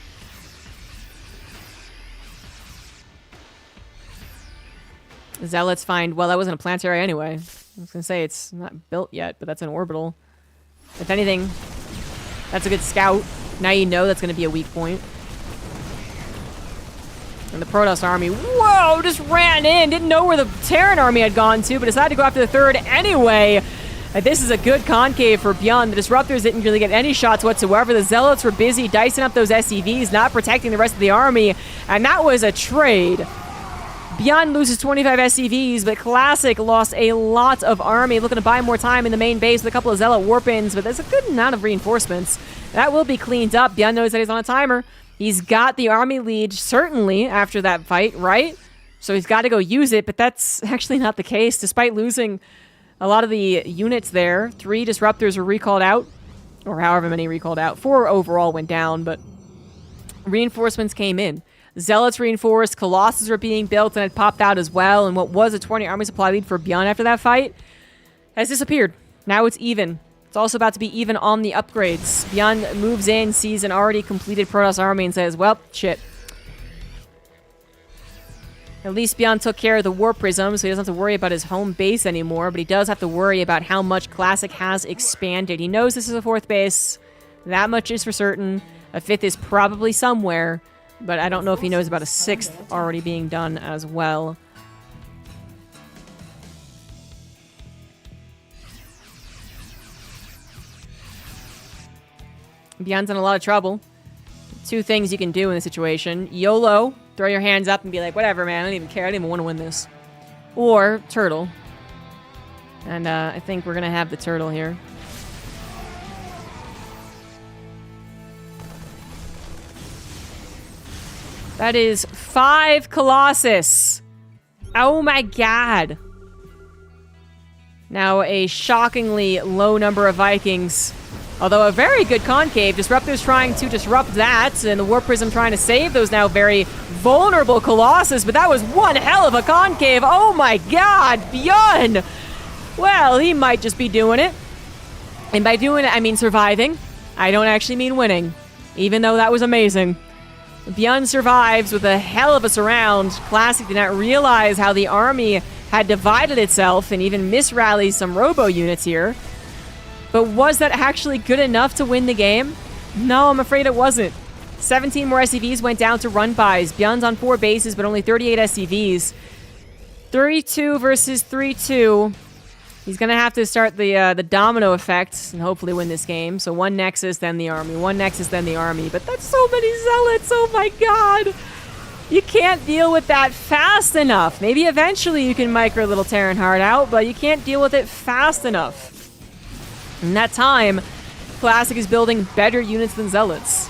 Zealots find... Well, that wasn't a planetary anyway. I was going to say it's not built yet, but that's an orbital. If anything, that's a good scout. Now you know that's going to be a weak point. And the Protoss army, whoa, just ran in. Didn't know where the Terran army had gone to, but decided to go after the 3rd anyway. And this is a good concave for Bjorn. The Disruptors didn't really get any shots whatsoever. The Zealots were busy dicing up those SCVs, not protecting the rest of the army. And that was a trade. Bjorn loses 25 SCVs, but Classic lost a lot of army, looking to buy more time in the main base with a couple of Zealot warp-ins, but there's a good amount of reinforcements. That will be cleaned up. Bjorn knows that he's on a timer. He's got the army lead, certainly, after that fight, right? So he's got to go use it, but that's actually not the case. Despite losing a lot of the units there, 3 Disruptors were recalled out, or however many recalled out. 4 overall went down, but reinforcements came in. Zealots reinforced, Colossus were being built, and it popped out as well, and what was a 20 army supply lead for Bjorn after that fight has disappeared. Now it's even. It's also about to be even on the upgrades. Bjorn moves in, sees an already completed Protoss army, and says, well, shit. At least Bjorn took care of the Warp Prism, so he doesn't have to worry about his home base anymore, but he does have to worry about how much Classic has expanded. He knows this is a 4th base. That much is for certain. A 5th is probably somewhere, but I don't know if he knows about a 6th already being done as well. Bjorn's in a lot of trouble. 2 things you can do in this situation. YOLO, throw your hands up and be like, whatever, man, I don't even care. I don't even want to win this. Or Turtle. And I think we're going to have the Turtle here. That is 5 Colossus. Oh my god. Now a shockingly low number of Vikings. Although a very good concave. Disruptors trying to disrupt that, and the Warp Prism trying to save those now very vulnerable Colossus, but that was one hell of a concave. Oh my god, Bjorn! Well, he might just be doing it. And by doing it, I mean surviving. I don't actually mean winning, even though that was amazing. Bjorn survives with a hell of a surround. Classic did not realize how the army had divided itself and even misrallied some robo units here. But was that actually good enough to win the game? No, I'm afraid it wasn't. 17 more SCVs went down to run-bys. Bjorn's on 4 bases, but only 38 SCVs. 32 versus 3-2. He's going to have to start the domino effect and hopefully win this game. So 1 Nexus, then the army. 1 Nexus, then the army. But that's so many Zealots. Oh my god. You can't deal with that fast enough. Maybe eventually you can micro little Terran Heart out, but you can't deal with it fast enough. In that time, Classic is building better units than Zealots.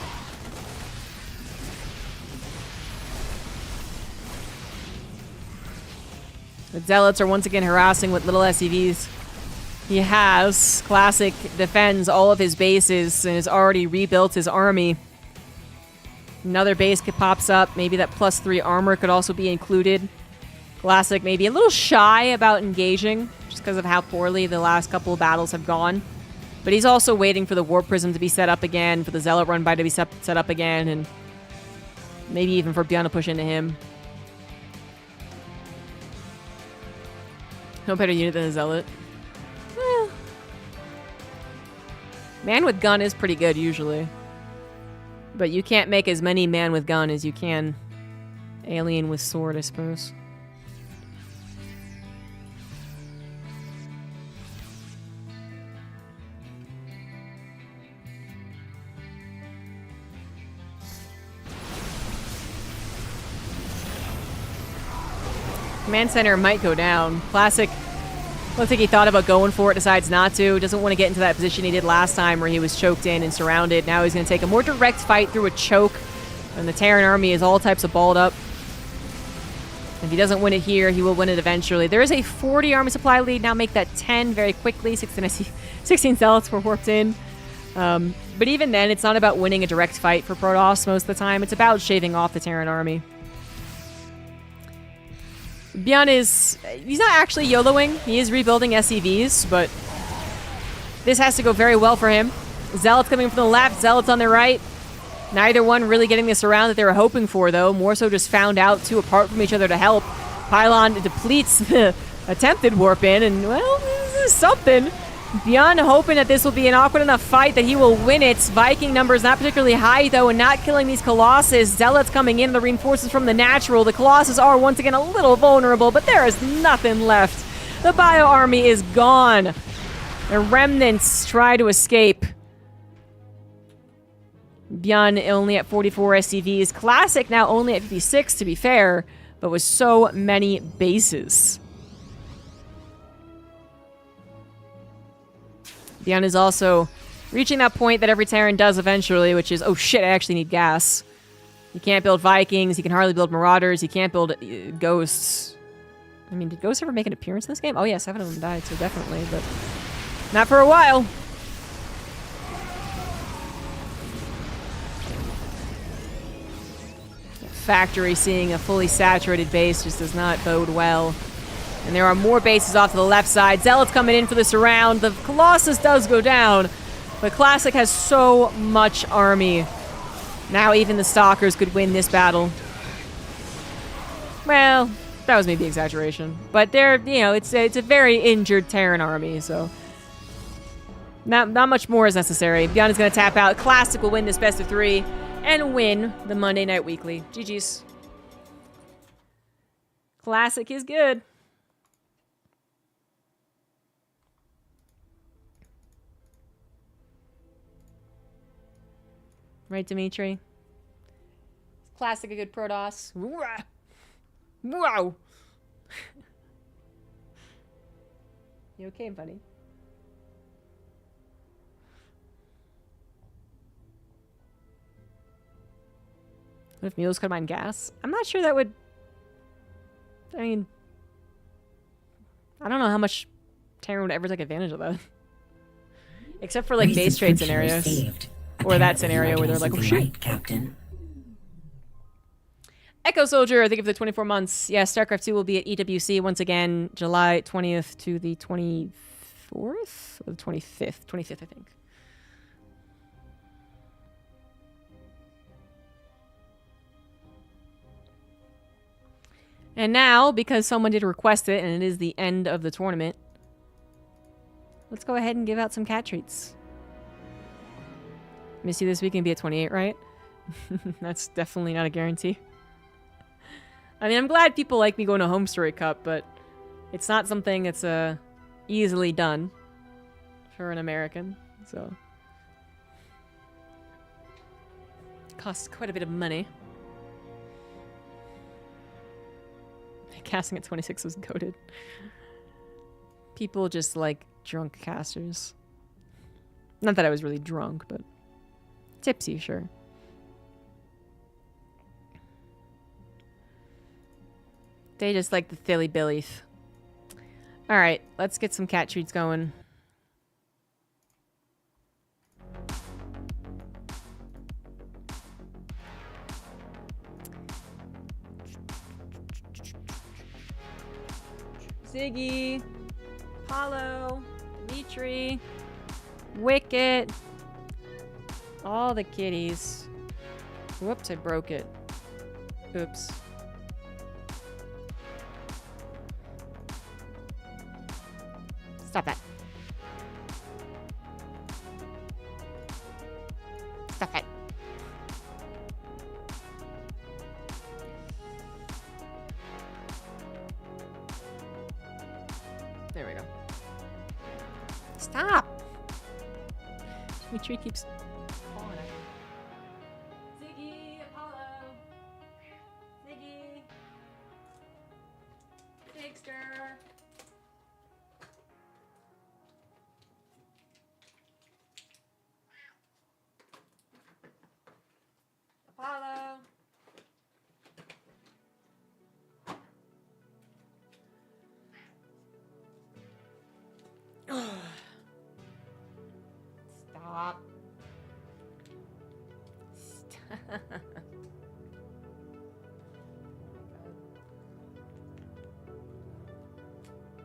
The Zealots are once again harassing with little SCVs. He has. Classic defends all of his bases and has already rebuilt his army. Another base pops up. Maybe that +3 armor could also be included. Classic maybe a little shy about engaging just because of how poorly the last couple of battles have gone. But he's also waiting for the Warp Prism to be set up again, for the Zealot run-by to be set up again, and maybe even for Bjorn to push into him. No better unit than a Zealot. Man with gun is pretty good usually. But you can't make as many man with gun as you can alien with sword, I suppose. Command center might go down. Classic. Looks like he thought about going for it, decides not to. Doesn't want to get into that position he did last time where he was choked in and surrounded. Now he's going to take a more direct fight through a choke. And the Terran army is all types of balled up. If he doesn't win it here, he will win it eventually. There is a 40 army supply lead. Now make that 10 very quickly. 16 Zealots were warped in. But even then, it's not about winning a direct fight for Protoss most of the time. It's about shaving off the Terran army. Bjorn he's not actually YOLOing. He is rebuilding SCVs, but this has to go very well for him. Zealots coming from the left, Zealots on the right. Neither one really getting this around that they were hoping for, though. More so just found out 2 apart from each other to help. Pylon depletes the attempted warp in, and, well, this is something. Bjorn hoping that this will be an awkward enough fight that he will win it. Viking numbers not particularly high, though, and not killing these Colossus. Zealots coming in, the reinforcements from the natural. The Colossus are once again a little vulnerable, but there is nothing left. The Bio Army is gone. The remnants try to escape. Bjorn only at 44 SCVs. Classic now only at 56, to be fair, but with so many bases. Bjorn is also reaching that point that every Terran does eventually, which is, oh shit, I actually need gas. He can't build Vikings, he can hardly build Marauders, he can't build Ghosts. I mean, did Ghosts ever make an appearance in this game? Oh yeah, 7 of them died, so definitely, but not for a while. Factory seeing a fully saturated base just does not bode well. And there are more bases off to the left side. Zealots coming in for the surround. The Colossus does go down, but Classic has so much army. Now even the Stalkers could win this battle. Well, that was maybe exaggeration. But they're, you know, it's a very injured Terran army, so not much more is necessary. Bjorn is going to tap out. Classic will win this best of 3 and win the Monday Night Weekly. GG's. Classic is good. Right, Dimitri? Classic a good Protoss. Wow. You okay, buddy? What if mules could mine gas? I'm not sure that would... I mean... I don't know how much Terran would ever take advantage of that. Except for, like, base trade scenarios. Received. Or that scenario where they're like, oh shit. Right, Captain. Echo Soldier, I think of the 24 months. Yeah, StarCraft 2 will be at EWC once again, July 20th to the 24th? Or the 25th? 25th, I think. And now, because someone did request it, and it is the end of the tournament, let's go ahead and give out some cat treats. Miss you this week and be at 28, right? That's definitely not a guarantee. I mean, I'm glad people like me going to Home Story Cup, but it's not something that's easily done for an American, so it costs quite a bit of money. Casting at 26 was goated. People just like drunk casters. Not that I was really drunk, but tipsy, sure. They just like the Philly Billies. Alright, let's get some cat treats going. Ziggy, Apollo, Dimitri, Wicket, all the kitties. Whoops, I broke it. Oops. Stop that. Stop it. There we go. Stop! Dimitri keeps falling at me. Ziggy, Apollo. Ziggy. Zigster. Apollo. Stop. Stop.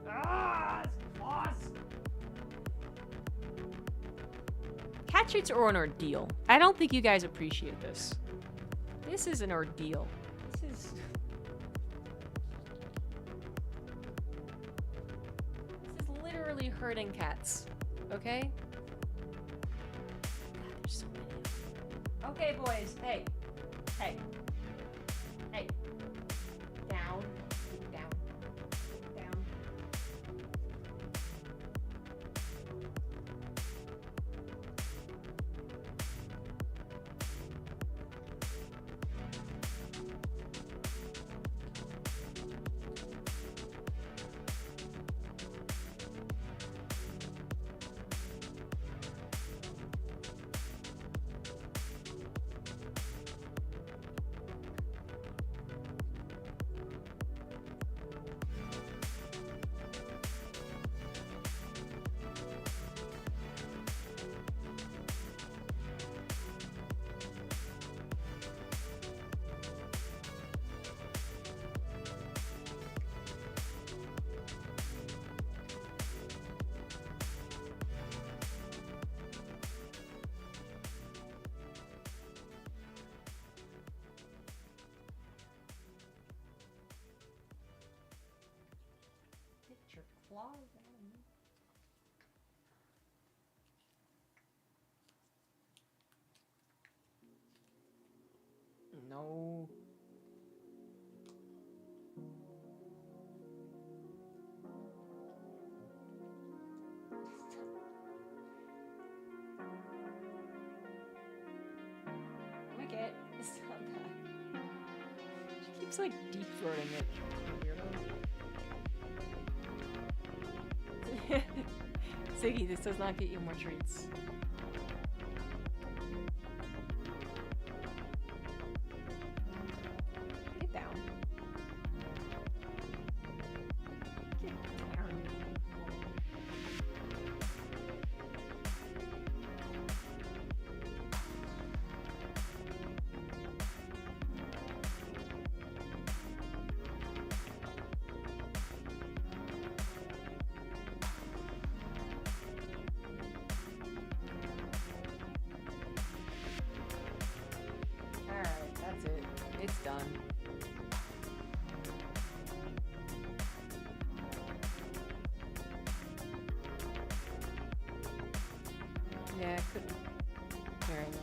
Ah, boss. Cat treats are an ordeal. I don't think you guys appreciate this. This is an ordeal. This is literally hurting cats. Okay? God, there's so many of them. Okay, boys. Hey. Hey. Hey. Down. Down. Down. Your claws out of me. No. Wicket, stop that. She keeps like deep throating it. Ziggy, this does not get you more treats. Get down. Get down. That's it. It's done. Yeah, I couldn't. There I go.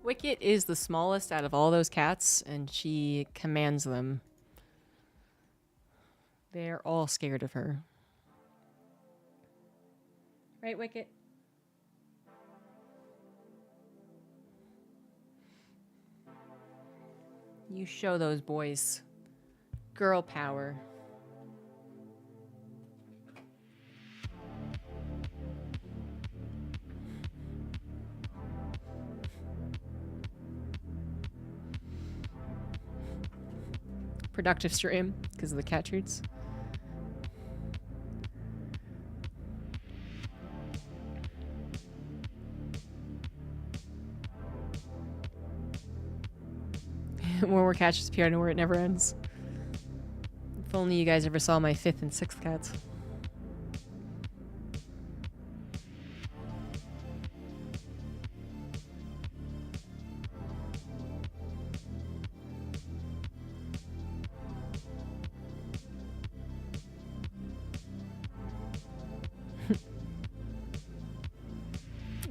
Wicket is the smallest out of all those cats, and she commands them. They're all scared of her. Right, Wicket? You show those boys girl power. Productive stream because of the cat treats. More catches appear and where it never ends. If only you guys ever saw my 5th and 6th cats.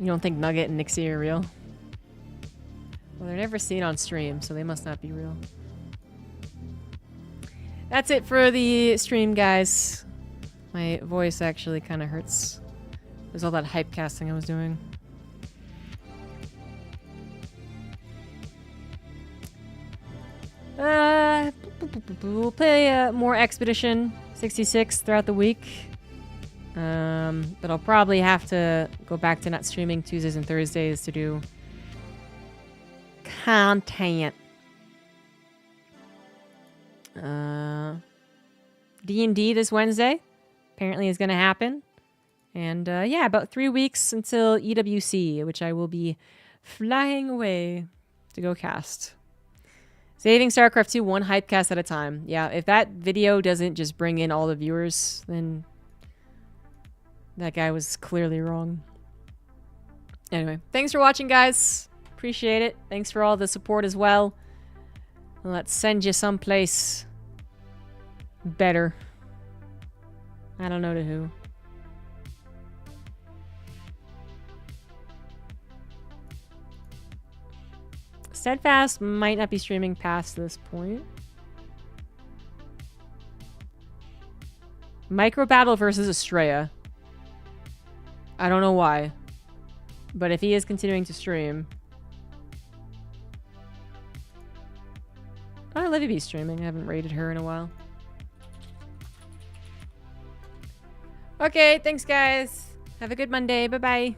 You don't think Nugget and Nixie are real? Well, they're never seen on stream, so they must not be real. That's it for the stream, guys. My voice actually kind of hurts. There's all that hype casting I was doing. We'll play more Expedition 66 throughout the week. But I'll probably have to go back to not streaming Tuesdays and Thursdays to do content. D&D this Wednesday apparently is going to happen. And yeah, about 3 weeks until EWC, which I will be flying away to go cast. Saving StarCraft 2 one hypecast at a time. Yeah, if that video doesn't just bring in all the viewers, then that guy was clearly wrong. Anyway, thanks for watching, guys. Appreciate it. Thanks for all the support as well. Let's send you someplace better. I don't know to who. Steadfast might not be streaming past this point. Micro Battle versus Estrella. I don't know why. But if he is continuing to stream... Oh, Livy B's streaming. I haven't rated her in a while. Okay, thanks guys. Have a good Monday. Bye-bye.